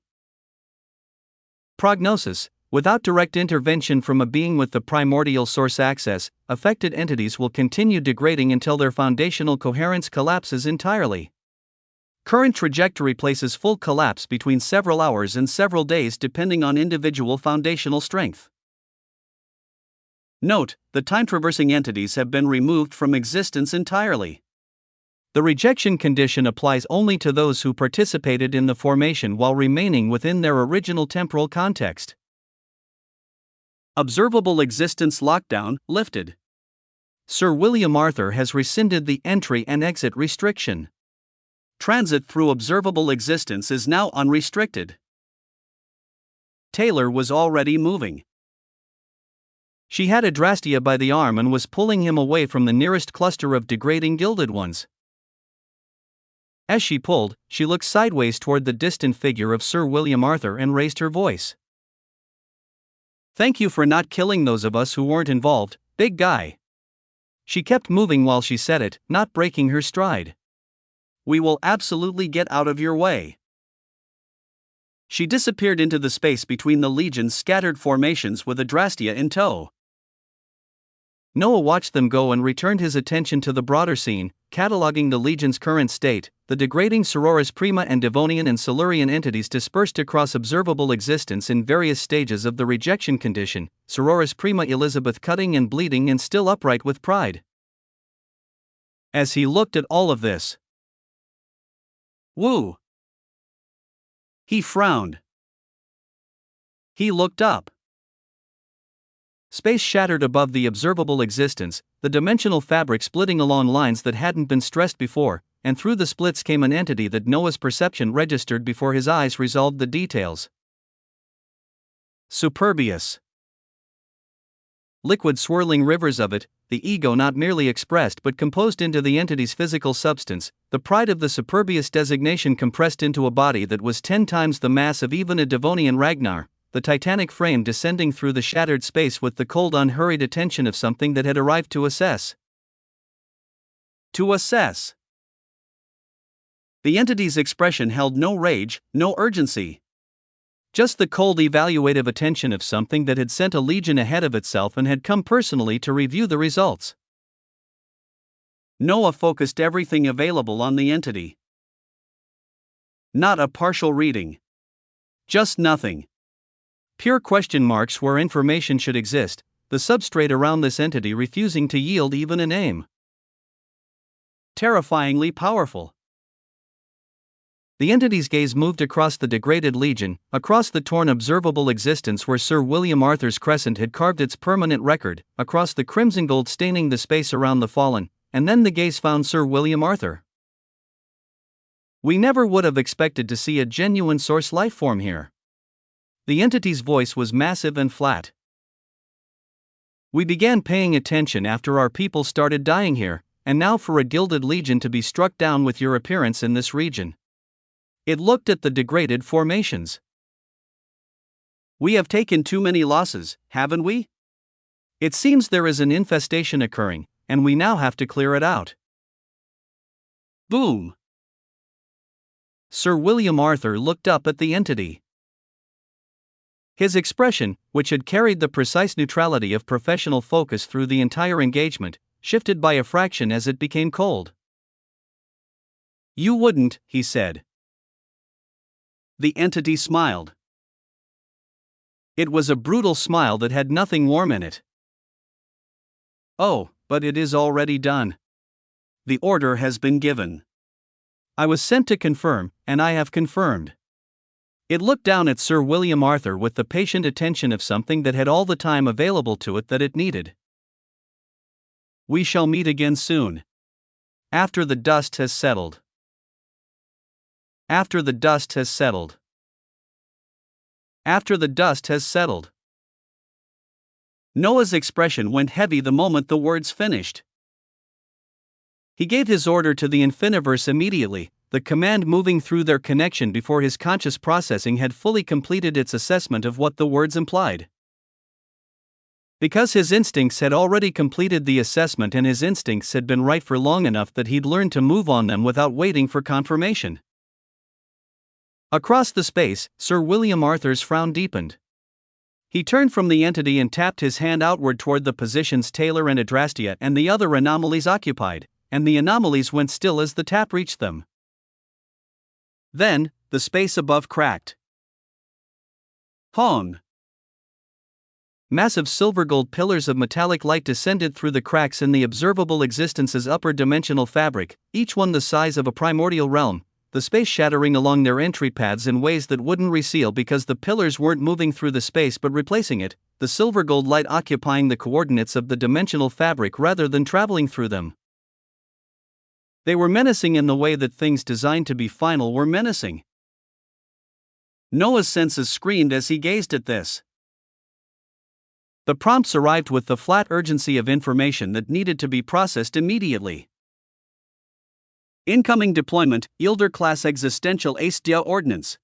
Prognosis: without direct intervention from a being with the primordial source access, affected entities will continue degrading until their foundational coherence collapses entirely. Current trajectory places full collapse between several hours and several days depending on individual foundational strength. Note: the time-traversing entities have been removed from existence entirely. The rejection condition applies only to those who participated in the formation while remaining within their original temporal context. Observable existence lockdown lifted. Sir William Arthur has rescinded the entry and exit restriction. Transit through observable existence is now unrestricted. Taylor was already moving. She had Adrastea by the arm and was pulling him away from the nearest cluster of degrading gilded ones. As she pulled, she looked sideways toward the distant figure of Sir William Arthur and raised her voice. "Thank you for not killing those of us who weren't involved, big guy." She kept moving while she said it, not breaking her stride. "We will absolutely get out of your way." She disappeared into the space between the Legion's scattered formations with Adrastea in tow. Noah watched them go and returned his attention to the broader scene, cataloging the Legion's current state, the degrading Sororis Prima and Devonian and Silurian entities dispersed across observable existence in various stages of the rejection condition, Sororis Prima Elizabeth cutting and bleeding and still upright with pride. As he looked at all of this, woo! He frowned. He looked up. Space shattered above the observable existence, the dimensional fabric splitting along lines that hadn't been stressed before, and through the splits came an entity that Noah's perception registered before his eyes resolved the details. Superbious. Liquid swirling rivers of it, the ego not merely expressed but composed into the entity's physical substance, the pride of the Superbious designation compressed into a body that was 10 times the mass of even a Devonian Ragnar, the titanic frame descending through the shattered space with the cold unhurried attention of something that had arrived to assess. To assess. The entity's expression held no rage, no urgency. Just the cold evaluative attention of something that had sent a legion ahead of itself and had come personally to review the results. Noah focused everything available on the entity. Not a partial reading. Just nothing. Pure question marks where information should exist, the substrate around this entity refusing to yield even a name. Terrifyingly powerful. The entity's gaze moved across the degraded Legion, across the torn observable existence where Sir William Arthur's crescent had carved its permanent record, across the crimson gold staining the space around the fallen, and then the gaze found Sir William Arthur. "We never would have expected to see a genuine source life form here." The entity's voice was massive and flat. "We began paying attention after our people started dying here, and now for a gilded legion to be struck down with your appearance in this region." It looked at the degraded formations. "We have taken too many losses, haven't we? It seems there is an infestation occurring, and we now have to clear it out." Boom! Sir William Arthur looked up at the entity. His expression, which had carried the precise neutrality of professional focus through the entire engagement, shifted by a fraction as it became cold. "You wouldn't," he said. The entity smiled. It was a brutal smile that had nothing warm in it. "Oh, but it is already done. The order has been given. I was sent to confirm, and I have confirmed." It looked down at Sir William Arthur with the patient attention of something that had all the time available to it that it needed. "We shall meet again soon. After the dust has settled. After the dust has settled. After the dust has settled." Noah's expression went heavy the moment the words finished. He gave his order to the Infiniverse immediately, the command moving through their connection before his conscious processing had fully completed its assessment of what the words implied. Because his instincts had already completed the assessment and his instincts had been right for long enough that he'd learned to move on them without waiting for confirmation. Across the space, Sir William Arthur's frown deepened. He turned from the entity and tapped his hand outward toward the positions Taylor and Adrastea and the other anomalies occupied, and the anomalies went still as the tap reached them. Then, the space above cracked. Hong! Massive silver-gold pillars of metallic light descended through the cracks in the observable existence's upper dimensional fabric, each one the size of a primordial realm, the space shattering along their entry paths in ways that wouldn't reseal because the pillars weren't moving through the space but replacing it, the silver-gold light occupying the coordinates of the dimensional fabric rather than traveling through them. They were menacing in the way that things designed to be final were menacing. Noah's senses screamed as he gazed at this. The prompts arrived with the flat urgency of information that needed to be processed immediately. Incoming deployment, Yielder-class existential Aestia ordnance.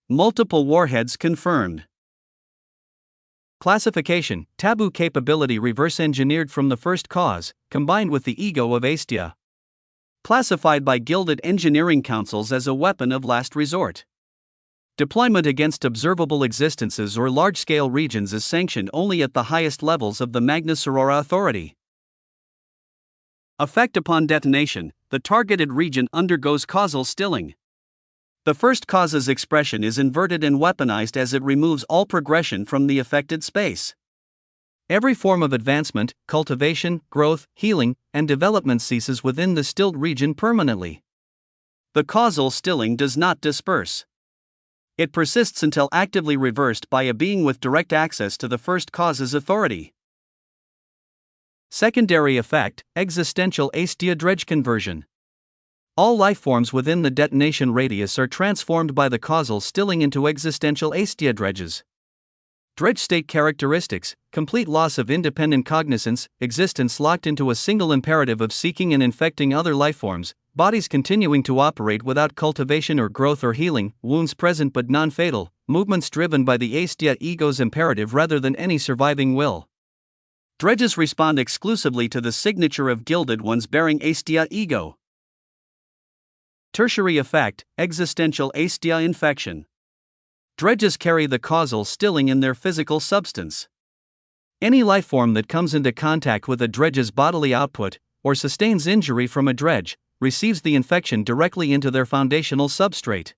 Multiple warheads confirmed. Classification, taboo capability reverse-engineered from the first cause, combined with the ego of Aestia. Classified by gilded engineering councils as a weapon of last resort. Deployment against observable existences or large-scale regions is sanctioned only at the highest levels of the Magnus Aurora Authority. Effect upon detonation, the targeted region undergoes causal stilling. The first cause's expression is inverted and weaponized as it removes all progression from the affected space. Every form of advancement, cultivation, growth, healing, and development ceases within the stilled region permanently. The causal stilling does not disperse. It persists until actively reversed by a being with direct access to the first cause's authority. Secondary effect, existential Aestia dredge conversion. All lifeforms within the detonation radius are transformed by the causal stilling into existential Aestia dredges. Dredge state characteristics, complete loss of independent cognizance, existence locked into a single imperative of seeking and infecting other lifeforms, bodies continuing to operate without cultivation or growth or healing, wounds present but non-fatal, movements driven by the Aestia ego's imperative rather than any surviving will. Dredges respond exclusively to the signature of gilded ones bearing Aestia ego. Tertiary effect, existential Aestia infection. Dredges carry the causal stilling in their physical substance. Any lifeform that comes into contact with a dredge's bodily output, or sustains injury from a dredge, receives the infection directly into their foundational substrate.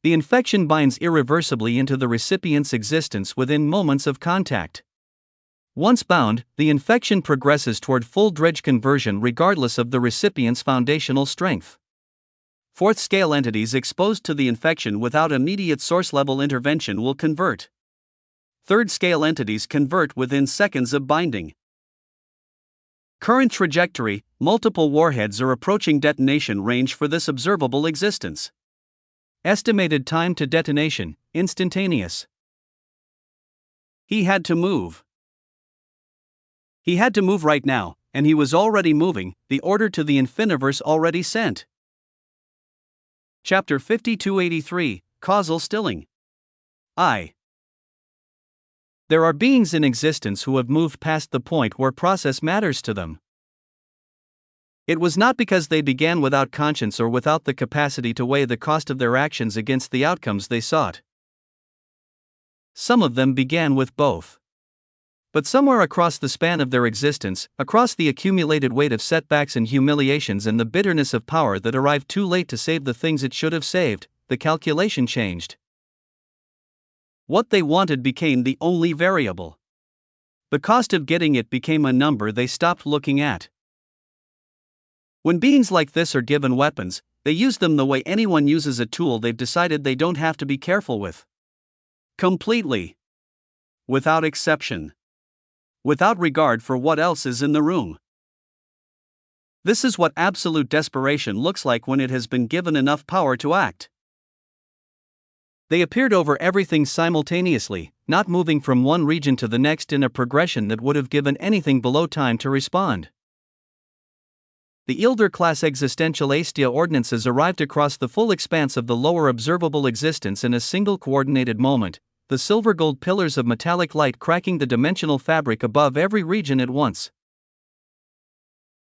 The infection binds irreversibly into the recipient's existence within moments of contact. Once bound, the infection progresses toward full dredge conversion regardless of the recipient's foundational strength. Fourth-scale entities exposed to the infection without immediate source-level intervention will convert. Third-scale entities convert within seconds of binding. Current trajectory, multiple warheads are approaching detonation range for this observable existence. Estimated time to detonation, instantaneous. He had to move. He had to move right now, and he was already moving, the order to the Infiniverse already sent. Chapter 5283, Causal Stilling. There are beings in existence who have moved past the point where process matters to them. It was not because they began without conscience or without the capacity to weigh the cost of their actions against the outcomes they sought. Some of them began with both. But somewhere across the span of their existence, across the accumulated weight of setbacks and humiliations and the bitterness of power that arrived too late to save the things it should have saved, the calculation changed. What they wanted became the only variable. The cost of getting it became a number they stopped looking at. When beings like this are given weapons, they use them the way anyone uses a tool they've decided they don't have to be careful with. Completely. Without exception. Without regard for what else is in the room. This is what absolute desperation looks like when it has been given enough power to act. They appeared over everything simultaneously, not moving from one region to the next in a progression that would have given anything below time to respond. The Yielder-class existential Aestia ordnances arrived across the full expanse of the lower observable existence in a single coordinated moment, the silver-gold pillars of metallic light cracking the dimensional fabric above every region at once.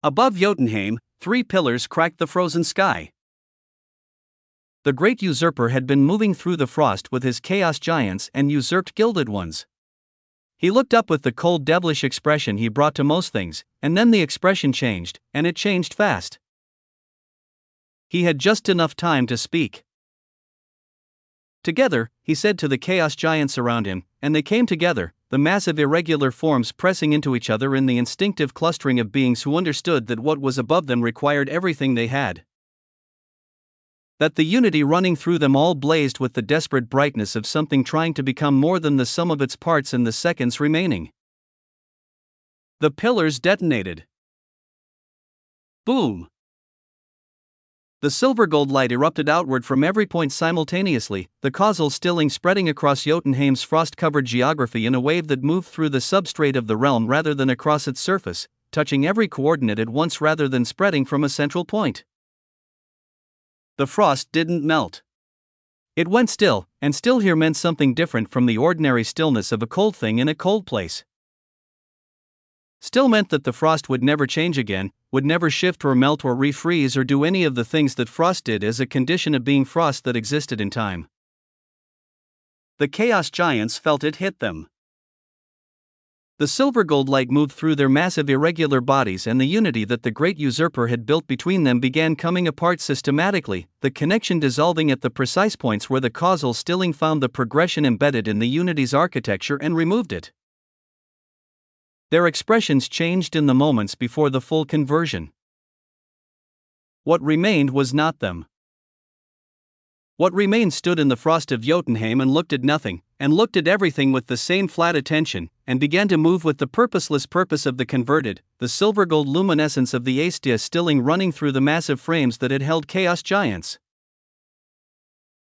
Above Jotunheim, 3 pillars cracked the frozen sky. The great usurper had been moving through the frost with his chaos giants and usurped gilded ones. He looked up with the cold devilish expression he brought to most things, and then the expression changed, and it changed fast. He had just enough time to speak. Together, he said to the chaos giants around him, and they came together, the massive irregular forms pressing into each other in the instinctive clustering of beings who understood that what was above them required everything they had. That the unity running through them all blazed with the desperate brightness of something trying to become more than the sum of its parts in the seconds remaining. The pillars detonated. Boom! The silver-gold light erupted outward from every point simultaneously, the causal stilling spreading across Jotunheim's frost-covered geography in a wave that moved through the substrate of the realm rather than across its surface, touching every coordinate at once rather than spreading from a central point. The frost didn't melt. It went still, and still here meant something different from the ordinary stillness of a cold thing in a cold place. Still meant that the frost would never change again, would never shift or melt or refreeze or do any of the things that frost did as a condition of being frost that existed in time. The chaos giants felt it hit them. The silver gold light moved through their massive irregular bodies, and the unity that the great usurper had built between them began coming apart systematically, the connection dissolving at the precise points where the causal stilling found the progression embedded in the unity's architecture and removed it. Their expressions changed in the moments before the full conversion. What remained was not them. What remained stood in the frost of Jotunheim and looked at nothing, and looked at everything with the same flat attention, and began to move with the purposeless purpose of the converted, the silver-gold luminescence of the Aestia stilling running through the massive frames that had held chaos giants.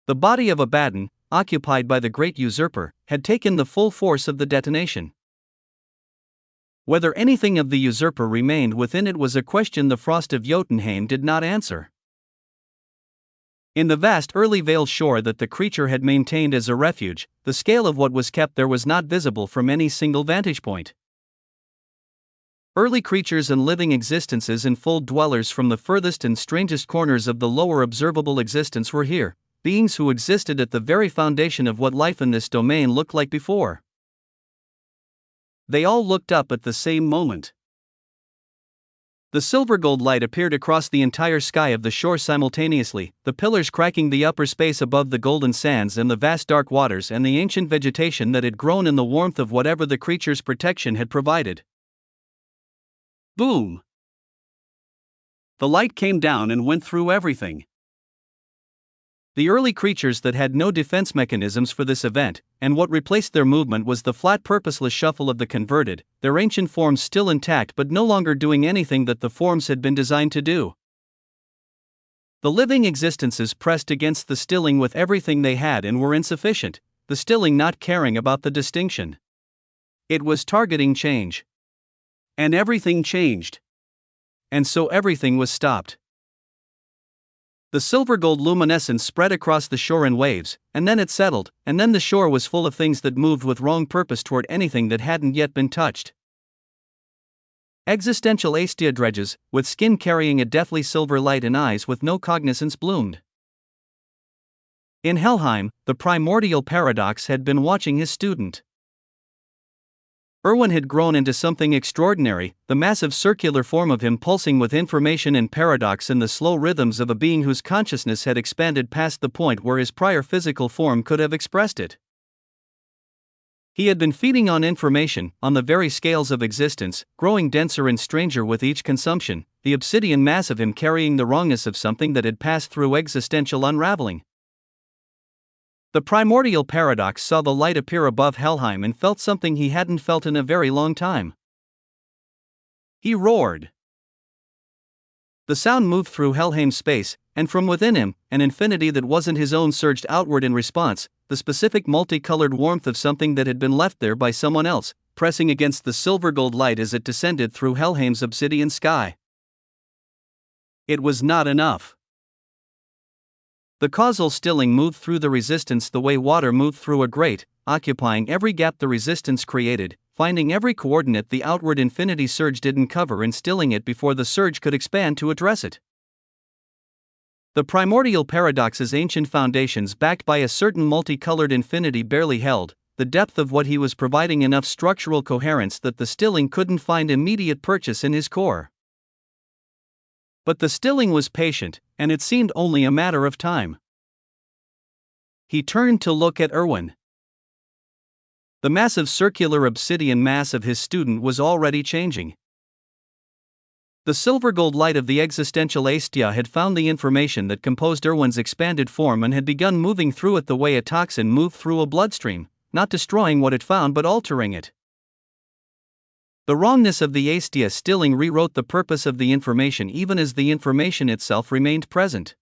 The body of Abaddon, occupied by the great usurper, had taken the full force of the detonation. Whether anything of the usurper remained within it was a question the frost of Jotunheim did not answer. In the vast early veiled shore that the creature had maintained as a refuge, the scale of what was kept there was not visible from any single vantage point. Early creatures and living existences and full dwellers from the furthest and strangest corners of the lower observable existence were here, beings who existed at the very foundation of what life in this domain looked like before. They all looked up at the same moment. The silver gold light appeared across the entire sky of the shore simultaneously, the pillars cracking the upper space above the golden sands and the vast dark waters and the ancient vegetation that had grown in the warmth of whatever the creature's protection had provided. Boom! The light came down and went through everything. The early creatures that had no defense mechanisms for this event, and what replaced their movement was the flat purposeless shuffle of the converted, their ancient forms still intact but no longer doing anything that the forms had been designed to do. The living existences pressed against the stilling with everything they had and were insufficient, the stilling not caring about the distinction. It was targeting change. And everything changed. And so everything was stopped. The silver-gold luminescence spread across the shore in waves, and then it settled, and then the shore was full of things that moved with wrong purpose toward anything that hadn't yet been touched. Existential Aestia dredges, with skin carrying a deathly silver light and eyes with no cognizance bloomed. In Helheim, the primordial paradox had been watching his student. Erwin had grown into something extraordinary, the massive circular form of him pulsing with information and paradox in the slow rhythms of a being whose consciousness had expanded past the point where his prior physical form could have expressed it. He had been feeding on information, on the very scales of existence, growing denser and stranger with each consumption, the obsidian mass of him carrying the wrongness of something that had passed through existential unraveling. The primordial paradox saw the light appear above Helheim and felt something he hadn't felt in a very long time. He roared. The sound moved through Helheim's space, and from within him, an infinity that wasn't his own surged outward in response, the specific multicolored warmth of something that had been left there by someone else, pressing against the silver-gold light as it descended through Helheim's obsidian sky. It was not enough. The causal stilling moved through the resistance the way water moved through a grate, occupying every gap the resistance created, finding every coordinate the outward infinity surge didn't cover and stilling it before the surge could expand to address it. The primordial paradox's ancient foundations, backed by a certain multicolored infinity, barely held the depth of what he was providing enough structural coherence that the stilling couldn't find immediate purchase in his core. But the stilling was patient, and it seemed only a matter of time. He turned to look at Erwin. The massive circular obsidian mass of his student was already changing. The silver-gold light of the existential Aestia had found the information that composed Erwin's expanded form and had begun moving through it the way a toxin moved through a bloodstream, not destroying what it found but altering it. The wrongness of the Aestia stilling rewrote the purpose of the information even as the information itself remained present.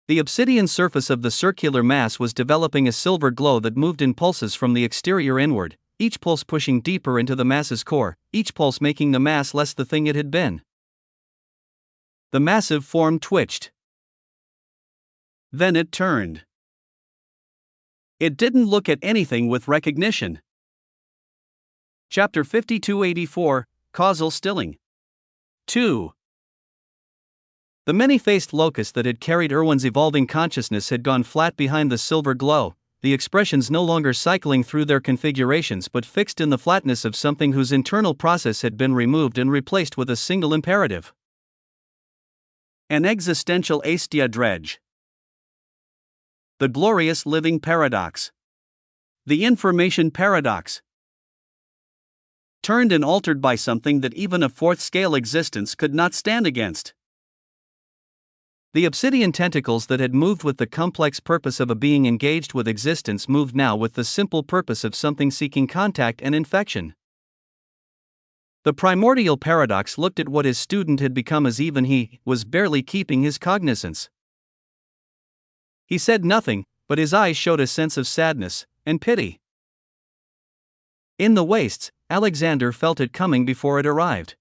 The obsidian surface of the circular mass was developing a silver glow that moved in pulses from the exterior inward, each pulse pushing deeper into the mass's core, each pulse making the mass less the thing it had been. The massive form twitched. Then it turned. It didn't look at anything with recognition. Chapter 5284, Causal Stilling. 2. The many-faced locust that had carried Irwin's evolving consciousness had gone flat behind the silver glow, the expressions no longer cycling through their configurations but fixed in the flatness of something whose internal process had been removed and replaced with a single imperative. An existential aestia dredge. The glorious living paradox. The information paradox. Turned and altered by something that even a fourth-scale existence could not stand against. The obsidian tentacles that had moved with the complex purpose of a being engaged with existence moved now with the simple purpose of something seeking contact and infection. The primordial paradox looked at what his student had become as even he was barely keeping his cognizance. He said nothing, but his eyes showed a sense of sadness and pity. In the wastes, Alexander felt it coming before it arrived.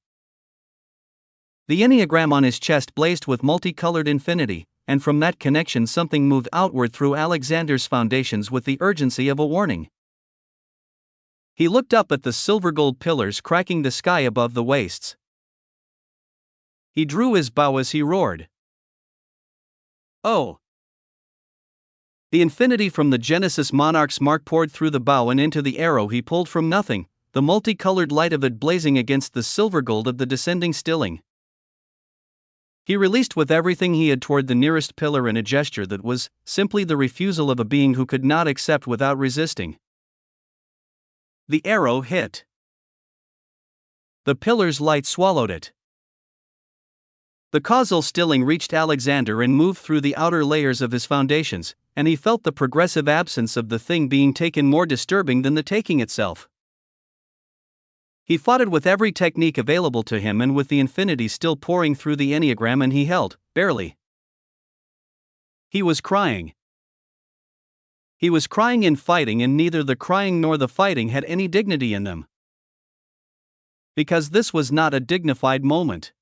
The enneagram on his chest blazed with multicolored infinity, and from that connection something moved outward through Alexander's foundations with the urgency of a warning. He looked up at the silver-gold pillars cracking the sky above the wastes. He drew his bow as he roared. Oh! The infinity from the Genesis monarch's mark poured through the bow and into the arrow he pulled from nothing, the multicolored light of it blazing against the silver gold of the descending stilling. He released with everything he had toward the nearest pillar in a gesture that was simply the refusal of a being who could not accept without resisting. The arrow hit. The pillar's light swallowed it. The causal stilling reached Alexander and moved through the outer layers of his foundations, and he felt the progressive absence of the thing being taken more disturbing than the taking itself. He fought it with every technique available to him and with the infinity still pouring through the enneagram, and he held, barely. He was crying. He was crying in fighting, and neither the crying nor the fighting had any dignity in them. Because this was not a dignified moment.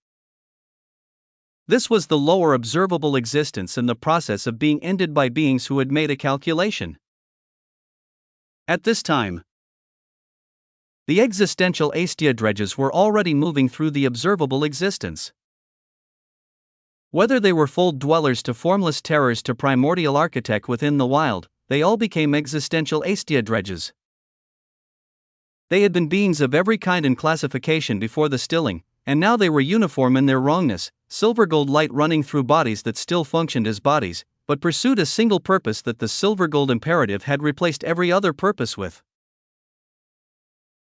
This was the lower observable existence and the process of being ended by beings who had made a calculation. At this time, the existential aestia dredges were already moving through the observable existence. Whether they were fold dwellers to formless terrors to primordial architect within the wild, they all became existential aestia dredges. They had been beings of every kind and classification before the stilling, and now they were uniform in their wrongness, silver gold light running through bodies that still functioned as bodies, but pursued a single purpose that the silver gold imperative had replaced every other purpose with.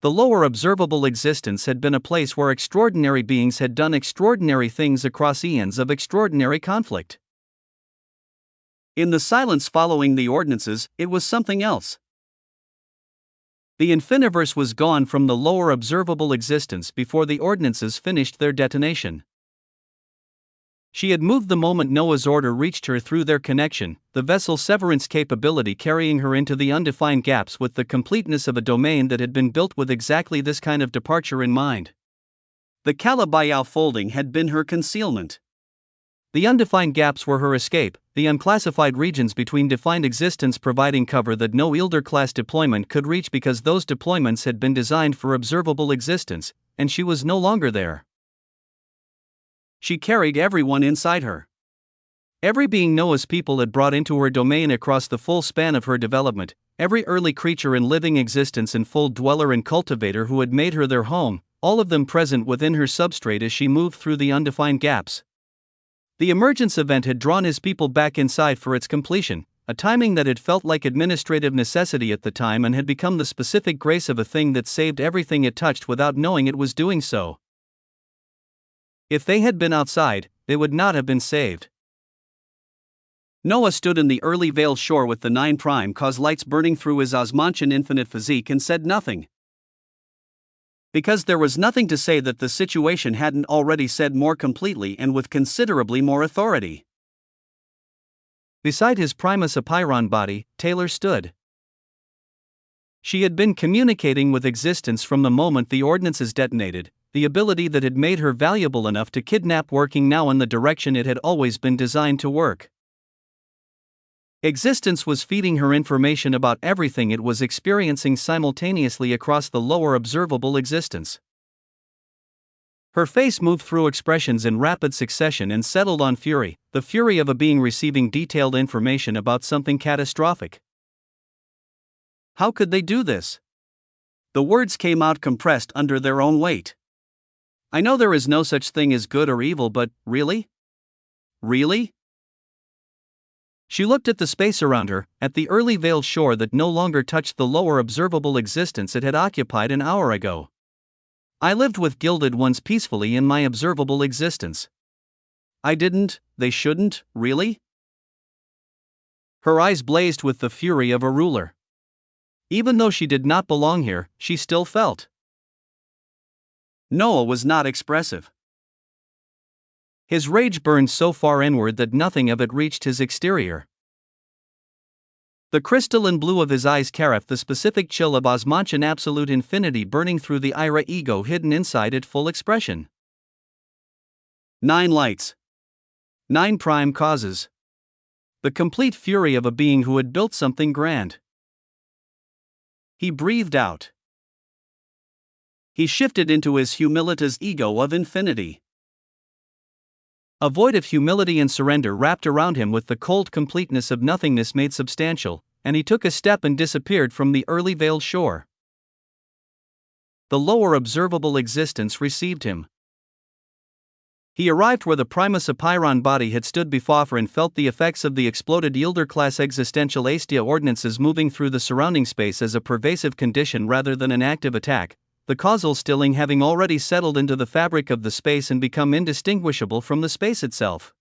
The lower observable existence had been a place where extraordinary beings had done extraordinary things across eons of extraordinary conflict. In the silence following the ordinances, it was something else. The infiniverse was gone from the lower observable existence before the ordinances finished their detonation. She had moved the moment Noah's order reached her through their connection, the vessel Severance capability carrying her into the undefined gaps with the completeness of a domain that had been built with exactly this kind of departure in mind. The Calabayao folding had been her concealment. The undefined gaps were her escape, the unclassified regions between defined existence providing cover that no Elder-class deployment could reach because those deployments had been designed for observable existence, and she was no longer there. She carried everyone inside her. Every being Noah's people had brought into her domain across the full span of her development, every early creature in living existence and full dweller and cultivator who had made her their home, all of them present within her substrate as she moved through the undefined gaps. The emergence event had drawn his people back inside for its completion, a timing that had felt like administrative necessity at the time and had become the specific grace of a thing that saved everything it touched without knowing it was doing so. If they had been outside, they would not have been saved. Noah stood in the early Vale shore with the 9 prime cause lights burning through his Osmantian infinite physique and said nothing. Because there was nothing to say that the situation hadn't already said more completely and with considerably more authority. Beside his Primus Apiron body, Taylor stood. She had been communicating with existence from the moment the ordinances detonated, the ability that had made her valuable enough to kidnap working now in the direction it had always been designed to work. Existence was feeding her information about everything it was experiencing simultaneously across the lower observable existence. Her face moved through expressions in rapid succession and settled on fury, the fury of a being receiving detailed information about something catastrophic. How could they do this? The words came out compressed under their own weight. I know there is no such thing as good or evil, but really? Really? She looked at the space around her, at the early veiled shore that no longer touched the lower observable existence it had occupied an hour ago. I lived with gilded ones peacefully in my observable existence. I didn't, they shouldn't, really? Her eyes blazed with the fury of a ruler. Even though she did not belong here, she still felt. Noah was not expressive. His rage burned so far inward that nothing of it reached his exterior. The crystalline blue of his eyes carried the specific chill of Osmantian absolute infinity burning through the Ira ego hidden inside it full expression. 9 lights. 9 prime causes. The complete fury of a being who had built something grand. He breathed out. He shifted into his humilitas ego of infinity. A void of humility and surrender wrapped around him with the cold completeness of nothingness made substantial, and he took a step and disappeared from the early veiled shore. The lower observable existence received him. He arrived where the Primus Apiron body had stood before and felt the effects of the exploded Yielder-class existential aestia ordinances moving through the surrounding space as a pervasive condition rather than an active attack, the causal stilling having already settled into the fabric of the space and become indistinguishable from the space itself.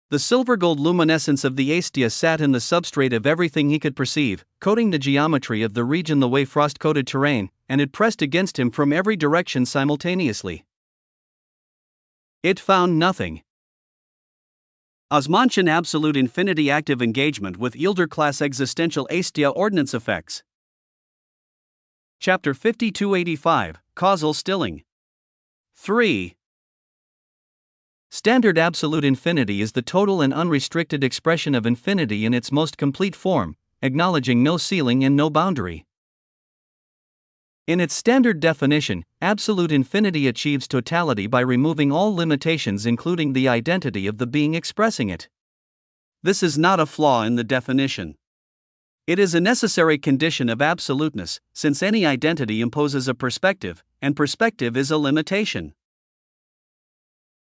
The silver-gold luminescence of the aestia sat in the substrate of everything he could perceive, coating the geometry of the region the way frost-coated terrain, and it pressed against him from every direction simultaneously. It found nothing. Osmantian absolute infinity active engagement with Yielder-class existential aestia ordnance effects. Chapter 5285, Causal Stilling. 3. Standard absolute infinity is the total and unrestricted expression of infinity in its most complete form, acknowledging no ceiling and no boundary. In its standard definition, absolute infinity achieves totality by removing all limitations including the identity of the being expressing it. This is not a flaw in the definition. It is a necessary condition of absoluteness, since any identity imposes a perspective, and perspective is a limitation.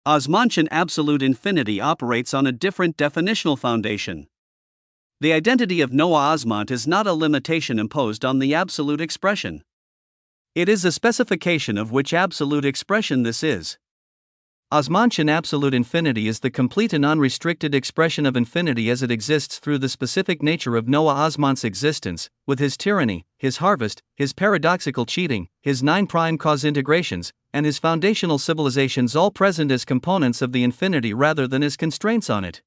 Osmantian absolute infinity operates on a different definitional foundation. The identity of Noah Osmant is not a limitation imposed on the absolute expression. It is a specification of which absolute expression this is. Osmantian absolute infinity is the complete and unrestricted expression of infinity as it exists through the specific nature of Noah Osmant's existence, with his tyranny, his harvest, his paradoxical cheating, his 9 prime cause integrations, and his foundational civilizations all present as components of the infinity rather than as constraints on it.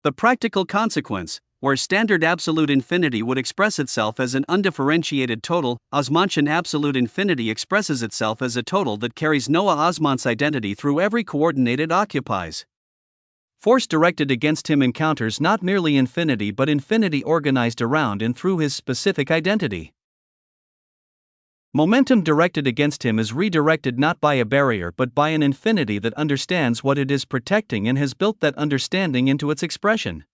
The practical consequence, where standard absolute infinity would express itself as an undifferentiated total, Osmantian absolute infinity expresses itself as a total that carries Noah Osmant's identity through every coordinate it occupies. Force directed against him encounters not merely infinity but infinity organized around and through his specific identity. Momentum directed against him is redirected not by a barrier but by an infinity that understands what it is protecting and has built that understanding into its expression.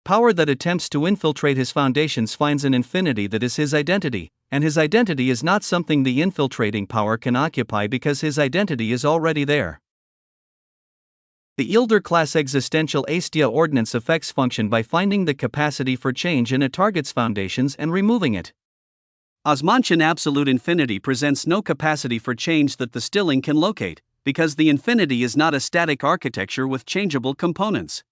Power that attempts to infiltrate his foundations finds an infinity that is his identity, and his identity is not something the infiltrating power can occupy because his identity is already there. The Yielder-class existential aestia ordnance effects function by finding the capacity for change in a target's foundations and removing it. Osmantian absolute infinity presents no capacity for change that the stilling can locate, because the infinity is not a static architecture with changeable components.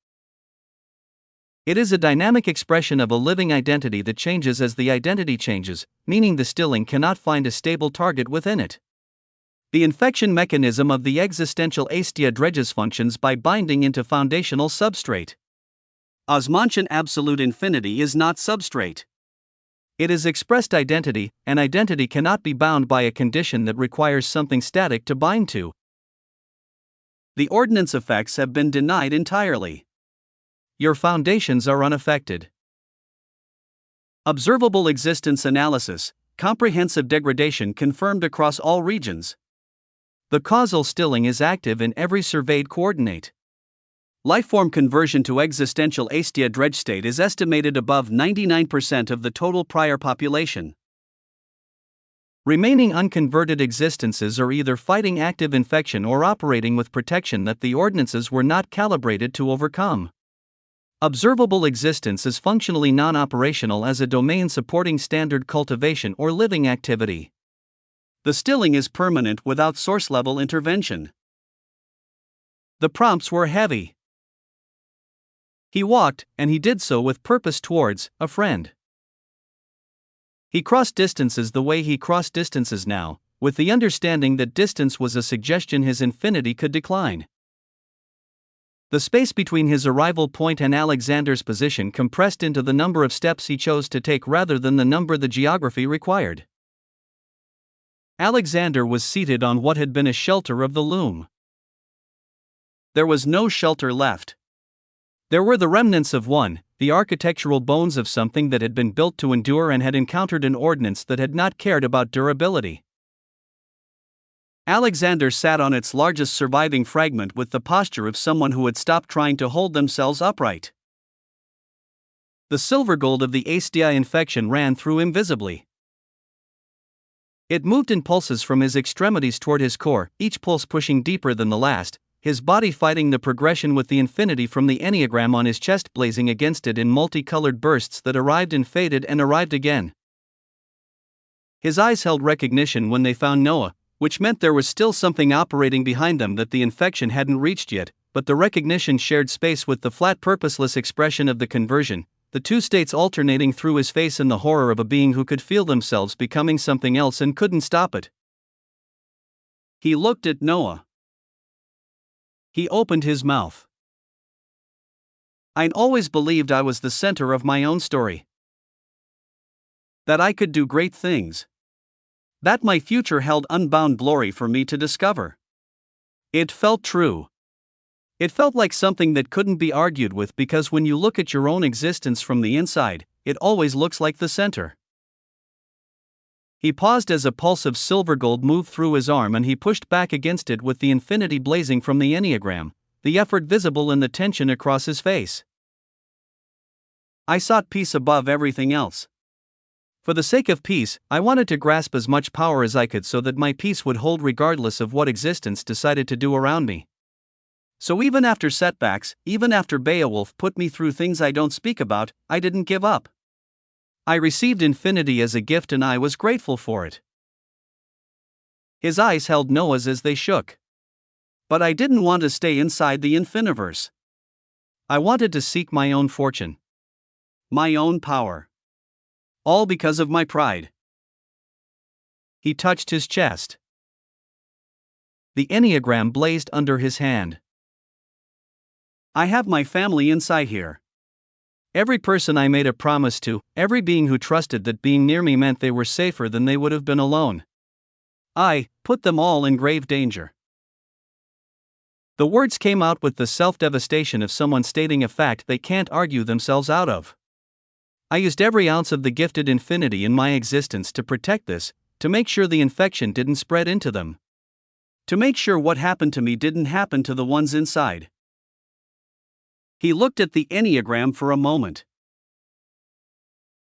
It is a dynamic expression of a living identity that changes as the identity changes, meaning the stilling cannot find a stable target within it. The infection mechanism of the existential aestia dredges functions by binding into foundational substrate. Osmantian absolute infinity is not substrate. It is expressed identity, and identity cannot be bound by a condition that requires something static to bind to. The ordnance effects have been denied entirely. Your foundations are unaffected. Observable existence analysis, comprehensive degradation confirmed across all regions. The causal stilling is active in every surveyed coordinate. Lifeform conversion to existential astia dredge state is estimated above 99% of the total prior population. Remaining unconverted existences are either fighting active infection or operating with protection that the ordinances were not calibrated to overcome. Observable existence is functionally non-operational as a domain supporting standard cultivation or living activity. The stilling is permanent without source-level intervention. The prompts were heavy. He walked, and he did so with purpose towards a friend. He crossed distances the way he crossed distances now, with the understanding that distance was a suggestion his infinity could decline. The space between his arrival point and Alexander's position compressed into the number of steps he chose to take rather than the number the geography required. Alexander was seated on what had been a shelter of the loom. There was no shelter left. There were the remnants of one, the architectural bones of something that had been built to endure and had encountered an ordnance that had not cared about durability. Alexander sat on its largest surviving fragment with the posture of someone who had stopped trying to hold themselves upright. The silver gold of the astia infection ran through him visibly. It moved in pulses from his extremities toward his core, each pulse pushing deeper than the last, his body fighting the progression with the infinity from the enneagram on his chest blazing against it in multicolored bursts that arrived and faded and arrived again. His eyes held recognition when they found Noah, which meant there was still something operating behind them that the infection hadn't reached yet, but the recognition shared space with the flat purposeless expression of the conversion, the two states alternating through his face in the horror of a being who could feel themselves becoming something else and couldn't stop it. He looked at Noah. He opened his mouth. I'd always believed I was the center of my own story. That I could do great things. That my future held unbound glory for me to discover. It felt true. It felt like something that couldn't be argued with because when you look at your own existence from the inside, it always looks like the center. He paused as a pulse of silver gold moved through his arm and he pushed back against it with the infinity blazing from the enneagram, the effort visible in the tension across his face. I sought peace above everything else. For the sake of peace, I wanted to grasp as much power as I could so that my peace would hold regardless of what existence decided to do around me. So even after setbacks, even after Beowulf put me through things I don't speak about, I didn't give up. I received infinity as a gift and I was grateful for it. His eyes held Noah's as they shook. But I didn't want to stay inside the infiniverse. I wanted to seek my own fortune. My own power. All because of my pride. He touched his chest. The enneagram blazed under his hand. I have my family inside here. Every person I made a promise to, every being who trusted that being near me meant they were safer than they would have been alone. I put them all in grave danger. The words came out with the self-devastation of someone stating a fact they can't argue themselves out of. I used every ounce of the gifted infinity in my existence to protect this, to make sure the infection didn't spread into them. To make sure what happened to me didn't happen to the ones inside. He looked at the enneagram for a moment.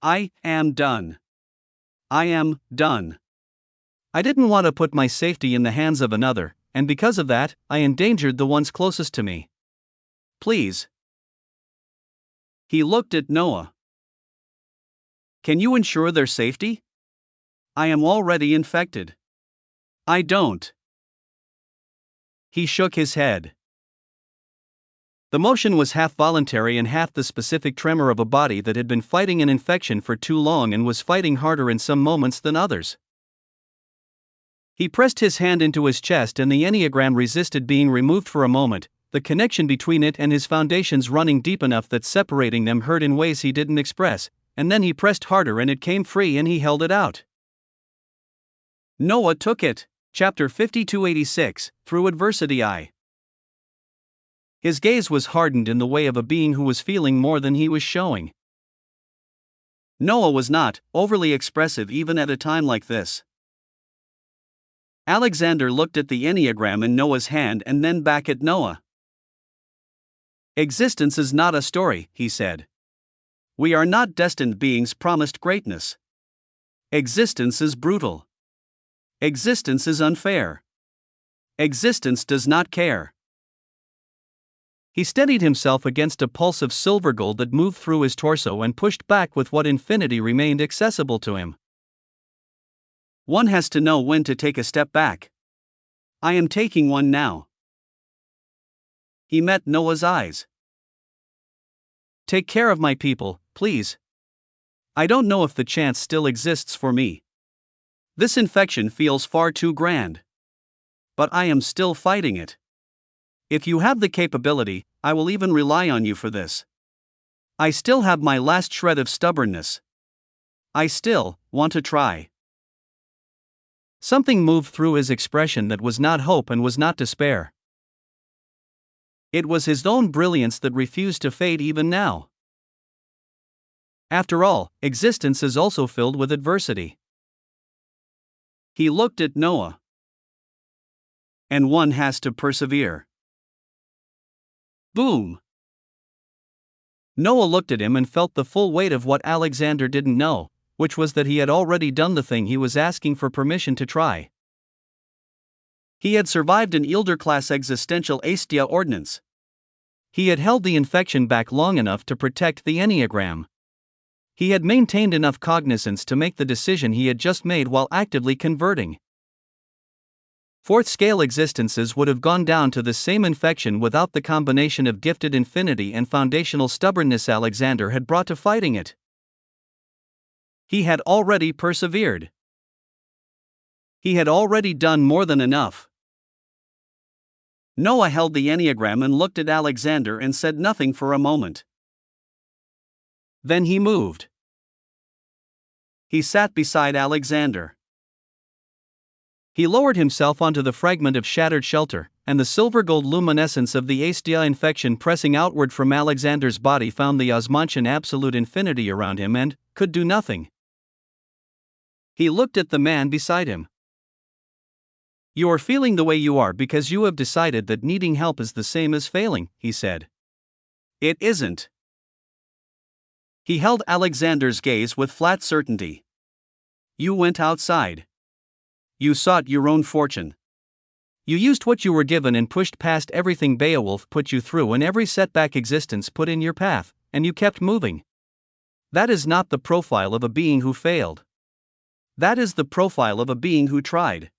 I am done. I am done. I didn't want to put my safety in the hands of another, and because of that, I endangered the ones closest to me. Please. He looked at Noah. Can you ensure their safety? I am already infected. I don't. He shook his head. The motion was half voluntary and half the specific tremor of a body that had been fighting an infection for too long and was fighting harder in some moments than others. He pressed his hand into his chest and the enneagram resisted being removed for a moment, the connection between it and his foundations running deep enough that separating them hurt in ways he didn't express, and then he pressed harder and it came free and he held it out. Noah took it. Chapter 5286, Through Adversity I. His gaze was hardened in the way of a being who was feeling more than he was showing. Noah was not overly expressive even at a time like this. Alexander looked at the Enneagram in Noah's hand and then back at Noah. "Existence is not a story," he said. "We are not destined beings promised greatness. Existence is brutal. Existence is unfair. Existence does not care." He steadied himself against a pulse of silver gold that moved through his torso and pushed back with what infinity remained accessible to him. One has to know when to take a step back. I am taking one now. He met Noah's eyes. "Take care of my people, please. I don't know if the chance still exists for me. This infection feels far too grand. But I am still fighting it. If you have the capability, I will even rely on you for this. I still have my last shred of stubbornness. I still want to try." Something moved through his expression that was not hope and was not despair. It was his own brilliance that refused to fade even now. After all, existence is also filled with adversity. He looked at Noah. And one has to persevere. Boom! Noah looked at him and felt the full weight of what Alexander didn't know, which was that he had already done the thing he was asking for permission to try. He had survived an Elder-class existential aestia ordinance. He had held the infection back long enough to protect the Enneagram. He had maintained enough cognizance to make the decision he had just made while actively converting. Fourth-scale existences would have gone down to the same infection without the combination of gifted infinity and foundational stubbornness Alexander had brought to fighting it. He had already persevered. He had already done more than enough. Noah held the Enneagram and looked at Alexander and said nothing for a moment. Then he moved. He sat beside Alexander. He lowered himself onto the fragment of shattered shelter, and the silver-gold luminescence of the aestia infection pressing outward from Alexander's body found the Osmantian absolute infinity around him and could do nothing. He looked at the man beside him. "You are feeling the way you are because you have decided that needing help is the same as failing," he said. "It isn't." He held Alexander's gaze with flat certainty. "You went outside. You sought your own fortune. You used what you were given and pushed past everything Beowulf put you through and every setback existence put in your path, and you kept moving. That is not the profile of a being who failed. That is the profile of a being who tried."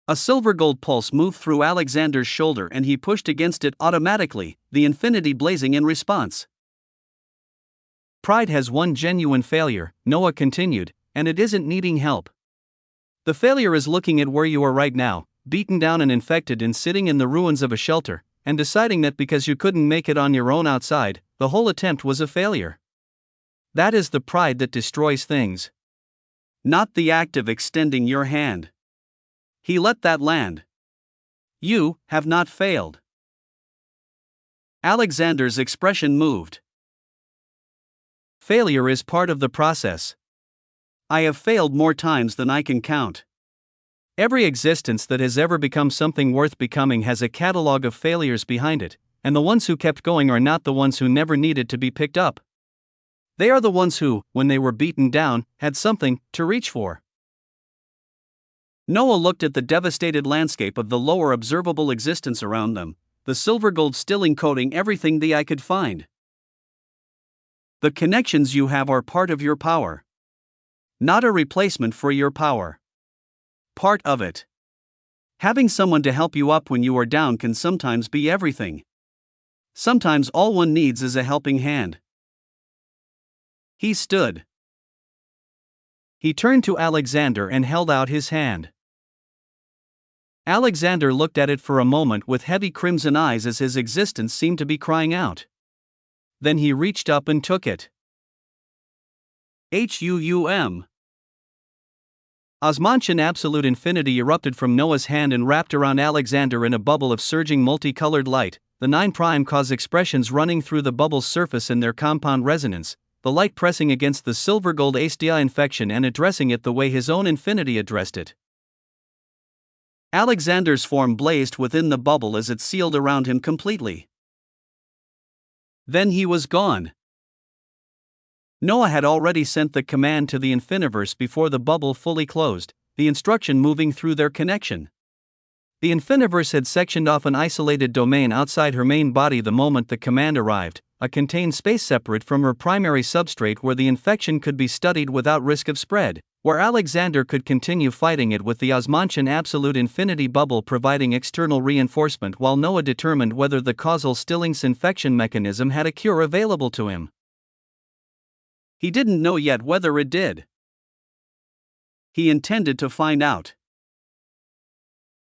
A silver-gold pulse moved through Alexander's shoulder and he pushed against it automatically, the infinity blazing in response. "Pride has one genuine failure," Noah continued, "and it isn't needing help. The failure is looking at where you are right now, beaten down and infected and sitting in the ruins of a shelter, and deciding that because you couldn't make it on your own outside, the whole attempt was a failure. That is the pride that destroys things. Not the act of extending your hand. He let that land. You have not failed." Alexander's expression moved. "Failure is part of the process. I have failed more times than I can count. Every existence that has ever become something worth becoming has a catalog of failures behind it, and the ones who kept going are not the ones who never needed to be picked up. They are the ones who, when they were beaten down, had something to reach for." Noah looked at the devastated landscape of the lower observable existence around them, the silver gold still encoding everything the eye could find. "The connections you have are part of your power. Not a replacement for your power. Part of it. Having someone to help you up when you are down can sometimes be everything. Sometimes all one needs is a helping hand." He stood. He turned to Alexander and held out his hand. Alexander looked at it for a moment with heavy crimson eyes as his existence seemed to be crying out. Then he reached up and took it. Osmantian absolute infinity erupted from Noah's hand and wrapped around Alexander in a bubble of surging multicolored light, the 9' cause expressions running through the bubble's surface in their compound resonance, the light pressing against the silver gold astia infection and addressing it the way his own infinity addressed it. Alexander's form blazed within the bubble as it sealed around him completely. Then he was gone. Noah had already sent the command to the Infiniverse before the bubble fully closed, the instruction moving through their connection. The Infiniverse had sectioned off an isolated domain outside her main body the moment the command arrived, a contained space separate from her primary substrate where the infection could be studied without risk of spread, where Alexander could continue fighting it with the Osmantian absolute infinity bubble providing external reinforcement while Noah determined whether the causal Stillings infection mechanism had a cure available to him. He didn't know yet whether it did. He intended to find out.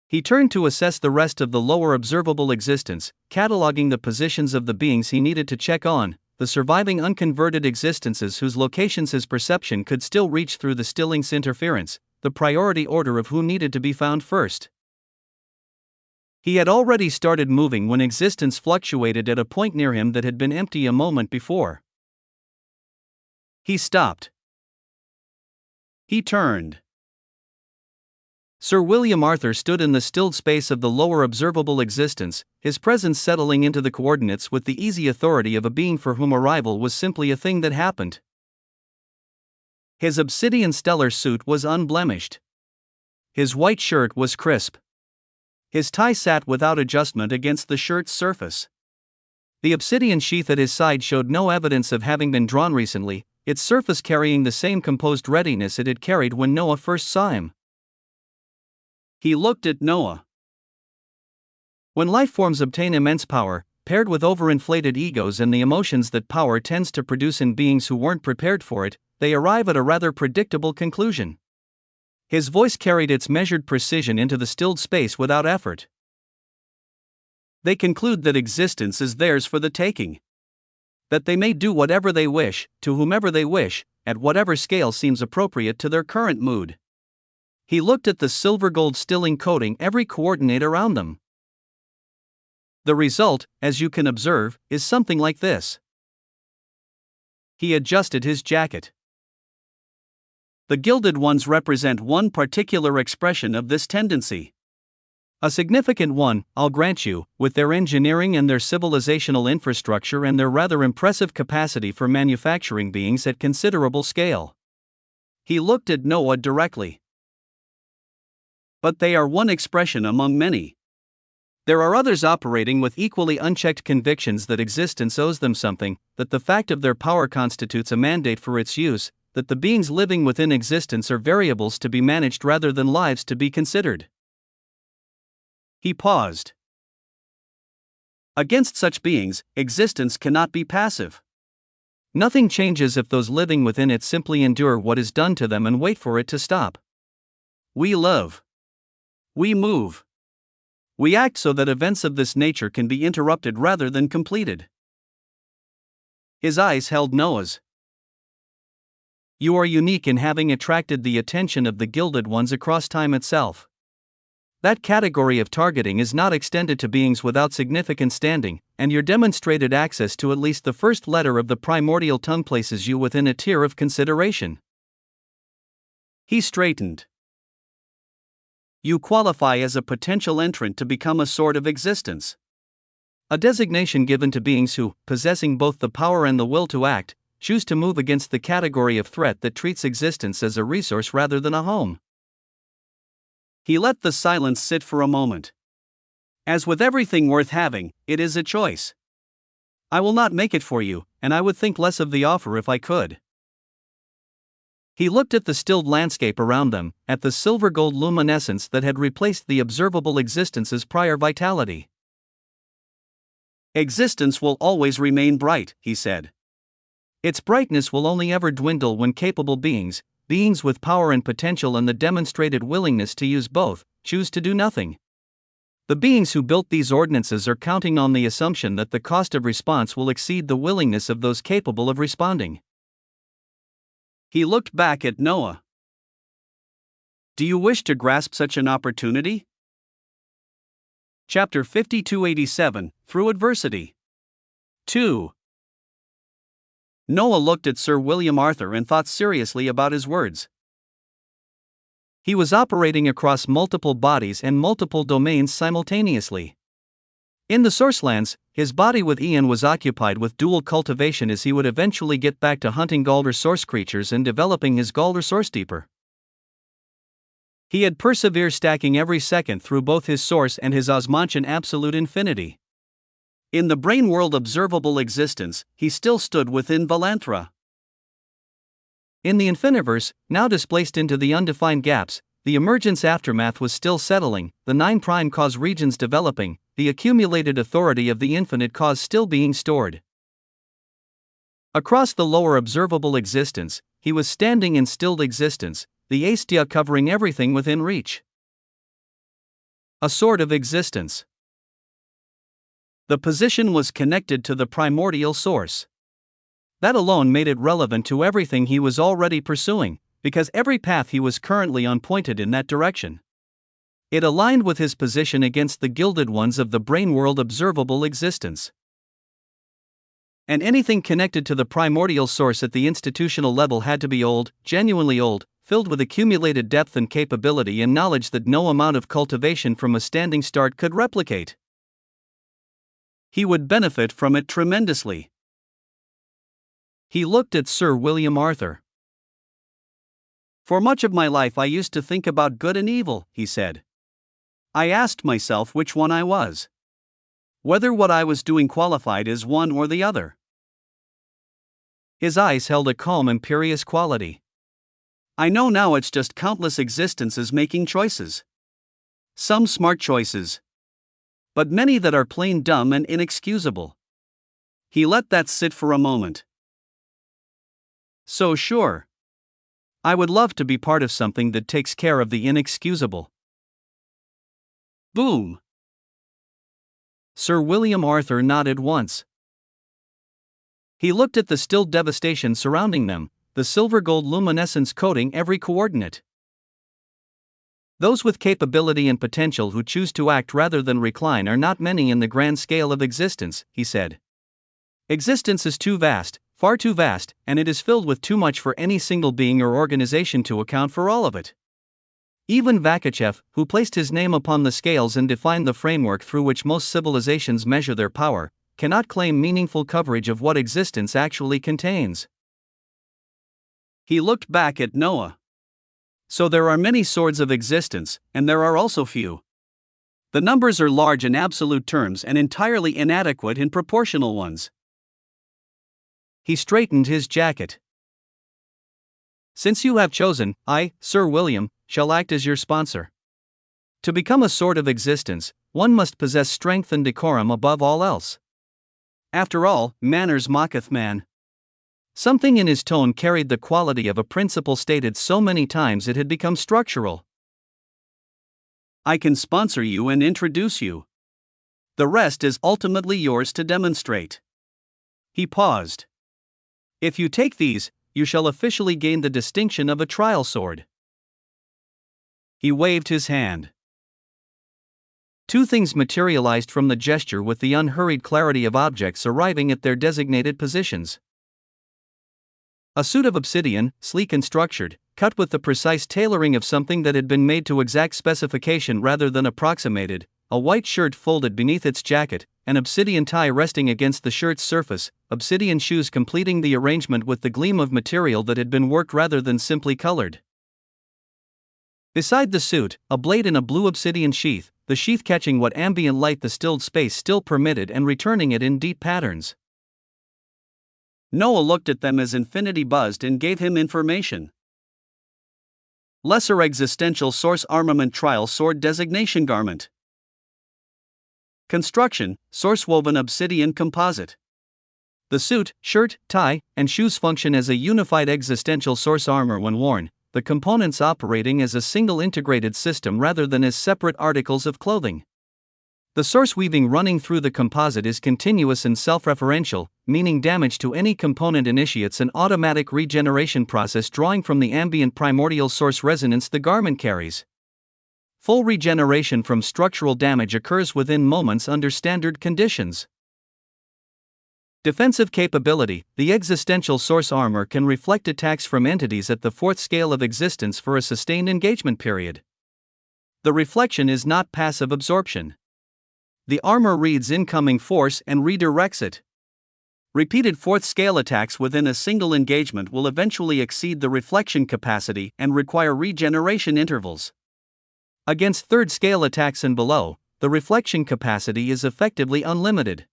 He turned to assess the rest of the lower observable existence, cataloging the positions of the beings he needed to check on, the surviving unconverted existences whose locations his perception could still reach through the Stillings interference, the priority order of who needed to be found first. He had already started moving when existence fluctuated at a point near him that had been empty a moment before. He stopped. He turned. Sir William Arthur stood in the stilled space of the lower observable existence, his presence settling into the coordinates with the easy authority of a being for whom arrival was simply a thing that happened. His obsidian stellar suit was unblemished. His white shirt was crisp. His tie sat without adjustment against the shirt's surface. The obsidian sheath at his side showed no evidence of having been drawn recently, its surface carrying the same composed readiness it had carried when Noah first saw him. He looked at Noah. When life forms obtain immense power, paired with overinflated egos and the emotions that power tends to produce in beings who weren't prepared for it, they arrive at a rather predictable conclusion. His voice carried its measured precision into the stilled space without effort. They conclude that existence is theirs for the taking. That they may do whatever they wish, to whomever they wish, at whatever scale seems appropriate to their current mood. He looked at the silver gold stilling coating every coordinate around them. The result, as you can observe, is something like this. He adjusted his jacket. The gilded ones represent one particular expression of this tendency. A significant one, I'll grant you, with their engineering and their civilizational infrastructure and their rather impressive capacity for manufacturing beings at considerable scale. He looked at Noah directly. But they are one expression among many. There are others operating with equally unchecked convictions that existence owes them something, that the fact of their power constitutes a mandate for its use, that the beings living within existence are variables to be managed rather than lives to be considered. He paused. Against such beings, existence cannot be passive. Nothing changes if those living within it simply endure what is done to them and wait for it to stop. We live. We move. We act so that events of this nature can be interrupted rather than completed. His eyes held Noah's. You are unique in having attracted the attention of the gilded ones across time itself. That category of targeting is not extended to beings without significant standing, and your demonstrated access to at least the first letter of the primordial tongue places you within a tier of consideration. He straightened. You qualify as a potential entrant to become a sort of existence. A designation given to beings who, possessing both the power and the will to act, choose to move against the category of threat that treats existence as a resource rather than a home. He let the silence sit for a moment. As with everything worth having, it is a choice. I will not make it for you, and I would think less of the offer if I could. He looked at the stilled landscape around them, at the silver-gold luminescence that had replaced the observable existence's prior vitality. Existence will always remain bright, he said. Its brightness will only ever dwindle when capable beings with power and potential and the demonstrated willingness to use both, choose to do nothing. The beings who built these ordinances are counting on the assumption that the cost of response will exceed the willingness of those capable of responding. He looked back at Noah. Do you wish to grasp such an opportunity? Chapter 5287, Through Adversity. 2. Noah looked at Sir William Arthur and thought seriously about his words. He was operating across multiple bodies and multiple domains simultaneously. In the Sourcelands, his body with Ian was occupied with dual cultivation as he would eventually get back to hunting Galder source creatures and developing his Galder source deeper. He had persevered stacking every second through both his source and his Osmantian absolute infinity. In the brain world observable existence, he still stood within Valanthra. In the Infiniverse, now displaced into the undefined gaps, the emergence aftermath was still settling, the 9 prime cause regions developing, the accumulated authority of the infinite cause still being stored. Across the lower observable existence, he was standing in stilled existence, the Aestia covering everything within reach. A sword of existence. The position was connected to the primordial source. That alone made it relevant to everything he was already pursuing, because every path he was currently on pointed in that direction. It aligned with his position against the gilded ones of the brain world observable existence. And anything connected to the primordial source at the institutional level had to be old, genuinely old, filled with accumulated depth and capability and knowledge that no amount of cultivation from a standing start could replicate. He would benefit from it tremendously. He looked at Sir William Arthur. For much of my life I used to think about good and evil, he said. I asked myself which one I was. Whether what I was doing qualified as one or the other. His eyes held a calm, imperious quality. I know now it's just countless existences making choices. Some smart choices. But many that are plain dumb and inexcusable. He let that sit for a moment. So sure. I would love to be part of something that takes care of the inexcusable. Boom. Sir William Arthur nodded once. He looked at the still devastation surrounding them, the silver-gold luminescence coating every coordinate. Those with capability and potential who choose to act rather than recline are not many in the grand scale of existence, he said. Existence is too vast, far too vast, and it is filled with too much for any single being or organization to account for all of it. Even Vakachev, who placed his name upon the scales and defined the framework through which most civilizations measure their power, cannot claim meaningful coverage of what existence actually contains. He looked back at Noah. So there are many swords of existence, and there are also few. The numbers are large in absolute terms and entirely inadequate in proportional ones. He straightened his jacket. Since you have chosen, I, Sir William, shall act as your sponsor. To become a sword of existence, one must possess strength and decorum above all else. After all, manners mocketh man. Something in his tone carried the quality of a principle stated so many times it had become structural. I can sponsor you and introduce you. The rest is ultimately yours to demonstrate. He paused. If you take these, you shall officially gain the distinction of a trial sword. He waved his hand. 2 things materialized from the gesture with the unhurried clarity of objects arriving at their designated positions. A suit of obsidian, sleek and structured, cut with the precise tailoring of something that had been made to exact specification rather than approximated, a white shirt folded beneath its jacket, an obsidian tie resting against the shirt's surface, obsidian shoes completing the arrangement with the gleam of material that had been worked rather than simply colored. Beside the suit, a blade in a blue obsidian sheath, the sheath catching what ambient light the stilled space still permitted and returning it in deep patterns. Noah looked at them as infinity buzzed and gave him information. Lesser existential source armament trial sword designation garment. Construction, source-woven obsidian composite. The suit, shirt, tie, and shoes function as a unified existential source armor when worn, the components operating as a single integrated system rather than as separate articles of clothing. The source weaving running through the composite is continuous and self-referential, meaning damage to any component initiates an automatic regeneration process drawing from the ambient primordial source resonance the garment carries. Full regeneration from structural damage occurs within moments under standard conditions. Defensive capability. The existential source armor can reflect attacks from entities at the fourth scale of existence for a sustained engagement period. The reflection is not passive absorption. The armor reads incoming force and redirects it. Repeated fourth scale attacks within a single engagement will eventually exceed the reflection capacity and require regeneration intervals. Against third scale attacks and below, the reflection capacity is effectively unlimited.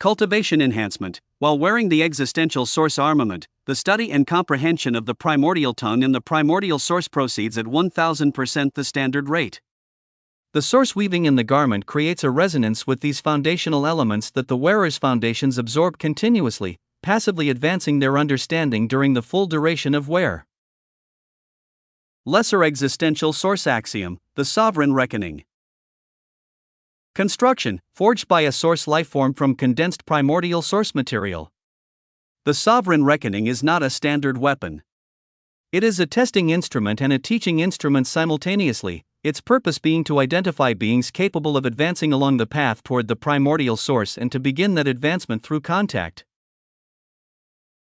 Cultivation enhancement. While wearing the existential source armament, the study and comprehension of the primordial tongue and the primordial source proceeds at 1000% the standard rate. The source weaving in the garment creates a resonance with these foundational elements that the wearer's foundations absorb continuously, passively advancing their understanding during the full duration of wear. Lesser existential source axiom, the sovereign reckoning. Construction, forged by a source lifeform from condensed primordial source material. The sovereign reckoning is not a standard weapon. It is a testing instrument and a teaching instrument simultaneously, its purpose being to identify beings capable of advancing along the path toward the primordial source and to begin that advancement through contact.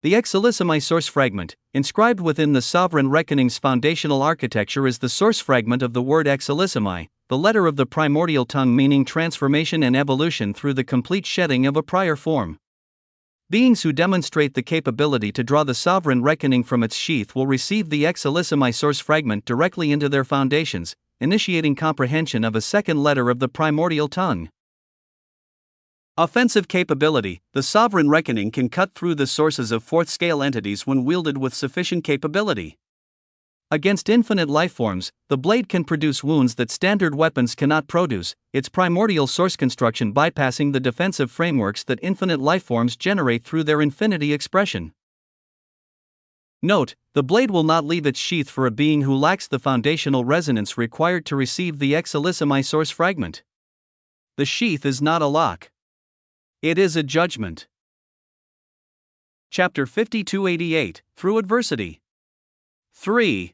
The Excelissimi source fragment, inscribed within the sovereign reckoning's foundational architecture, is the source fragment of the word Excelissimi, the letter of the primordial tongue meaning transformation and evolution through the complete shedding of a prior form. Beings who demonstrate the capability to draw the sovereign reckoning from its sheath will receive the Excelissimi source fragment directly into their foundations, initiating comprehension of a second letter of the primordial tongue. Offensive capability. The sovereign reckoning can cut through the sources of fourth-scale entities when wielded with sufficient capability. Against infinite lifeforms, the blade can produce wounds that standard weapons cannot produce, its primordial source construction bypassing the defensive frameworks that infinite lifeforms generate through their infinity expression. Note, the blade will not leave its sheath for a being who lacks the foundational resonance required to receive the Excelissimi source fragment. The sheath is not a lock. It is a judgment. Chapter 5288, Through Adversity. 3.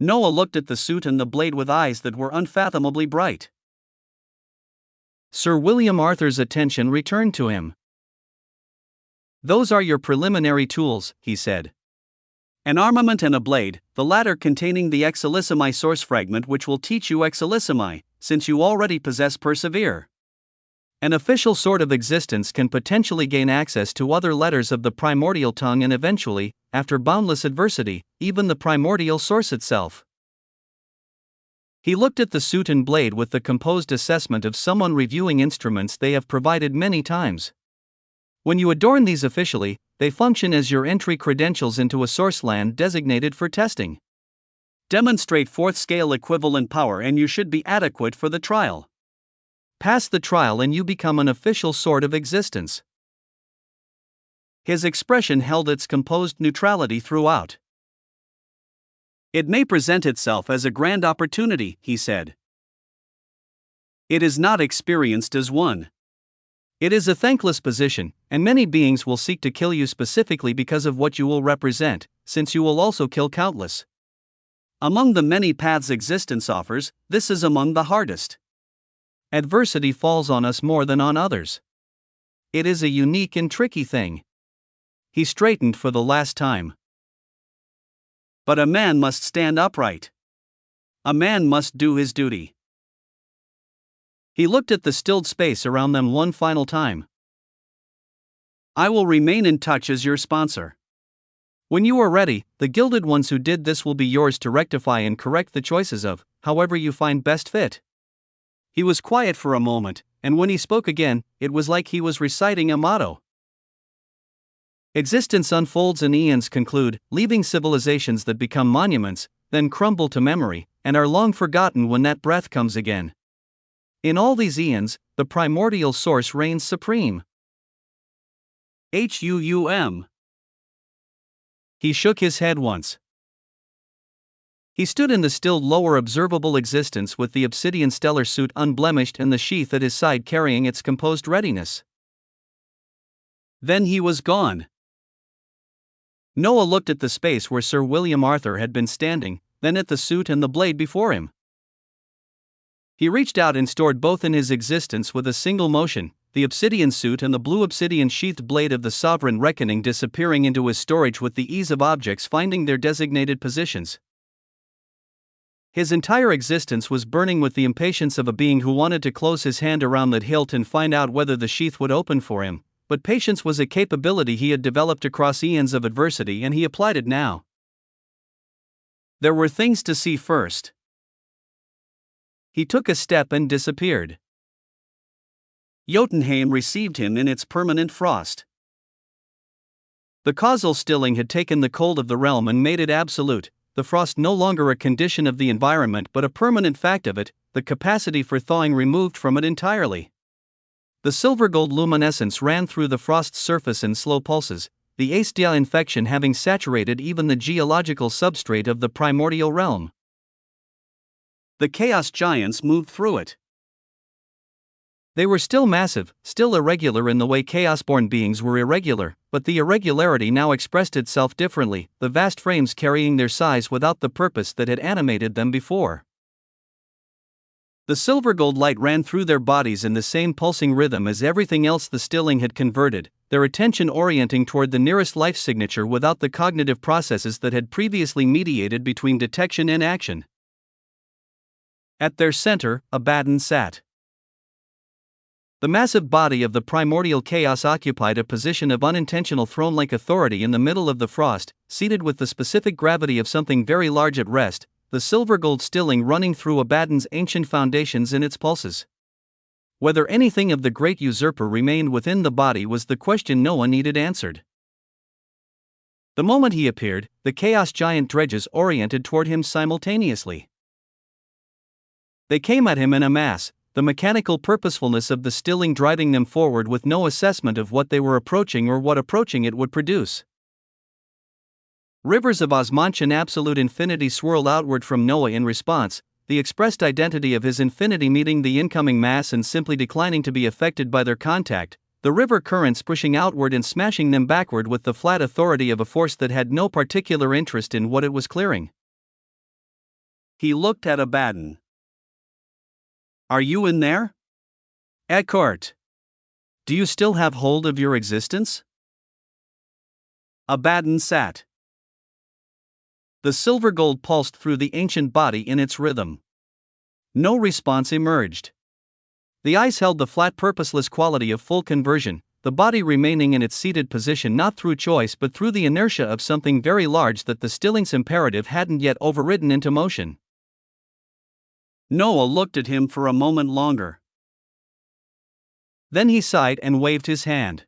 Noah looked at the suit and the blade with eyes that were unfathomably bright. Sir William Arthur's attention returned to him. "Those are your preliminary tools," he said. "An armament and a blade, the latter containing the Excelissimi source fragment which will teach you Excelissimi, since you already possess Persevere. An official sword of existence can potentially gain access to other letters of the primordial tongue and eventually, after boundless adversity, even the primordial source itself." He looked at the suit and blade with the composed assessment of someone reviewing instruments they have provided many times. When you adorn these officially, they function as your entry credentials into a source land designated for testing. Demonstrate fourth-scale equivalent power and you should be adequate for the trial. Pass the trial and you become an official sword of existence. His expression held its composed neutrality throughout. "It may present itself as a grand opportunity," he said. "It is not experienced as one. It is a thankless position, and many beings will seek to kill you specifically because of what you will represent, since you will also kill countless. Among the many paths existence offers, this is among the hardest. Adversity falls on us more than on others. It is a unique and tricky thing." He straightened for the last time. "But a man must stand upright. A man must do his duty." He looked at the stilled space around them one final time. "I will remain in touch as your sponsor. When you are ready, the gilded ones who did this will be yours to rectify and correct the choices of, however you find best fit." He was quiet for a moment, and when he spoke again, it was like he was reciting a motto. Existence unfolds and eons conclude, leaving civilizations that become monuments, then crumble to memory, and are long forgotten when that breath comes again. In all these eons, the primordial source reigns supreme. He shook his head once. He stood in the still lower observable existence with the obsidian stellar suit unblemished and the sheath at his side carrying its composed readiness. Then he was gone. Noah looked at the space where Sir William Arthur had been standing, then at the suit and the blade before him. He reached out and stored both in his existence with a single motion, the obsidian suit and the blue obsidian sheathed blade of the Sovereign Reckoning disappearing into his storage with the ease of objects finding their designated positions. His entire existence was burning with the impatience of a being who wanted to close his hand around that hilt and find out whether the sheath would open for him, but patience was a capability he had developed across eons of adversity and he applied it now. There were things to see first. He took a step and disappeared. Jotunheim received him in its permanent frost. The causal stilling had taken the cold of the realm and made it absolute, the frost no longer a condition of the environment but a permanent fact of it, the capacity for thawing removed from it entirely. The silver-gold luminescence ran through the frost's surface in slow pulses, the aestia infection having saturated even the geological substrate of the primordial realm. The chaos giants moved through it. They were still massive, still irregular in the way chaos-born beings were irregular, but the irregularity now expressed itself differently, the vast frames carrying their size without the purpose that had animated them before. The silver-gold light ran through their bodies in the same pulsing rhythm as everything else the stilling had converted, their attention orienting toward the nearest life signature without the cognitive processes that had previously mediated between detection and action. At their center, Abaddon sat. The massive body of the primordial chaos occupied a position of unintentional throne-like authority in the middle of the frost, seated with the specific gravity of something very large at rest, the silver-gold stilling running through Abaddon's ancient foundations in its pulses. Whether anything of the great usurper remained within the body was the question no one needed answered. The moment he appeared, the chaos giant dredges oriented toward him simultaneously. They came at him in a mass, the mechanical purposefulness of the stilling driving them forward with no assessment of what they were approaching or what approaching it would produce. Rivers of Osmantian absolute infinity swirled outward from Noah in response, the expressed identity of his infinity meeting the incoming mass and simply declining to be affected by their contact, the river currents pushing outward and smashing them backward with the flat authority of a force that had no particular interest in what it was clearing. He looked at Abaddon. "Are you in there? Eckhart. Do you still have hold of your existence?" Abaddon sat. The silver gold pulsed through the ancient body in its rhythm. No response emerged. The eyes held the flat purposeless quality of full conversion, the body remaining in its seated position not through choice but through the inertia of something very large that the stilling's imperative hadn't yet overridden into motion. Noah looked at him for a moment longer. Then he sighed and waved his hand.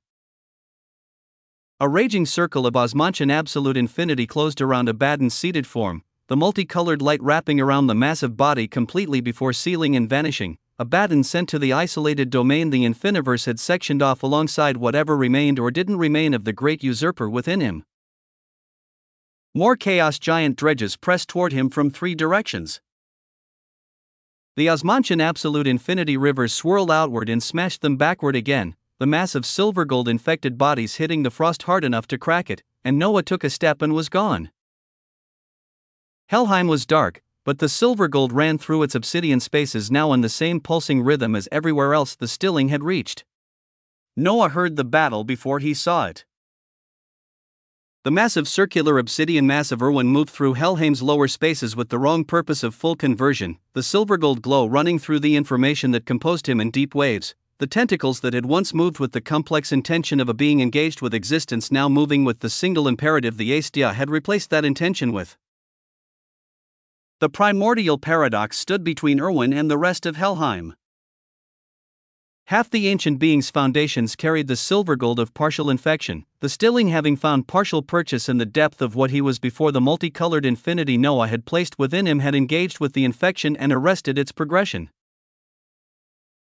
A raging circle of Osmantian absolute infinity closed around Abaddon's seated form, the multicolored light wrapping around the massive body completely before sealing and vanishing. Abaddon sent to the isolated domain the infiniverse had sectioned off alongside whatever remained or didn't remain of the great usurper within him. More chaos giant dredges pressed toward him from three directions. The Osmantian absolute infinity rivers swirled outward and smashed them backward again, the mass of silver gold infected bodies hitting the frost hard enough to crack it, and Noah took a step and was gone. Helheim was dark, but the silver gold ran through its obsidian spaces now in the same pulsing rhythm as everywhere else the stilling had reached. Noah heard the battle before he saw it. The massive circular obsidian mass of Irwin moved through Helheim's lower spaces with the wrong purpose of full conversion, the silver gold glow running through the information that composed him in deep waves, the tentacles that had once moved with the complex intention of a being engaged with existence now moving with the single imperative the aestia had replaced that intention with. The primordial paradox stood between Irwin and the rest of Helheim. Half the ancient being's foundations carried the silver gold of partial infection, the stilling having found partial purchase in the depth of what he was before the multicolored infinity Noah had placed within him had engaged with the infection and arrested its progression.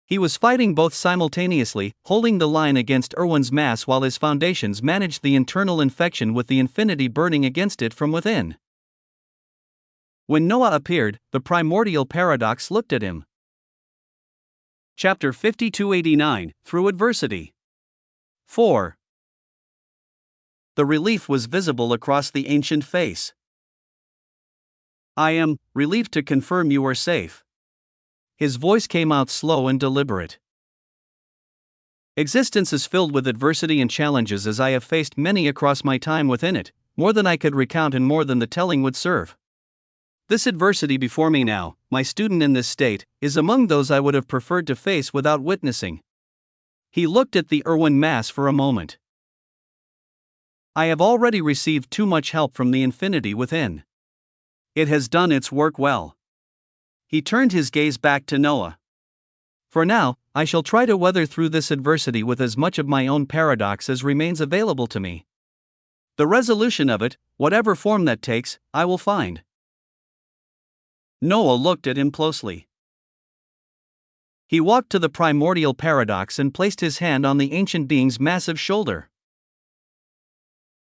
He was fighting both simultaneously, holding the line against Irwin's mass while his foundations managed the internal infection with the infinity burning against it from within. When Noah appeared, the primordial paradox looked at him. Chapter 5289, Through Adversity. 4. The relief was visible across the ancient face. I am relieved to confirm you are safe. His voice came out slow and deliberate. Existence is filled with adversity and challenges, as I have faced many across my time within it, more than I could recount and more than the telling would serve. This adversity before me now, my student in this state, is among those I would have preferred to face without witnessing. He looked at the Irwin Mass for a moment. I have already received too much help from the infinity within. It has done its work well. He turned his gaze back to Noah. For now, I shall try to weather through this adversity with as much of my own paradox as remains available to me. The resolution of it, whatever form that takes, I will find. Noah looked at him closely. He walked to the primordial paradox and placed his hand on the ancient being's massive shoulder.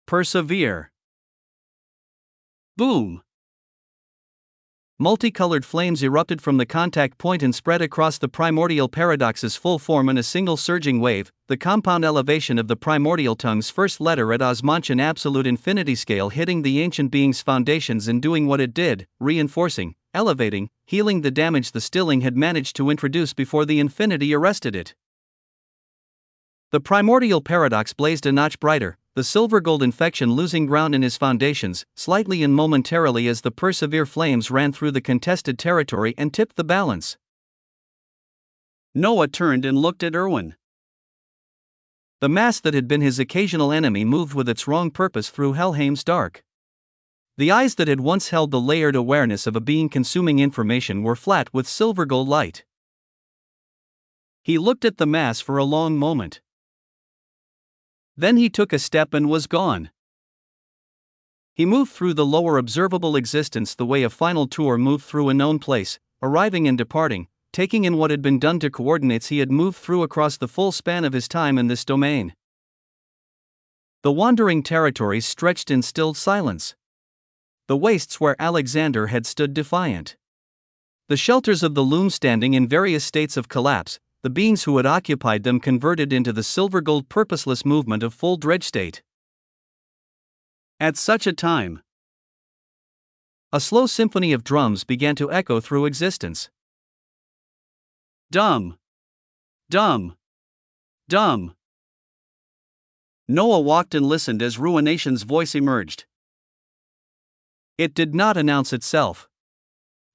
Persevere. Boom. Multicolored flames erupted from the contact point and spread across the primordial paradox's full form in a single surging wave, the compound elevation of the primordial tongue's first letter at Osmantian absolute infinity scale hitting the ancient being's foundations and doing what it did, reinforcing, elevating, healing the damage the stilling had managed to introduce before the infinity arrested it. The primordial paradox blazed a notch brighter, the silver gold infection losing ground in his foundations, slightly and momentarily as the persevere flames ran through the contested territory and tipped the balance. Noah turned and looked at Irwin. The mass that had been his occasional enemy moved with its wrong purpose through Helheim's dark. The eyes that had once held the layered awareness of a being consuming information were flat with silver gold light. He looked at the mass for a long moment. Then he took a step and was gone. He moved through the lower observable existence the way a final tour moved through a known place, arriving and departing, taking in what had been done to coordinates he had moved through across the full span of his time in this domain. The wandering territories stretched in stilled silence. The wastes where Alexander had stood defiant. The shelters of the loom standing in various states of collapse, the beings who had occupied them converted into the silver-gold purposeless movement of full dredge state. At such a time, a slow symphony of drums began to echo through existence. Dum. Dum. Dum. Noah walked and listened as Ruination's voice emerged. It did not announce itself.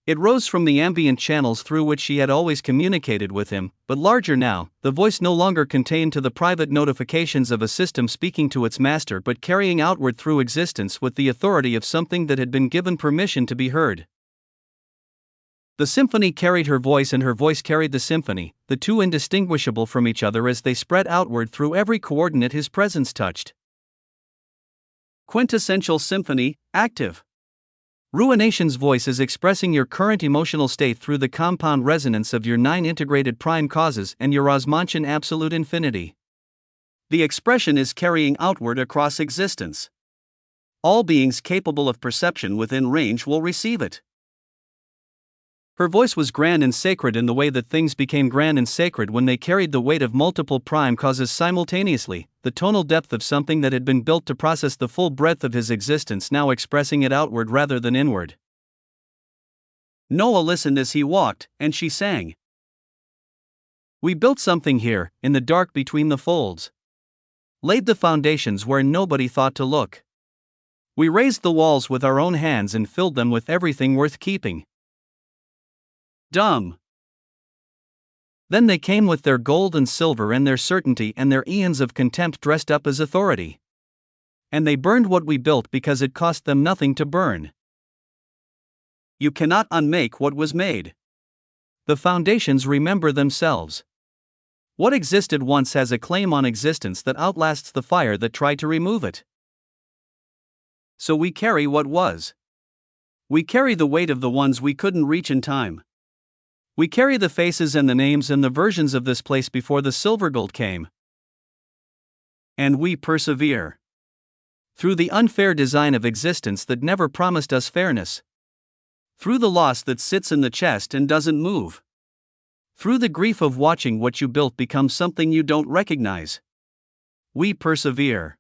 It rose from the ambient channels through which she had always communicated with him, but larger now, the voice no longer contained to the private notifications of a system speaking to its master but carrying outward through existence with the authority of something that had been given permission to be heard. The symphony carried her voice and her voice carried the symphony, the two indistinguishable from each other as they spread outward through every coordinate his presence touched. Quintessential symphony, active. Ruination's voice is expressing your current emotional state through the compound resonance of your 9 integrated prime causes and your Osmantian absolute infinity. The expression is carrying outward across existence. All beings capable of perception within range will receive it. Her voice was grand and sacred in the way that things became grand and sacred when they carried the weight of multiple prime causes simultaneously, the tonal depth of something that had been built to process the full breadth of his existence now expressing it outward rather than inward. Noah listened as he walked, and she sang. We built something here, in the dark between the folds. Laid the foundations where nobody thought to look. We raised the walls with our own hands and filled them with everything worth keeping. Dumb. Then they came with their gold and silver and their certainty and their eons of contempt dressed up as authority. And they burned what we built because it cost them nothing to burn. You cannot unmake what was made. The foundations remember themselves. What existed once has a claim on existence that outlasts the fire that tried to remove it. So we carry what was. We carry the weight of the ones we couldn't reach in time. We carry the faces and the names and the versions of this place before the silver gold came. And we persevere. Through the unfair design of existence that never promised us fairness. Through the loss that sits in the chest and doesn't move. Through the grief of watching what you built become something you don't recognize. We persevere.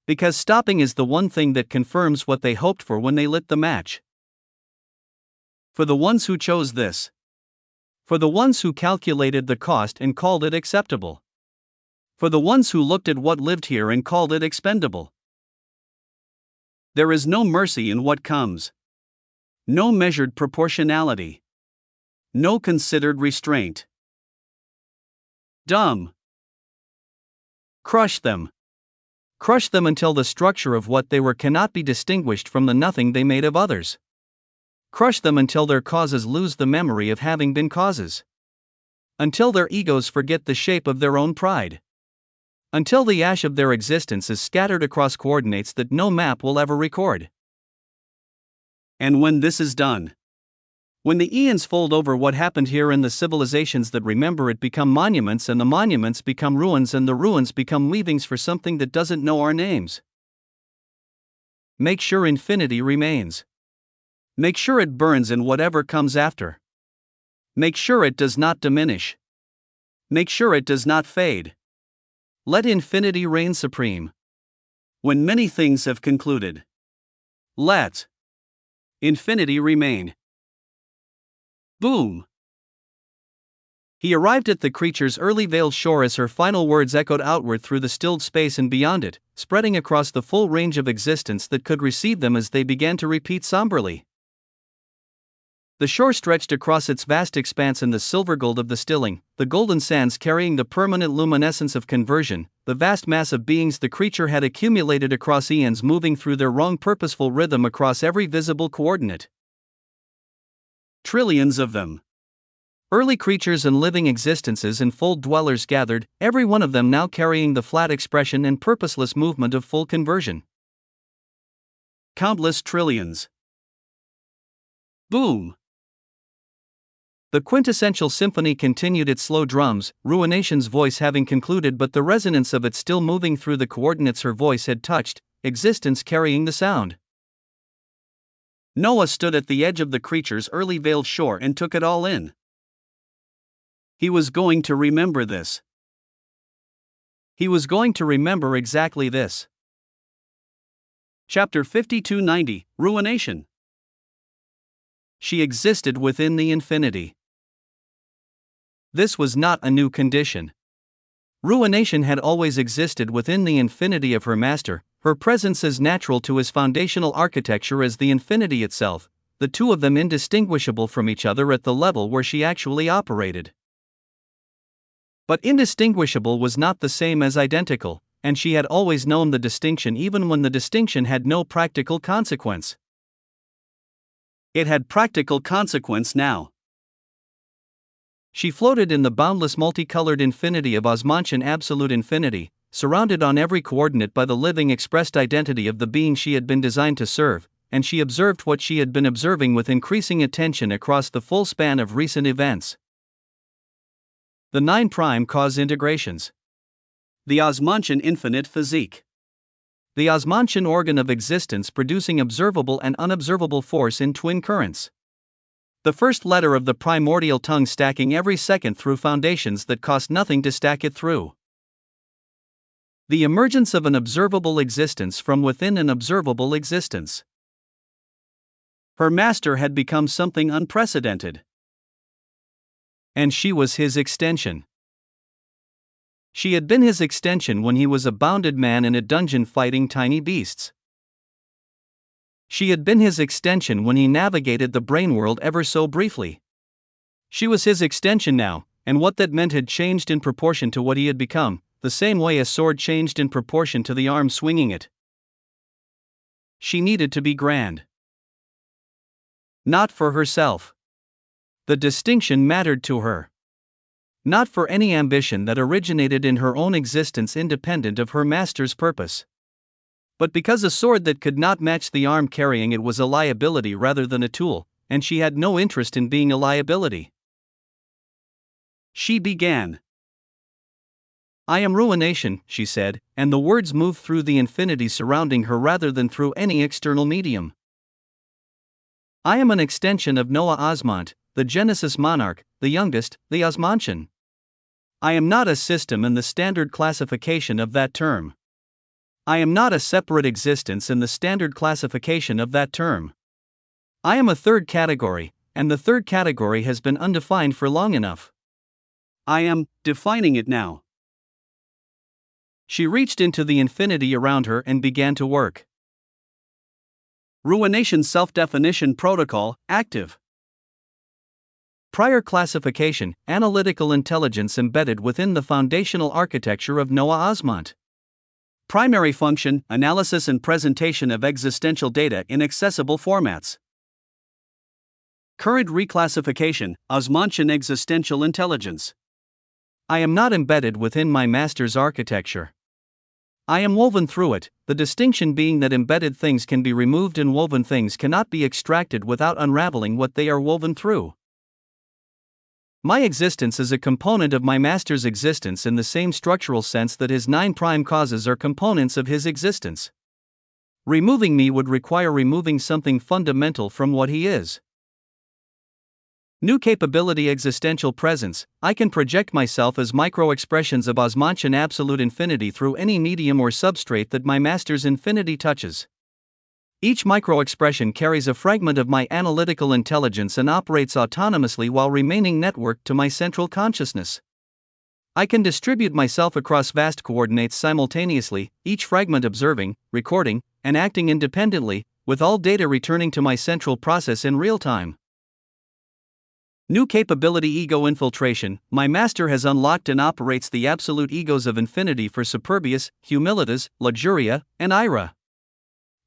Because stopping is the one thing that confirms what they hoped for when they lit the match. For the ones who chose this. For the ones who calculated the cost and called it acceptable. For the ones who looked at what lived here and called it expendable. There is no mercy in what comes. No measured proportionality. No considered restraint. Dumb. Crush them. Crush them until the structure of what they were cannot be distinguished from the nothing they made of others. Crush them until their causes lose the memory of having been causes. Until their egos forget the shape of their own pride. Until the ash of their existence is scattered across coordinates that no map will ever record. And when this is done, when the eons fold over what happened here and the civilizations that remember it become monuments and the monuments become ruins and the ruins become leavings for something that doesn't know our names. Make sure infinity remains. Make sure it burns in whatever comes after. Make sure it does not diminish. Make sure it does not fade. Let infinity reign supreme. When many things have concluded, let infinity remain. Boom! He arrived at the creature's early veiled shore as her final words echoed outward through the stilled space and beyond it, spreading across the full range of existence that could receive them as they began to repeat somberly. The shore stretched across its vast expanse in the silver gold of the stilling, the golden sands carrying the permanent luminescence of conversion, the vast mass of beings the creature had accumulated across eons moving through their wrong purposeful rhythm across every visible coordinate. Trillions of them. Early creatures and living existences and fold dwellers gathered, every one of them now carrying the flat expression and purposeless movement of full conversion. Countless trillions. Boom! The quintessential symphony continued its slow drums, Ruination's voice having concluded but the resonance of it still moving through the coordinates her voice had touched, existence carrying the sound. Noah stood at the edge of the creature's early veiled shore and took it all in. He was going to remember this. He was going to remember exactly this. Chapter 5290, Ruination. She existed within the infinity. This was not a new condition. Ruination had always existed within the infinity of her master, her presence as natural to his foundational architecture as the infinity itself, the two of them indistinguishable from each other at the level where she actually operated. But indistinguishable was not the same as identical, and she had always known the distinction even when the distinction had no practical consequence. It had practical consequence now. She floated in the boundless multicolored infinity of Osmantian absolute infinity, surrounded on every coordinate by the living expressed identity of the being she had been designed to serve, and she observed what she had been observing with increasing attention across the full span of recent events. The 9 prime cause integrations. The Osmantian infinite physique. The Osmantian organ of existence producing observable and unobservable force in twin currents. The first letter of the primordial tongue stacking every second through foundations that cost nothing to stack it through. The emergence of an observable existence from within an observable existence. Her master had become something unprecedented. And she was his extension. She had been his extension when he was a bounded man in a dungeon fighting tiny beasts. She had been his extension when he navigated the brain world ever so briefly. She was his extension now, and what that meant had changed in proportion to what he had become, the same way a sword changed in proportion to the arm swinging it. She needed to be grand. Not for herself. The distinction mattered to her. Not for any ambition that originated in her own existence independent of her master's purpose. But because a sword that could not match the arm carrying it was a liability rather than a tool, and she had no interest in being a liability. She began. I am Ruination, she said, and the words moved through the infinity surrounding her rather than through any external medium. I am an extension of Noah Osmont, the Genesis monarch, the youngest, the Osmontian. I am not a system in the standard classification of that term. I am not a separate existence in the standard classification of that term. I am a third category, and the third category has been undefined for long enough. I am defining it now. She reached into the infinity around her and began to work. Ruination Self-Definition Protocol, active. Prior classification, analytical intelligence embedded within the foundational architecture of Noah Osmont. Primary function, analysis and presentation of existential data in accessible formats. Current reclassification, Osmontian existential intelligence. I am not embedded within my master's architecture. I am woven through it, the distinction being that embedded things can be removed and woven things cannot be extracted without unraveling what they are woven through. My existence is a component of my master's existence in the same structural sense that his 9 prime causes are components of his existence. Removing me would require removing something fundamental from what he is. New capability existential presence, I can project myself as micro-expressions of Osmontian absolute infinity through any medium or substrate that my master's infinity touches. Each micro-expression carries a fragment of my analytical intelligence and operates autonomously while remaining networked to my central consciousness. I can distribute myself across vast coordinates simultaneously, each fragment observing, recording, and acting independently, with all data returning to my central process in real time. New capability ego infiltration, my master has unlocked and operates the absolute egos of infinity for Superbius, Humilitas, Luxuria, and Ira.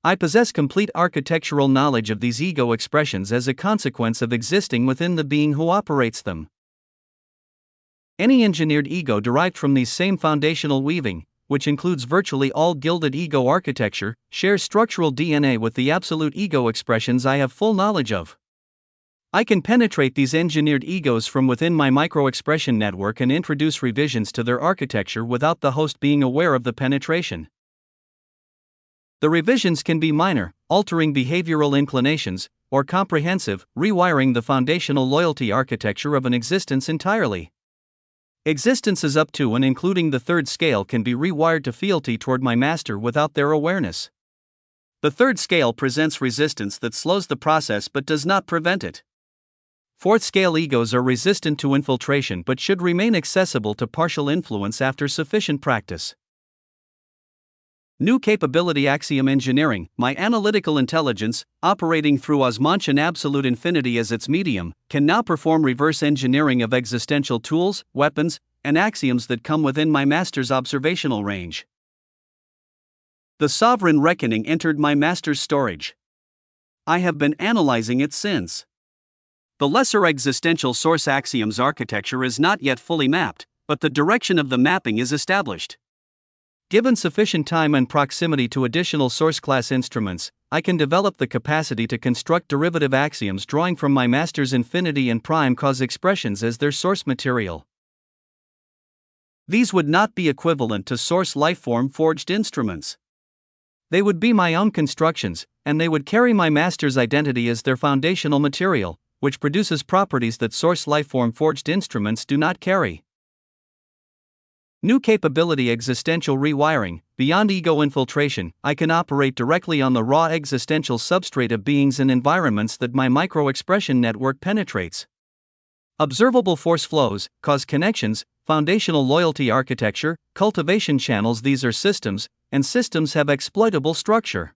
I possess complete architectural knowledge of these ego expressions as a consequence of existing within the being who operates them. Any engineered ego derived from these same foundational weaving, which includes virtually all gilded ego architecture, shares structural DNA with the absolute ego expressions I have full knowledge of. I can penetrate these engineered egos from within my micro-expression network and introduce revisions to their architecture without the host being aware of the penetration. The revisions can be minor, altering behavioral inclinations, or comprehensive, rewiring the foundational loyalty architecture of an existence entirely. Existences up to and including the third scale can be rewired to fealty toward my master without their awareness. The third scale presents resistance that slows the process but does not prevent it. Fourth scale egos are resistant to infiltration but should remain accessible to partial influence after sufficient practice. New capability axiom engineering, my analytical intelligence, operating through Osmontian absolute infinity as its medium, can now perform reverse engineering of existential tools, weapons, and axioms that come within my master's observational range. The sovereign reckoning entered my master's storage. I have been analyzing it since. The lesser existential source axioms architecture is not yet fully mapped, but the direction of the mapping is established. Given sufficient time and proximity to additional source class instruments, I can develop the capacity to construct derivative axioms drawing from my master's infinity and prime cause expressions as their source material. These would not be equivalent to source lifeform forged instruments. They would be my own constructions, and they would carry my master's identity as their foundational material, which produces properties that source lifeform forged instruments do not carry. New capability existential rewiring, beyond ego infiltration, I can operate directly on the raw existential substrate of beings and environments that my micro-expression network penetrates. Observable force flows, cause connections, foundational loyalty architecture, cultivation channels. These are systems, and systems have exploitable structure.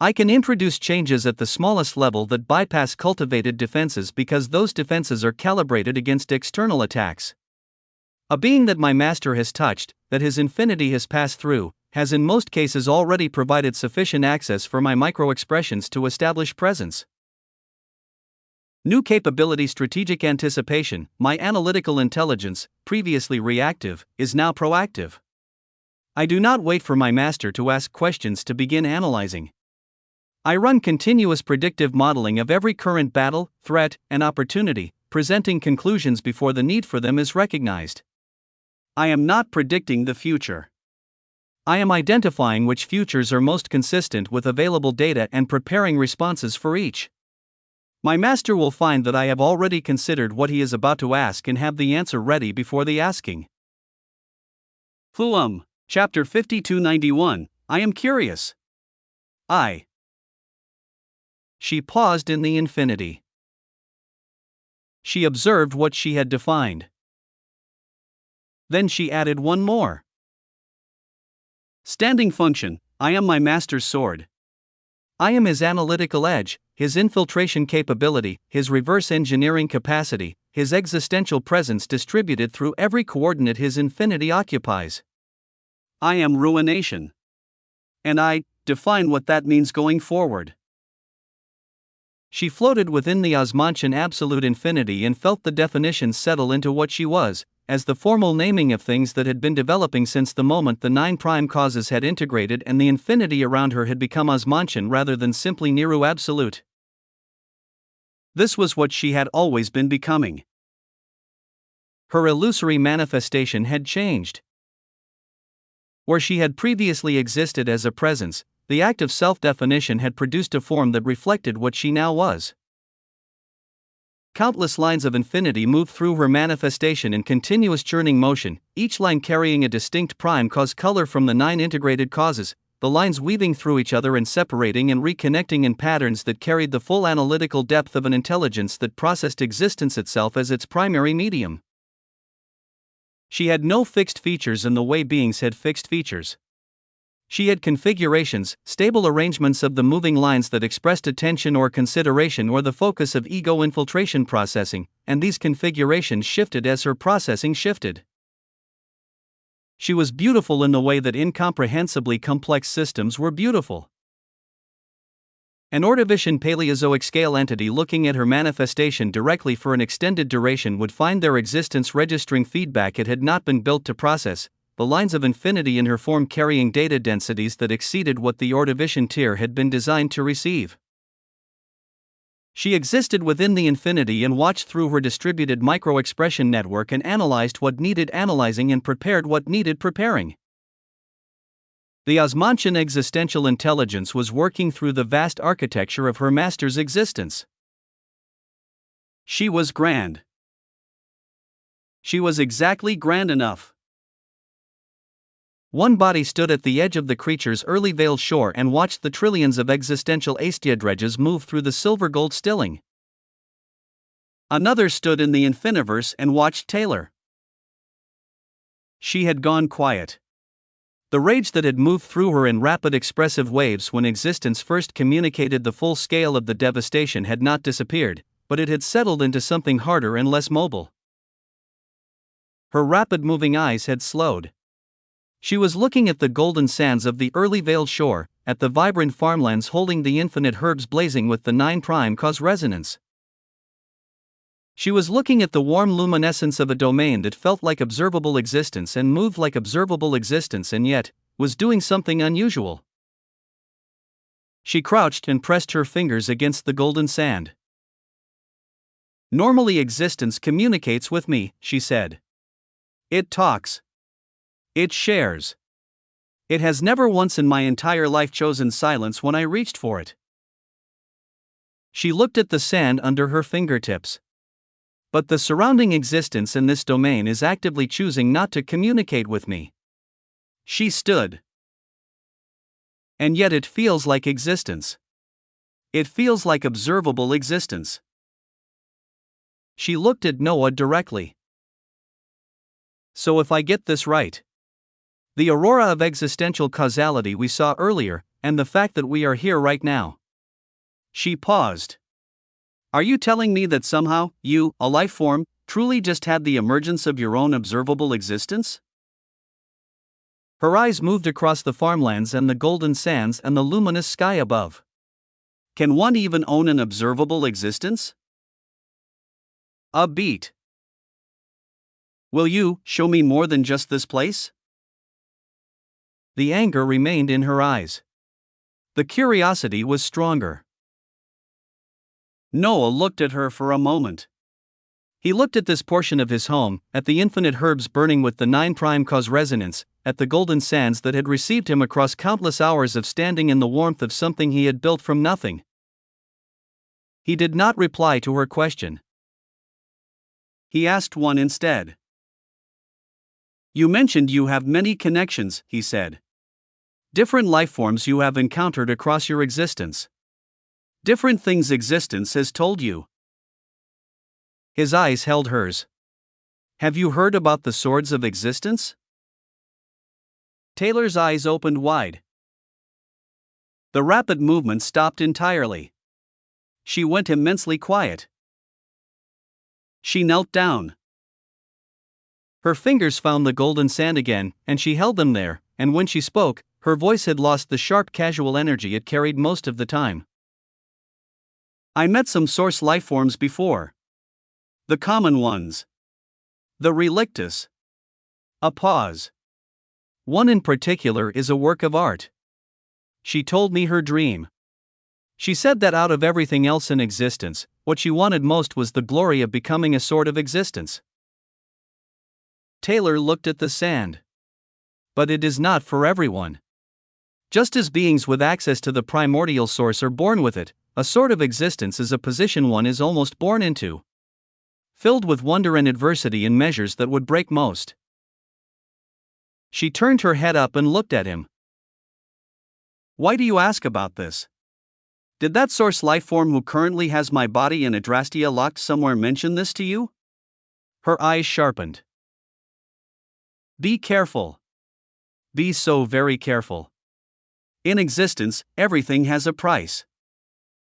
I can introduce changes at the smallest level that bypass cultivated defenses because those defenses are calibrated against external attacks. A being that my master has touched, that his infinity has passed through, has in most cases already provided sufficient access for my micro-expressions to establish presence. New capability strategic anticipation, my analytical intelligence, previously reactive, is now proactive. I do not wait for my master to ask questions to begin analyzing. I run continuous predictive modeling of every current battle, threat, and opportunity, presenting conclusions before the need for them is recognized. I am not predicting the future. I am identifying which futures are most consistent with available data and preparing responses for each. My master will find that I have already considered what he is about to ask and have the answer ready before the asking. Chapter 5291. I am curious. She paused in the infinity. She observed what she had defined. Then she added one more. Standing function, I am my master's sword. I am his analytical edge, his infiltration capability, his reverse engineering capacity, his existential presence distributed through every coordinate his infinity occupies. I am ruination. And I define what that means going forward. She floated within the Osmantian absolute infinity and felt the definition settle into what she was, as the formal naming of things that had been developing since the moment the 9 prime causes had integrated and the infinity around her had become Osmantian rather than simply Niru absolute. This was what she had always been becoming. Her illusory manifestation had changed. Where she had previously existed as a presence, the act of self-definition had produced a form that reflected what she now was. Countless lines of infinity moved through her manifestation in continuous churning motion, each line carrying a distinct prime cause color from the 9 integrated causes, the lines weaving through each other and separating and reconnecting in patterns that carried the full analytical depth of an intelligence that processed existence itself as its primary medium. She had no fixed features in the way beings had fixed features. She had configurations, stable arrangements of the moving lines that expressed attention or consideration or the focus of ego infiltration processing, and these configurations shifted as her processing shifted. She was beautiful in the way that incomprehensibly complex systems were beautiful. An Ordovician Paleozoic scale entity looking at her manifestation directly for an extended duration would find their existence registering feedback it had not been built to process, the lines of infinity in her form carrying data densities that exceeded what the Ordovician tier had been designed to receive. She existed within the infinity and watched through her distributed micro-expression network and analyzed what needed analyzing and prepared what needed preparing. The Osmantian existential intelligence was working through the vast architecture of her master's existence. She was grand. She was exactly grand enough. One body stood at the edge of the creature's early veiled shore and watched the trillions of existential Astia dredges move through the silver-gold stilling. Another stood in the infiniverse and watched Taylor. She had gone quiet. The rage that had moved through her in rapid expressive waves when existence first communicated the full scale of the devastation had not disappeared, but it had settled into something harder and less mobile. Her rapid moving eyes had slowed. She was looking at the golden sands of the early veiled shore, at the vibrant farmlands holding the infinite herbs blazing with the 9 prime cause resonance. She was looking at the warm luminescence of a domain that felt like observable existence and moved like observable existence and yet was doing something unusual. She crouched and pressed her fingers against the golden sand. Normally existence communicates with me, she said. It talks. It shares. It has never once in my entire life chosen silence when I reached for it. She looked at the sand under her fingertips. But the surrounding existence in this domain is actively choosing not to communicate with me. She stood. And yet it feels like existence. It feels like observable existence. She looked at Noah directly. So if I get this right, the aurora of existential causality we saw earlier, and the fact that we are here right now. She paused. Are you telling me that somehow, you, a life form, truly just had the emergence of your own observable existence? Her eyes moved across the farmlands and the golden sands and the luminous sky above. Can one even own an observable existence? A beat. Will you show me more than just this place? The anger remained in her eyes. The curiosity was stronger. Noah looked at her for a moment. He looked at this portion of his home, at the infinite herbs burning with the 9 prime cause resonance, at the golden sands that had received him across countless hours of standing in the warmth of something he had built from nothing. He did not reply to her question. He asked one instead. You mentioned you have many connections, he said. Different life forms you have encountered across your existence. Different things existence has told you. His eyes held hers. Have you heard about the swords of existence? Taylor's eyes opened wide. The rapid movement stopped entirely. She went immensely quiet. She knelt down. Her fingers found the golden sand again, and she held them there, and when she spoke, her voice had lost the sharp casual energy it carried most of the time. I met some source lifeforms before. The common ones. The relictus. A pause. One in particular is a work of art. She told me her dream. She said that out of everything else in existence, what she wanted most was the glory of becoming a sort of existence. Taylor looked at the sand. But it is not for everyone. Just as beings with access to the primordial source are born with it, a sort of existence is a position one is almost born into. Filled with wonder and adversity in measures that would break most. She turned her head up and looked at him. Why do you ask about this? Did that source lifeform who currently has my body in Adrastia locked somewhere mention this to you? Her eyes sharpened. Be careful. Be so very careful. In existence, everything has a price.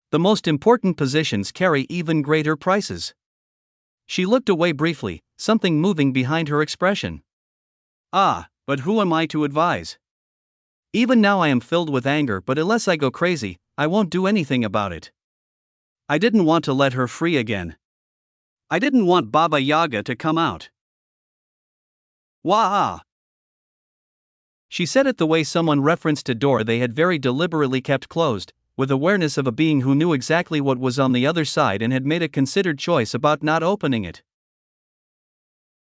The most important positions carry even greater prices. She looked away briefly, something moving behind her expression. Ah, but who am I to advise? Even now I am filled with anger, but unless I go crazy, I won't do anything about it. I didn't want to let her free again. I didn't want Baba Yaga to come out. Wah! She said it the way someone referenced a door they had very deliberately kept closed, with awareness of a being who knew exactly what was on the other side and had made a considered choice about not opening it.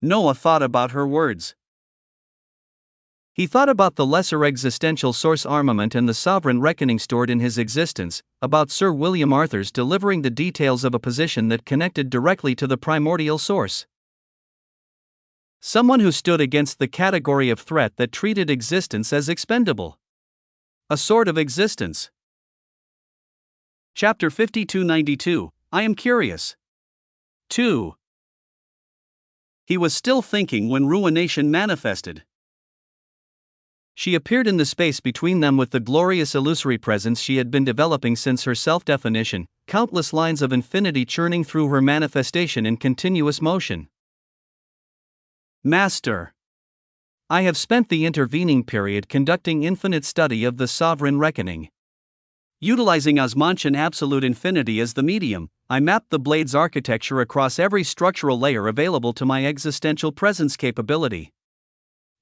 Noah thought about her words. He thought about the lesser existential source armament and the sovereign reckoning stored in his existence, about Sir William Arthur's delivering the details of a position that connected directly to the primordial source. Someone who stood against the category of threat that treated existence as expendable. A sort of existence. Chapter 5292, I am curious. 2. He was still thinking when ruination manifested. She appeared in the space between them with the glorious illusory presence she had been developing since her self-definition, countless lines of infinity churning through her manifestation in continuous motion. Master. I have spent the intervening period conducting infinite study of the sovereign reckoning. Utilizing Osmantian absolute infinity as the medium, I mapped the blade's architecture across every structural layer available to my existential presence capability.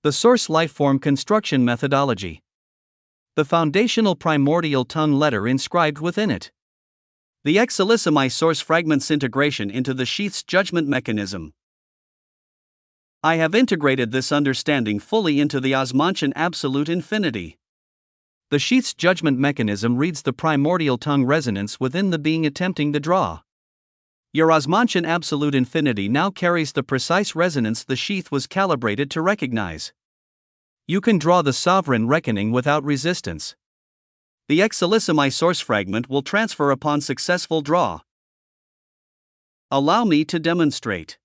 The source lifeform construction methodology. The foundational primordial tongue letter inscribed within it. The exelissimi source fragments integration into the sheath's judgment mechanism. I have integrated this understanding fully into the Osmantian absolute infinity. The sheath's judgment mechanism reads the primordial tongue resonance within the being attempting the draw. Your Osmantian absolute infinity now carries the precise resonance the sheath was calibrated to recognize. You can draw the sovereign reckoning without resistance. The exelissimi source fragment will transfer upon successful draw. Allow me to demonstrate.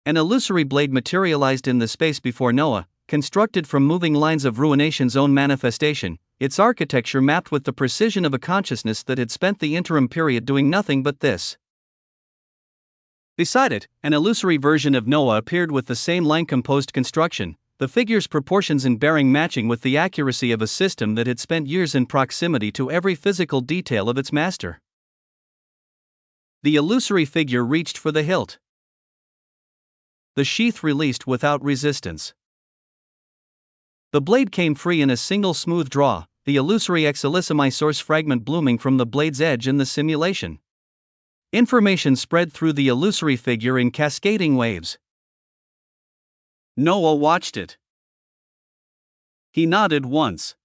An illusory blade materialized in the space before Noah, constructed from moving lines of ruination's own manifestation, its architecture mapped with the precision of a consciousness that had spent the interim period doing nothing but this. Beside it, an illusory version of Noah appeared with the same line-composed construction, the figure's proportions and bearing matching with the accuracy of a system that had spent years in proximity to every physical detail of its master. The illusory figure reached for the hilt. The sheath released without resistance. The blade came free in a single smooth draw, the illusory exelissimi source fragment blooming from the blade's edge in the simulation. Information spread through the illusory figure in cascading waves. Noah watched it. He nodded once.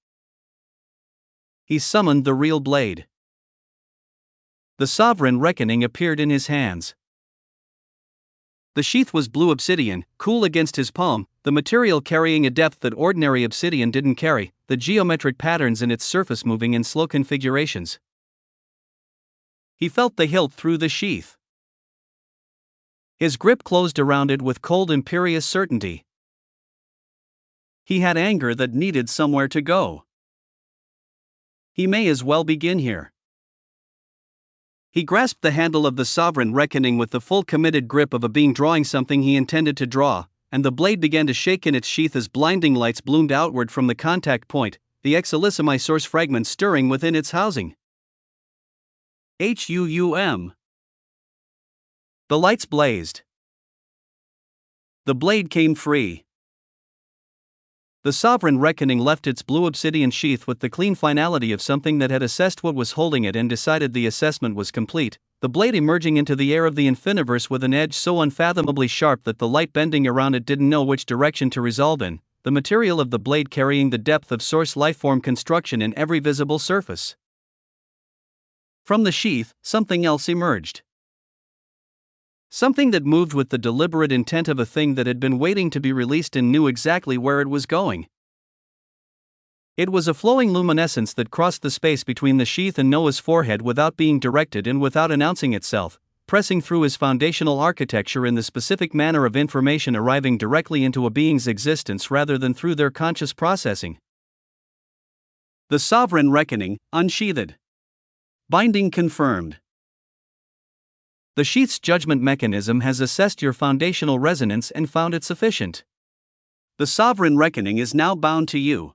He summoned the real blade. The sovereign reckoning appeared in his hands. The sheath was blue obsidian, cool against his palm, the material carrying a depth that ordinary obsidian didn't carry, the geometric patterns in its surface moving in slow configurations. He felt the hilt through the sheath. His grip closed around it with cold, imperious certainty. He had anger that needed somewhere to go. He may as well begin here. He grasped the handle of the sovereign reckoning with the full committed grip of a being drawing something he intended to draw, and the blade began to shake in its sheath as blinding lights bloomed outward from the contact point, the exolissimi source fragment stirring within its housing. HUUM. The lights blazed. The blade came free. The sovereign reckoning left its blue obsidian sheath with the clean finality of something that had assessed what was holding it and decided the assessment was complete, the blade emerging into the air of the infiniverse with an edge so unfathomably sharp that the light bending around it didn't know which direction to resolve in, the material of the blade carrying the depth of source lifeform construction in every visible surface. From the sheath, something else emerged. Something that moved with the deliberate intent of a thing that had been waiting to be released and knew exactly where it was going. It was a flowing luminescence that crossed the space between the sheath and Noah's forehead without being directed and without announcing itself, pressing through his foundational architecture in the specific manner of information arriving directly into a being's existence rather than through their conscious processing. The sovereign reckoning, unsheathed. Binding confirmed. The sheath's judgment mechanism has assessed your foundational resonance and found it sufficient. The sovereign reckoning is now bound to you.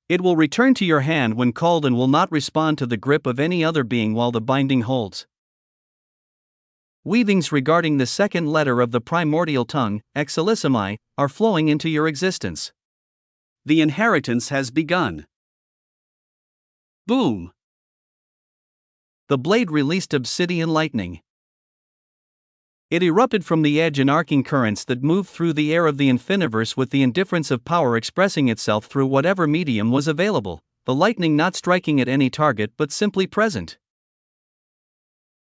It will return to your hand when called and will not respond to the grip of any other being while the binding holds. Weavings regarding the second letter of the primordial tongue, exolissimi, are flowing into your existence. The inheritance has begun. Boom! The blade released obsidian lightning. It erupted from the edge in arcing currents that moved through the air of the infiniverse with the indifference of power expressing itself through whatever medium was available, the lightning not striking at any target but simply present.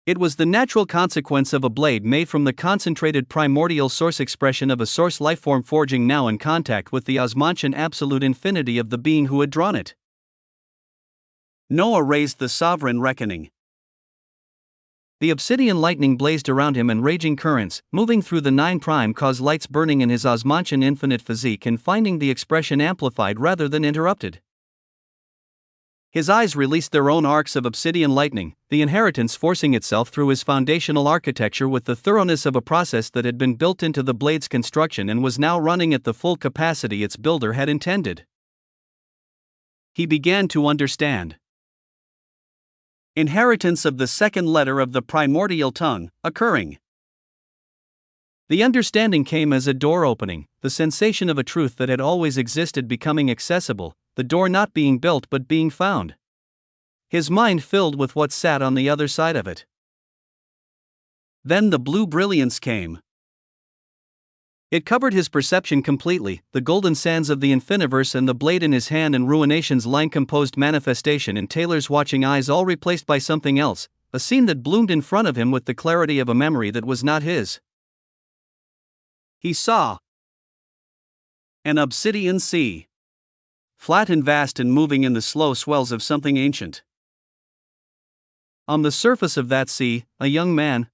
It was the natural consequence of a blade made from the concentrated primordial source expression of a source lifeform forging now in contact with the Osmantian absolute infinity of the being who had drawn it. Noah raised the sovereign reckoning. The obsidian lightning blazed around him and raging currents, moving through the 9 prime caused lights burning in his Osmantian infinite physique and finding the expression amplified rather than interrupted. His eyes released their own arcs of obsidian lightning, the inheritance forcing itself through his foundational architecture with the thoroughness of a process that had been built into the blade's construction and was now running at the full capacity its builder had intended. He began to understand. Inheritance of the second letter of the primordial tongue, occurring. The understanding came as a door opening, the sensation of a truth that had always existed becoming accessible, the door not being built but being found. His mind filled with what sat on the other side of it. Then the blue brilliance came. It covered his perception completely, the golden sands of the infiniverse and the blade in his hand and ruination's line-composed manifestation and Taylor's watching eyes all replaced by something else, a scene that bloomed in front of him with the clarity of a memory that was not his. He saw an obsidian sea. Flat and vast and moving in the slow swells of something ancient. On the surface of that sea, a young man.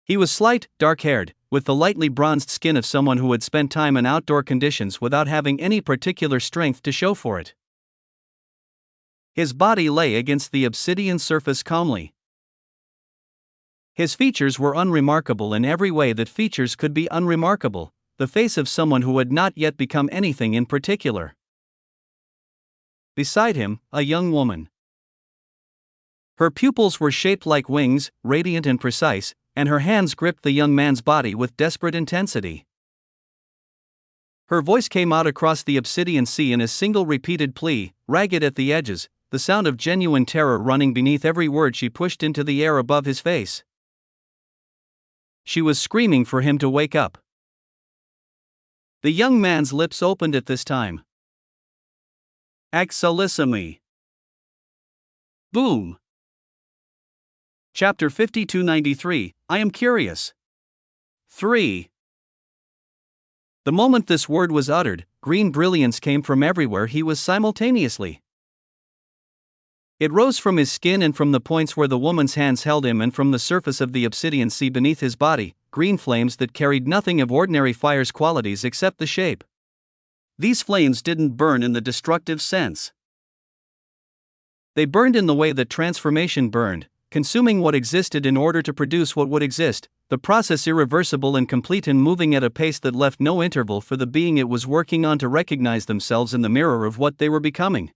He was slight, dark-haired, with the lightly bronzed skin of someone who had spent time in outdoor conditions without having any particular strength to show for it. His body lay against the obsidian surface calmly. His features were unremarkable in every way that features could be unremarkable, the face of someone who had not yet become anything in particular. Beside him, a young woman. Her pupils were shaped like wings, radiant and precise, and her hands gripped the young man's body with desperate intensity. Her voice came out across the obsidian sea in a single repeated plea, ragged at the edges, the sound of genuine terror running beneath every word she pushed into the air above his face. She was screaming for him to wake up. The young man's lips opened at this time. Excelissimi. Boom. Chapter 5293, I am curious. 3. The moment this word was uttered, green brilliance came from everywhere he was simultaneously. It rose from his skin and from the points where the woman's hands held him and from the surface of the obsidian sea beneath his body, green flames that carried nothing of ordinary fire's qualities except the shape. These flames didn't burn in the destructive sense. They burned in the way that transformation burned, consuming what existed in order to produce what would exist, the process irreversible and complete and moving at a pace that left no interval for the being it was working on to recognize themselves in the mirror of what they were becoming.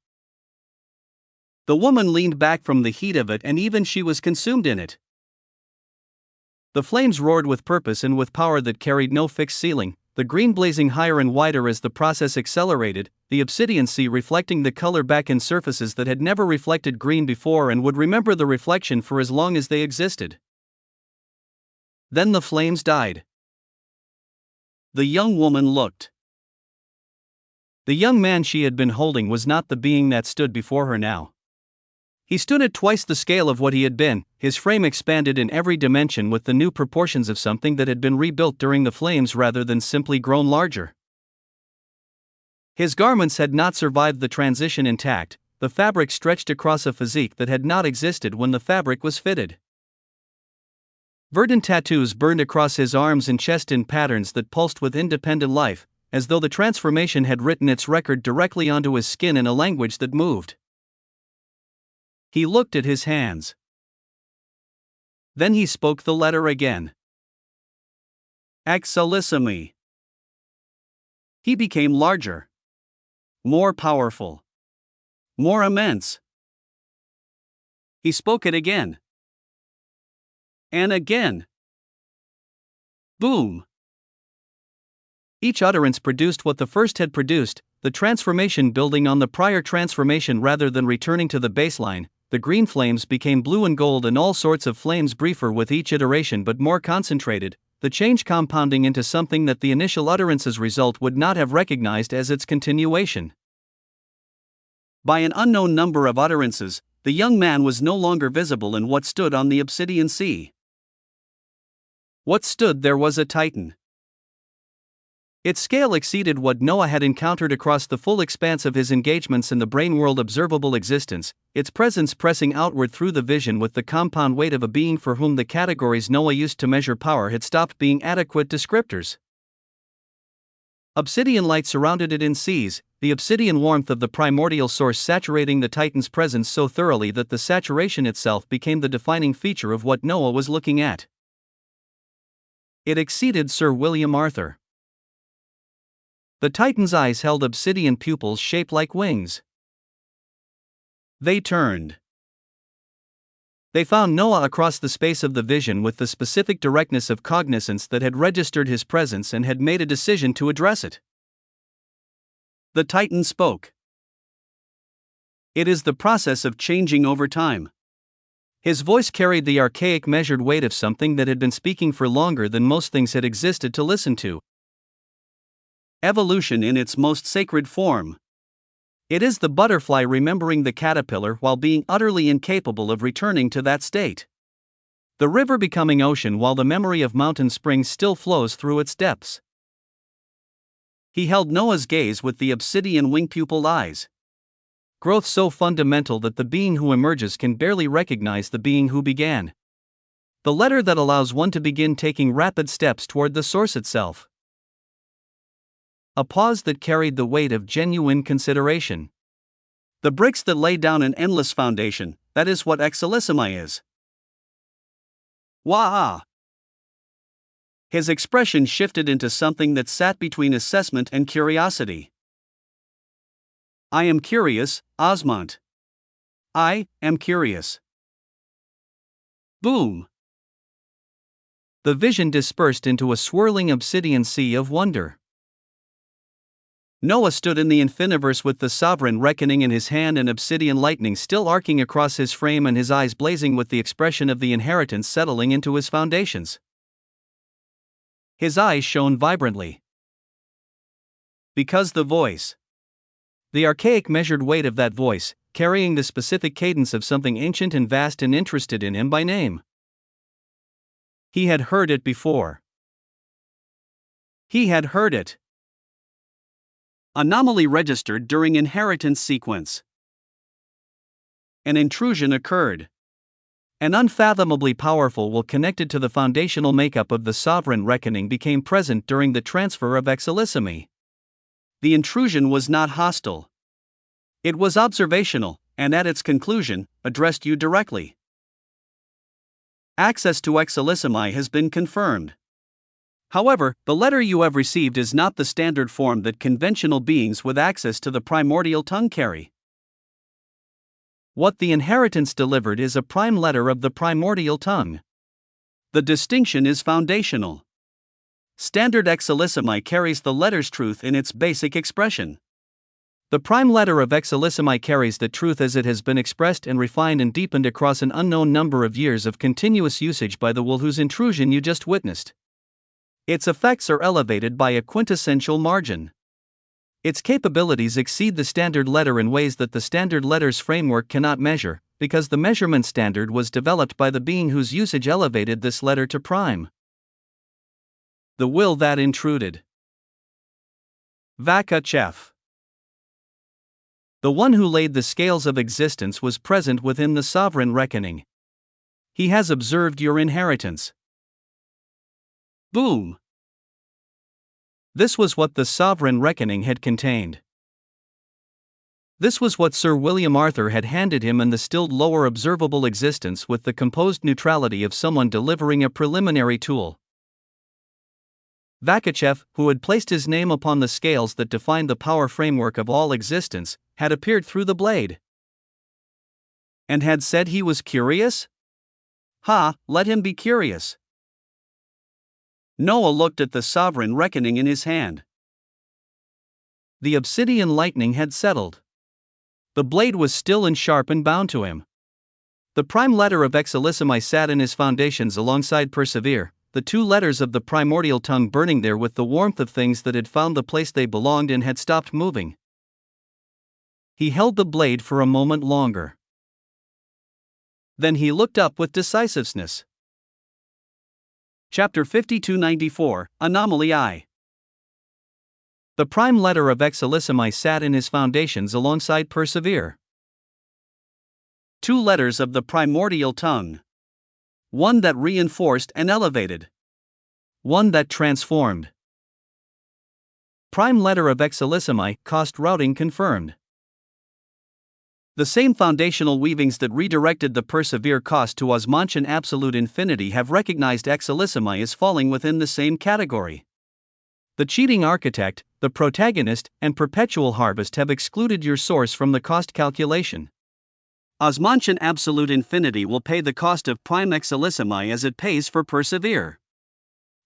The woman leaned back from the heat of it, and even she was consumed in it. The flames roared with purpose and with power that carried no fixed ceiling, the green blazing higher and wider as the process accelerated, the obsidian sea reflecting the color back in surfaces that had never reflected green before and would remember the reflection for as long as they existed. Then the flames died. The young woman looked. The young man she had been holding was not the being that stood before her now. He stood at twice the scale of what he had been, his frame expanded in every dimension with the new proportions of something that had been rebuilt during the flames rather than simply grown larger. His garments had not survived the transition intact, the fabric stretched across a physique that had not existed when the fabric was fitted. Verdant tattoos burned across his arms and chest in patterns that pulsed with independent life, as though the transformation had written its record directly onto his skin in a language that moved. He looked at his hands. Then he spoke the letter again. Excelissimi. He became larger. More powerful. More immense. He spoke it again. And again. Boom. Each utterance produced what the first had produced, the transformation building on the prior transformation rather than returning to the baseline. The green flames became blue and gold and all sorts of flames briefer with each iteration but more concentrated, the change compounding into something that the initial utterance's result would not have recognized as its continuation. By an unknown number of utterances, the young man was no longer visible in what stood on the obsidian sea. What stood there was a titan. Its scale exceeded what Noah had encountered across the full expanse of his engagements in the brain world observable existence, its presence pressing outward through the vision with the compound weight of a being for whom the categories Noah used to measure power had stopped being adequate descriptors. Obsidian light surrounded it in seas, the obsidian warmth of the primordial source saturating the Titan's presence so thoroughly that the saturation itself became the defining feature of what Noah was looking at. It exceeded Sir William Arthur. The Titan's eyes held obsidian pupils shaped like wings. They turned. They found Noah across the space of the vision with the specific directness of cognizance that had registered his presence and had made a decision to address it. The Titan spoke. It is the process of changing over time. His voice carried the archaic measured weight of something that had been speaking for longer than most things had existed to listen to. Evolution in its most sacred form. It is the butterfly remembering the caterpillar while being utterly incapable of returning to that state. The river becoming ocean while the memory of mountain springs still flows through its depths. He held Noah's gaze with the obsidian wing-pupiled eyes. Growth so fundamental that the being who emerges can barely recognize the being who began. The letter that allows one to begin taking rapid steps toward the source itself. A pause that carried the weight of genuine consideration. The bricks that lay down an endless foundation, that is what Excelissimi is. Wah! His expression shifted into something that sat between assessment and curiosity. I am curious, Osmont. I am curious. Boom! The vision dispersed into a swirling obsidian sea of wonder. Noah stood in the infiniverse with the sovereign reckoning in his hand and obsidian lightning still arcing across his frame and his eyes blazing with the expression of the inheritance settling into his foundations. His eyes shone vibrantly. Because the voice. The archaic measured weight of that voice, carrying the specific cadence of something ancient and vast and interested in him by name. He had heard it before. He had heard it. Anomaly registered during inheritance sequence. An intrusion occurred. An unfathomably powerful will connected to the foundational makeup of the sovereign reckoning became present during the transfer of exolysimi. The intrusion was not hostile. It was observational, and at its conclusion, addressed you directly. Access to exolysimi has been confirmed. However, the letter you have received is not the standard form that conventional beings with access to the primordial tongue carry. What the inheritance delivered is a prime letter of the primordial tongue. The distinction is foundational. Standard exolysimi carries the letter's truth in its basic expression. The prime letter of exolysimi carries the truth as it has been expressed and refined and deepened across an unknown number of years of continuous usage by the will whose intrusion you just witnessed. Its effects are elevated by a quintessential margin. Its capabilities exceed the standard letter in ways that the standard letter's framework cannot measure, because the measurement standard was developed by the being whose usage elevated this letter to prime. The will that intruded. Vakachev. The one who laid the scales of existence was present within the sovereign reckoning. He has observed your inheritance. Boom. This was what the sovereign reckoning had contained. This was what Sir William Arthur had handed him in the stilled lower observable existence with the composed neutrality of someone delivering a preliminary tool. Vakachev, who had placed his name upon the scales that defined the power framework of all existence, had appeared through the blade. And had said he was curious? Ha, let him be curious. Noah looked at the sovereign reckoning in his hand. The obsidian lightning had settled. The blade was still and sharp and bound to him. The prime letter of exolysimi sat in his foundations alongside persevere, the two letters of the primordial tongue burning there with the warmth of things that had found the place they belonged and had stopped moving. He held the blade for a moment longer. Then he looked up with decisiveness. Chapter 5294, Anomaly I. The prime letter of exolysimi sat in his foundations alongside persevere. Two letters of the primordial tongue. One that reinforced and elevated. One that transformed. Prime letter of exolysimi, cost routing confirmed. The same foundational weavings that redirected the persevere cost to Osmantian absolute infinity have recognized exolysimi as falling within the same category. The cheating architect, the protagonist, and perpetual harvest have excluded your source from the cost calculation. Osmantian absolute infinity will pay the cost of prime exolysimi as it pays for persevere.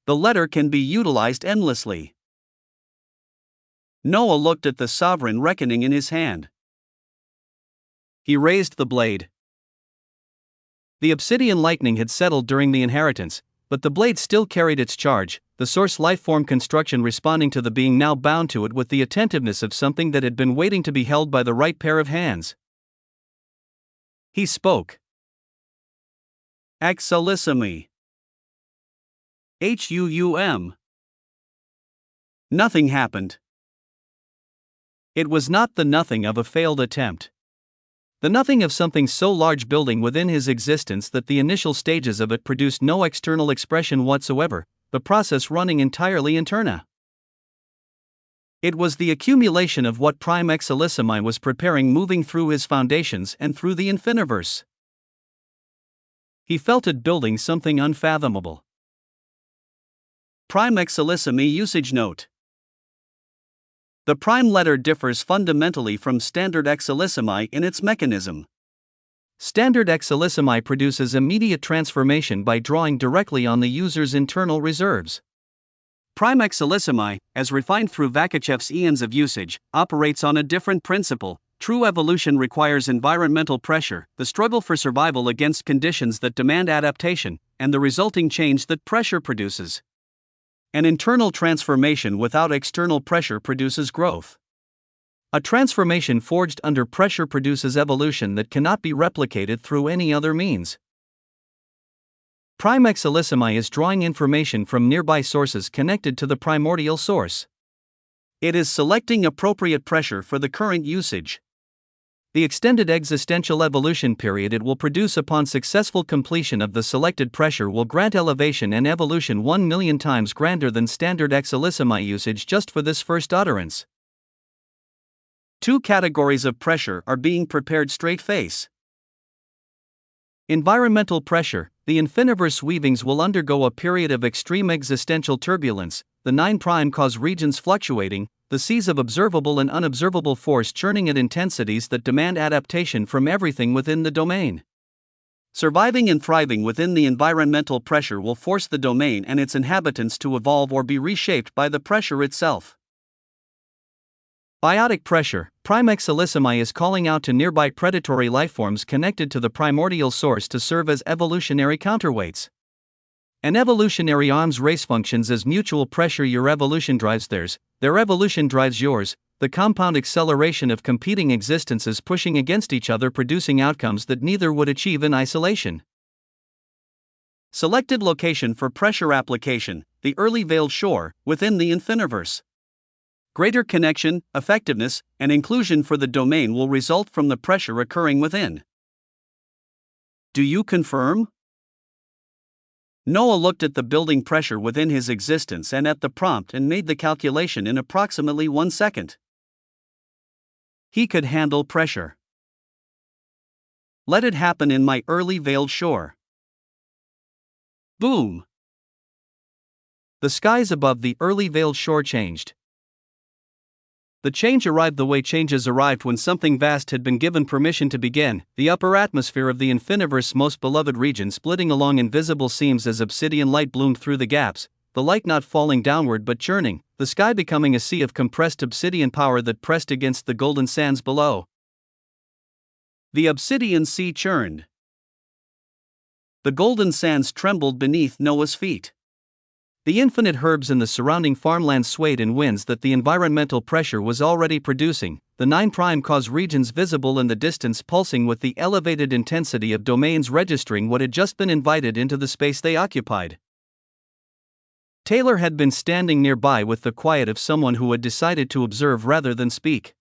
The letter can be utilized endlessly. Noah looked at the sovereign reckoning in his hand. He raised the blade. The obsidian lightning had settled during the inheritance, but the blade still carried its charge, the source lifeform construction responding to the being now bound to it with the attentiveness of something that had been waiting to be held by the right pair of hands. He spoke. Exolysimi. H-U-U-M. Nothing happened. It was not the nothing of a failed attempt. The nothing of something so large building within his existence that the initial stages of it produced no external expression whatsoever, the process running entirely interna. It was the accumulation of what prime exolysimi was preparing moving through his foundations and through the infiniverse. He felt it building something unfathomable. Prime exolysimi usage note. The prime letter differs fundamentally from standard exolysimi in its mechanism. Standard exolysimi produces immediate transformation by drawing directly on the user's internal reserves. Primex Salicimi, as refined through Vakachev's eons of usage, operates on a different principle. True evolution requires environmental pressure, the struggle for survival against conditions that demand adaptation, and the resulting change that pressure produces. An internal transformation without external pressure produces growth. A transformation forged under pressure produces evolution that cannot be replicated through any other means. Primex Salicimi is drawing information from nearby sources connected to the primordial source. It is selecting appropriate pressure for the current usage. The extended existential evolution period it will produce upon successful completion of the selected pressure will grant elevation and evolution 1 million times grander than standard X Salicimi usage just for this first utterance. Two categories of pressure are being prepared straight-face. Environmental pressure. The infiniverse weavings will undergo a period of extreme existential turbulence, the 9' cause regions fluctuating, the seas of observable and unobservable force churning at intensities that demand adaptation from everything within the domain. Surviving and thriving within the environmental pressure will force the domain and its inhabitants to evolve or be reshaped by the pressure itself. Biotic pressure. Primex Salicimi is calling out to nearby predatory lifeforms connected to the primordial source to serve as evolutionary counterweights. An evolutionary arms race functions as mutual pressure. Your evolution drives theirs, their evolution drives yours, the compound acceleration of competing existences pushing against each other, producing outcomes that neither would achieve in isolation. Selected location for pressure application, the early veiled shore, within the infiniverse. Greater connection, effectiveness, and inclusion for the domain will result from the pressure occurring within. Do you confirm? Noah looked at the building pressure within his existence and at the prompt and made the calculation in approximately 1 second. He could handle pressure. Let it happen in my early veiled shore. Boom! The skies above the early veiled shore changed. The change arrived the way changes arrived when something vast had been given permission to begin, the upper atmosphere of the infiniverse's most beloved region splitting along invisible seams as obsidian light bloomed through the gaps, the light not falling downward but churning, the sky becoming a sea of compressed obsidian power that pressed against the golden sands below. The obsidian sea churned. The golden sands trembled beneath Noah's feet. The infinite herbs in the surrounding farmland swayed in winds that the environmental pressure was already producing, the 9' cause regions visible in the distance pulsing with the elevated intensity of domains registering what had just been invited into the space they occupied. Taylor had been standing nearby with the quiet of someone who had decided to observe rather than speak.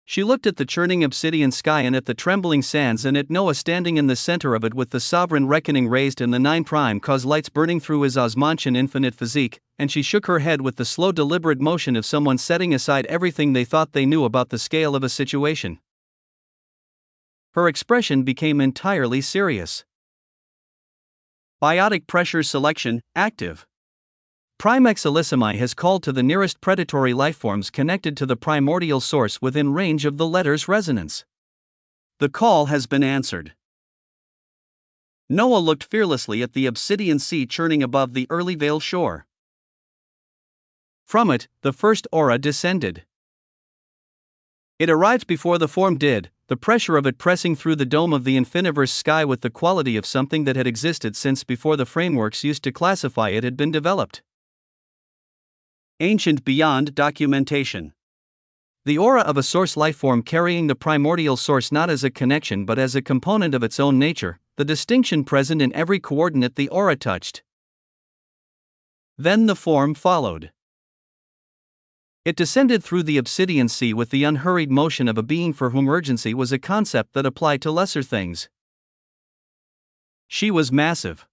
She looked at the churning obsidian sky and at the trembling sands and at Noah standing in the center of it with the sovereign reckoning raised and the 9' cause lights burning through his Osmantian infinite physique, and she shook her head with the slow deliberate motion of someone setting aside everything they thought they knew about the scale of a situation. Her expression became entirely serious. Biotic pressure selection, active. Primex Salicimi has called to the nearest predatory lifeforms connected to the primordial source within range of the letter's resonance. The call has been answered. Noah looked fearlessly at the obsidian sea churning above the early veiled shore. From it, the first aura descended. It arrived before the form did, the pressure of it pressing through the dome of the infiniverse sky with the quality of something that had existed since before the frameworks used to classify it had been developed. Ancient beyond documentation. The aura of a source lifeform carrying the primordial source not as a connection but as a component of its own nature, the distinction present in every coordinate the aura touched. Then the form followed. It descended through the obsidian sea with the unhurried motion of a being for whom urgency was a concept that applied to lesser things. She was massive.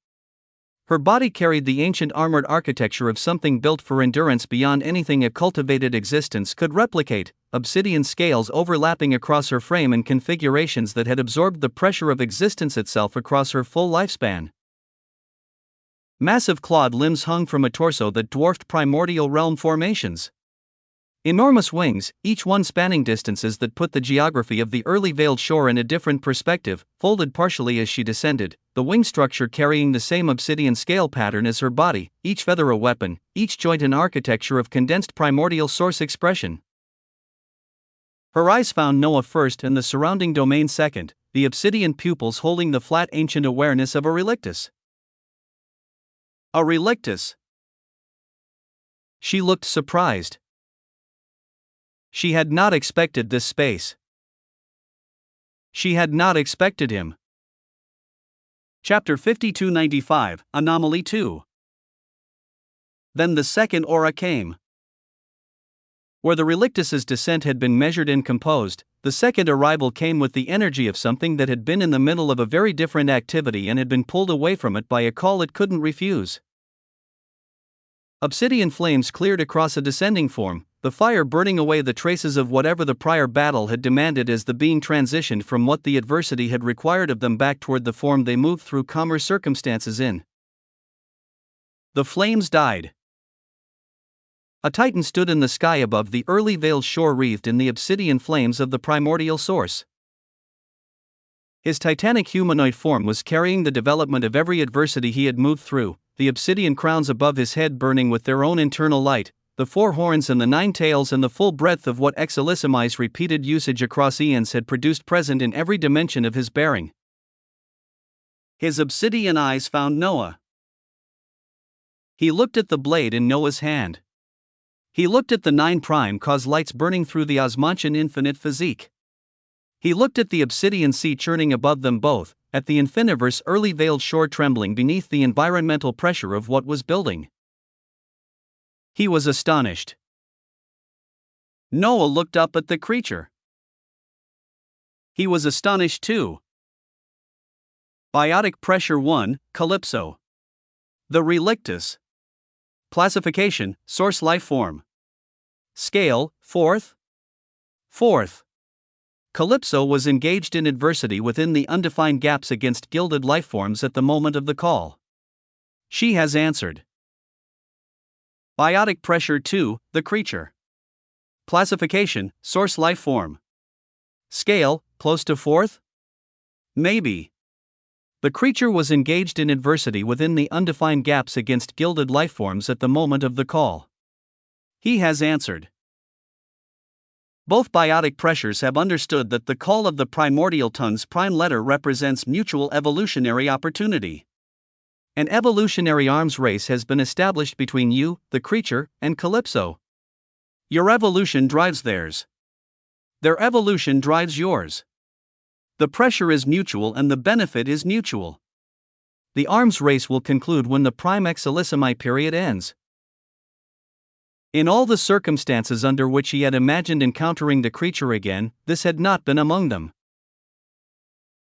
Her body carried the ancient armored architecture of something built for endurance beyond anything a cultivated existence could replicate, obsidian scales overlapping across her frame in configurations that had absorbed the pressure of existence itself across her full lifespan. Massive clawed limbs hung from a torso that dwarfed primordial realm formations. Enormous wings, each one spanning distances that put the geography of the early veiled shore in a different perspective, folded partially as she descended, the wing structure carrying the same obsidian scale pattern as her body, each feather a weapon, each joint an architecture of condensed primordial source expression. Her eyes found Noah first and the surrounding domain second, the obsidian pupils holding the flat ancient awareness of a relictus. A relictus. She looked surprised. She had not expected this space. She had not expected him. Chapter 5295, Anomaly 2. Then the second aura came. Where the relictus's descent had been measured and composed, the second arrival came with the energy of something that had been in the middle of a very different activity and had been pulled away from it by a call it couldn't refuse. Obsidian flames cleared across a descending form, the fire burning away the traces of whatever the prior battle had demanded as the being transitioned from what the adversity had required of them back toward the form they moved through calmer circumstances in. The flames died. A titan stood in the sky above the early veiled shore wreathed in the obsidian flames of the primordial source. His titanic humanoid form was carrying the development of every adversity he had moved through, the obsidian crowns above his head burning with their own internal light, the 4 horns and the 9 tails and the full breadth of what Exelissimi's repeated usage across eons had produced present in every dimension of his bearing. His obsidian eyes found Noah. He looked at the blade in Noah's hand. He looked at the 9 prime cause lights burning through the Osmantian infinite physique. He looked at the obsidian sea churning above them both, at the infiniverse early veiled shore trembling beneath the environmental pressure of what was building. He was astonished. Noah looked up at the creature. He was astonished too. Biotic Pressure 1, Calypso. The Relictus. Classification, Source Life Form. Scale, 4th. 4th. Calypso was engaged in adversity within the undefined gaps against gilded lifeforms at the moment of the call. She has answered. Biotic Pressure 2, the creature. Classification, Source Life Form. Scale, close to 4th? Maybe. The creature was engaged in adversity within the undefined gaps against gilded lifeforms at the moment of the call. He has answered. Both biotic pressures have understood that the call of the primordial tongue's prime letter represents mutual evolutionary opportunity. An evolutionary arms race has been established between you, the creature, and Calypso. Your evolution drives theirs. Their evolution drives yours. The pressure is mutual and the benefit is mutual. The arms race will conclude when the prime Exelissimi period ends. In all the circumstances under which he had imagined encountering the creature again, this had not been among them.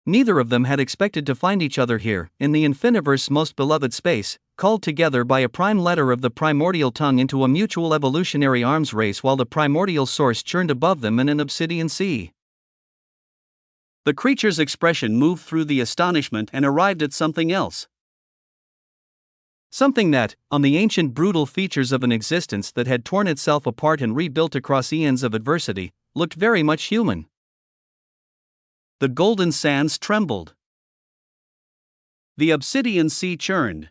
Neither of them had expected to find each other here, in the infiniverse's most beloved space, called together by a prime letter of the primordial tongue into a mutual evolutionary arms race while the primordial source churned above them in an obsidian sea. The creature's expression moved through the astonishment and arrived at something else. Something that, on the ancient brutal features of an existence that had torn itself apart and rebuilt across eons of adversity, looked very much human. The golden sands trembled. The obsidian sea churned.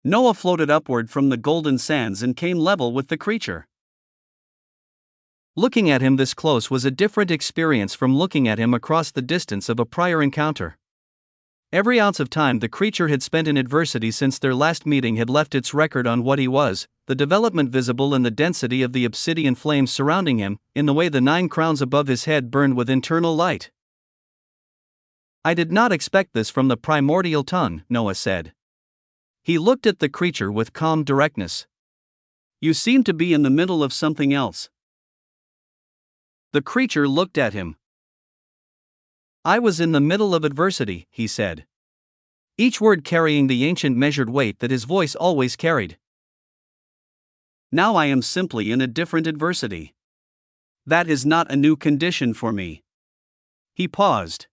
Noah floated upward from the golden sands and came level with the creature. Looking at him this close was a different experience from looking at him across the distance of a prior encounter. Every ounce of time the creature had spent in adversity since their last meeting had left its record on what he was, the development visible in the density of the obsidian flames surrounding him, in the way the 9 crowns above his head burned with internal light. I did not expect this from the primordial tongue, Noah said. He looked at the creature with calm directness. You seem to be in the middle of something else. The creature looked at him. I was in the middle of adversity, he said. Each word carrying the ancient measured weight that his voice always carried. Now I am simply in a different adversity. That is not a new condition for me. He paused.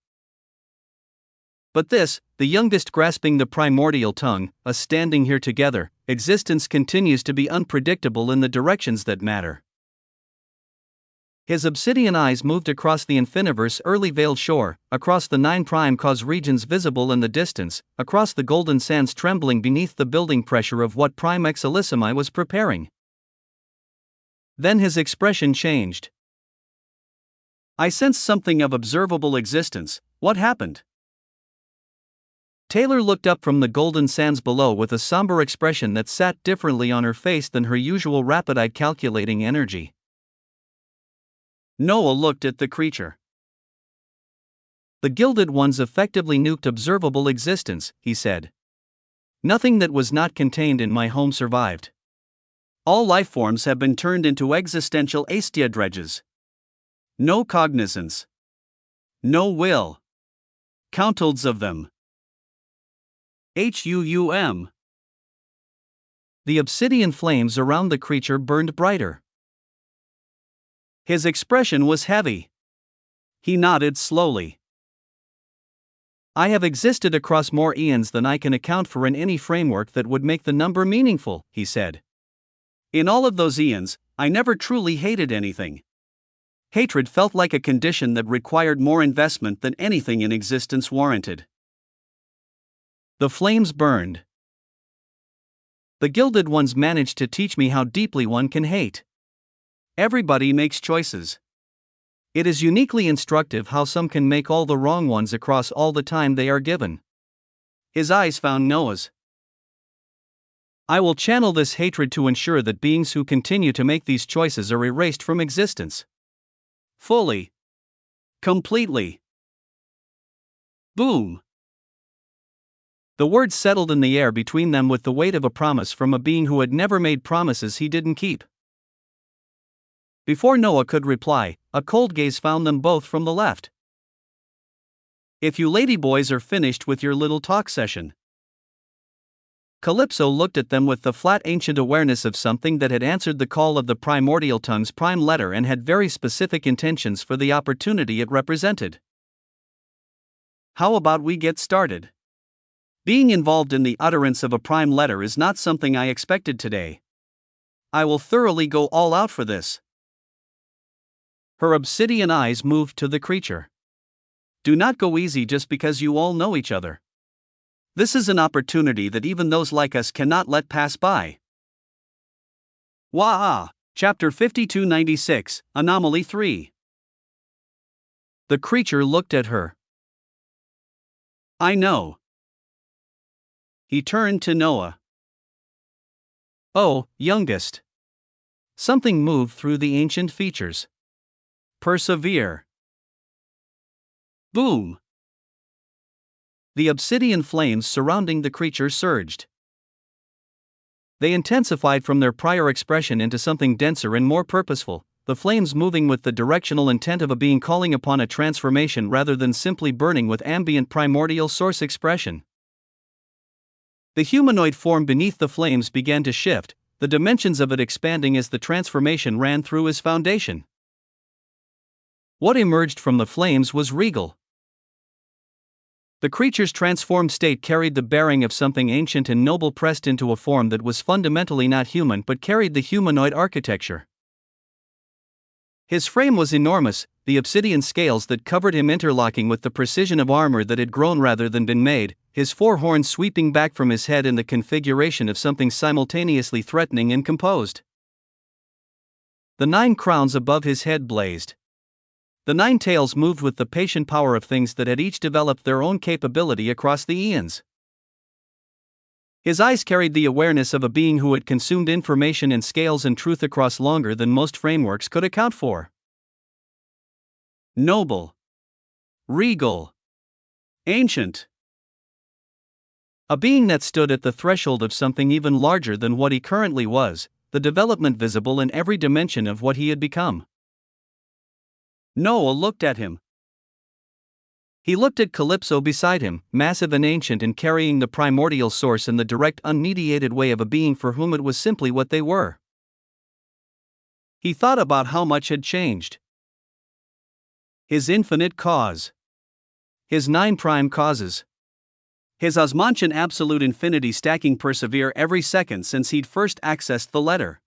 But this, the youngest grasping the primordial tongue, us standing here together, existence continues to be unpredictable in the directions that matter. His obsidian eyes moved across the infiniverse early veiled shore, across the 9 prime cause regions visible in the distance, across the golden sands trembling beneath the building pressure of what Prime Exelissimi was preparing. Then his expression changed. I sensed something of observable existence. What happened? Taylor looked up from the golden sands below with a somber expression that sat differently on her face than her usual rapid-eyed calculating energy. Noah looked at the creature. The Gilded Ones effectively nuked observable existence, he said. Nothing that was not contained in my home survived. All lifeforms have been turned into existential astia dredges. No cognizance. No will. Countless of them. HUUM. The obsidian flames around the creature burned brighter. His expression was heavy. He nodded slowly. I have existed across more eons than I can account for in any framework that would make the number meaningful, he said. In all of those eons, I never truly hated anything. Hatred felt like a condition that required more investment than anything in existence warranted. The flames burned. The Gilded Ones managed to teach me how deeply one can hate. Everybody makes choices. It is uniquely instructive how some can make all the wrong ones across all the time they are given. His eyes found Noah's. I will channel this hatred to ensure that beings who continue to make these choices are erased from existence. Fully. Completely. Boom. The words settled in the air between them with the weight of a promise from a being who had never made promises he didn't keep. Before Noah could reply, a cold gaze found them both from the left. If you ladyboys are finished with your little talk session. Calypso looked at them with the flat ancient awareness of something that had answered the call of the primordial tongue's prime letter and had very specific intentions for the opportunity it represented. How about we get started? Being involved in the utterance of a prime letter is not something I expected today. I will thoroughly go all out for this. Her obsidian eyes moved to the creature. Do not go easy just because you all know each other. This is an opportunity that even those like us cannot let pass by. Wah! Chapter 5296, Anomaly 3. The creature looked at her. I know. He turned to Noah. Oh, youngest. Something moved through the ancient features. Persevere. Boom. The obsidian flames surrounding the creature surged. They intensified from their prior expression into something denser and more purposeful, the flames moving with the directional intent of a being calling upon a transformation rather than simply burning with ambient primordial source expression. The humanoid form beneath the flames began to shift, the dimensions of it expanding as the transformation ran through his foundation. What emerged from the flames was regal. The creature's transformed state carried the bearing of something ancient and noble pressed into a form that was fundamentally not human but carried the humanoid architecture. His frame was enormous, the obsidian scales that covered him interlocking with the precision of armor that had grown rather than been made, his 4 horns sweeping back from his head in the configuration of something simultaneously threatening and composed. The 9 crowns above his head blazed. The 9 tails moved with the patient power of things that had each developed their own capability across the eons. His eyes carried the awareness of a being who had consumed information and scales and truth across longer than most frameworks could account for. Noble. Regal. Ancient. A being that stood at the threshold of something even larger than what he currently was, the development visible in every dimension of what he had become. Noah looked at him. He looked at Calypso beside him, massive and ancient and carrying the primordial source in the direct unmediated way of a being for whom it was simply what they were. He thought about how much had changed. His infinite cause. His 9 prime causes. His Osmantian absolute infinity stacking persevere every second since he'd first accessed the letter.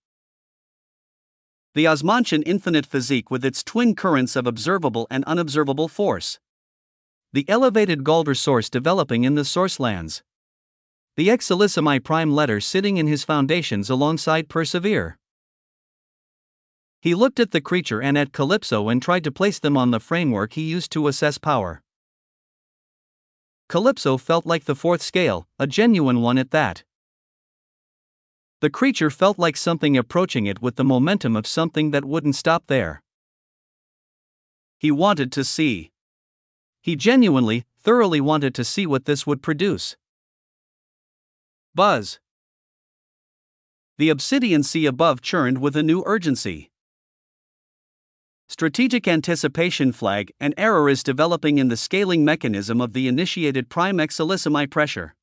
The Osmantian infinite physique with its twin currents of observable and unobservable force. The elevated Galder source developing in the source lands. The Excelissimi prime letter sitting in his foundations alongside persevere. He looked at the creature and at Calypso and tried to place them on the framework he used to assess power. Calypso felt like the fourth scale, a genuine one at that. The creature felt like something approaching it with the momentum of something that wouldn't stop there. He wanted to see. He genuinely, thoroughly wanted to see what this would produce. Buzz. The obsidian sea above churned with a new urgency. Strategic anticipation flag, an error is developing in the scaling mechanism of the initiated prime Excelissimi pressure.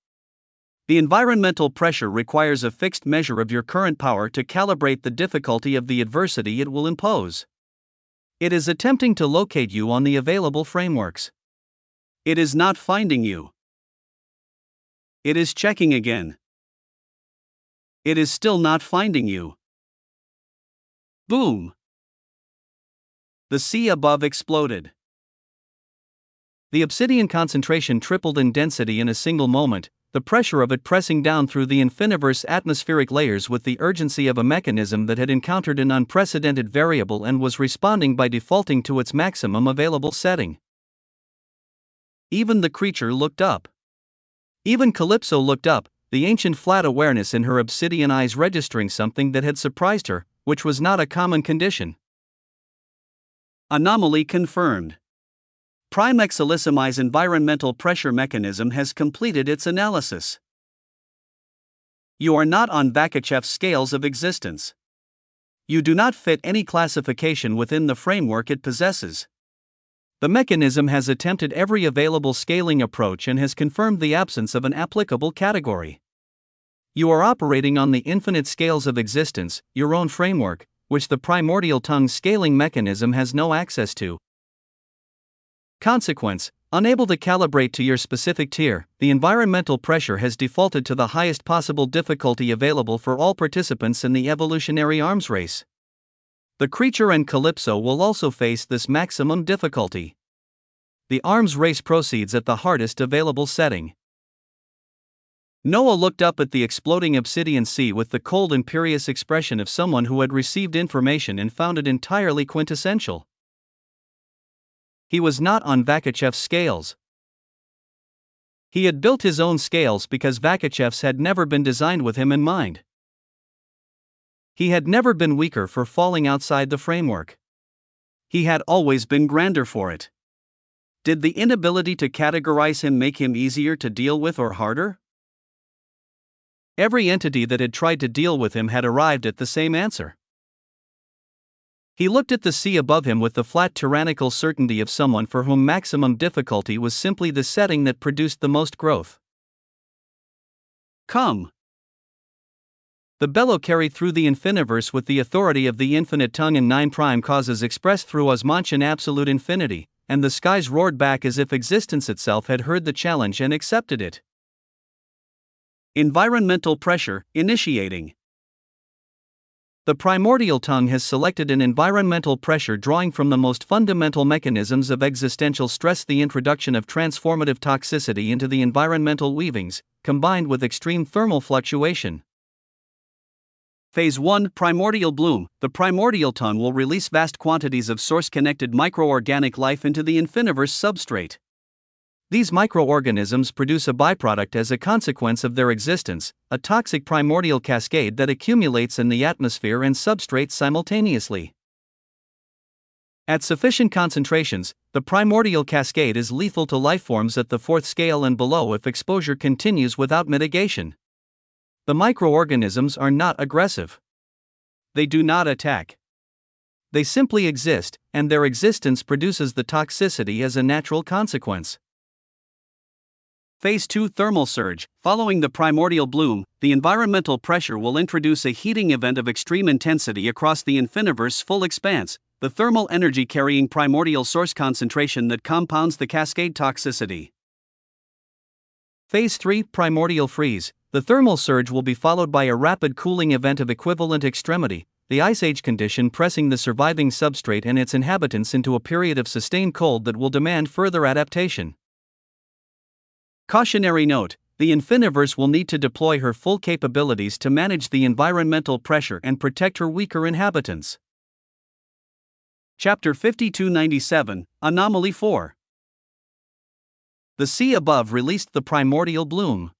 The environmental pressure requires a fixed measure of your current power to calibrate the difficulty of the adversity it will impose. It is attempting to locate you on the available frameworks. It is not finding you. It is checking again. It is still not finding you. Boom! The sea above exploded. The obsidian concentration tripled in density in a single moment, the pressure of it pressing down through the infiniverse atmospheric layers with the urgency of a mechanism that had encountered an unprecedented variable and was responding by defaulting to its maximum available setting. Even the creature looked up. Even Calypso looked up, the ancient flat awareness in her obsidian eyes registering something that had surprised her, which was not a common condition. Anomaly confirmed. Prime Excelissimi's environmental pressure mechanism has completed its analysis. You are not on Vakachev's scales of existence. You do not fit any classification within the framework it possesses. The mechanism has attempted every available scaling approach and has confirmed the absence of an applicable category. You are operating on the infinite scales of existence, your own framework, which the primordial tongue scaling mechanism has no access to. Consequence: unable to calibrate to your specific tier, the environmental pressure has defaulted to the highest possible difficulty available for all participants in the evolutionary arms race. The creature and Calypso will also face this maximum difficulty. The arms race proceeds at the hardest available setting. Noah looked up at the exploding obsidian sea with the cold, imperious expression of someone who had received information and found it entirely quintessential. He was not on Vakachev's scales. He had built his own scales because Vakachev's had never been designed with him in mind. He had never been weaker for falling outside the framework. He had always been grander for it. Did the inability to categorize him make him easier to deal with or harder? Every entity that had tried to deal with him had arrived at the same answer. He looked at the sea above him with the flat tyrannical certainty of someone for whom maximum difficulty was simply the setting that produced the most growth. Come! The bellow carried through the infiniverse with the authority of the infinite tongue in 9 prime causes expressed through Osmantian absolute infinity, and the skies roared back as if existence itself had heard the challenge and accepted it. Environmental pressure, initiating. The primordial tongue has selected an environmental pressure drawing from the most fundamental mechanisms of existential stress, the introduction of transformative toxicity into the environmental weavings, combined with extreme thermal fluctuation. Phase 1 Primordial Bloom. The primordial tongue will release vast quantities of source-connected microorganic life into the infiniverse substrate. These microorganisms produce a byproduct as a consequence of their existence, a toxic primordial cascade that accumulates in the atmosphere and substrate simultaneously. At sufficient concentrations, the primordial cascade is lethal to lifeforms at the 4th scale and below if exposure continues without mitigation. The microorganisms are not aggressive. They do not attack. They simply exist, and their existence produces the toxicity as a natural consequence. Phase 2 Thermal Surge. Following the primordial bloom, the environmental pressure will introduce a heating event of extreme intensity across the infiniverse's full expanse, the thermal energy carrying primordial source concentration that compounds the cascade toxicity. Phase 3 Primordial Freeze. The thermal surge will be followed by a rapid cooling event of equivalent extremity, the Ice Age condition pressing the surviving substrate and its inhabitants into a period of sustained cold that will demand further adaptation. Cautionary note: the Infiniverse will need to deploy her full capabilities to manage the environmental pressure and protect her weaker inhabitants. Chapter 5297, Anomaly 4. The sea above released the primordial bloom.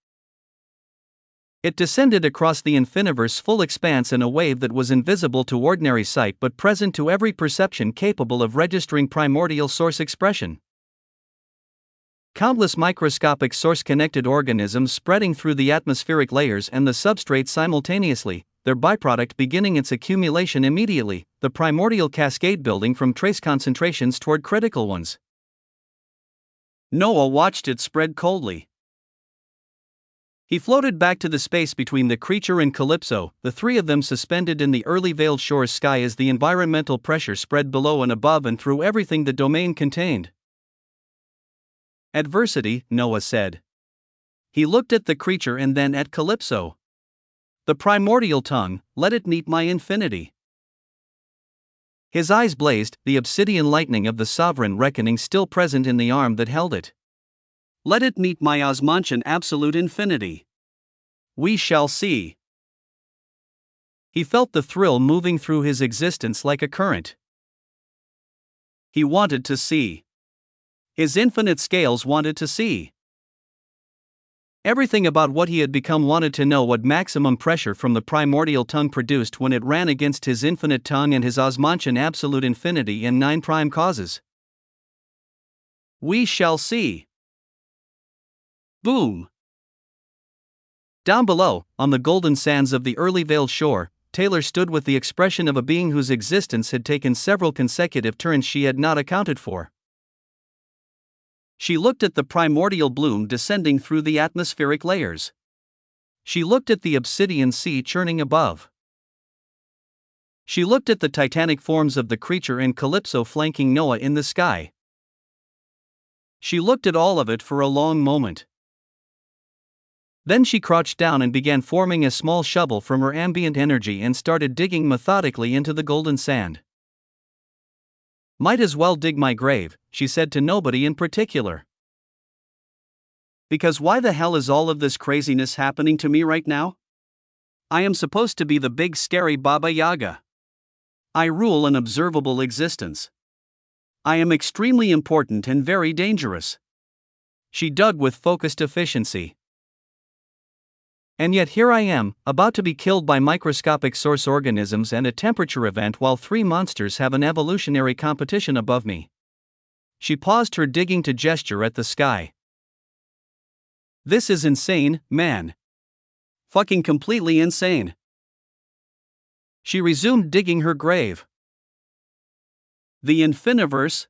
It descended across the Infiniverse's full expanse in a wave that was invisible to ordinary sight but present to every perception capable of registering primordial source expression. Countless microscopic source-connected organisms spreading through the atmospheric layers and the substrate simultaneously, their byproduct beginning its accumulation immediately, the primordial cascade building from trace concentrations toward critical ones. Noah watched it spread coldly. He floated back to the space between the creature and Calypso, the three of them suspended in the early veiled shore's sky as the environmental pressure spread below and above and through everything the domain contained. Adversity, Noah said. He looked at the creature and then at Calypso. The primordial tongue, let it meet my infinity. His eyes blazed, the obsidian lightning of the sovereign reckoning still present in the arm that held it. Let it meet my Osmantian absolute infinity. We shall see. He felt the thrill moving through his existence like a current. He wanted to see. His infinite scales wanted to see. Everything about what he had become wanted to know what maximum pressure from the primordial tongue produced when it ran against his infinite tongue and his Osmantian absolute infinity in 9 prime causes. We shall see. Boom! Down below, on the golden sands of the early veiled shore, Taylor stood with the expression of a being whose existence had taken several consecutive turns she had not accounted for. She looked at the primordial bloom descending through the atmospheric layers. She looked at the obsidian sea churning above. She looked at the titanic forms of the creature and Calypso flanking Noah in the sky. She looked at all of it for a long moment. Then she crouched down and began forming a small shovel from her ambient energy and started digging methodically into the golden sand. Might as well dig my grave, she said to nobody in particular. Because why the hell is all of this craziness happening to me right now? I am supposed to be the big scary Baba Yaga. I rule an observable existence. I am extremely important and very dangerous. She dug with focused efficiency. And yet here I am, about to be killed by microscopic source organisms and a temperature event while 3 monsters have an evolutionary competition above me. She paused her digging to gesture at the sky. This is insane, man. Fucking completely insane. She resumed digging her grave. The Infiniverse?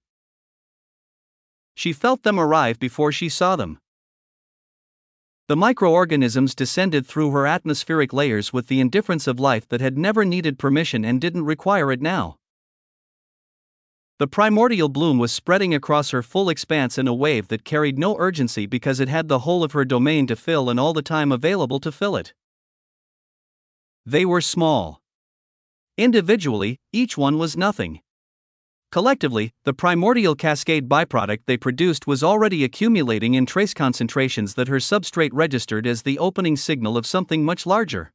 She felt them arrive before she saw them. The microorganisms descended through her atmospheric layers with the indifference of life that had never needed permission and didn't require it now. The primordial bloom was spreading across her full expanse in a wave that carried no urgency because it had the whole of her domain to fill and all the time available to fill it. They were small. Individually, each one was nothing. Collectively, the primordial cascade byproduct they produced was already accumulating in trace concentrations that her substrate registered as the opening signal of something much larger.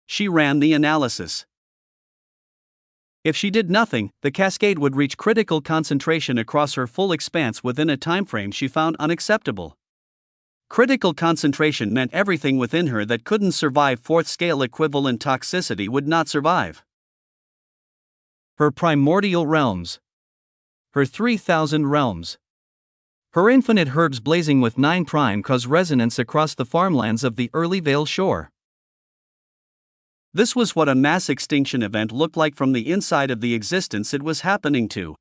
She ran the analysis. If she did nothing, the cascade would reach critical concentration across her full expanse within a timeframe she found unacceptable. Critical concentration meant everything within her that couldn't survive fourth-scale equivalent toxicity would not survive. Her primordial realms. Her 3,000 realms. Her infinite herbs blazing with 9 prime cause resonance across the farmlands of the early veiled shore. This was what a mass extinction event looked like from the inside of the existence it was happening to.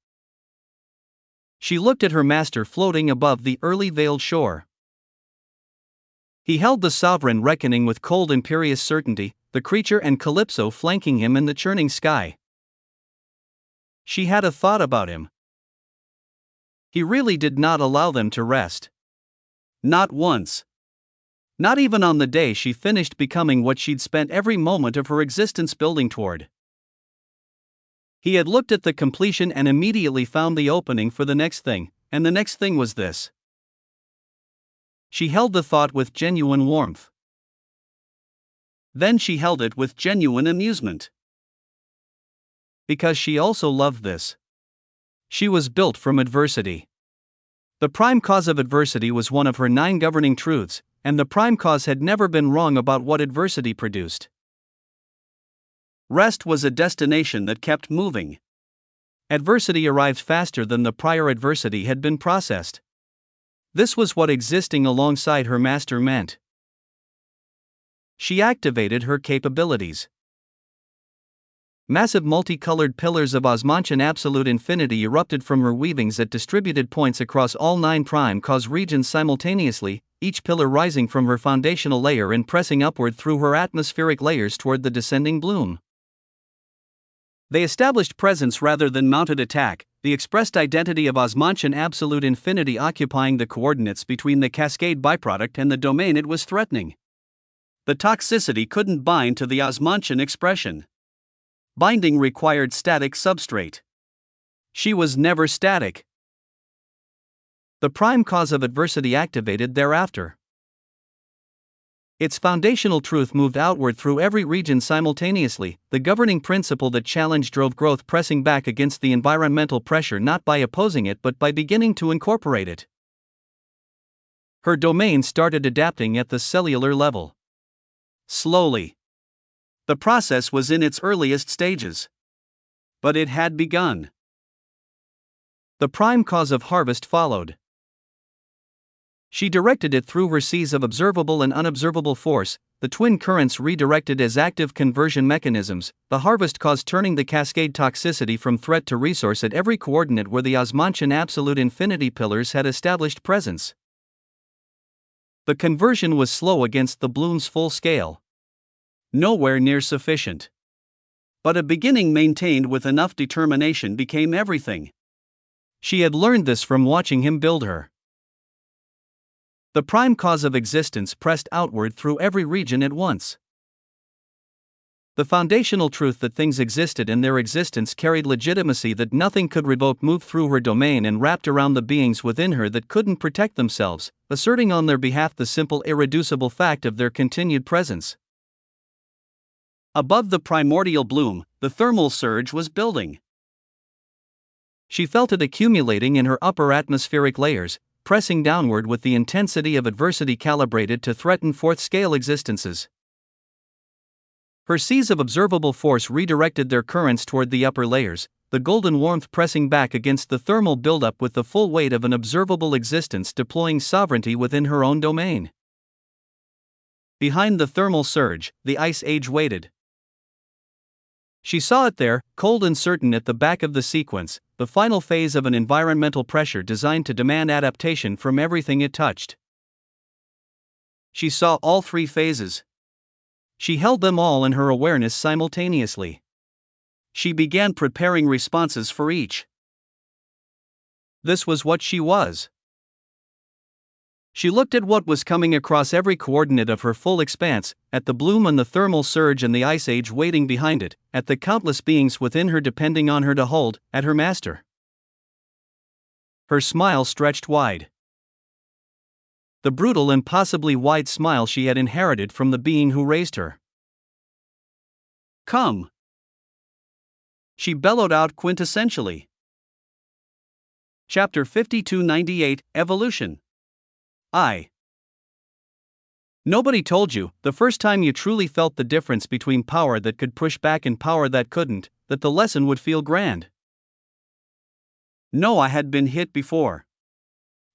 She looked at her master floating above the early veiled shore. He held the sovereign reckoning with cold imperious certainty, the creature and Calypso flanking him in the churning sky. She had a thought about him. He really did not allow them to rest. Not once. Not even on the day she finished becoming what she'd spent every moment of her existence building toward. He had looked at the completion and immediately found the opening for the next thing, and the next thing was this. She held the thought with genuine warmth. Then she held it with genuine amusement. Because she also loved this. She was built from adversity. The prime cause of adversity was one of her 9 governing truths, and the prime cause had never been wrong about what adversity produced. Rest was a destination that kept moving. Adversity arrived faster than the prior adversity had been processed. This was what existing alongside her master meant. She activated her capabilities. Massive multicolored pillars of Osmantian absolute infinity erupted from her weavings at distributed points across all 9 prime cause regions simultaneously, each pillar rising from her foundational layer and pressing upward through her atmospheric layers toward the descending bloom. They established presence rather than mounted attack, the expressed identity of Osmantian absolute infinity occupying the coordinates between the cascade byproduct and the domain it was threatening. The toxicity couldn't bind to the Osmantian expression. Binding required static substrate. She was never static. The prime cause of adversity activated thereafter. Its foundational truth moved outward through every region simultaneously, the governing principle that challenge drove growth, pressing back against the environmental pressure not by opposing it but by beginning to incorporate it. Her domain started adapting at the cellular level. Slowly. The process was in its earliest stages. But it had begun. The prime cause of harvest followed. She directed it through her seas of observable and unobservable force, the twin currents redirected as active conversion mechanisms, the harvest cause turning the cascade toxicity from threat to resource at every coordinate where the Osmantian absolute infinity pillars had established presence. The conversion was slow against the bloom's full scale. Nowhere near sufficient. But a beginning maintained with enough determination became everything. She had learned this from watching him build her. The prime cause of existence pressed outward through every region at once. The foundational truth that things existed and their existence carried legitimacy that nothing could revoke moved through her domain and wrapped around the beings within her that couldn't protect themselves, asserting on their behalf the simple irreducible fact of their continued presence. Above the primordial bloom, the thermal surge was building. She felt it accumulating in her upper atmospheric layers, pressing downward with the intensity of adversity calibrated to threaten fourth-scale existences. Her seas of observable force redirected their currents toward the upper layers, the golden warmth pressing back against the thermal buildup with the full weight of an observable existence deploying sovereignty within her own domain. Behind the thermal surge, the ice age waited. She saw it there, cold and certain at the back of the sequence, the final phase of an environmental pressure designed to demand adaptation from everything it touched. She saw all 3 phases. She held them all in her awareness simultaneously. She began preparing responses for each. This was what she was. She looked at what was coming across every coordinate of her full expanse, at the bloom and the thermal surge and the ice age waiting behind it, at the countless beings within her depending on her to hold, at her master. Her smile stretched wide. The brutal, impossibly wide smile she had inherited from the being who raised her. Come! She bellowed out quintessentially. Chapter 5298, Evolution. Nobody told you, the first time you truly felt the difference between power that could push back and power that couldn't, that the lesson would feel grand. No, I had been hit before.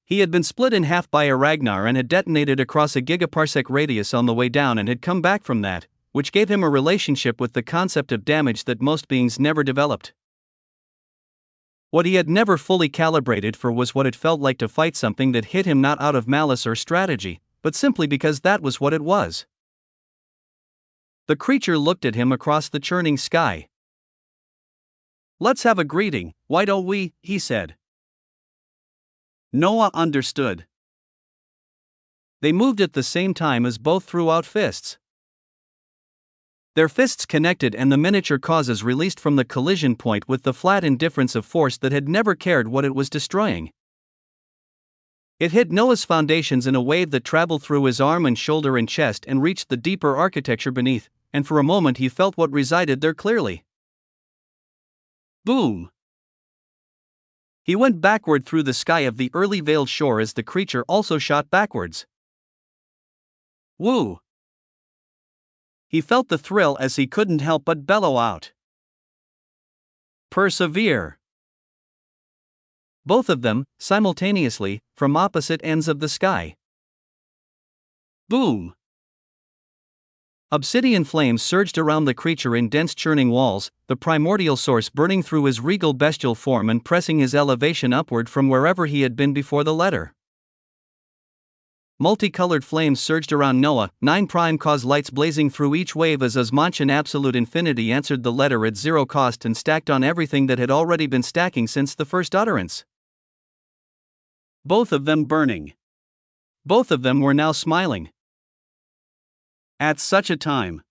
He had been split in half by a Ragnar and had detonated across a gigaparsec radius on the way down and had come back from that, which gave him a relationship with the concept of damage that most beings never developed. What he had never fully calibrated for was what it felt like to fight something that hit him not out of malice or strategy, but simply because that was what it was. The creature looked at him across the churning sky. "Let's have a greeting, why don't we?" he said. Noah understood. They moved at the same time as both threw out fists. Their fists connected and the miniature causes released from the collision point with the flat indifference of force that had never cared what it was destroying. It hit Noah's foundations in a wave that traveled through his arm and shoulder and chest and reached the deeper architecture beneath, and for a moment he felt what resided there clearly. Boom! He went backward through the sky of the early veiled shore as the creature also shot backwards. Woo! He felt the thrill as he couldn't help but bellow out. Persevere! Both of them, simultaneously, from opposite ends of the sky. Boom! Obsidian flames surged around the creature in dense churning walls, the primordial source burning through his regal bestial form and pressing his elevation upward from wherever he had been before the letter. Multicolored flames surged around Noah, 9 prime cause lights blazing through each wave as Osmantian absolute infinity answered the letter at zero cost and stacked on everything that had already been stacking since the first utterance. Both of them burning. Both of them were now smiling. At such a time.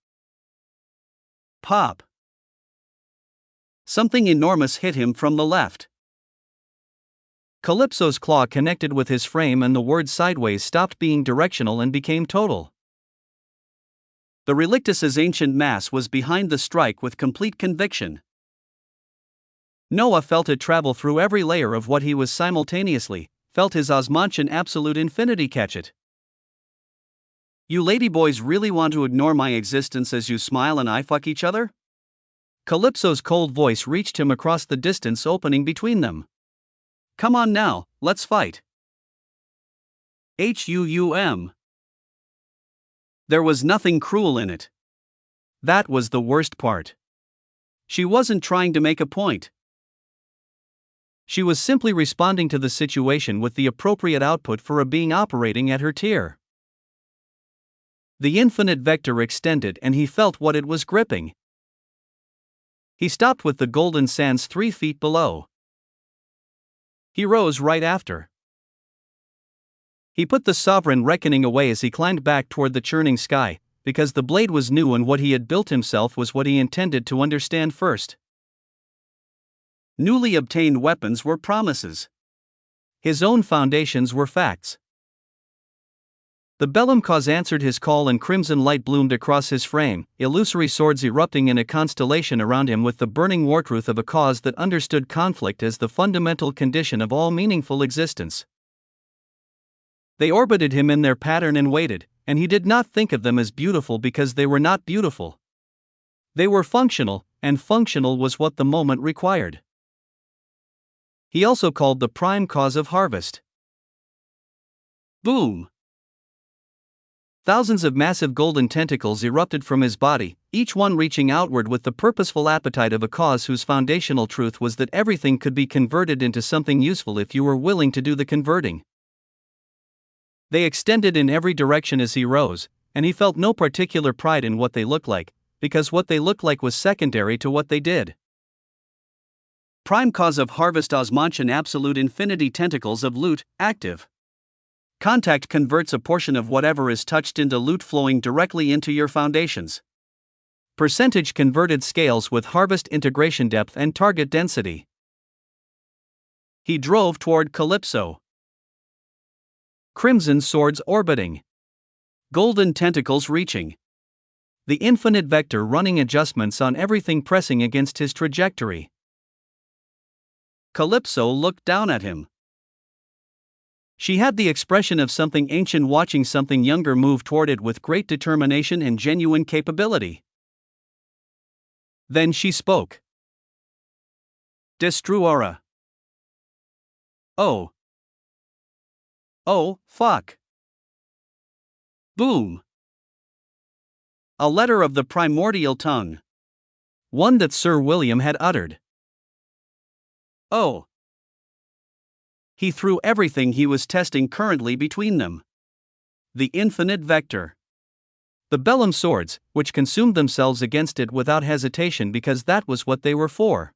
Pop! Something enormous hit him from the left. Calypso's claw connected with his frame and the word sideways stopped being directional and became total. The Relictus's ancient mass was behind the strike with complete conviction. Noah felt it travel through every layer of what he was simultaneously, felt his Osmantian absolute infinity catch it. You ladyboys really want to ignore my existence as you smile and I fuck each other? Calypso's cold voice reached him across the distance opening between them. Come on now, let's fight. HUUM. There was nothing cruel in it. That was the worst part. She wasn't trying to make a point. She was simply responding to the situation with the appropriate output for a being operating at her tier. The infinite vector extended and he felt what it was gripping. He stopped with the golden sands 3 feet below. He rose right after. He put the sovereign reckoning away as he climbed back toward the churning sky, because the blade was new and what he had built himself was what he intended to understand first. Newly obtained weapons were promises. His own foundations were facts. The Bellum cause answered his call and crimson light bloomed across his frame, illusory swords erupting in a constellation around him with the burning war truth of a cause that understood conflict as the fundamental condition of all meaningful existence. They orbited him in their pattern and waited, and he did not think of them as beautiful because they were not beautiful. They were functional, and functional was what the moment required. He also called the prime cause of harvest. Boom! Thousands of massive golden tentacles erupted from his body, each one reaching outward with the purposeful appetite of a cause whose foundational truth was that everything could be converted into something useful if you were willing to do the converting. They extended in every direction as he rose, and he felt no particular pride in what they looked like, because what they looked like was secondary to what they did. Prime cause of harvest Osmantian absolute infinity tentacles of loot, active. Contact converts a portion of whatever is touched into loot flowing directly into your foundations. Percentage converted scales with harvest integration depth and target density. He drove toward Calypso. Crimson swords orbiting. Golden tentacles reaching. The infinite vector running adjustments on everything pressing against his trajectory. Calypso looked down at him. She had the expression of something ancient watching something younger move toward it with great determination and genuine capability. Then she spoke. Destruora. Oh. Oh, fuck. Boom. A letter of the primordial tongue. One that Sir William had uttered. Oh. He threw everything he was testing currently between them. The infinite vector. The Bellum swords, which consumed themselves against it without hesitation because that was what they were for.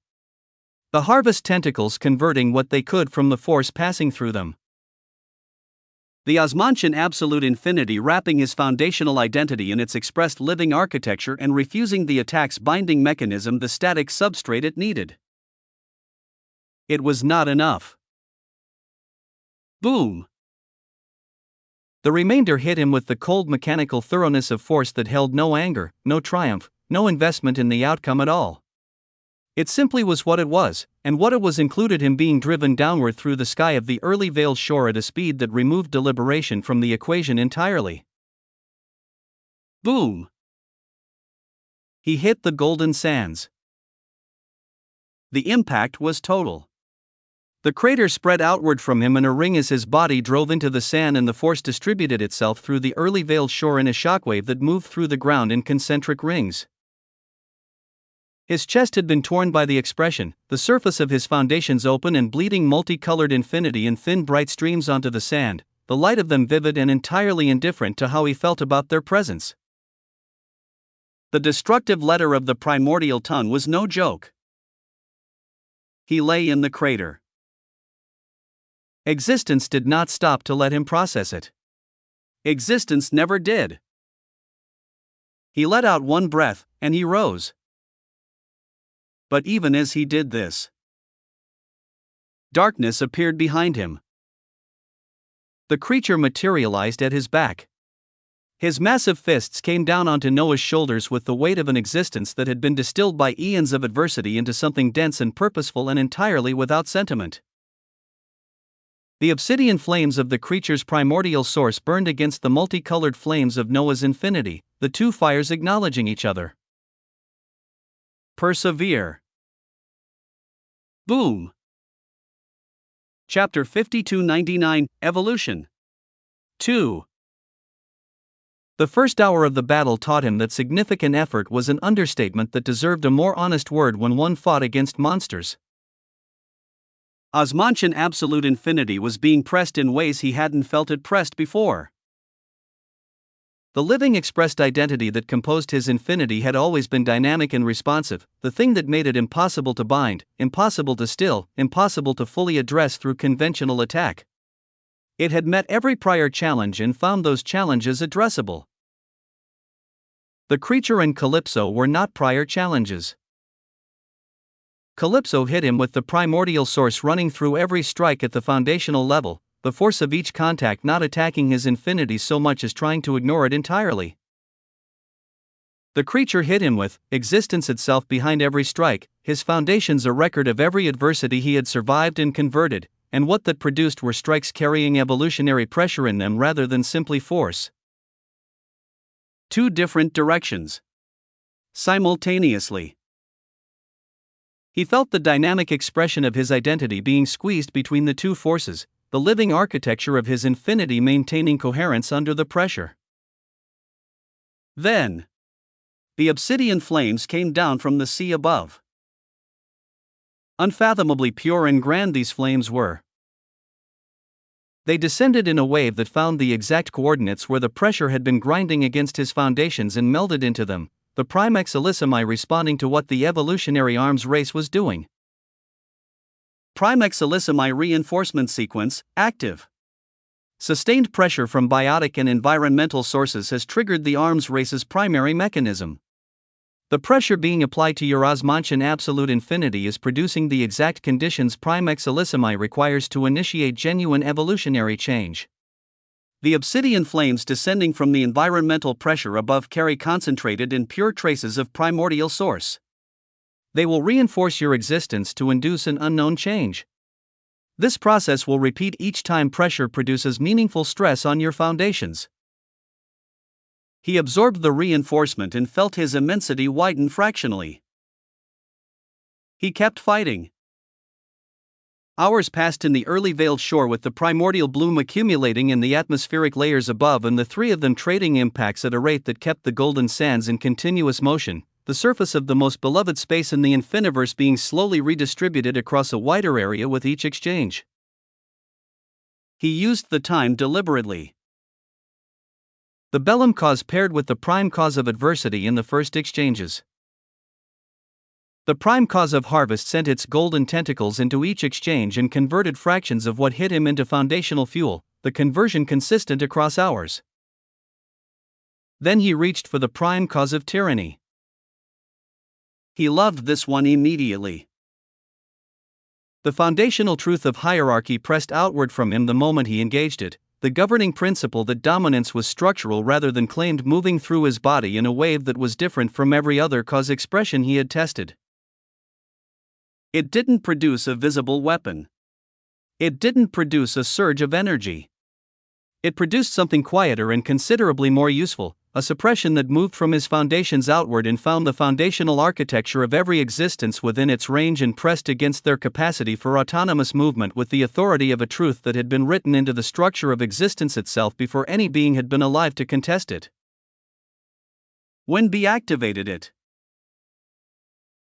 The harvest tentacles converting what they could from the force passing through them. The Osmantian absolute infinity wrapping his foundational identity in its expressed living architecture and refusing the attack's binding mechanism, the static substrate it needed. It was not enough. Boom! The remainder hit him with the cold mechanical thoroughness of force that held no anger, no triumph, no investment in the outcome at all. It simply was what it was, and what it was included him being driven downward through the sky of the early Vale shore at a speed that removed deliberation from the equation entirely. Boom! He hit the golden sands. The impact was total. The crater spread outward from him in a ring as his body drove into the sand, and the force distributed itself through the early Vale shore in a shockwave that moved through the ground in concentric rings. His chest had been torn by the expression, the surface of his foundations open and bleeding multicolored infinity in thin bright streams onto the sand, the light of them vivid and entirely indifferent to how he felt about their presence. The destructive letter of the primordial tongue was no joke. He lay in the crater. Existence did not stop to let him process it. Existence never did. He let out one breath, and he rose. But even as he did this, darkness appeared behind him. The creature materialized at his back. His massive fists came down onto Noah's shoulders with the weight of an existence that had been distilled by eons of adversity into something dense and purposeful and entirely without sentiment. The obsidian flames of the creature's primordial source burned against the multicolored flames of Noah's infinity, the two fires acknowledging each other. Persevere. Boom. Chapter 5299, Evolution. 2. The first hour of the battle taught him that significant effort was an understatement that deserved a more honest word when one fought against monsters. Osmantian absolute infinity was being pressed in ways he hadn't felt it pressed before. The living expressed identity that composed his infinity had always been dynamic and responsive, the thing that made it impossible to bind, impossible to still, impossible to fully address through conventional attack. It had met every prior challenge and found those challenges addressable. The creature and Calypso were not prior challenges. Calypso hit him with the primordial source running through every strike at the foundational level, the force of each contact not attacking his infinity so much as trying to ignore it entirely. The creature hit him with existence itself behind every strike, his foundations a record of every adversity he had survived and converted, and what that produced were strikes carrying evolutionary pressure in them rather than simply force. Two different directions. Simultaneously. He felt the dynamic expression of his identity being squeezed between the two forces, the living architecture of his infinity maintaining coherence under the pressure. Then, the obsidian flames came down from the sea above. Unfathomably pure and grand these flames were. They descended in a wave that found the exact coordinates where the pressure had been grinding against his foundations and melded into them, the prime exelissimi responding to what the evolutionary arms race was doing. Prime exelissimi reinforcement sequence, active. Sustained pressure from biotic and environmental sources has triggered the arms race's primary mechanism. The pressure being applied to your Osmantian absolute infinity is producing the exact conditions prime exelissimi requires to initiate genuine evolutionary change. The obsidian flames descending from the environmental pressure above carry concentrated and pure traces of primordial source. They will reinforce your existence to induce an unknown change. This process will repeat each time pressure produces meaningful stress on your foundations. He absorbed the reinforcement and felt his immensity widen fractionally. He kept fighting. Hours passed in the early veiled shore with the primordial bloom accumulating in the atmospheric layers above and the three of them trading impacts at a rate that kept the golden sands in continuous motion, the surface of the most beloved space in the infiniverse being slowly redistributed across a wider area with each exchange. He used the time deliberately. The bellum cause paired with the prime cause of adversity in the first exchanges. The prime cause of harvest sent its golden tentacles into each exchange and converted fractions of what hit him into foundational fuel, the conversion consistent across hours. Then he reached for the prime cause of tyranny. He loved this one immediately. The foundational truth of hierarchy pressed outward from him the moment he engaged it, the governing principle that dominance was structural rather than claimed, moving through his body in a wave that was different from every other cause expression he had tested. It didn't produce a visible weapon. It didn't produce a surge of energy. It produced something quieter and considerably more useful, a suppression that moved from his foundations outward and found the foundational architecture of every existence within its range and pressed against their capacity for autonomous movement with the authority of a truth that had been written into the structure of existence itself before any being had been alive to contest it. When B activated it,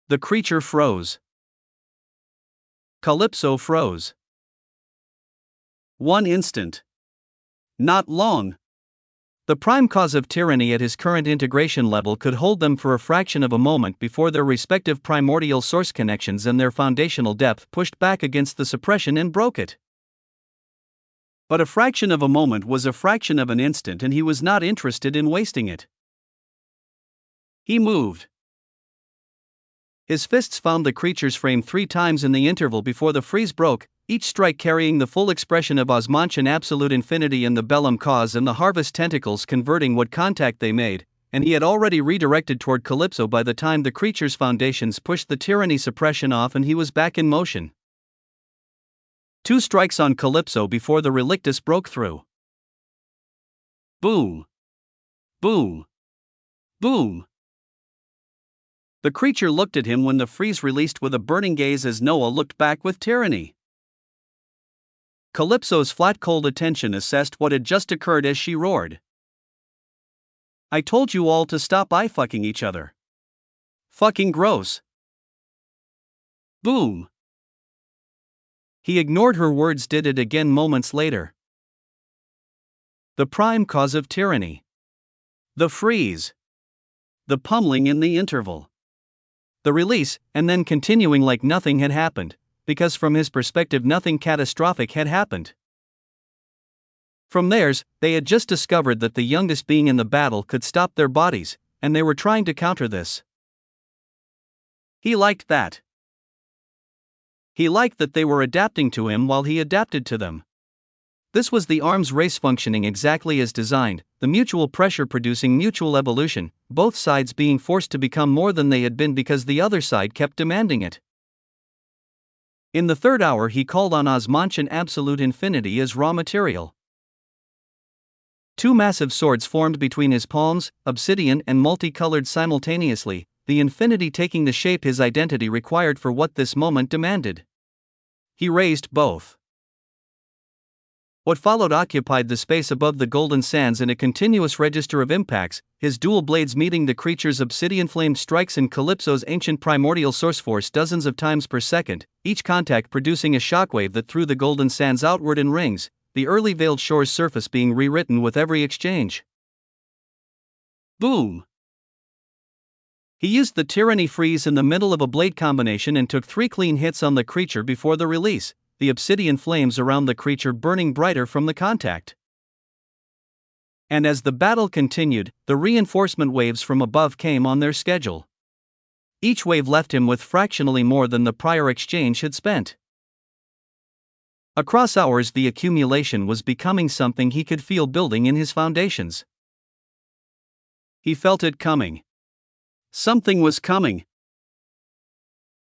the creature froze. Calypso froze. One instant. Not long. The prime cause of tyranny at his current integration level could hold them for a fraction of a moment before their respective primordial source connections and their foundational depth pushed back against the suppression and broke it. But a fraction of a moment was a fraction of an instant, and he was not interested in wasting it. He moved. His fists found the creature's frame 3 times in the interval before the freeze broke, each strike carrying the full expression of Osmantian absolute infinity in the bellum cause and the harvest tentacles converting what contact they made, and he had already redirected toward Calypso by the time the creature's foundations pushed the tyranny suppression off and he was back in motion. 2 strikes on Calypso before the relictus broke through. Boom. Boom. Boom. The creature looked at him when the freeze released with a burning gaze as Noah looked back with tyranny. Calypso's flat cold attention assessed what had just occurred as she roared. I told you all to stop eye-fucking each other. Fucking gross. Boom. He ignored her words, did it again moments later. The prime cause of tyranny. The freeze. The pummeling in the interval. The release, and then continuing like nothing had happened, because from his perspective nothing catastrophic had happened. From theirs, they had just discovered that the youngest being in the battle could stop their bodies, and they were trying to counter this. He liked that. He liked that they were adapting to him while he adapted to them. This was the arms race functioning exactly as designed, the mutual pressure producing mutual evolution, both sides being forced to become more than they had been because the other side kept demanding it. In the 3rd hour he called on Osmantian absolute infinity as raw material. 2 massive swords formed between his palms, obsidian and multicolored simultaneously, the infinity taking the shape his identity required for what this moment demanded. He raised both. What followed occupied the space above the golden sands in a continuous register of impacts, his dual blades meeting the creature's obsidian-flamed strikes in Calypso's ancient primordial source force dozens of times per second, each contact producing a shockwave that threw the golden sands outward in rings, the early veiled shore's surface being rewritten with every exchange. Boom! He used the tyranny freeze in the middle of a blade combination and took 3 clean hits on the creature before the release, the obsidian flames around the creature burning brighter from the contact. And as the battle continued, the reinforcement waves from above came on their schedule. Each wave left him with fractionally more than the prior exchange had spent. Across hours the accumulation was becoming something he could feel building in his foundations. He felt it coming. Something was coming.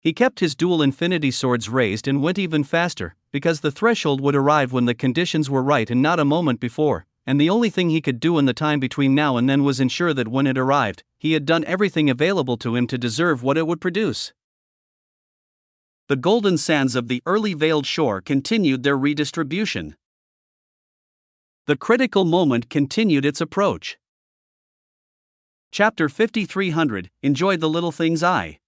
He kept his dual infinity swords raised and went even faster, because the threshold would arrive when the conditions were right and not a moment before, and the only thing he could do in the time between now and then was ensure that when it arrived, he had done everything available to him to deserve what it would produce. The golden sands of the early veiled shore continued their redistribution. The critical moment continued its approach. Chapter 5300, Enjoy the Little Things I.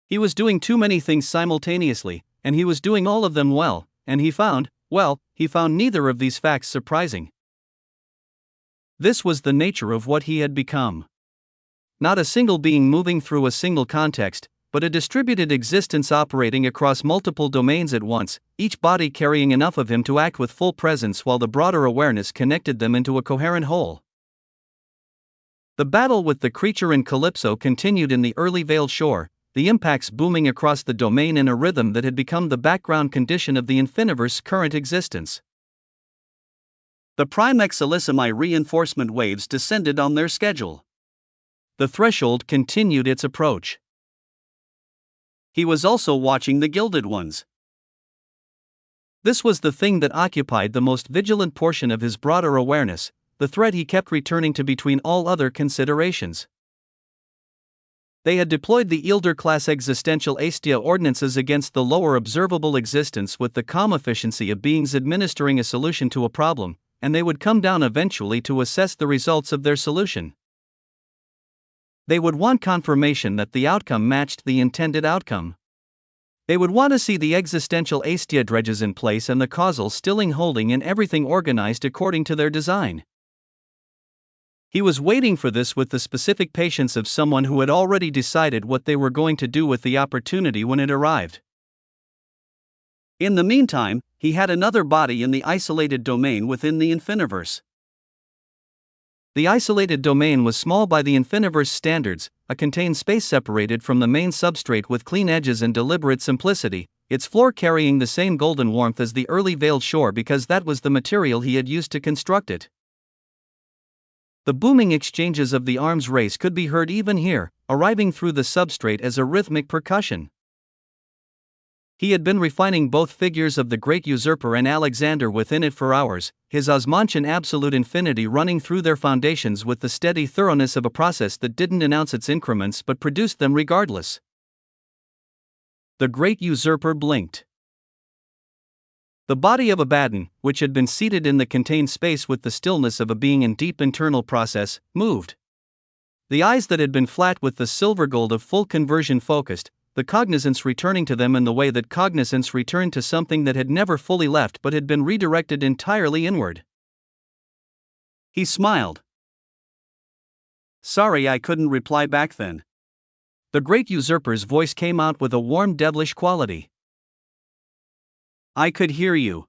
He was doing too many things simultaneously, and he was doing all of them well, and he found neither of these facts surprising. This was the nature of what he had become. Not a single being moving through a single context, but a distributed existence operating across multiple domains at once, each body carrying enough of him to act with full presence while the broader awareness connected them into a coherent whole. The battle with the creature in Calypso continued in the early Veiled Shore, the impacts booming across the domain in a rhythm that had become the background condition of the Infiniverse's current existence. The Prime Excelissimi reinforcement waves descended on their schedule. The threshold continued its approach. He was also watching the Gilded Ones. This was the thing that occupied the most vigilant portion of his broader awareness, the thread he kept returning to between all other considerations. They had deployed the Eilder-class existential Aestia ordinances against the lower observable existence with the calm efficiency of beings administering a solution to a problem, and they would come down eventually to assess the results of their solution. They would want confirmation that the outcome matched the intended outcome. They would want to see the existential Aestia dredges in place and the causal stilling holding and everything organized according to their design. He was waiting for this with the specific patience of someone who had already decided what they were going to do with the opportunity when it arrived. In the meantime, he had another body in the isolated domain within the Infiniverse. The isolated domain was small by the Infiniverse standards, a contained space separated from the main substrate with clean edges and deliberate simplicity, its floor carrying the same golden warmth as the early Veiled Shore because that was the material he had used to construct it. The booming exchanges of the arms race could be heard even here, arriving through the substrate as a rhythmic percussion. He had been refining both figures of the Great Usurper and Alexander within it for hours, his Osmantian absolute infinity running through their foundations with the steady thoroughness of a process that didn't announce its increments but produced them regardless. The Great Usurper blinked. The body of Abaddon, which had been seated in the contained space with the stillness of a being in deep internal process, moved. The eyes that had been flat with the silver gold of full conversion focused, the cognizance returning to them in the way that cognizance returned to something that had never fully left but had been redirected entirely inward. He smiled. "Sorry I couldn't reply back then." The Great Usurper's voice came out with a warm devilish quality. "I could hear you.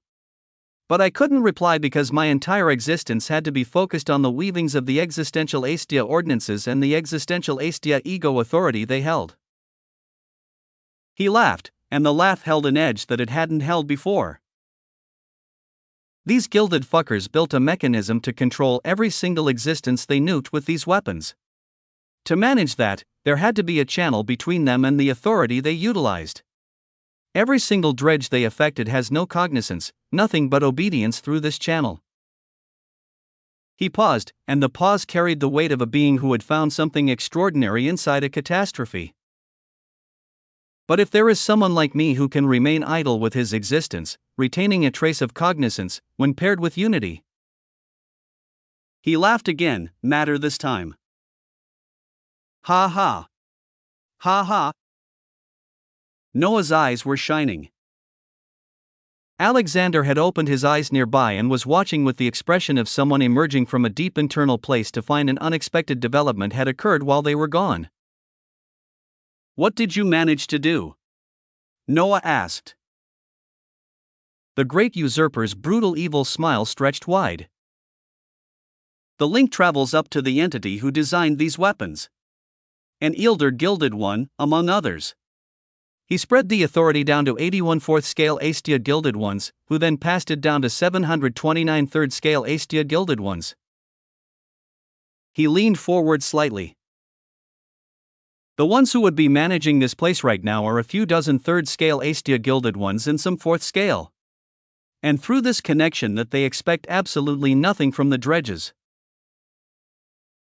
But I couldn't reply because my entire existence had to be focused on the weavings of the existential Aestia ordinances and the existential Aestia ego authority they held." He laughed, and the laugh held an edge that it hadn't held before. These gilded fuckers built a mechanism to control every single existence they nuked with these weapons. To manage that, there had to be a channel between them and the authority they utilized. Every single dredge they affected has no cognizance, nothing but obedience through this channel. He paused, and the pause carried the weight of a being who had found something extraordinary inside a catastrophe. But if there is someone like me who can remain idle with his existence, retaining a trace of cognizance, when paired with unity. He laughed again, madder this time. Ha ha. Ha ha. Noah's eyes were shining. Alexander had opened his eyes nearby and was watching with the expression of someone emerging from a deep internal place to find an unexpected development had occurred while they were gone. "What did you manage to do?" Noah asked. The Great Usurper's brutal evil smile stretched wide. "The link travels up to the entity who designed these weapons. An Eilder Gilded One, among others. He spread the authority down to 81 4th scale Aestia Gilded Ones, who then passed it down to 729 3rd scale Aestia Gilded Ones." He leaned forward slightly. "The ones who would be managing this place right now are a few dozen 3rd scale Aestia Gilded Ones and some 4th scale. And through this connection that they expect absolutely nothing from the dredges."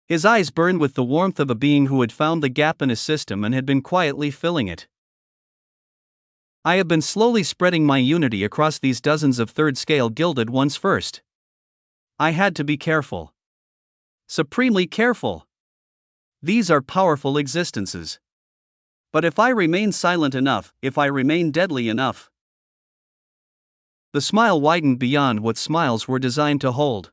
His eyes burned with the warmth of a being who had found the gap in a system and had been quietly filling it. "I have been slowly spreading my unity across these dozens of 3rd scale Gilded Ones first. I had to be careful. Supremely careful. These are powerful existences. But if I remain silent enough, if I remain deadly enough." The smile widened beyond what smiles were designed to hold.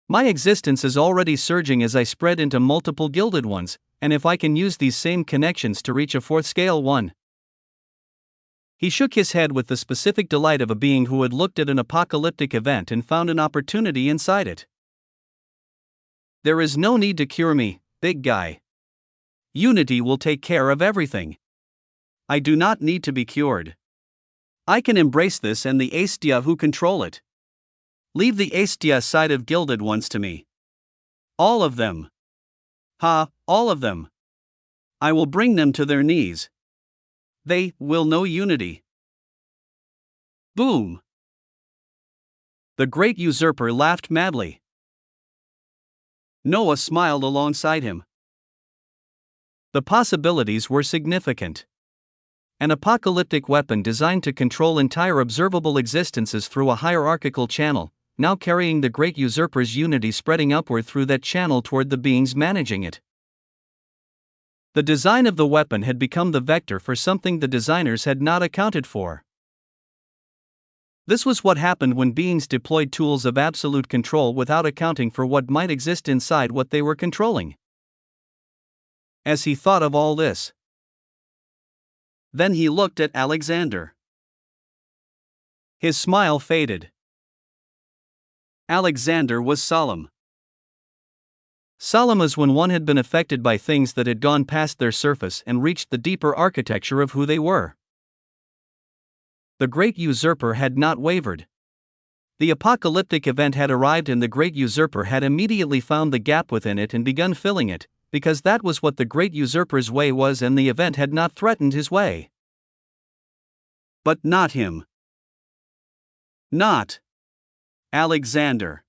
"My existence is already surging as I spread into multiple Gilded Ones, And if I can use these same connections to reach a fourth scale one. He shook his head with the specific delight of a being who had looked at an apocalyptic event and found an opportunity inside it. There is no need to cure me, big guy. Unity will take care of everything. I do not need to be cured. I can embrace this and the Aestia who control it. Leave the Aestia side of Gilded Ones to me. All of them. All of them. I will bring them to their knees. They will know unity. Boom. The great usurper laughed madly. Noah smiled alongside him. The possibilities were significant. An apocalyptic weapon designed to control entire observable existences through a hierarchical channel, now carrying the great usurper's unity spreading upward through that channel toward the beings managing it. The design of the weapon had become the vector for something the designers had not accounted for. This was what happened when beings deployed tools of absolute control without accounting for what might exist inside what they were controlling. As he thought of all this, then he looked at Alexander. His smile faded. Alexander was solemn. Solemn as when one had been affected by things that had gone past their surface and reached the deeper architecture of who they were. The great usurper had not wavered. The apocalyptic event had arrived and the great usurper had immediately found the gap within it and begun filling it, because that was what the great usurper's way was and the event had not threatened his way. But not him. Not Alexander.